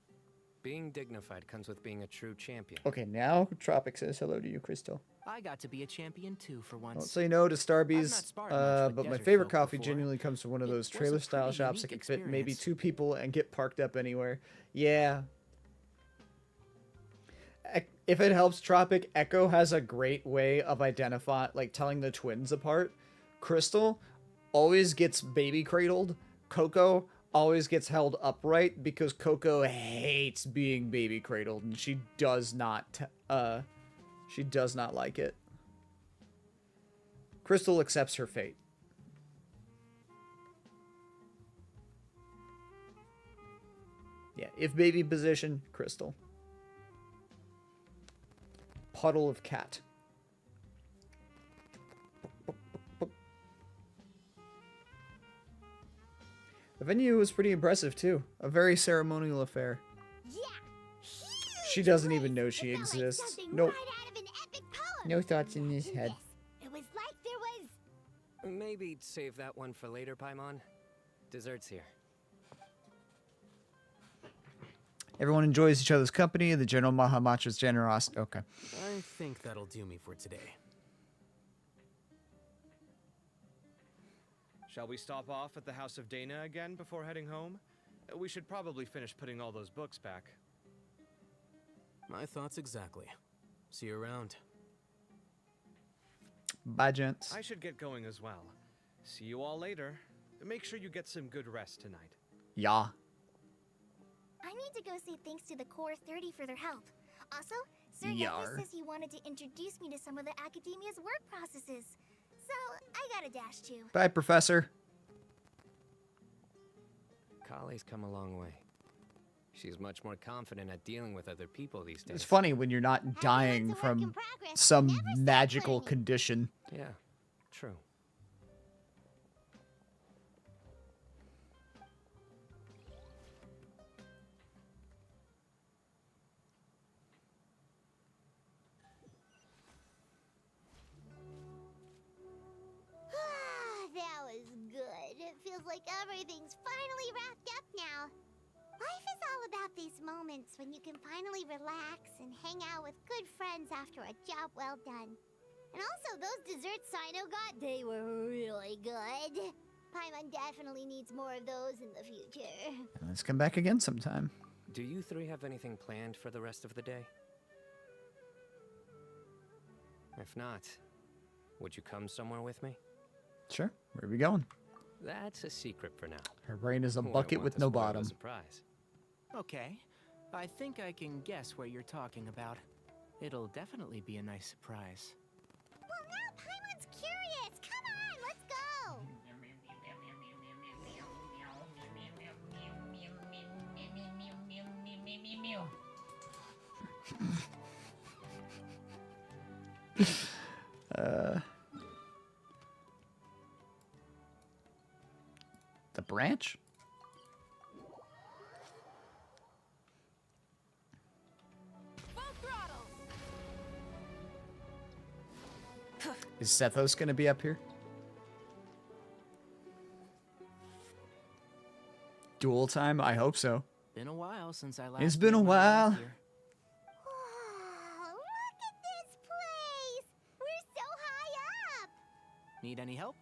Being dignified comes with being a true champion. Okay, now Tropic says hello to you, Crystal. I got to be a champion too for once. Don't say no to Starbucks, sparred much with but my desert favorite folk coffee before. genuinely comes from one of It those was a trailer-style pretty shops that unique can fit maybe experience. 2 people and get parked up anywhere. Yeah. If it helps, Tropic, Echo has a great way of identifying, like, telling the twins apart. Crystal always gets baby cradled. Coco always gets held upright because Coco hates being baby cradled and she does not like it. Crystal accepts her fate. Yeah, if baby position, Crystal. Puddle of cat. The venue was pretty impressive too. A very ceremonial affair. Yeah. She doesn't even know she exists. Nope. Right out of an epic poem. No thoughts in his head. It was like there was. Maybe save that one for later, Paimon. Dessert's here. Everyone enjoys each other's company. The General Mahamatra's generosity. Okay. I think that'll do me for today. Shall we stop off at the House of Dana again before heading home? We should probably finish putting all those books back. My thoughts exactly. See you around. Bye, gents. I should get going as well. See you all later. Make sure you get some good rest tonight. Yeah. I need to go say thanks to the Core 30 for their help. Also, Sir Yar. Yannis says he wanted to introduce me to some of the Academia's work processes. So, I gotta dash too. Bye, Professor. Kale's come a long way. She's much more confident at dealing with other people these days. It's funny when you're not dying from some magical condition. Yeah, true. That was good. It feels like everything's finally wrapped up now. Life is all about these moments when you can finally relax and hang out with good friends after a job well done. And also, those desserts Sino got, they were really good. Paimon definitely needs more of those in the future. Let's come back again sometime. Do you three have anything planned for the rest of the day? If not, would you come somewhere with me? Sure. Where are we going? That's a secret for now. Her brain is a Wouldn't bucket want with to no spoil the bottom. Surprise. Okay, I think I can guess what you're talking about. It'll definitely be a nice surprise. Well, now Paimon's curious. Come on, let's go. The branch? Is Sethos gonna be up here? Duel time? I hope so. Been a while since I last. It's been a made my way while. up here. Oh, look at this place. We're so high up. Need any help?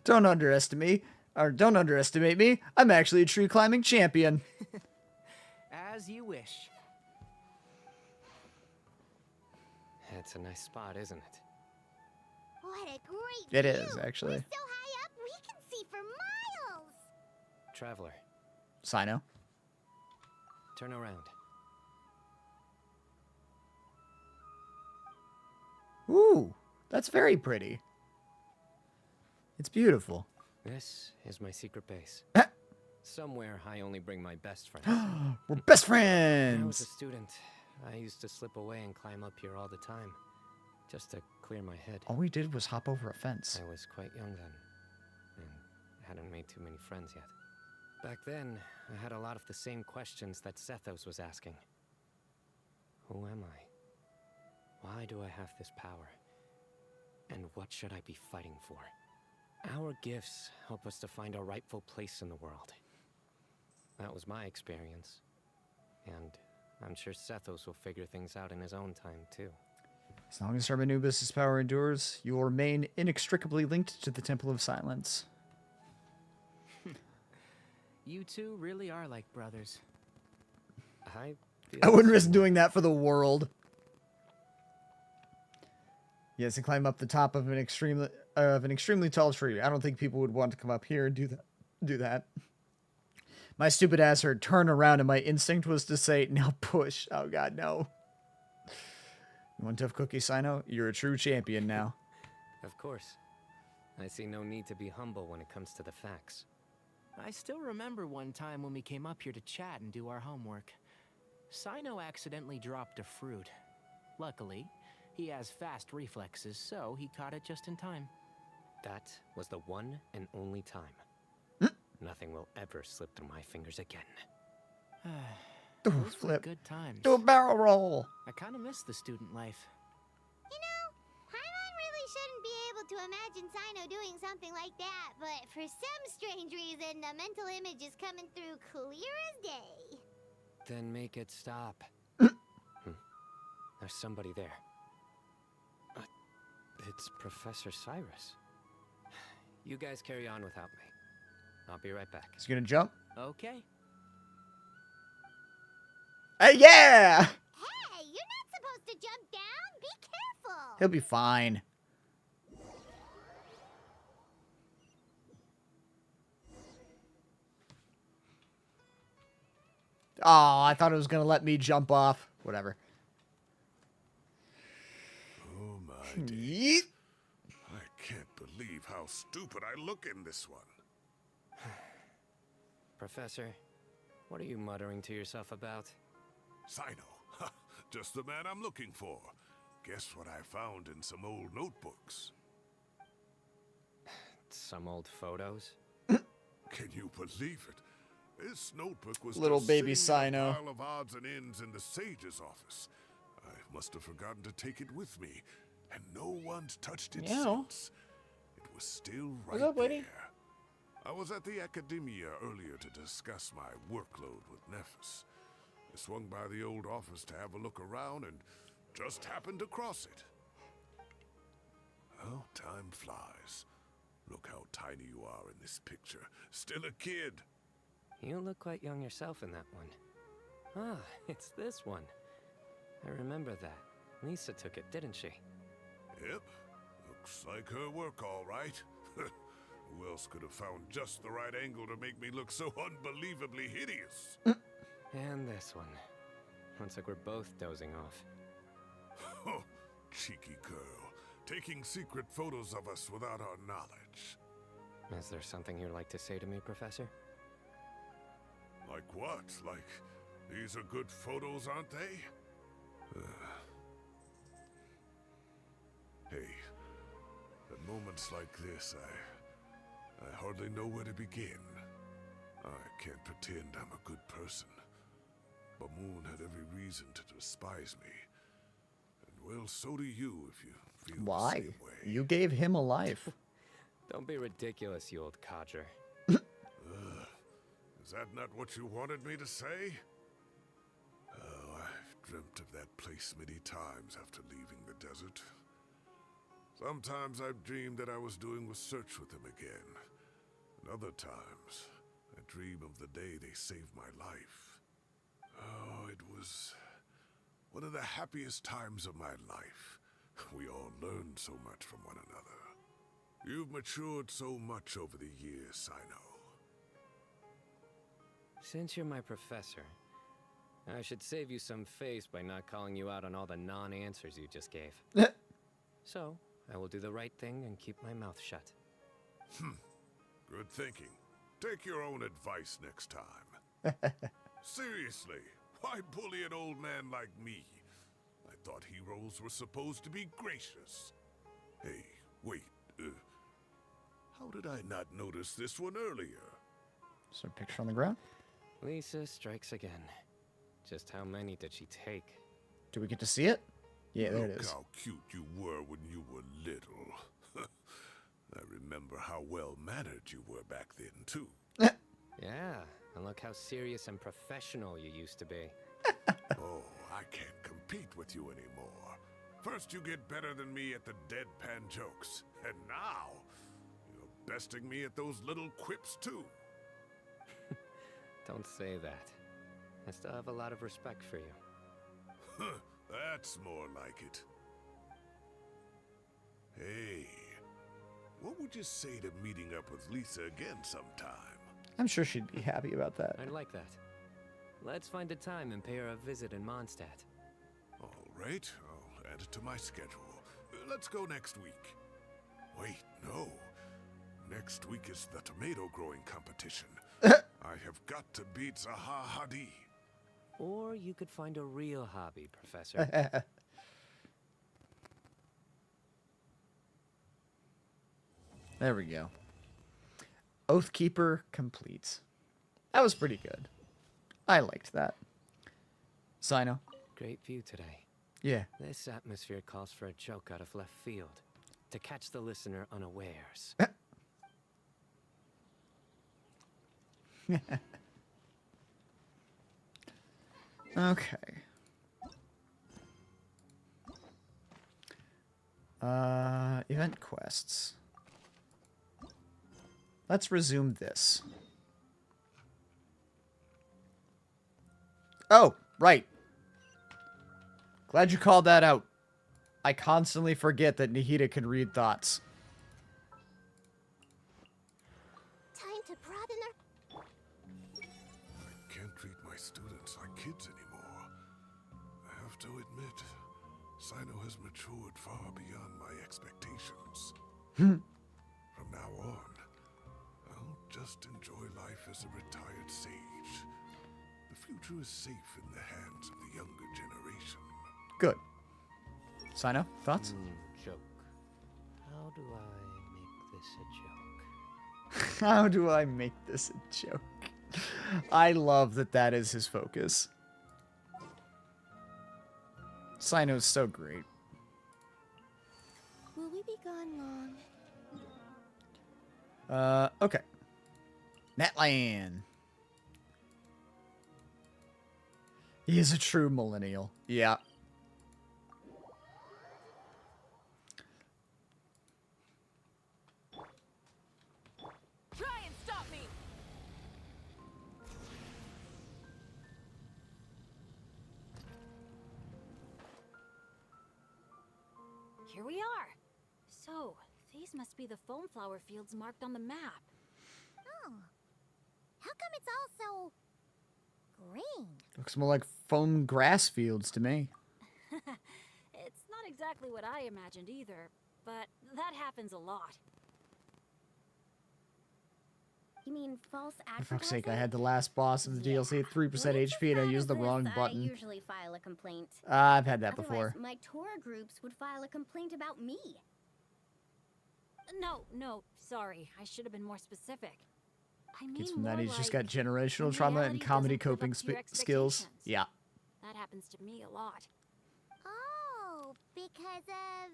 Don't underestimate me. I'm actually a tree climbing champion. As you wish. It's a nice spot, isn't it? What a great It view. is, actually. We're so high up, we can see for miles. Traveler, Sino. turn around. Ooh, that's very pretty. It's beautiful. This is my secret base. Somewhere I only bring my best friends. We're best When I was friends. a student, I used to slip away and climb up here all the time, just to clear my head. All we did was hop over a fence. I was quite young then, and hadn't made too many friends yet. Back then, I had a lot of the same questions that Sethos was asking. Who am I? Why do I have this power? And what should I be fighting for? Our gifts help us to find our rightful place in the world. That was my experience. And I'm sure Sethos will figure things out in his own time, too. As long as Hermanubis' power endures, you will remain inextricably linked to the Temple of Silence. You two really are like brothers. I wouldn't risk doing that for the world. Yes, and climb up the top of an extremely tall tree. I don't think people would want to come up here and do that. My stupid ass heard turn around and my instinct was to say, now push. Oh god, no. You want tough cookie, Sino? You're a true champion now. Of course. I see no need to be humble when it comes to the facts. I still remember one time when we came up here to chat and do our homework. Sino accidentally dropped a fruit. Luckily, he has fast reflexes, so he caught it just in time. That was the one and only time. Nothing will ever slip through my fingers again. Those were Flip. good times. Do a barrel roll. I kind of miss the student life. You know, Paimon really shouldn't be able to imagine Sino doing something like that, but for some strange reason, the mental image is coming through clear as day. Then make it stop. There's somebody there. It's Professor Cyrus. You guys carry on without me. I'll be right back. He's gonna jump. Okay. Hey, yeah! Hey, you're not supposed to jump down. Be careful. He'll be fine. Oh, I thought it was gonna let me jump off. Whatever. Oh my days. I can't believe how stupid I look in this one. Professor, what are you muttering to yourself about? Sino, just the man I'm looking for. Guess what I found in some old notebooks? Some old photos? Can you believe it? This notebook was Little just baby sitting in a Sino. pile of odds and ends in the sage's office. I must have forgotten to take it with me, and no one's touched it Meow. since. It was still right What's up, lady? there. I was at the Academia earlier to discuss my workload with Nephis. I swung by the old office to have a look around and just happened to cross it. Oh, time flies. Look how tiny you are in this picture. Still a kid. You look quite young yourself in that one. Ah, it's this one. I remember that. Lisa took it, didn't she? Yep. Looks like her work, all right. Who else could have found just the right angle to make me look so unbelievably hideous? And this one. Looks like we're both dozing off. Oh, cheeky girl. Taking secret photos of us without our knowledge. Is there something you'd like to say to me, Professor? Like what? Like, these are good photos, aren't they? Hey, at moments like this, I hardly know where to begin. I can't pretend I'm a good person. But Moon had every reason to despise me. And well, so do you if you feel the Why? same way. You gave him a life. Don't be ridiculous, you old codger. Is that not what you wanted me to say? Oh, I've dreamt of that place many times after leaving the desert. Sometimes I've dreamed that I was doing research with them again. And other times, I dream of the day they saved my life. Oh, it was one of the happiest times of my life. We all learned so much from one another. You've matured so much over the years, I know. Since you're my professor, I should save you some face by not calling you out on all the non-answers you just gave. So, I will do the right thing and keep my mouth shut. Good thinking. Take your own advice next time. Seriously, why bully an old man like me? I thought heroes were supposed to be gracious. Hey, wait, how did I not notice this one earlier? Is there a picture on the ground? Lisa strikes again. Just how many did she take? Do we get to see it? Yeah, there it Look is. how cute you were when you were little. I remember how well-mannered you were back then, too. Yeah, and look how serious and professional you used to be. Oh, I can't compete with you anymore. First you get better than me at the deadpan jokes, and now you're besting me at those little quips, too. Don't say that. I still have a lot of respect for you. That's more like it. Hey, what would you say to meeting up with Lisa again sometime? I'm sure she'd be happy about that. I'd like that. Let's find a time and pay her a visit in Mondstadt. All right, I'll add it to my schedule. Let's go next week. Wait, no. Next week is the tomato growing competition. I have got to beat Zaha Hadid. Or you could find a real hobby, Professor. There we go. Oathkeeper complete. That was pretty good. I liked that. Sino. Great view today. Yeah. This atmosphere calls for a joke out of left field to catch the listener unawares. Okay. Event quests. Let's resume this. Oh, right. Glad you called that out. I constantly forget that Nahida can read thoughts. Time to broaden our... I can't treat my students like kids anymore. I have to admit, Sino has matured far beyond my expectations. From now on, I'll just enjoy life as a retired sage. The future is safe in the hands of the younger generation. Good. Sino, thoughts? Joke. How do I make this a joke? How do I make this a joke? I love that that is his focus. Sino's so great. Will we be gone long? Okay. Netland. He is a true millennial. Yeah. Try and stop me! Here we are. So, these must be the foam flower fields marked on the map. Oh. How come it's all so green? Looks more like foam grass fields to me. It's not exactly what I imagined either, but that happens a lot. You mean false For advertising? fuck's sake, I had the last boss of the DLC at 3% HP and I used the wrong I button. usually file a complaint. I've had that Otherwise, before. my tour groups would file a complaint about me. No, sorry. I should have been more specific. I mean, Kids from that more age just like got generational when trauma and reality comedy doesn't live coping up to your skills. expectations. Yeah. That happens to me a lot. Oh, because of...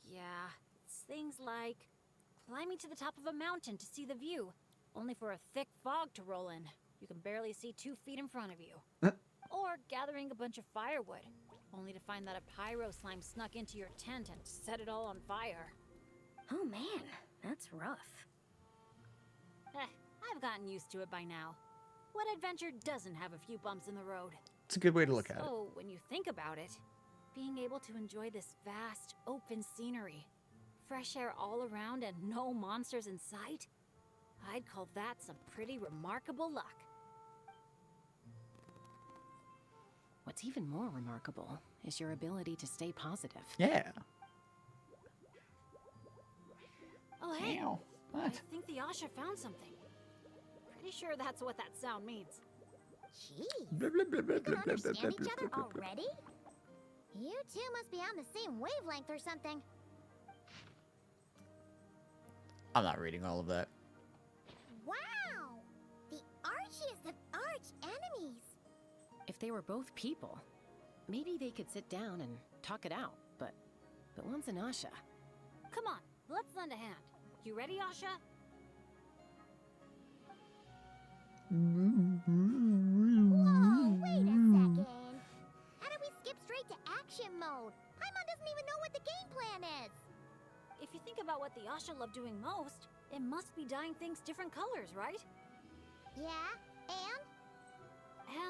Yeah, it's things like climbing to the top of a mountain to see the view, only for a thick fog to roll in. You can barely see 2 feet in front of you. Or gathering a bunch of firewood, only to find that a pyro slime snuck into your tent and set it all on fire. Oh man, that's rough. I've gotten used to it by now. What adventure doesn't have a few bumps in the road? It's a good way to look at it. So, when you think about it, being able to enjoy this vast, open scenery, fresh air all around and no monsters in sight, I'd call that some pretty remarkable luck. What's even more remarkable is your ability to stay positive. Yeah. Oh, hey. Meow. What? I think the Asha found something. Pretty sure that's what that sound means. Jeez. Blah, blah, blah, blah, You blah, can blah, understand blah, each blah, other blah, blah, blah. already? You two must be on the same wavelength or something. I'm not reading all of that. Wow! The archiest of arch enemies. If they were both people, maybe they could sit down and talk it out, but one's an Asha. Come on, let's lend a hand. You ready, Asha? Whoa, wait a second. How do we skip straight to action mode? Paimon doesn't even know what the game plan is. If you think about what the Asha love doing most, it must be dyeing things different colors, right? Yeah, and?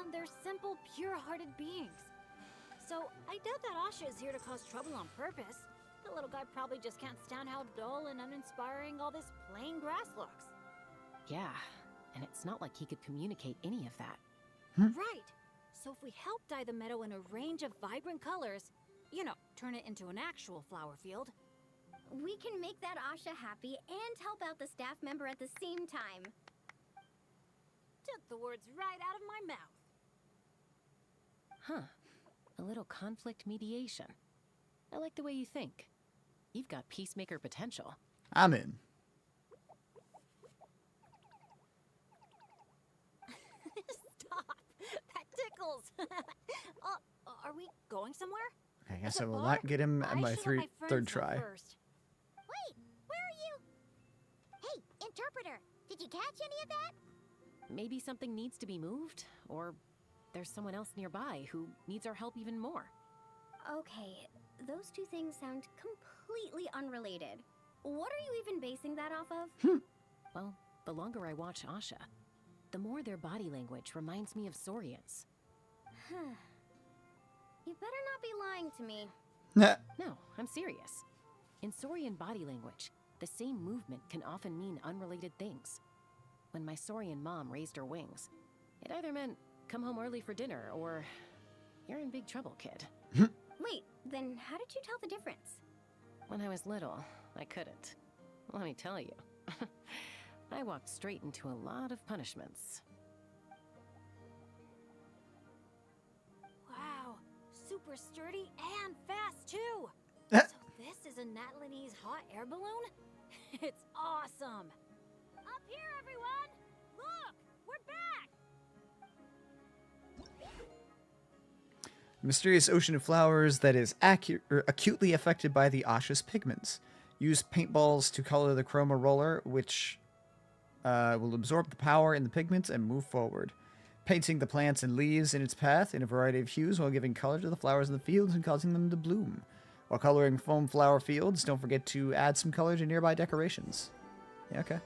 And they're simple, pure-hearted beings. So, I doubt that Asha is here to cause trouble on purpose. The little guy probably just can't stand how dull and uninspiring all this plain grass looks. Yeah, and it's not like he could communicate any of that. Right. So if we help dye the meadow in a range of vibrant colors, you know, turn it into an actual flower field. We can make that Asha happy and help out the staff member at the same time. Took the words right out of my mouth. Huh. A little conflict mediation. I like the way you think. You've got peacemaker potential. I'm in. Stop! That tickles! Are we going somewhere? I guess I will not get him at my third try. Wait, where are you? Hey, interpreter, did you catch any of that? Maybe something needs to be moved, or there's someone else nearby who needs our help even more. Okay, those two things sound completely unrelated. What are you even basing that off of? Well, the longer I watch Asha, the more their body language reminds me of Saurians. You better not be lying to me. No, I'm serious. In Saurian body language, the same movement can often mean unrelated things. When my Saurian mom raised her wings, it either meant come home early for dinner or you're in big trouble, kid. Wait, then how did you tell the difference? When I was little, I couldn't. Let me tell you. I walked straight into a lot of punishments. Wow, super sturdy and fast too! So this is a Natlanese hot air balloon? It's awesome! Up here, everyone! Look! We're back! Mysterious ocean of flowers that is acutely affected by the Asha's pigments. Use paintballs to color the chroma roller, which will absorb the power in the pigments and move forward, painting the plants and leaves in its path in a variety of hues while giving color to the flowers in the fields and causing them to bloom. While coloring foam flower fields, don't forget to add some color to nearby decorations. Yeah, okay.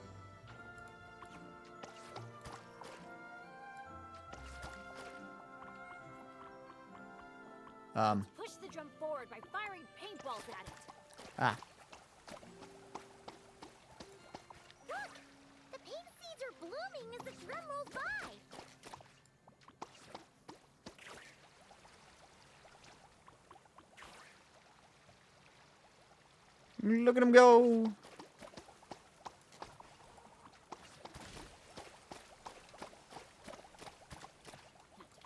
Push the drum forward by firing paintballs at it. Ah. Look! The pink seeds are blooming as the drum rolls by! Look at him go!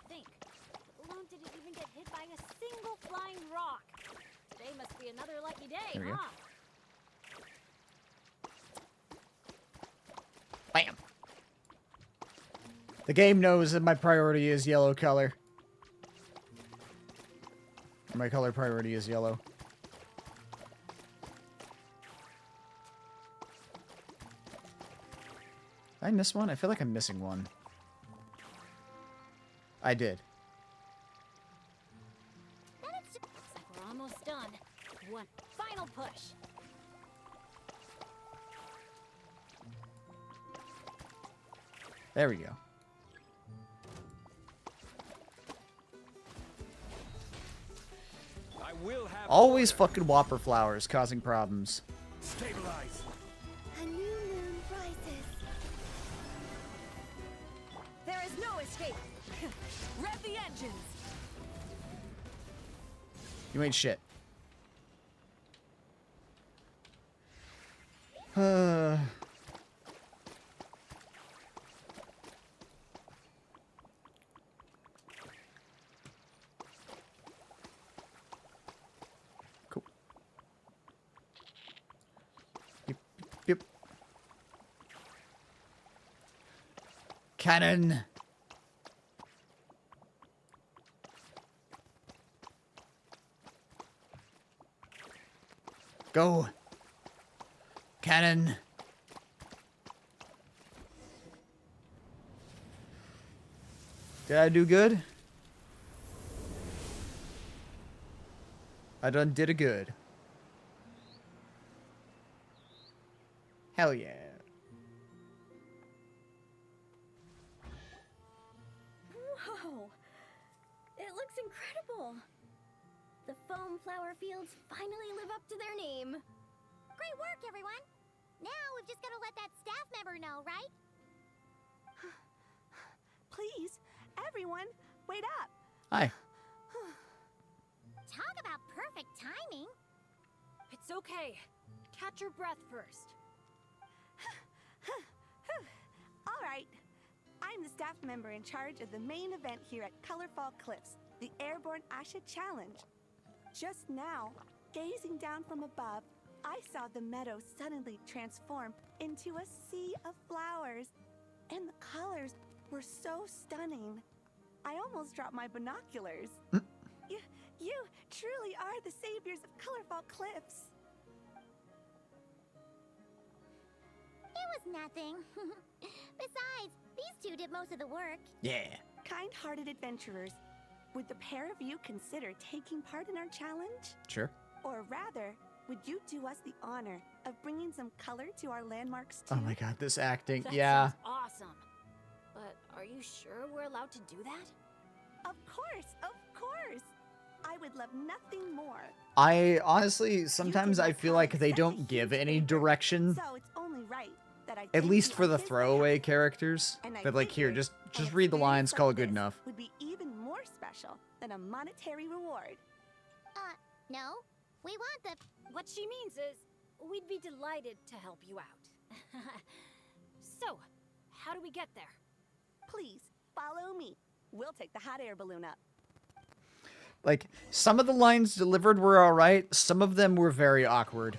Think. The balloon didn't even get hit by a single flying rock. Today must be another lucky day, There we go. huh? Bam! The game knows that my priority is yellow color. My color priority is yellow. Did I miss one? I feel like I'm missing one. I did. Looks like we're almost done. One final push. There we go. I will have Always fucking whopper flowers causing problems. stabilize. A new moon rises. There is no escape. Rev the engines. You ain't shit. Cool. Yep, yep. Cannon. Go. Cannon. Did I do good? I done did a good. Hell yeah. Whoa! It looks incredible. The foam flower fields finally live up to their name. Great work, everyone! Now we've just gotta let that staff member know, right? Please, everyone, wait up. Hi. Talk about perfect timing! It's okay. Catch your breath first. All right. I'm the staff member in charge of the main event here at Colorfall Cliffs, the Airborne Asha Challenge. Just now, gazing down from above, I saw the meadow suddenly transform into a sea of flowers. And the colors were so stunning. I almost dropped my binoculars. You truly are the saviors of Colorfall Cliffs. It was nothing. Besides, these two did most of the work. Yeah. Kind-hearted adventurers, would the pair of you consider taking part in our challenge? Sure. Or rather, would you do us the honor of bringing some color to our landmarks too? Oh my god, this acting. That Yeah. sounds awesome. But are you sure we're allowed to do that? Of course, of course. I would love nothing more. I honestly, sometimes I feel like they don't give any direction. So it's only right that I At thank least you for on the his throwaway characters. And I But like here, figured just read the lines, call it good enough. would be even more special than a monetary reward. No. We want the... What she means is, we'd be delighted to help you out. So, how do we get there? Please, follow me. We'll take the hot air balloon up. Like, some of the lines delivered were alright, some of them were very awkward.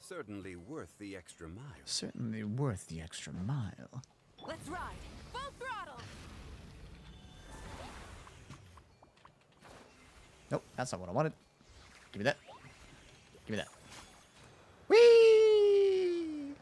Certainly worth the extra mile. Certainly worth the extra mile. Let's ride. Full throttle. Nope, that's not what I wanted. Give me that. Give me that. Whee!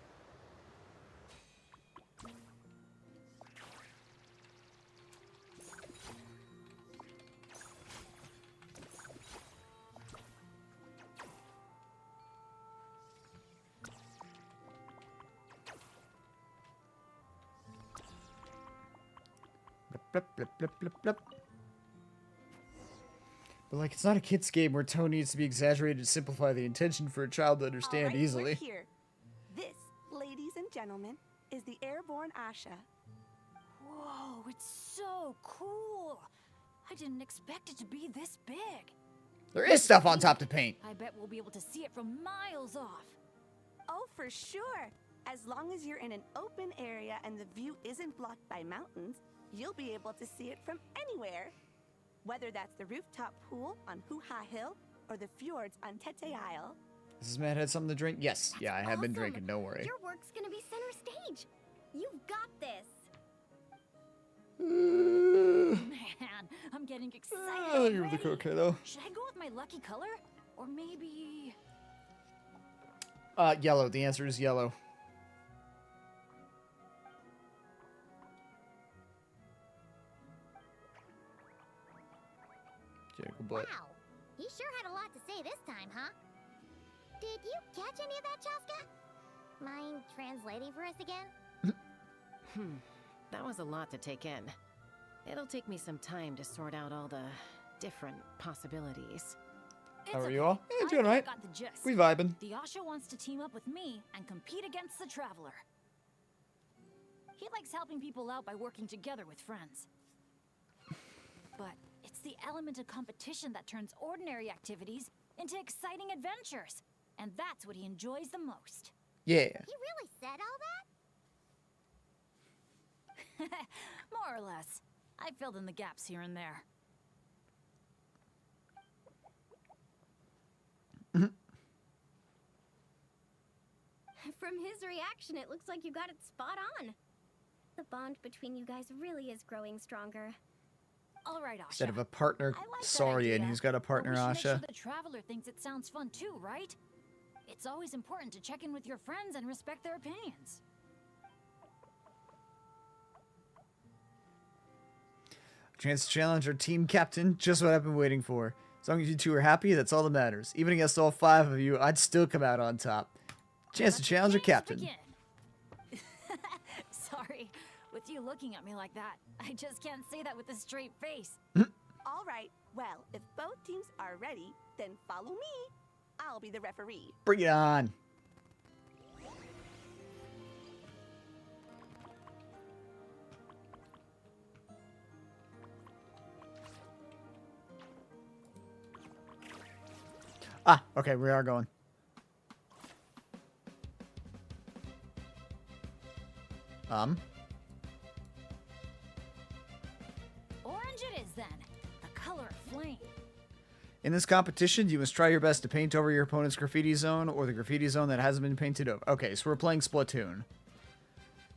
Blip, blip, blip, blip, blip. But like, it's not a kid's game where tone needs to be exaggerated to simplify the intention for a child to understand All right, easily. We're here. This, ladies and gentlemen, is the airborne Asha. Whoa, it's so cool. I didn't expect it to be this big. There is stuff on top to paint. I bet we'll be able to see it from miles off. Oh, for sure. As long as you're in an open area and the view isn't blocked by mountains, you'll be able to see it from anywhere. Whether that's the rooftop pool on Hoo-Ha Hill or the fjords on Tete Isle. Does this man had something to drink? Yes. Yeah, I have been drinking. Don't worry. Your work's gonna be center stage. You've got this. Man, I'm getting excited. I think you're the okay though. Should I go with my lucky color? Or maybe... Yellow. The answer is yellow. Jacob, but... Wow, he sure had a lot to say this time, huh? Did you catch any of that, Chaska? Mind translating for us again? That was a lot to take in. It'll take me some time to sort out all the different possibilities. How are you all? Yeah, doing I right. got the gist. We vibing. The Asha wants to team up with me and compete against the Traveler. He likes helping people out by working together with friends. But it's the element of competition that turns ordinary activities into exciting adventures. And that's what he enjoys the most. Yeah. He really said all that? More or less. I filled in the gaps here and there. From his reaction, it looks like you got it spot on. The bond between you guys really is growing stronger. All right, Asha. Instead of a partner, Saurian, he's got a partner, But we should make Asha. sure the Traveler thinks it sounds fun too, right? It's always important to check in with your friends and respect their opinions. Chance to challenge our team captain, just what I've been waiting for. As long as you two are happy, that's all that matters. Even against all 5 of you, I'd still come out on top. Chance to challenge our captain. Sorry, with you looking at me like that, I just can't say that with a straight face. All right, well, if both teams are ready, then follow me. I'll be the referee. Bring it on. Ah, okay, we are going. Orange it is then, the color of flame. In this competition, you must try your best to paint over your opponent's graffiti zone or the graffiti zone that hasn't been painted over. Okay, so we're playing Splatoon.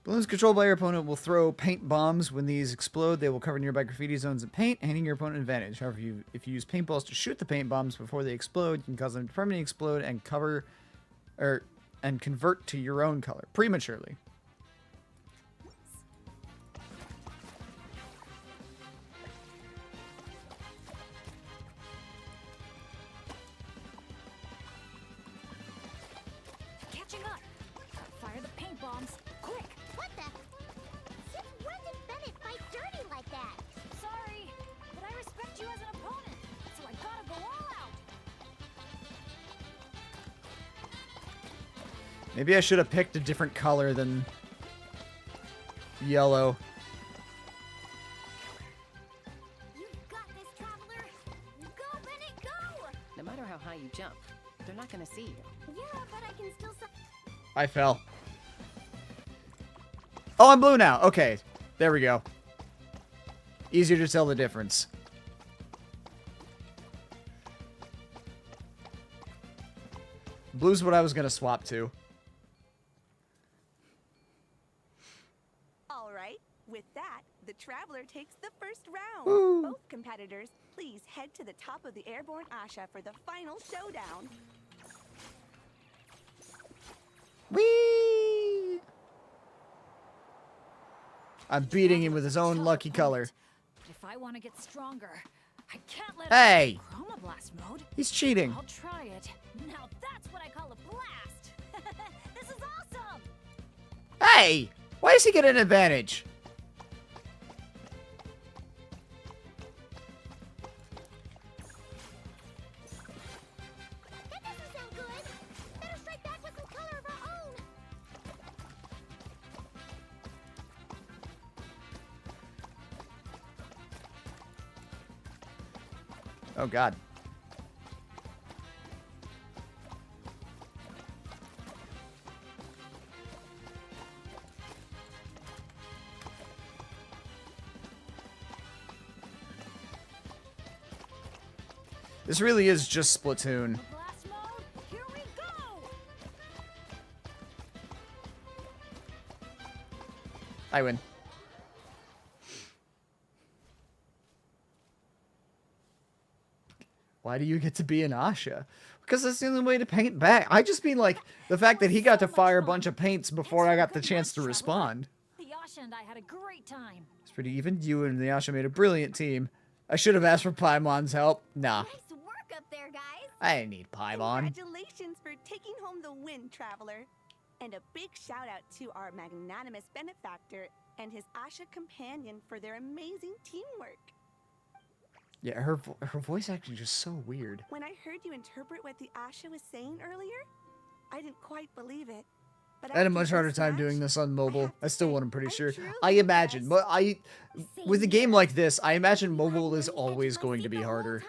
Balloons controlled by your opponent will throw paint bombs. When these explode, they will cover nearby graffiti zones in paint, handing your opponent an advantage. However, if you use paintballs to shoot the paint bombs before they explode, you can cause them to permanently explode and convert to your own color prematurely. Catching up. Fire the paint bombs, quick. What the? Since when did Bennett fight dirty like that? Sorry, but I respect you as an opponent, so I gotta go all out. Maybe I should have picked a different color than yellow. You've got this, Traveler. Go, Bennett, go! No matter how high you jump, they're not gonna see you. Yeah, but I can still... I fell. Oh, I'm blue now. Okay, there we go. Easier to tell the difference. Blue's what I was going to swap to. All right, with that, the Traveler takes the first round. Woo. Both competitors, please head to the top of the airborne Asha for the final showdown. Whee! I'm beating him with his own lucky color. But if I want to get stronger, I can't let Hey! Chroma Blast mode. He's cheating. I'll try it. Now that's what I call a blast. This is awesome. Hey! Why does he get an advantage? Oh, God. This really is just Splatoon. Blast mode, here we go! I win. Why do you get to be an Asha? Because that's the only way to paint back. I just mean, like, the fact that he got to fire a bunch of paints before I got the chance to respond. The Asha and I had a great time. It's pretty even. You and the Asha made a brilliant team. I should have asked for Paimon's help. Nah. Nice work up there, guys. I didn't need Paimon. Congratulations for taking home the win, Traveler. And a big shout out to our magnanimous benefactor and his Asha companion for their amazing teamwork. Yeah, her voice acting is just so weird. When I heard you interpret what the Asha was saying earlier, I didn't quite believe it. But I had a after much harder this time match, doing this on mobile. I still want, I'm pretty sure. I imagine, but with a game like this, I imagine mobile is always going to be harder.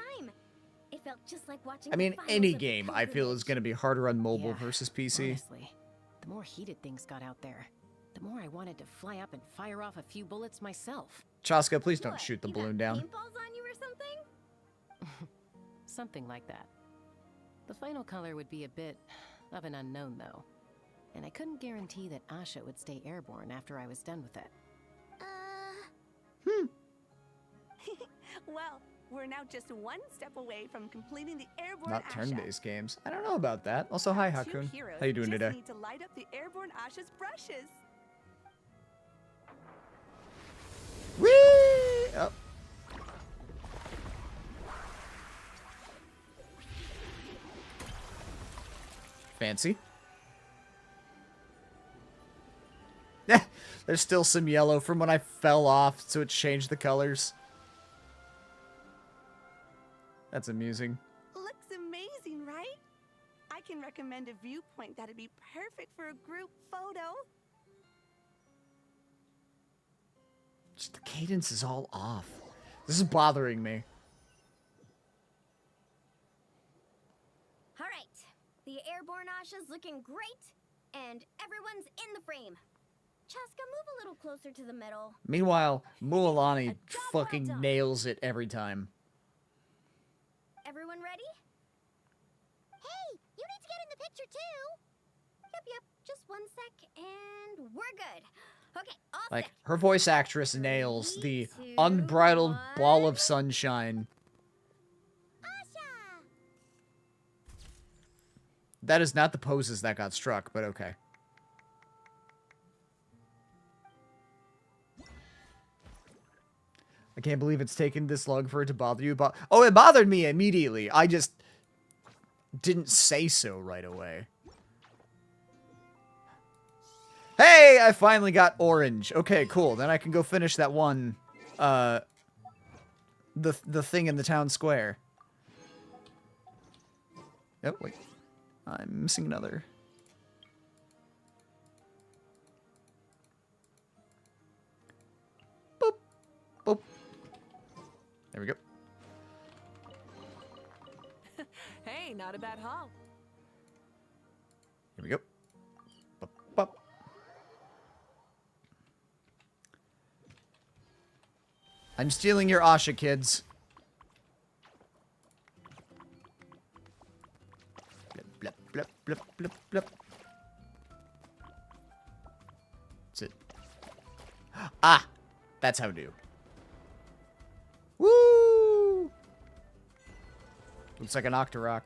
It felt just like watching I the mean, finals any of game I feel is going to be harder on mobile versus PC. Honestly, the more heated things got out there, the more I wanted to fly up and fire off a few bullets myself. Chaska, please don't shoot the balloon down. paintballs on you or something? Something like that. The final color would be a bit of an unknown, though. And I couldn't guarantee that Asha would stay airborne after I was done with it. Well, we're now just one step away from completing the airborne Not Asha. turn-based games. I don't know about that. Also, hi, Two Hakun. heroes How you doing just today? need to light up the airborne Asha's brushes. Whee! Oh. Fancy. There's still some yellow from when I fell off, so it changed the colors. That's amusing. Looks amazing, right? I can recommend a viewpoint that'd be perfect for a group photo. Just the cadence is all off. This is bothering me. All right, the airborne Asha's looking great, and everyone's in the frame. Chaska, move a little closer to the middle. Meanwhile, Mualani fucking nails it every time. Everyone ready? Hey, you need to get in the picture too. Yep, just 1 sec, and we're good. Okay, all Like, set. her voice actress nails the unbridled ball of sunshine. Asha! That is not the poses that got struck, but okay. I can't believe it's taken this long for it to bother you. Oh, it bothered me immediately. I just didn't say so right away. Hey, I finally got orange. Okay, cool. Then I can go finish that one, the thing in the town square. Oh, wait. I'm missing another. Boop. Boop. There we go. Hey, not a bad haul. Here we go. Bop, bop. I'm stealing your Asha, kids. Blip, blip, blip, blip, blip, blip. That's it. Ah! That's how to do. Woo! Looks like an Octorok.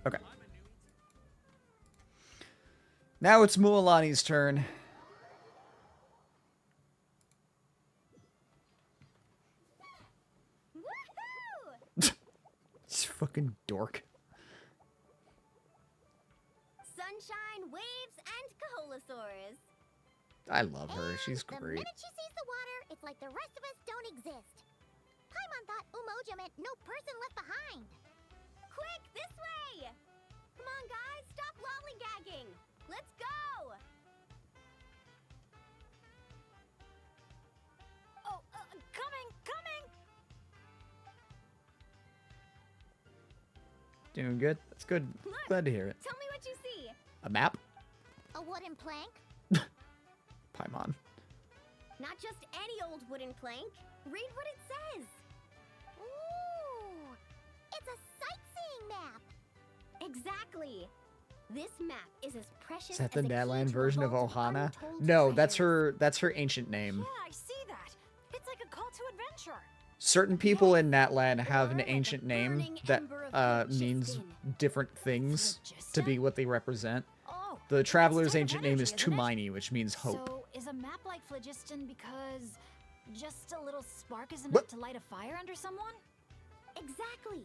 Okay. Now it's Mualani's turn. This fucking dork. Sunshine, waves, and Kaholasaurus. I love her. She's The great. minute she sees the water, it's like the rest of us don't exist. Paimon thought Umoja meant no person left behind. Quick, this way! Come on, guys, stop lollygagging. Let's go! Doing good. That's good. Glad to hear it. Tell me what you see. A map? A wooden plank? Paimon. Not just any old wooden plank. Read what it says. Ooh, it's a sightseeing map. Exactly. This map is as precious Is that the as a key Natlan to a version of vault Ohana? untold No, that's treasures. her ancient name. Yeah, I see that. It's like a call to adventure. Certain people in Natlan have an ancient name that means different things to be what they represent. Oh, The traveler's type of ancient name is energy, isn't it? Tumini, which means hope. So, is a map like phlogiston because just a little spark is enough to light a fire under someone? Exactly.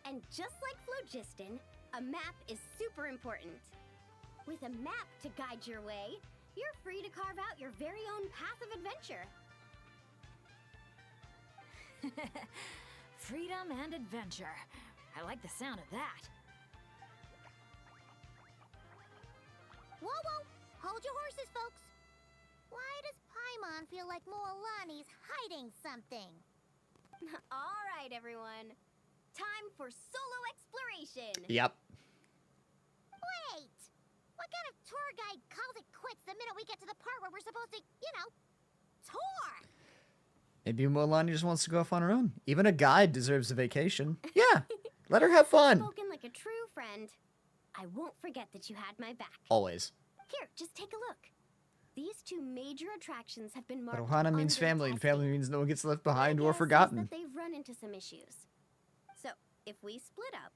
And just like phlogiston, a map is super important. With a map to guide your way, you're free to carve out your very own path of adventure. Freedom and adventure. I like the sound of that. Whoa, whoa! Hold your horses, folks. Why does Paimon feel like Moalani's hiding something? All right, everyone. Time for solo exploration. Yep. Wait! What kind of tour guide calls it quits the minute we get to the part where we're supposed to, tour? Maybe Moalani just wants to go off on her own. Even a guide deserves a vacation. Yeah, let her have fun. Spoken like a true friend. I won't forget that you had my back. Always. Here, just take a look. These two major attractions have been But marked Ohana means under family, and testing. family means no one gets left behind My or guess is forgotten. that they've run into some issues. So, if we split up,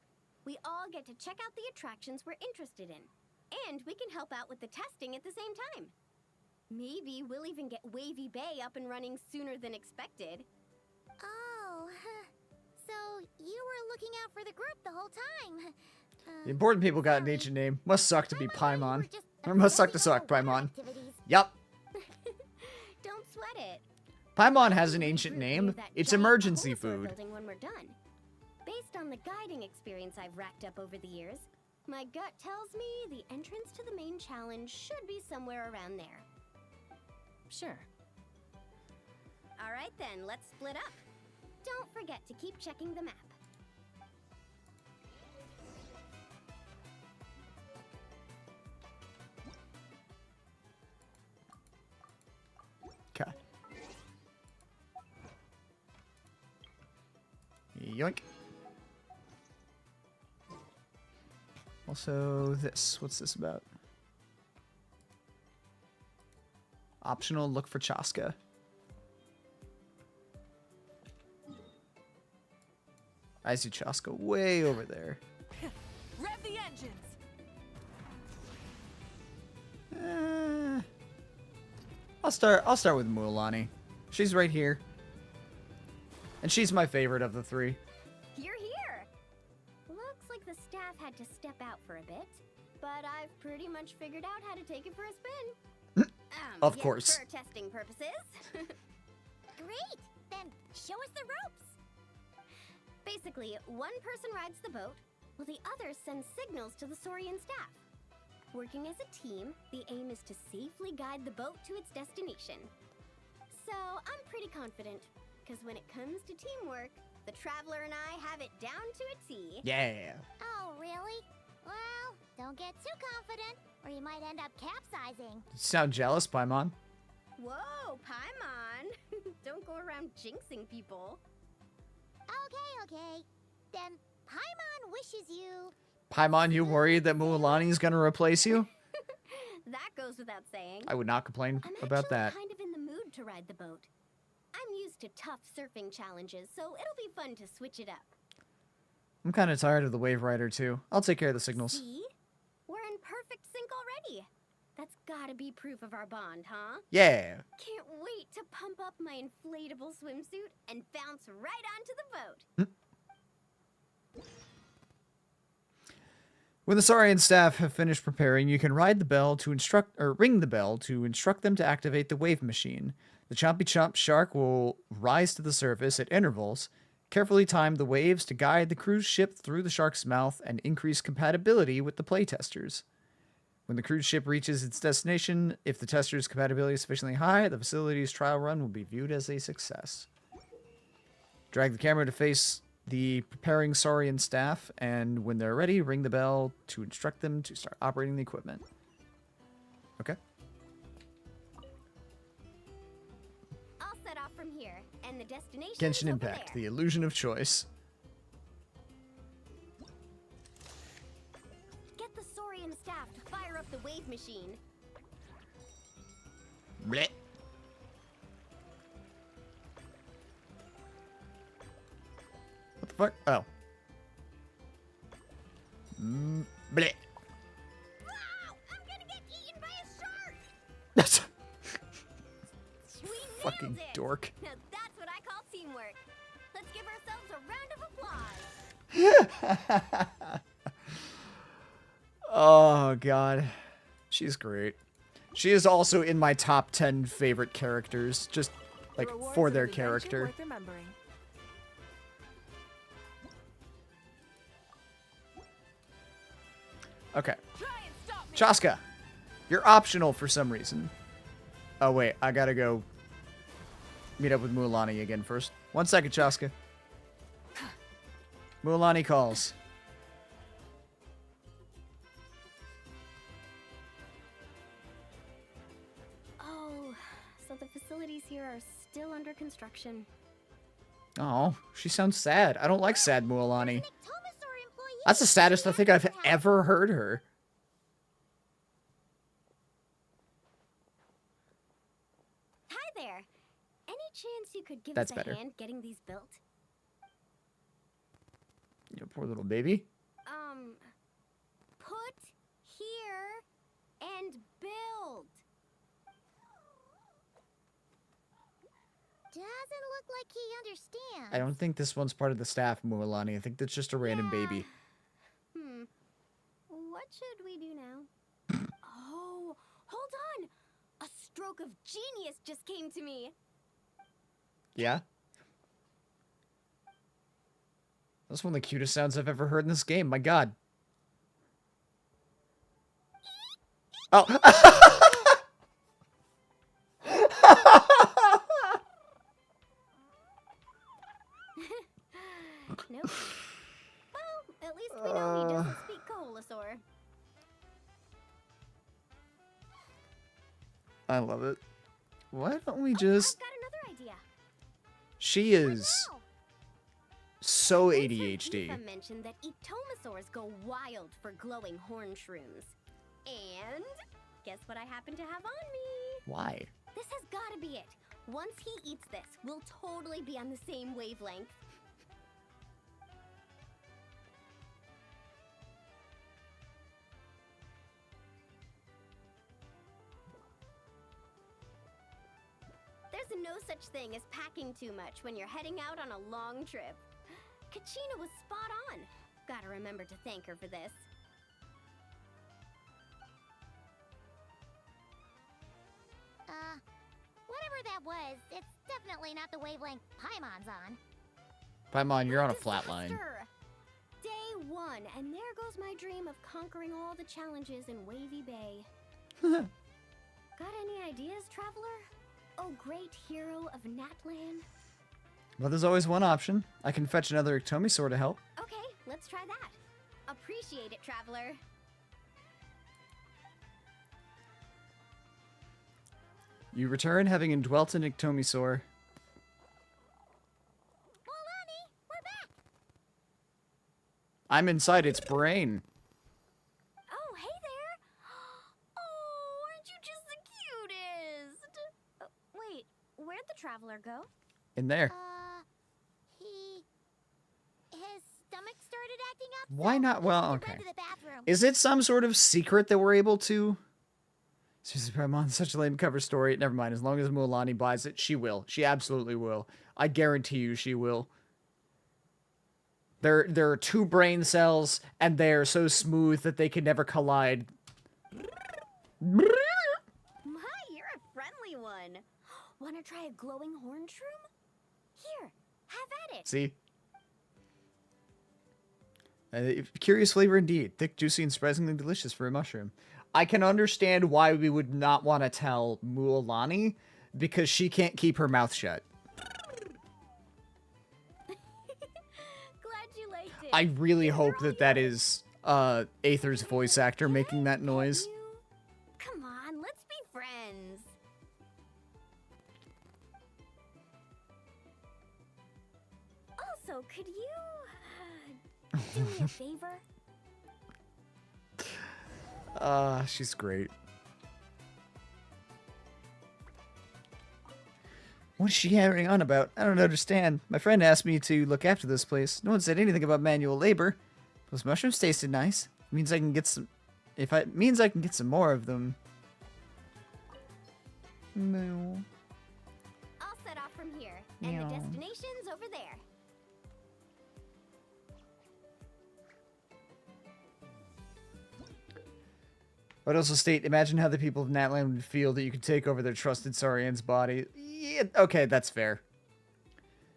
we all get to check out the attractions we're interested in. And we can help out with the testing at the same time. Maybe we'll even get Wavy Bay up and running sooner than expected. Oh, so you were looking out for the group the whole time. The important people got an ancient name. Must suck to be Paimon. Or must suck to suck, Paimon. Yup. Don't sweat it. Paimon has an ancient name. It's emergency food. Building when we're done. Based on the guiding experience I've racked up over the years, my gut tells me the entrance to the main challenge should be somewhere around there. Sure. All right then, let's split up. Don't forget to keep checking the map. Okay. Yoink. Also, this. What's this about? Optional, look for Chaska. I see Chaska way over there. Rev the engines. I'll start with Mualani. She's right here. And she's my favorite of the three. You're here! Looks like the staff had to step out for a bit, but I've pretty much figured out how to take it for a spin. Of course. For testing purposes. Great! Then show us the ropes! Basically, one person rides the boat, while the other sends signals to the Saurian staff. Working as a team, the aim is to safely guide the boat to its destination. So, I'm pretty confident, because when it comes to teamwork, the Traveler and I have it down to a T. Yeah. Oh, really? Well, don't get too confident, or you might end up capsizing. Sound jealous, Paimon? Whoa, Paimon! Don't go around jinxing people. Okay. Then Paimon wishes you... Paimon, you worried that Mualani's gonna replace you? That goes without saying. I would not complain I'm about actually that. kind of in the mood to ride the boat. I'm used to tough surfing challenges, so it'll be fun to switch it up. I'm kind of tired of the Wave Rider too. I'll take care of the signals. See? We're in perfect sync already. That's gotta be proof of our bond, huh? Yeah. Can't wait to pump up my inflatable swimsuit and bounce right onto the boat. When the Saurian staff have finished preparing, you can ring the bell to instruct them to activate the wave machine. The Chompy Chomp shark will rise to the surface at intervals, carefully time the waves to guide the cruise ship through the shark's mouth and increase compatibility with the playtesters. When the cruise ship reaches its destination, if the tester's compatibility is sufficiently high, the facility's trial run will be viewed as a success. Drag the camera to face the preparing Saurian staff, and when they're ready, ring the bell to instruct them to start operating the equipment. Okay. I'll set off from here, and the destination Genshin is over Impact, there. the illusion of choice. Get the Saurian staff to fire up the wave machine. Blech. What the fuck? Oh. Blech. That's fucking dork. Now that's what I call teamwork. Let's give ourselves a round of applause. Oh god. She's great. She is also in my top 10 favorite characters, just like for their character. Worth remembering. Okay. Chaska, you're optional for some reason. Oh wait, I gotta go meet up with Mualani again first. 1 second, Chaska. Mualani calls. Oh, so the facilities here are still under construction. Oh, she sounds sad. I don't like sad Mualani. That's the saddest I think I've ever heard her. Hi there. Any chance you could give That's us a better. hand getting these built? You poor little baby. Put here and build. Doesn't look like he understands. I don't think this one's part of the staff, Mualani. I think that's just a random baby. What should we do now? Oh, hold on. A stroke of genius just came to me. Yeah? That's one of the cutest sounds I've ever heard in this game. My god. Oh. Nope. Well, at least we know he doesn't speak Koholosaur. I love it. Why don't we just... I've got another idea. She is so ADHD. Aoife mentioned that ectomosaurs go wild for glowing horn shrooms. And guess what I happen to have on me? Why? This has got to be it. Once he eats this, we'll totally be on the same wavelength. There's no such thing as packing too much when you're heading out on a long trip. Kachina was spot on. Gotta remember to thank her for this. Whatever that was, it's definitely not the wavelength Paimon's on. Paimon, you're on a flat line. Day 1, and there goes my dream of conquering all the challenges in Wavy Bay. Got any ideas, traveler? Oh, great hero of Natlan? Well, there's always one option. I can fetch another Ectomisaur to help. Okay, let's try that. Appreciate it, traveler. You return having indwelt an Ectomisaur. Mualani, we're back! I'm inside its brain. Oh, hey there! Oh, aren't you just the cutest? Wait, where'd the traveler go? In there. His stomach started acting up. Why not? Well, Run okay. to the bathroom. Is it some sort of secret that we're able to... Seriously, Paimon, such a lame cover story. Never mind. As long as Mualani buys it, she will. She absolutely will. I guarantee you she will. There are 2 brain cells, and they are so smooth that they can never collide. My, you're a friendly one. Want to try a glowing horn shroom? Here, have at it. See? Curious flavor indeed. Thick, juicy, and surprisingly delicious for a mushroom. I can understand why we would not want to tell Mualani, because she can't keep her mouth shut. I really hope that that is Aether's voice actor making that noise. Come on, let's be friends. Also, could you do me a favor? She's great. What is she carrying on about? I don't understand. My friend asked me to look after this place. No one said anything about manual labor. Those mushrooms tasted nice. It means I can get some... It means I can get some more of them. No. I'll set off from here, and the destination's over there. I would also state, imagine how the people of Natland would feel that you could take over their trusted Saurian's body. Yeah, okay, that's fair.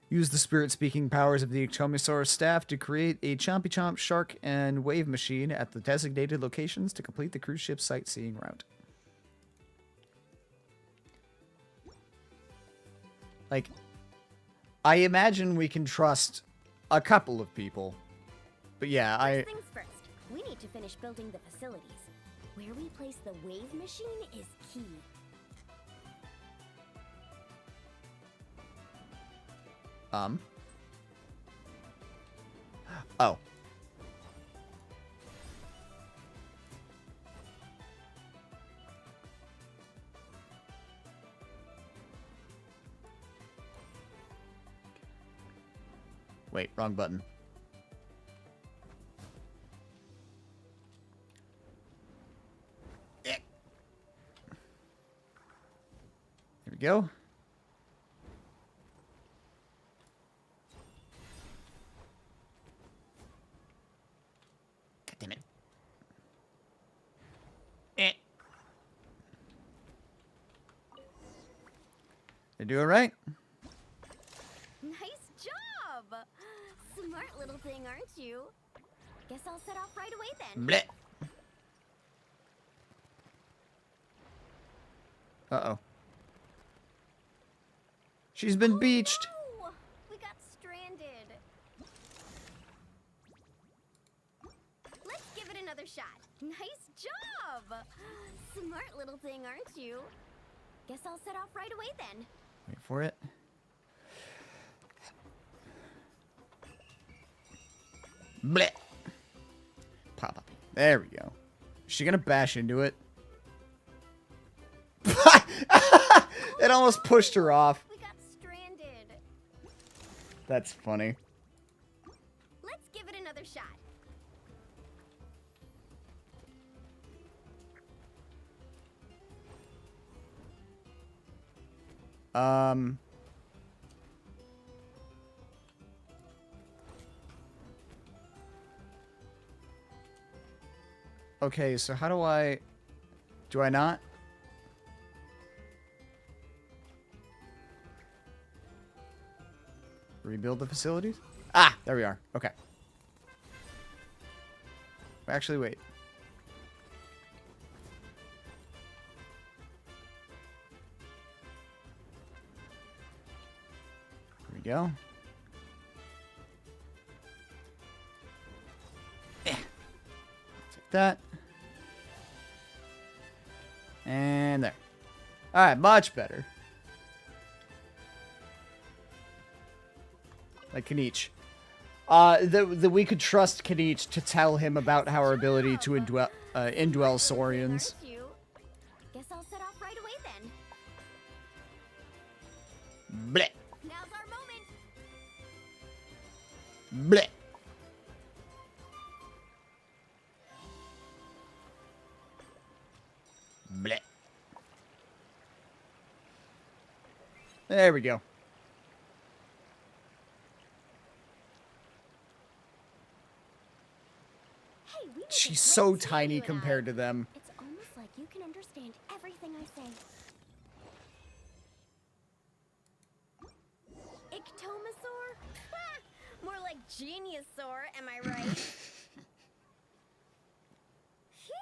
Use the spirit-speaking powers of the Ictomosaurus staff to create a Chompy Chomp shark and wave machine at the designated locations to complete the cruise ship sightseeing route. Like, I imagine we can trust a couple of people. But yeah, First things first, we need to finish building the facilities. Where we place the wave machine is key. Oh. Wait, wrong button. There we go. God damn it. They do it right. Nice job! Smart little thing, aren't you? Guess I'll set off right away then. Blech. Uh-oh. She's been beached. No! We got stranded. Let's give it another shot. Nice job! Smart little thing, aren't you? Guess I'll set off right away then. Wait for it. Blech. Pop up. There we go. Is she gonna bash into it? It almost pushed her off. We got stranded. That's funny. Let's give it another shot. Okay, so how do I... Do I not? Rebuild the facilities? Ah, there we are. Okay. Actually, wait. Here we go. Take that. And there. Alright, much better. Like Kanich. We could trust Kanich to tell him about our ability to indwell Saurians. Guess I'll set off right away then. Blech. Now's our moment. Blech. Blech. There we go. Hey, we She's so tiny compared to them. It's almost like you can understand everything I say. Ictomosaur? Ha! More like Geniusaur, am I right? Phew!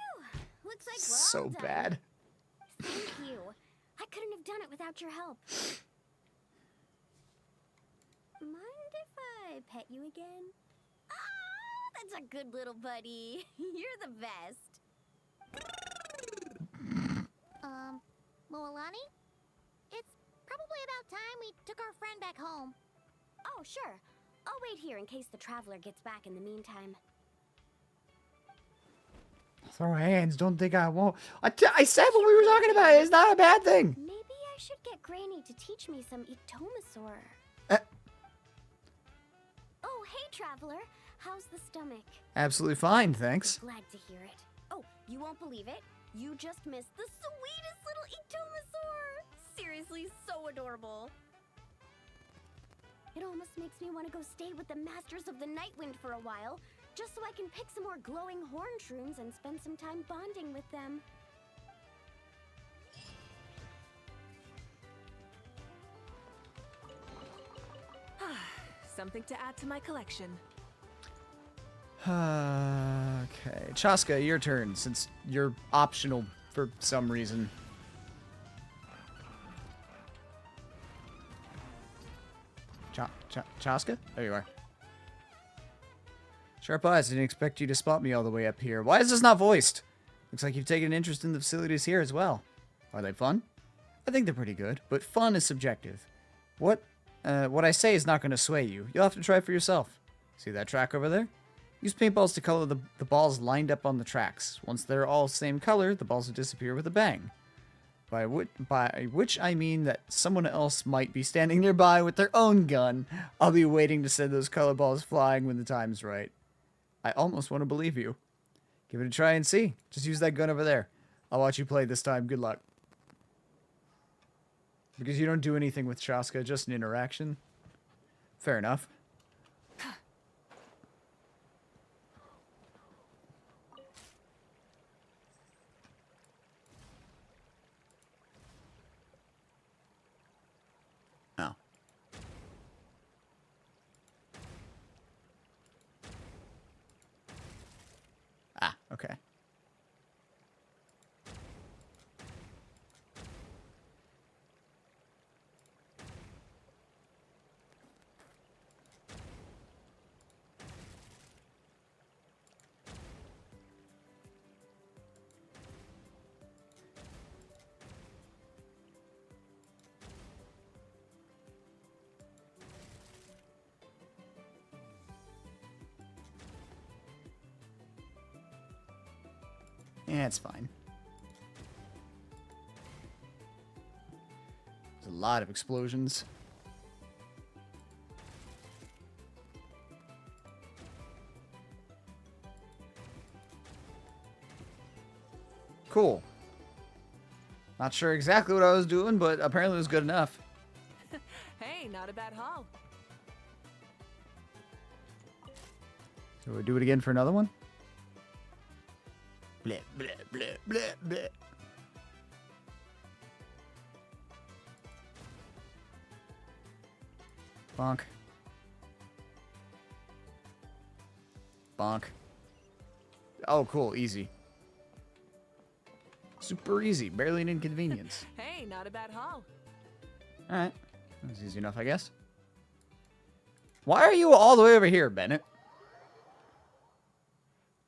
Looks like we're all So done. bad. Thank you. I couldn't have done it without your help. Mind if I pet you again? Ah! That's a good little buddy. You're the best. Moalani? It's probably about time we took our friend back home. Oh, sure. I'll wait here in case the traveler gets back in the meantime. Throw hands, don't think I won't. I said what we were talking about. It's not a bad thing. Maybe I should get Granny to teach me some Itomasaur. Oh, hey, traveler. How's the stomach? Absolutely fine, thanks. Glad to hear it. Oh, you won't believe it. You just missed the sweetest little Itomasaur. Seriously, so adorable. It almost makes me want to go stay with the Masters of the Nightwind for a while, just so I can pick some more glowing horn shrooms and spend some time bonding with them. Something to add to my collection. Okay, Chaska, your turn, since you're optional for some reason. Chaska? There you are. Sharp eyes, I didn't expect you to spot me all the way up here. Why is this not voiced? Looks like you've taken an interest in the facilities here as well. Are they fun? I think they're pretty good, but fun is subjective. What I say is not going to sway you. You'll have to try for yourself. See that track over there? Use paintballs to color the balls lined up on the tracks. Once they're all same color, the balls will disappear with a bang. By which I mean that someone else might be standing nearby with their own gun. I'll be waiting to send those color balls flying when the time's right. I almost want to believe you. Give it a try and see. Just use that gun over there. I'll watch you play this time. Good luck. Because you don't do anything with Chaska, just an interaction. Fair enough. Oh. Ah, okay. Yeah, it's fine. There's a lot of explosions. Cool. Not sure exactly what I was doing, but apparently it was good enough. Hey, not a bad haul. So we do it again for another one? Bleh, bleh, bleh, bleh, bleh. Bonk. Bonk. Oh, cool. Easy. Super easy. Barely an inconvenience. Hey, not a bad haul. Alright. That was easy enough, I guess. Why are you all the way over here, Bennett?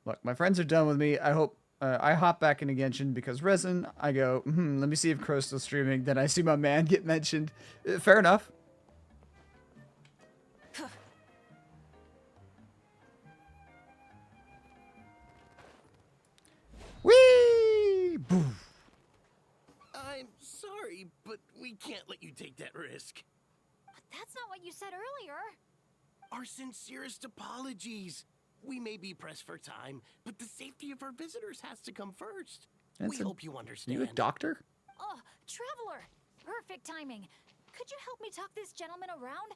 Look, my friends are done with me. I hope I hop back into Genshin because resin, I go, let me see if Crow's still streaming. Then I see my man get mentioned. Fair enough. Whee! Boof. I'm sorry, but we can't let you take that risk. But that's not what you said earlier. Our sincerest apologies. We may be pressed for time, but the safety of our visitors has to come first. We hope you understand. You a doctor? Oh, Traveler! Perfect timing. Could you help me talk this gentleman around?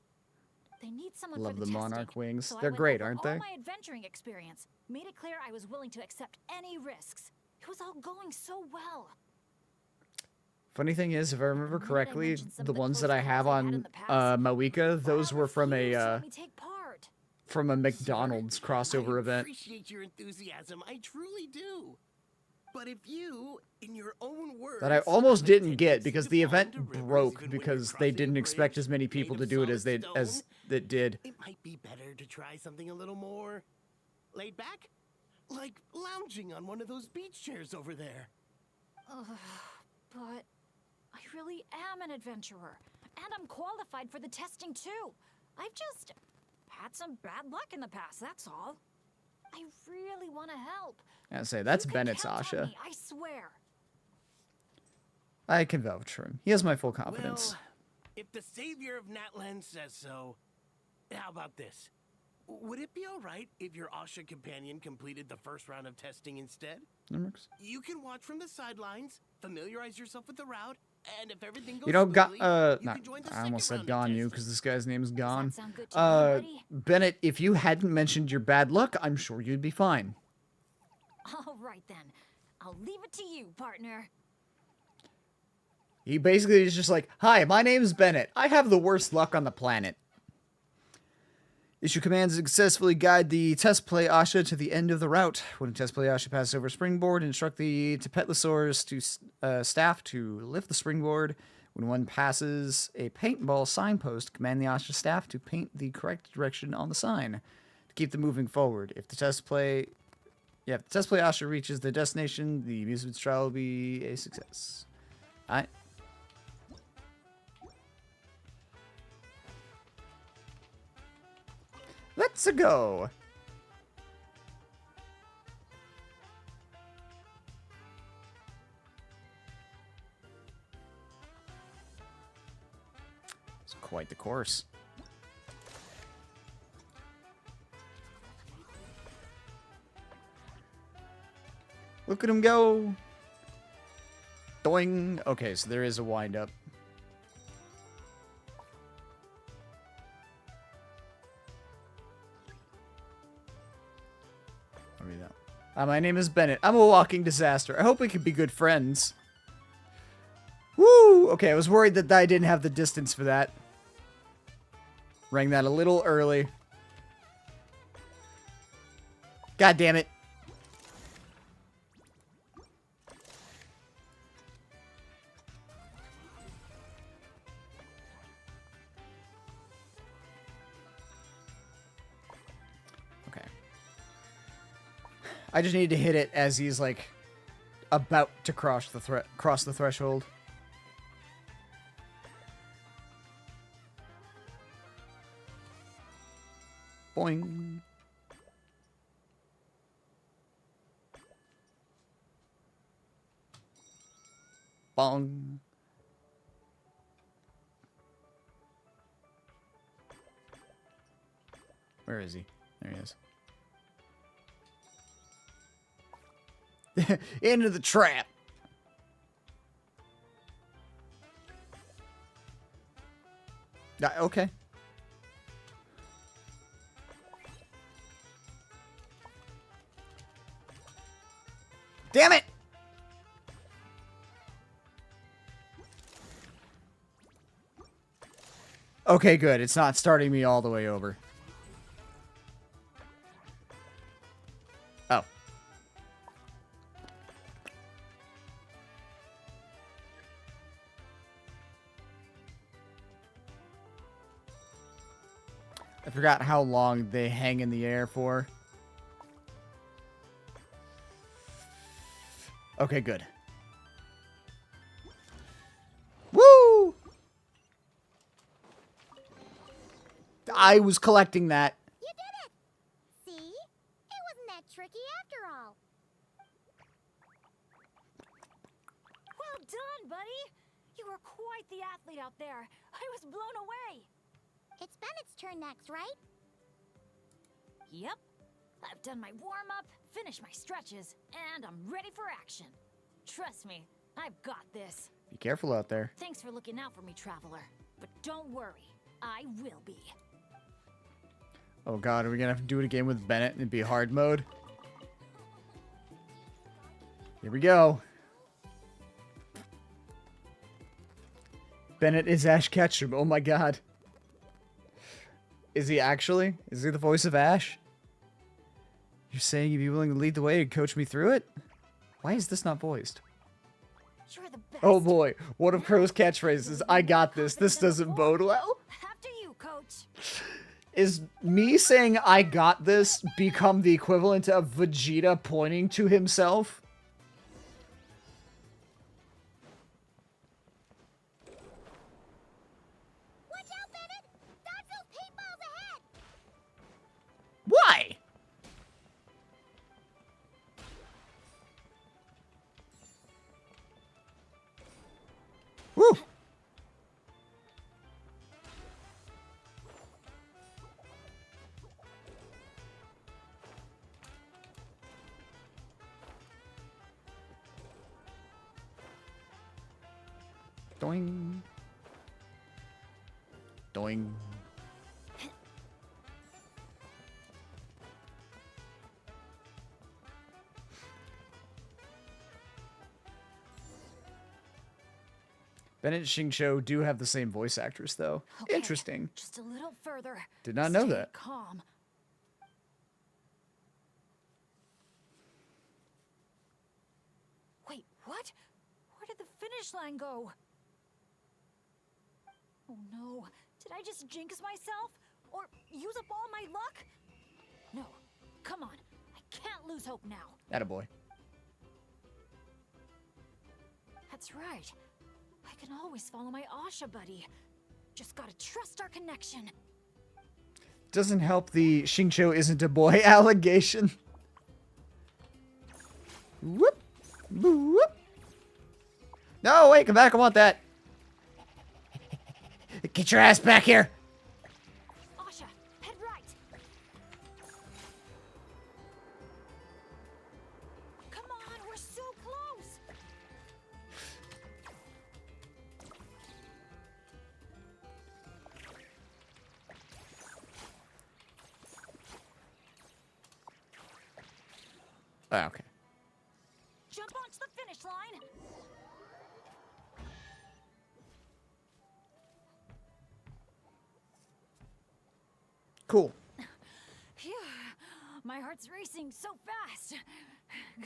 They need someone Love for the the testing, Monarch wings. so I They're went great, over aren't all they? my adventuring experience. Made it clear I was willing to accept any risks. It was all going so well. Funny thing is, if I remember correctly, the ones that I have on Mawika, those were from a McDonald's crossover event. I appreciate your enthusiasm. I truly do. But if you, in your own words, That I almost didn't get because the event broke because they didn't expect as many people to do it as it did. it might be better to try something a little more Laid back? Like lounging on one of those beach chairs over there. But I really am an adventurer, and I'm qualified for the testing too. I've just had some bad luck in the past, that's all. I really want to help. I say that's You can Bennett's count on Asha. me, I swear. I can vouch for him. He has my full confidence. Well, if the savior of Natland says so, how about this? Would it be alright if your Asha companion completed the first round of testing instead? That works. You can watch from the sidelines, familiarize yourself with the route, and if everything goes You know, smoothly, you not, can join the I almost second said round of Ganyu because this guy's name is Gon. sound good to you, buddy? Bennett, if you hadn't mentioned your bad luck, I'm sure you'd be fine. All right then. I'll leave it to you, partner. He basically is just like, hi, my name's Bennett. I have the worst luck on the planet. Issue commands to successfully guide the test play Asha to the end of the route. When a test play Asha passes over a springboard, instruct the Tepetlosaurus to staff to lift the springboard. When one passes a paintball signpost, command the Asha staff to paint the correct direction on the sign to keep them moving forward. If the test play Asha reaches the destination, the amusement trial will be a success. Alright. Let's go. It's quite the course. Look at him go. Doing. Okay, so there is a wind up. My name is Bennett. I'm a walking disaster. I hope we could be good friends. Woo! Okay, I was worried that I didn't have the distance for that. Rang that a little early. God damn it. I just need to hit it as he's, like, about to cross the threshold. Boing. Bong. Where is he? There he is. Into the trap. Okay. Damn it! Okay, good. It's not starting me all the way over. Oh. I forgot how long they hang in the air for. Okay, good. Woo! I was collecting that. You did it! See? It wasn't that tricky after all. Well done, buddy! You were quite the athlete out there. I was blown away. It's Bennett's turn next, right? Yep. I've done my warm-up, finished my stretches, and I'm ready for action. Trust me, I've got this. Be careful out there. Thanks for looking out for me, Traveler. But don't worry, I will be. Oh god, are we gonna have to do it again with Bennett and be hard mode? Here we go. Bennett is Ash Ketchum. Oh my god. Is he actually? Is he the voice of Ash? You're saying you'd be willing to lead the way and coach me through it? Why is this not voiced? You're the best. Oh boy, one of Crow's catchphrases. I got this. This doesn't bode well. After you, coach. Is me saying I got this become the equivalent of Vegeta pointing to himself? Watch out, Bennett! Dodge those paintballs ahead! Why? Woo! Doing. Doing. Bennett and Xingqiu do have the same voice actress, though. Okay, Interesting. Just a little further. Did not know Stay that. Calm. Wait, what? Where did the finish line go? Oh no, did I just jinx myself? Or use up all my luck? No, come on, I can't lose hope now. Attaboy. That's right. I can always follow my Asha buddy. Just gotta trust our connection. Doesn't help the Xingqiu isn't a boy allegation. Whoop. Whoop. No, wait, come back. I want that. Get your ass back here. Asha, head right. Come on, we're so close. Oh, okay. Jump onto the finish line. Cool. Phew, my heart's racing so fast.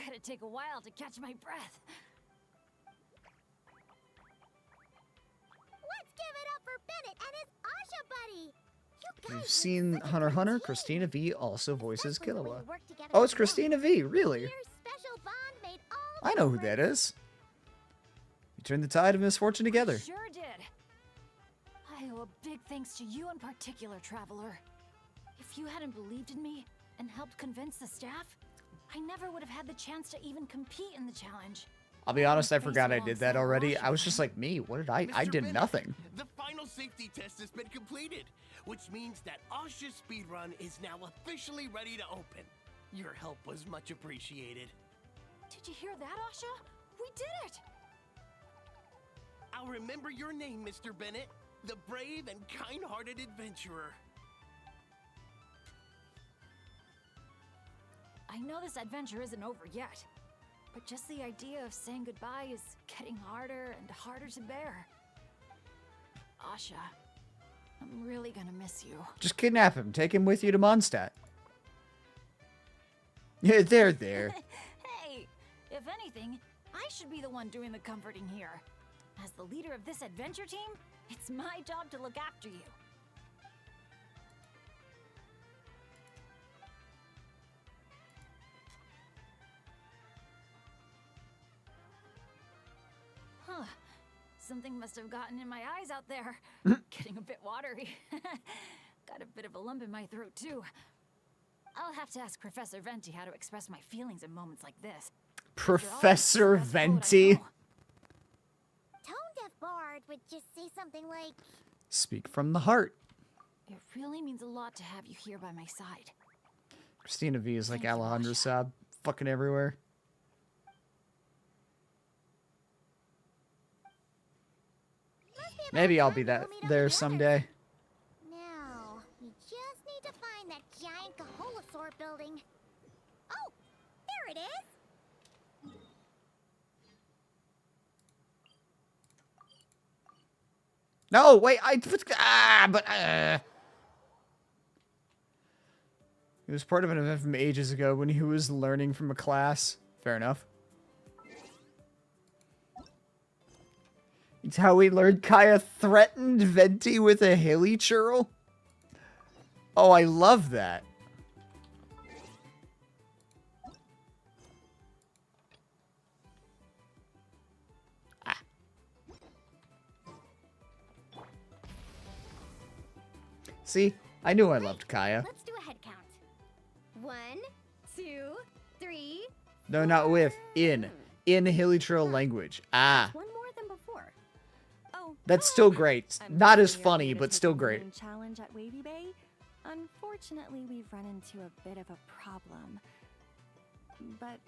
Gotta take a while to catch my breath. Let's give it up for Bennett and his Asha buddy! You We've seen Hunter x Hunter. Christina V also voices Killua. Oh, it's Christina V, really? Your special bond made all I know who that is. You turned the tide of misfortune together. Sure did. I owe a big thanks to you in particular, Traveler. If you hadn't believed in me and helped convince the staff, I never would have had the chance to even compete in the challenge. I'll be honest, I forgot I did that already. I was just like, me, what did I did Bennett, nothing. The final safety test has been completed, which means that Asha's speedrun is now officially ready to open. Your help was much appreciated. Did you hear that, Asha? We did it! I'll remember your name, Mr. Bennett, the brave and kind-hearted adventurer. I know this adventure isn't over yet, but just the idea of saying goodbye is getting harder and harder to bear. Asha, I'm really gonna miss you. Just kidnap him. Take him with you to Mondstadt. Yeah, there. Hey, if anything, I should be the one doing the comforting here. As the leader of this adventure team, it's my job to look after you. Huh. Something must have gotten in my eyes out there. Getting a bit watery. Got a bit of a lump in my throat, too. I'll have to ask Professor Venti how to express my feelings in moments like this. Professor Venti. Tone-deaf Bard would just say something like, Speak from the heart. It really means a lot to have you here by my side. Christina V is like Alejandro Saab, fucking everywhere. Maybe I'll be there someday. now, we just need to find that giant Kaholosaur building. Oh, there it is! No, wait, It was part of an event from ages ago when he was learning from a class. Fair enough. It's how we learned Kaya threatened Venti with a hilly churl. Oh, I love that. See, I knew I loved Kaya. Let's do a head count. 1, 2, 3. No, not with. In Hilichurl language. Ah. One more than before. Oh, That's still great. Not as funny, but still great. Challenge at Wavy Bay. Unfortunately, we've run into a bit of a problem. But,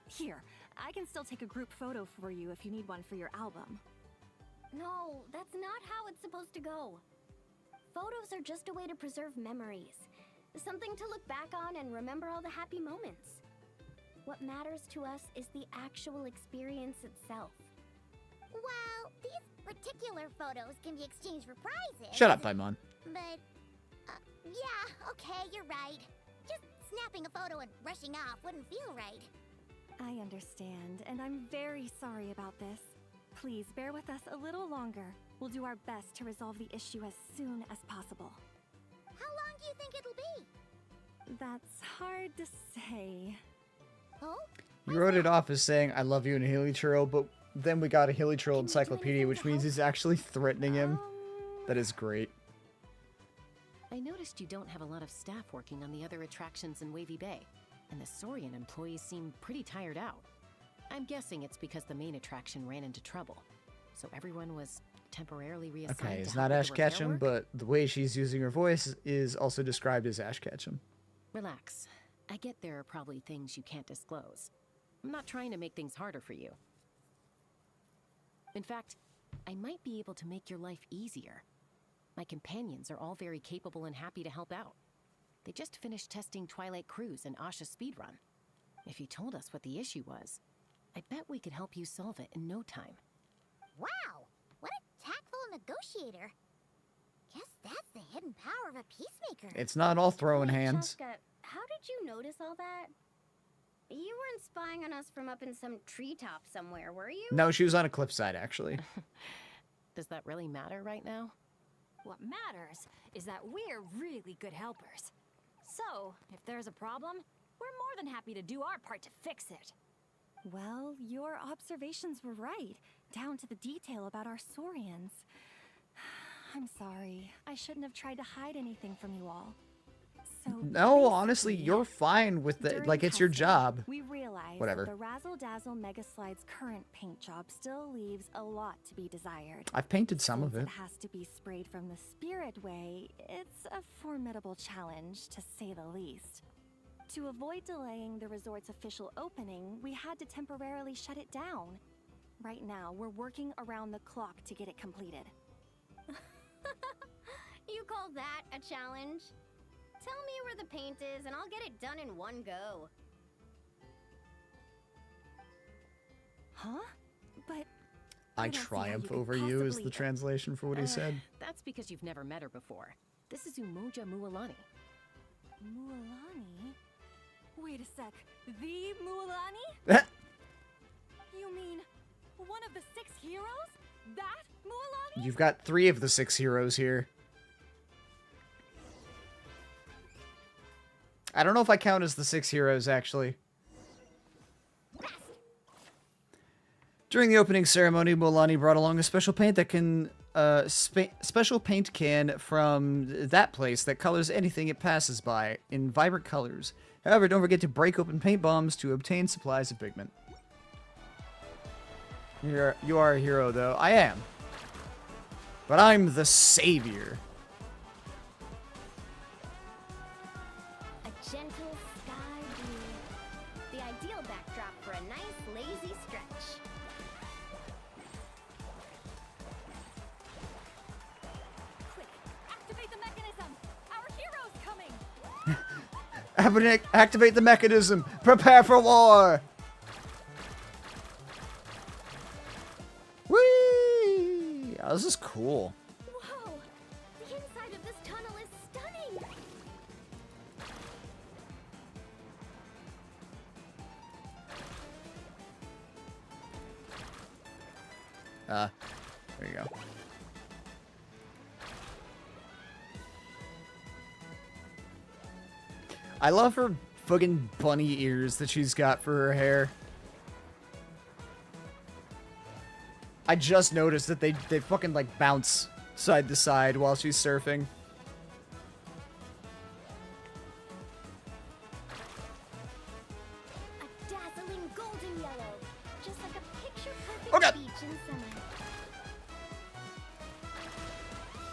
here. I can still take a group photo for you if you need one for your album. No, that's not how it's supposed to go. Photos are just a way to preserve memories. Something to look back on and remember all the happy moments. What matters to us is the actual experience itself. Well, these particular photos can be exchanged for prizes. Shut up, Paimon. But, yeah, okay, you're right. Just snapping a photo and rushing off wouldn't feel right. I understand, and I'm very sorry about this. Please bear with us a little longer. We'll do our best to resolve the issue as soon as possible. How long do you think it'll be? That's hard to say. Oh? You wrote it off as saying, I love you in Hilichurl, but then we got a Hilichurl encyclopedia, which means he's actually threatening him. That is great. I noticed you don't have a lot of staff working on the other attractions in Wavy Bay, and the Saurian employees seem pretty tired out. I'm guessing it's because the main attraction ran into trouble, so everyone was temporarily reassigned Okay, to it's help not with Ash the repair Ketchum, work. but the way she's using her voice is also described as Ash Ketchum. Relax. I get there are probably things you can't disclose. I'm not trying to make things harder for you. In fact, I might be able to make your life easier. My companions are all very capable and happy to help out. They just finished testing Twilight Cruise and Asha's speedrun. If you told us what the issue was, I bet we could help you solve it in no time. Wow, what a tactful negotiator. Guess that's the hidden power of a peacemaker. It's not all throwing hands. Jessica, how did you notice all that? You weren't spying on us from up in some treetop somewhere, were you? No, she was on a cliffside, actually. Does that really matter right now? What matters is that we're really good helpers. So, if there's a problem, we're more than happy to do our part to fix it. Well, your observations were right, down to the detail about our Saurians. I'm sorry. I shouldn't have tried to hide anything from you all. So No, honestly, you're fine with it. Like, it's your job. We realized Whatever. the Razzle Dazzle Mega Slide's current paint job still leaves a lot to be desired. I've painted some of Since it. it has to be sprayed from the Spirit Way, it's a formidable challenge, to say the least. To avoid delaying the resort's official opening, we had to temporarily shut it down. Right now, we're working around the clock to get it completed. You call that a challenge? Tell me where the paint is and I'll get it done in one go. Huh? But I don't see how triumph you could over you is the possibly- translation for what he said. That's because you've never met her before. This is Umoja Mualani. Mualani? Wait a sec. The Mualani? You mean one of the 6 heroes? That Mualani? You've got 3 of the 6 heroes here. I don't know if I count as the 6 heroes, actually. During the opening ceremony, Mualani brought along a special paint that can... special paint can from that place that colors anything it passes by in vibrant colors. However, don't forget to break open paint bombs to obtain supplies of pigment. You are a hero, though. I am. But I'm the savior. A gentle sky blue. The ideal backdrop for a nice, lazy stretch. Quick, activate the mechanism! Our hero's coming! Activate the mechanism. Prepare for war. Whee! Oh, this is cool. Whoa! The inside of this tunnel is stunning! There you go. I love her fucking bunny ears that she's got for her hair. I just noticed that they fucking like bounce side to side while she's surfing. A dazzling golden yellow, just like a picture-perfect beach in summer.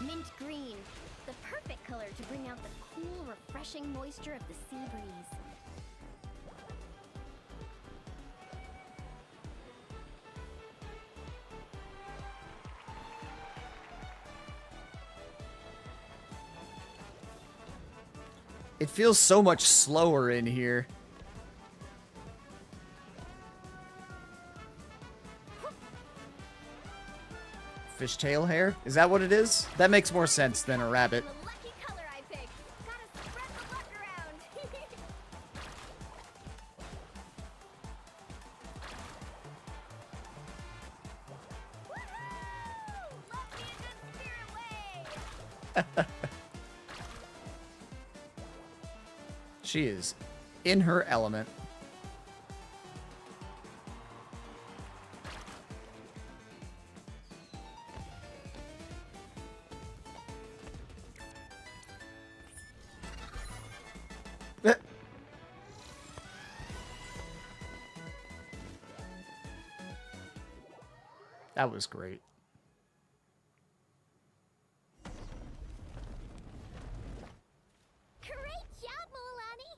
Mint green, the perfect color to bring out the cool, refreshing moisture of the sea breeze. It feels so much slower in here. Fishtail hair? Is that what it is? That makes more sense than a rabbit. The lucky color I picked. Gotta spread the luck around. Woohoo! Love me a good spirit way. She is in her element. That was great. Great job, Milani.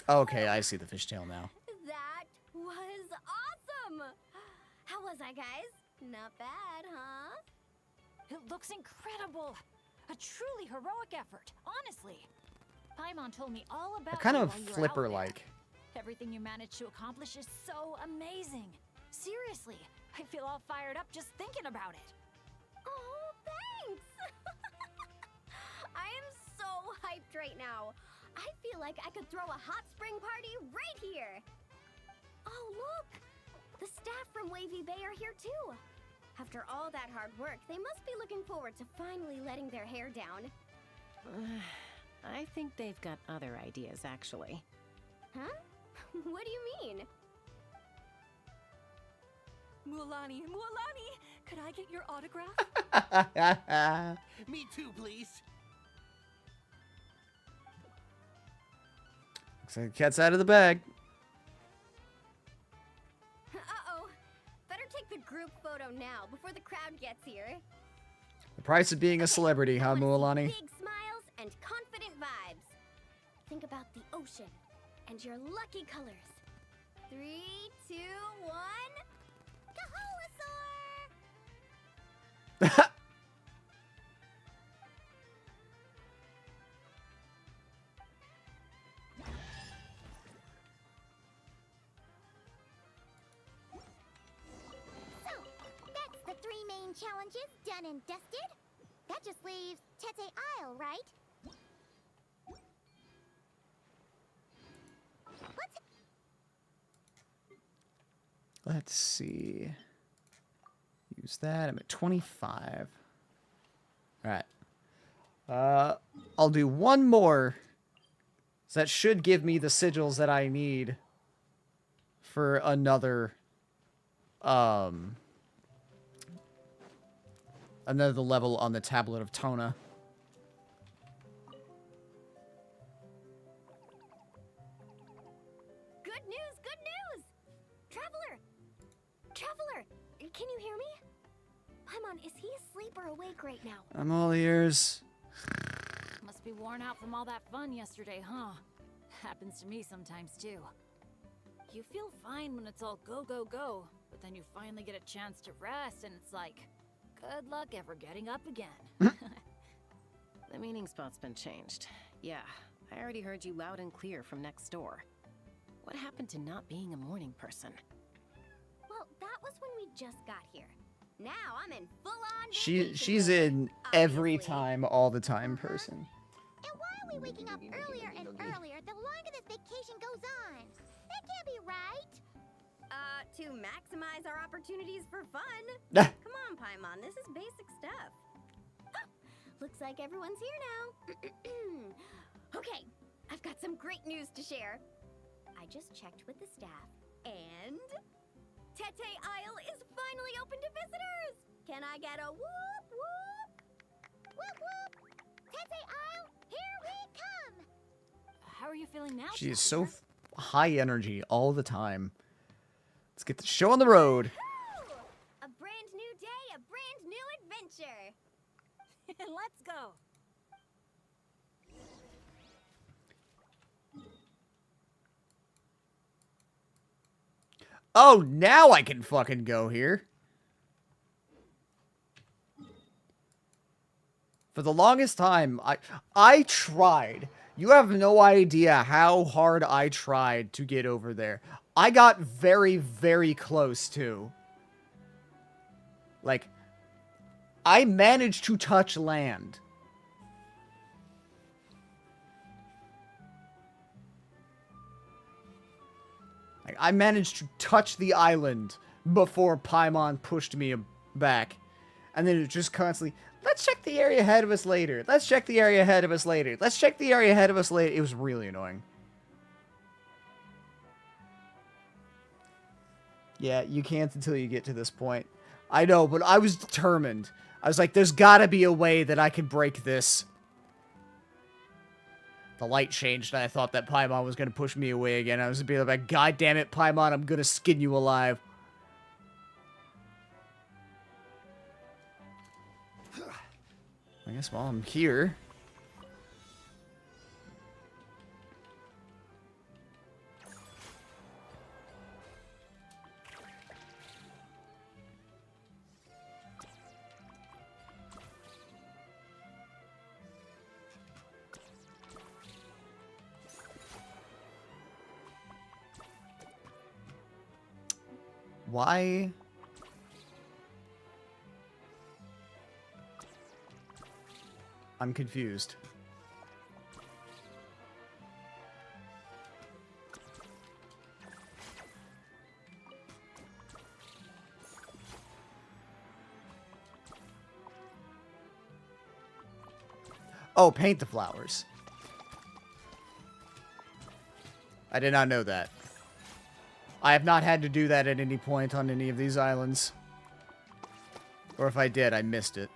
Okay, I see the fishtail now. That was awesome. How was I, guys? Not bad, huh? It looks incredible. A truly heroic effort, honestly. Paimon told me all about Kind you of while you were out flipper-like. there. Everything you managed to accomplish is so amazing. Seriously, I feel all fired up just thinking about it. Oh, thanks. I am so hyped right now. I feel like I could throw a hot spring party right here. Oh, look. The staff from Wavy Bay are here too. After all that hard work, they must be looking forward to finally letting their hair down. I think they've got other ideas, actually. Huh? What do you mean? Mualani, could I get your autograph? Me too, please. Looks like the cat's out of the bag. Uh-oh. Better take the group photo now before the crowd gets here. The price of being a celebrity, huh, Mualani? Big smiles and confident vibes. Think about the ocean and your lucky colors. 3, 2, 1. Kaholosaur! So, that's the 3 main challenges done and dusted. That just leaves Tete Isle, right? Let's see. Use that. I'm at 25. All right. I'll do one more. So that should give me the sigils that I need for another level on the Tablet of Tona. Good news, good news! Traveler! Traveler! Can you hear me? Paimon, is he asleep or awake right now? I'm all ears. Must be worn out from all that fun yesterday, huh? Happens to me sometimes too. You feel fine when it's all go, go, go, but then you finally get a chance to rest and it's like, good luck ever getting up again. The meeting spot's been changed. Yeah, I already heard you loud and clear from next door. What happened to not being a morning person? Well, that was when we just got here. Now I'm in full-on She's in every time, all the time person. And why are we waking up earlier and earlier the longer this vacation goes on? That can't be right. To maximize our opportunities for fun. Ah. Come on, Paimon, this is basic stuff. Looks like everyone's here now. Okay, I've got some great news to share. I just checked with the staff, and Tete Isle is finally open to visitors! Can I get a whoop whoop? Whoop whoop! Tete Isle, here we come! How are you feeling now? She is so high energy all the time. Let's get the show on the road. Woo! A brand new day, a brand new adventure! Let's go. Oh, now I can fucking go here. For the longest time, I tried. You have no idea how hard I tried to get over there. I got very, very close too. Like, I managed to touch land. Like, I managed to touch the island before Paimon pushed me back. And then it was just constantly, let's check the area ahead of us later. Let's check the area ahead of us later. Let's check the area ahead of us later. It was really annoying. Yeah, you can't until you get to this point. I know, but I was determined. I was like, there's gotta be a way that I could break this. The light changed, and I thought that Paimon was gonna push me away again. I was gonna be like, God damn it, Paimon, I'm gonna skin you alive. I guess while I'm here... Why? I'm confused. Oh, paint the flowers. I did not know that. I have not had to do that at any point on any of these islands. Or if I did, I missed it.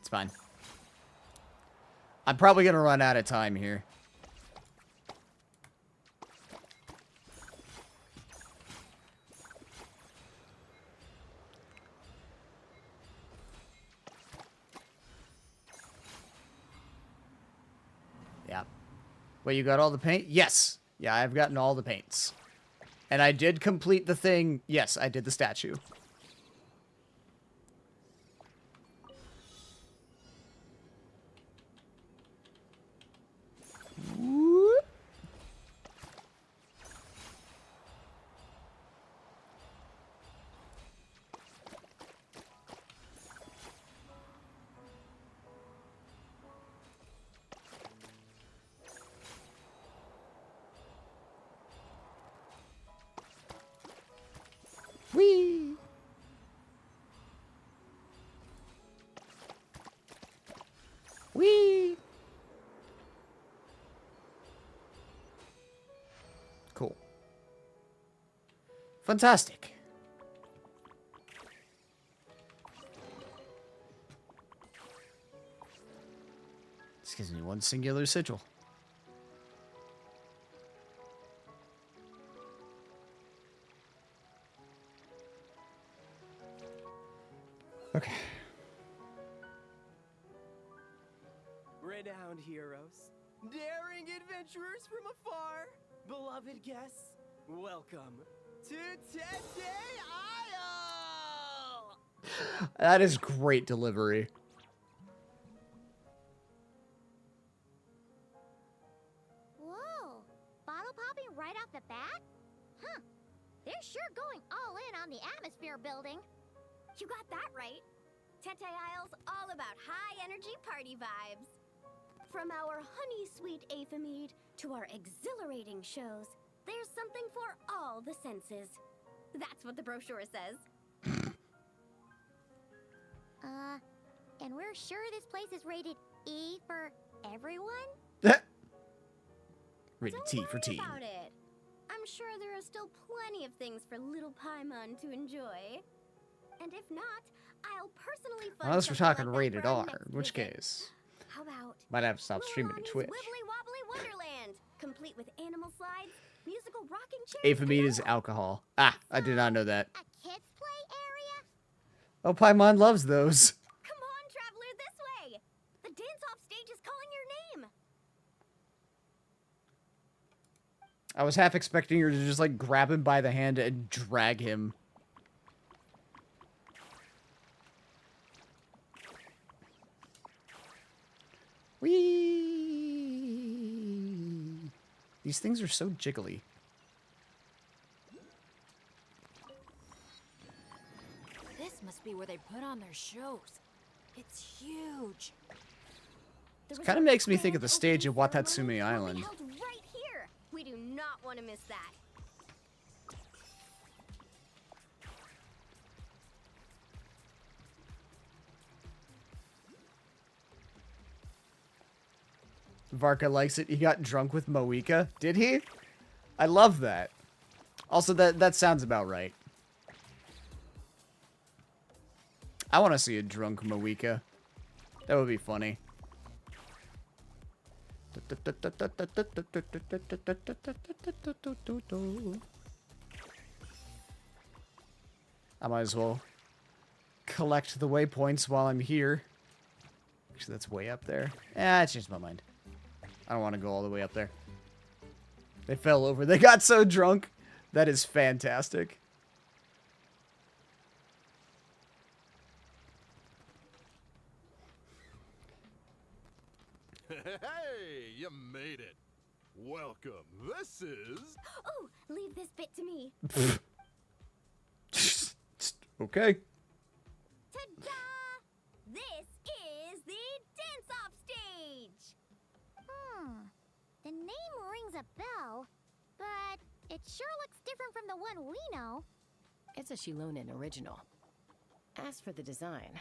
It's fine. I'm probably going to run out of time here. Yeah. Wait, you got all the paint? Yes. Yeah, I've gotten all the paints. And I did complete the thing. Yes, I did the statue. Whoop. Whee! Whee! Cool. Fantastic. This gives me one singular sigil. Okay. Renowned heroes, daring adventurers from afar, beloved guests, welcome to Tete Isle! That is great delivery. Whoa, bottle popping right off the bat? Huh, they're sure going all in on the atmosphere building. You got that right. Tete Isle's all about high-energy party vibes. From our honey-sweet aphemide to our exhilarating shows, there's something for all the senses. That's what the brochure says. And we're sure this place is rated E for everyone? Rated T for teen. About it. I'm sure there are still plenty of things for little Paimon to enjoy. And if not, I'll personally fund Unless we're something talking like that rated for our R, next in which visit. case How about might have to stop streaming to Lilani's Twitch. Wibbly Wobbly Wonderland, complete with animal slides, musical rocking chairs, Amphetamine is alcohol. Ah, I did not know that. a kids play area. Oh, Paimon loves those. Come on, traveler, this way. The dance-off stage is calling your name. I was half expecting her to just like grab him by the hand and drag him. Whee! These things are so jiggly. This must be where they put on their shows. It's huge. This kind of makes me think of the stage of Watatsumi Island. Held right here. We do not want to miss that. Varka likes it. He got drunk with Moeka. Did he? I love that. Also, that sounds about right. I want to see a drunk Moeka. That would be funny. I might as well collect the waypoints while I'm here. Actually, that's way up there. I changed my mind. I don't want to go all the way up there. They fell over. They got so drunk. That is fantastic. Hey, you made it. Welcome. This is... Oh, leave this bit to me. Okay. Ta-da! This is the dance-off stage. The name rings a bell, but it sure looks different from the one we know. It's a Shilonen original. As for the design,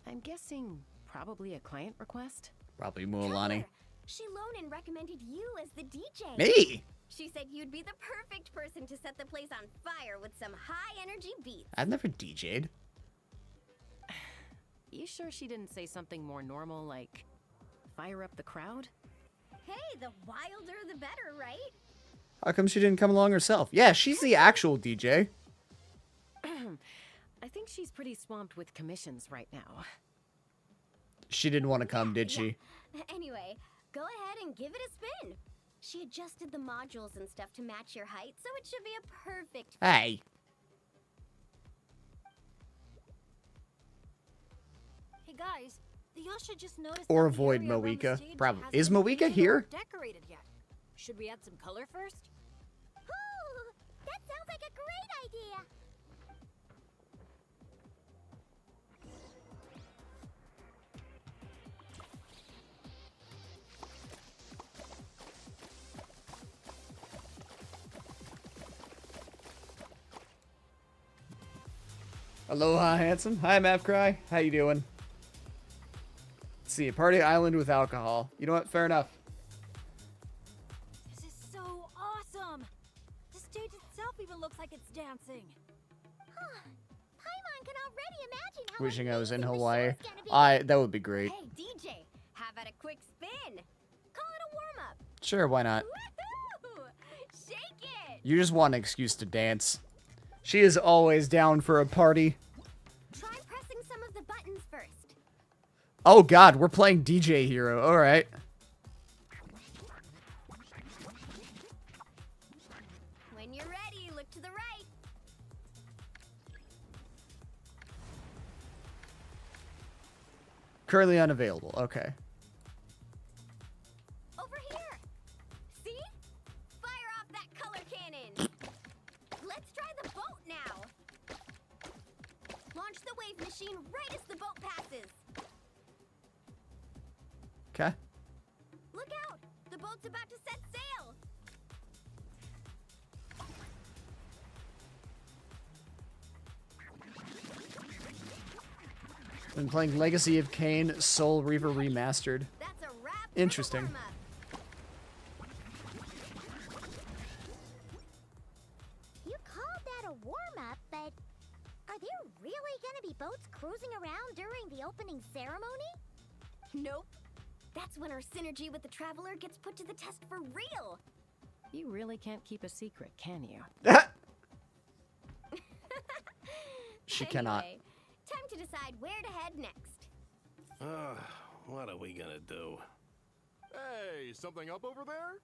I'm guessing probably a client request? Probably Mualani. Shilonen recommended you as the DJ. Me? She said you'd be the perfect person to set the place on fire with some high-energy beats. I've never DJ'd. You sure she didn't say something more normal like fire up the crowd? Hey, the wilder the better, right? How come she didn't come along herself? Yeah, she's the actual DJ. I think she's pretty swamped with commissions right now. She didn't want to come, did she? Anyway, go ahead and give it a spin. She adjusted the modules and stuff to match your height, so it should be a perfect fit. Hey. Hey guys, the Yasha just noticed Or that the avoid area around the Moeka. stage Probably. hasn't Is been Moeka painted or here? Decorated yet. Should we add some color first? Ooh, that sounds like a great idea. Aloha, handsome. Hi, Mavcry. How you doing? Let's see. Party island with alcohol. You know what? Fair enough. This is so awesome. The stage itself even looks like it's dancing. Paimon can already imagine how Wishing I was in amazing the Hawaii. show's gonna be. That would be great. Hey, DJ, how about a quick spin? Call it a warm-up. Sure, why not? Woohoo! Shake it! You just want an excuse to dance. She is always down for a party. Try pressing some of the buttons first. Oh god, we're playing DJ Hero. Alright. When you're ready, look to the right. Currently unavailable. Okay. Over here. See? Fire off that color cannon. Let's try the boat now. Launch the wave machine right as the boat passes. Okay. Look out! The boat's about to set sail. Been playing Legacy of Kain Soul Reaver Remastered. Interesting. You called that a warm-up, but are there really gonna be boats cruising around during the opening ceremony? Nope. That's when our synergy with the Traveler gets put to the test for real. You really can't keep a secret, can you? She cannot. Anyway, time to decide where to head next. What are we gonna do? Hey, something up over there?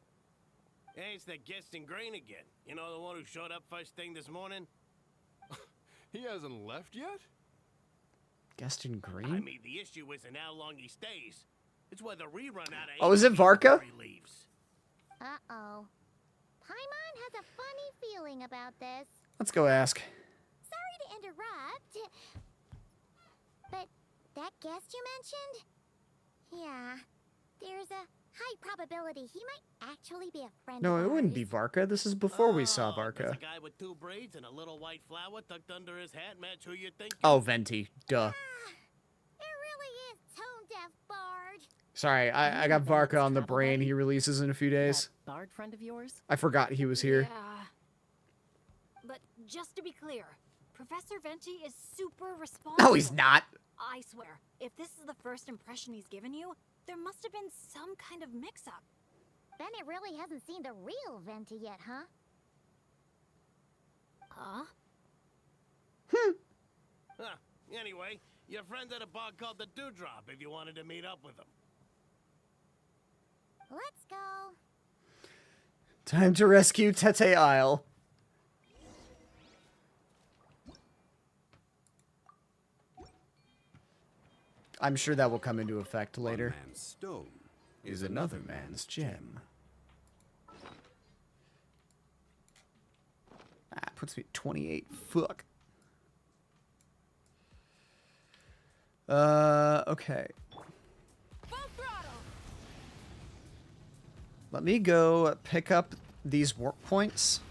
Hey, it's that guest in green again. You know, the one who showed up first thing this morning? He hasn't left yet? Guest in green? I mean, the issue isn't how long he stays. It's whether we run out of Oh, is it Varka? he leaves. Uh-oh. Paimon has a funny feeling about this. Let's go ask. Sorry to interrupt, but that guest you mentioned? Yeah, there's a high probability he might actually be a friend No, of it wouldn't ours. be Varka. This is before we saw There's Varka. a guy with 2 braids and a little white flower tucked under his hat. Match who you think? Oh, Venti. Duh. It really is tone-deaf, Bard. Sorry, I got Varka on the brain. He releases in a few days. Bard friend of yours? I forgot he was here. Yeah. But just to be clear, Professor Venti is super responsible. No, he's not. I swear, if this is the first impression he's given you, there must have been some kind of mix-up. Bennett really hasn't seen the real Venti yet, huh? Huh? Huh. Anyway, your friend's at a bar called the Dewdrop if you wanted to meet up with him. Let's go. Time to rescue Tete Isle. I'm sure that will come into effect later. One man's stone is another man's gem. Ah, puts me at 28. Fuck. Okay. Let me go pick up these warp points.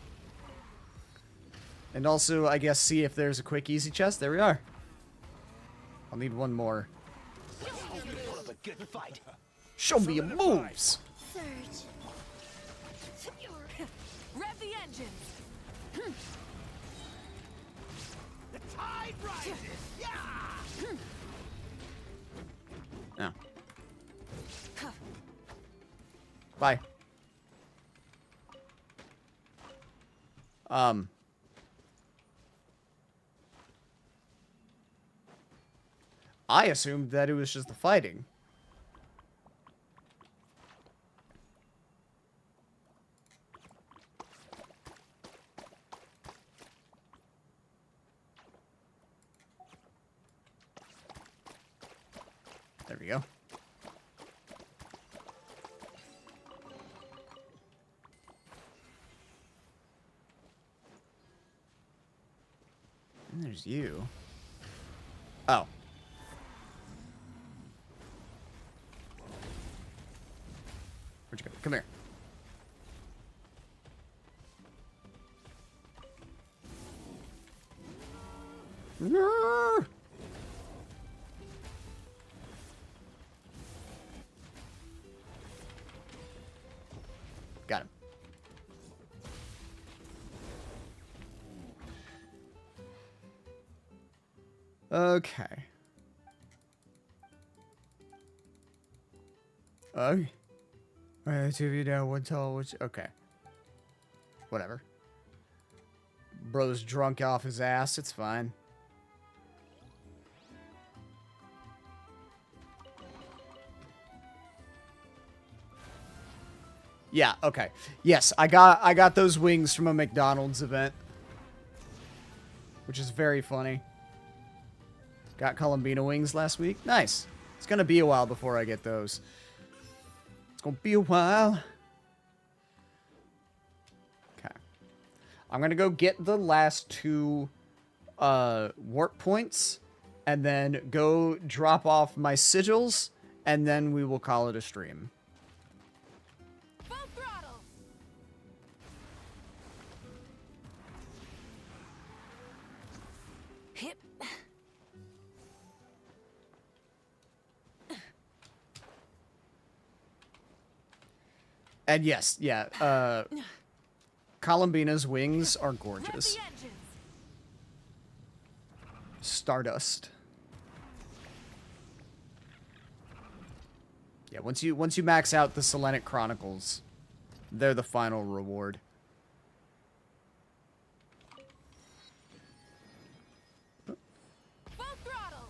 And also, I guess, see if there's a quick easy chest. There we are. I'll need one more. Show me your moves! Surge. Rev the engines. The tide rises! Yeah! No. Bye. I assumed that it was just the fighting. There we go. And there's you. Oh. Where'd you go? Come here. No. Got him. Okay. Okay. Alright, 2 of you down, 1 tall, which... Okay. Whatever. Bro's drunk off his ass, it's fine. Yeah, okay. Yes, I got those wings from a McDonald's event. Which is very funny. Got Columbina wings last week. Nice. It's gonna be a while before I get those. It's gonna be a while. Okay. I'm gonna go get the last 2 warp points. And then go drop off my sigils. And then we will call it a stream. And yes, yeah, Columbina's wings are gorgeous. Stardust. Yeah, once you max out the Selenic Chronicles, they're the final reward. Full throttle.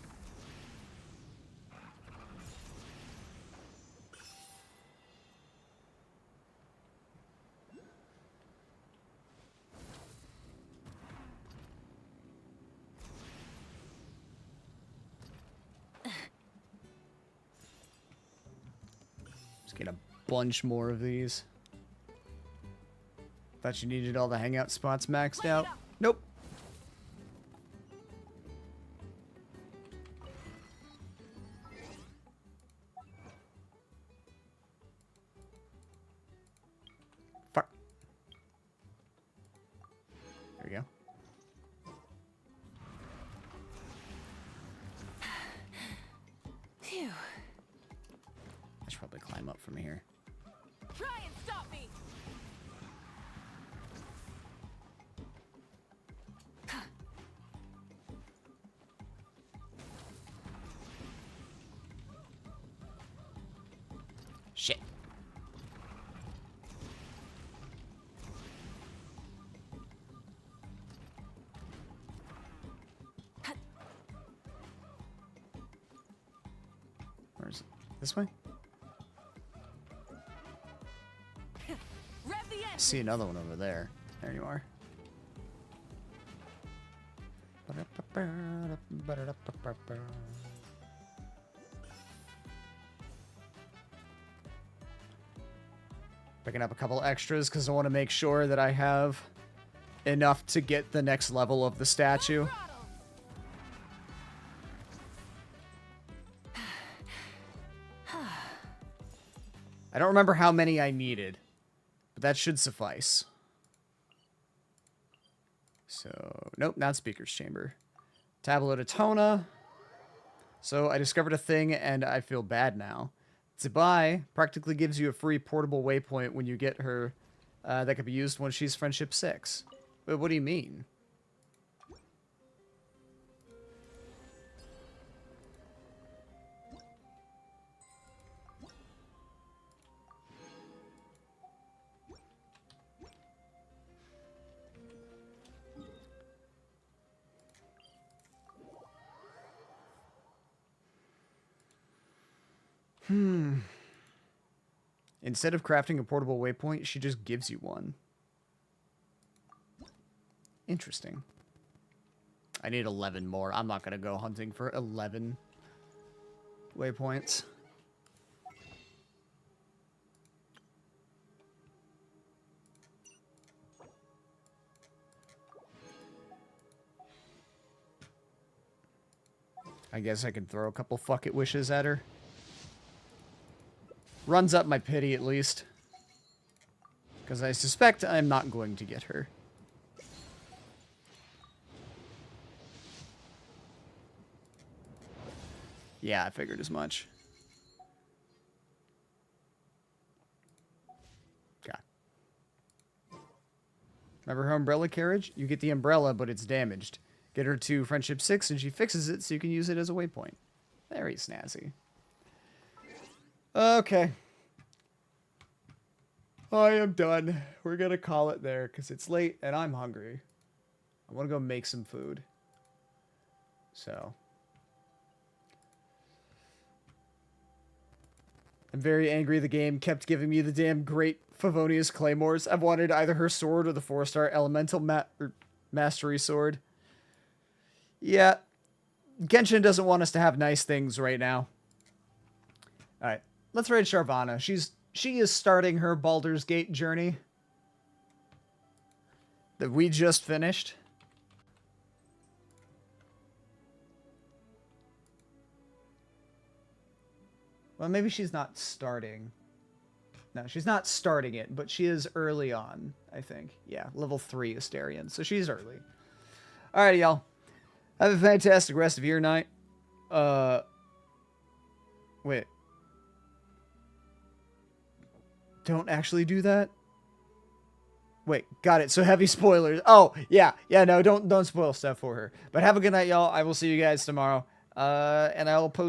Let's get a bunch more of these. Thought you needed all the hangout spots maxed out. Nope. Fuck. There we go. Phew. I should probably climb up from here. Try and stop me. Shit. Where's it? This way? Rev the I see another one over there. There you are. Picking up a couple extras because I want to make sure that I have enough to get the next level of the statue. I don't remember how many I needed, but that should suffice. So, nope, not Speaker's Chamber. Tablet of Tona. So I discovered a thing and I feel bad now. Tsubai practically gives you a free portable waypoint when you get her that could be used when she's Friendship 6. But what do you mean? Instead of crafting a portable waypoint, she just gives you one. Interesting. I need 11 more. I'm not going to go hunting for 11 waypoints. I guess I can throw a couple fuck it wishes at her. Runs up my pity, at least. Because I suspect I'm not going to get her. Yeah, I figured as much. God. Remember her umbrella carriage? You get the umbrella, but it's damaged. Get her to Friendship 6, and she fixes it so you can use it as a waypoint. Very snazzy. Okay. I am done. We're going to call it there because it's late and I'm hungry. I want to go make some food. So. I'm very angry the game kept giving me the damn great Favonius Claymores. I've wanted either her sword or the 4-star Elemental Mastery Sword. Yeah. Genshin doesn't want us to have nice things right now. Alright. Let's raid Sharvana. She is starting her Baldur's Gate journey that we just finished. Well, maybe she's not starting. No, she's not starting it, but she is early on, I think. Yeah, level 3 Asterion, so she's early. Alrighty, y'all. Have a fantastic rest of your night. Wait. Don't actually do that? Wait, got it. So heavy spoilers. Oh, yeah. Yeah, no, don't spoil stuff for her. But have a good night, y'all. I will see you guys tomorrow. And I'll post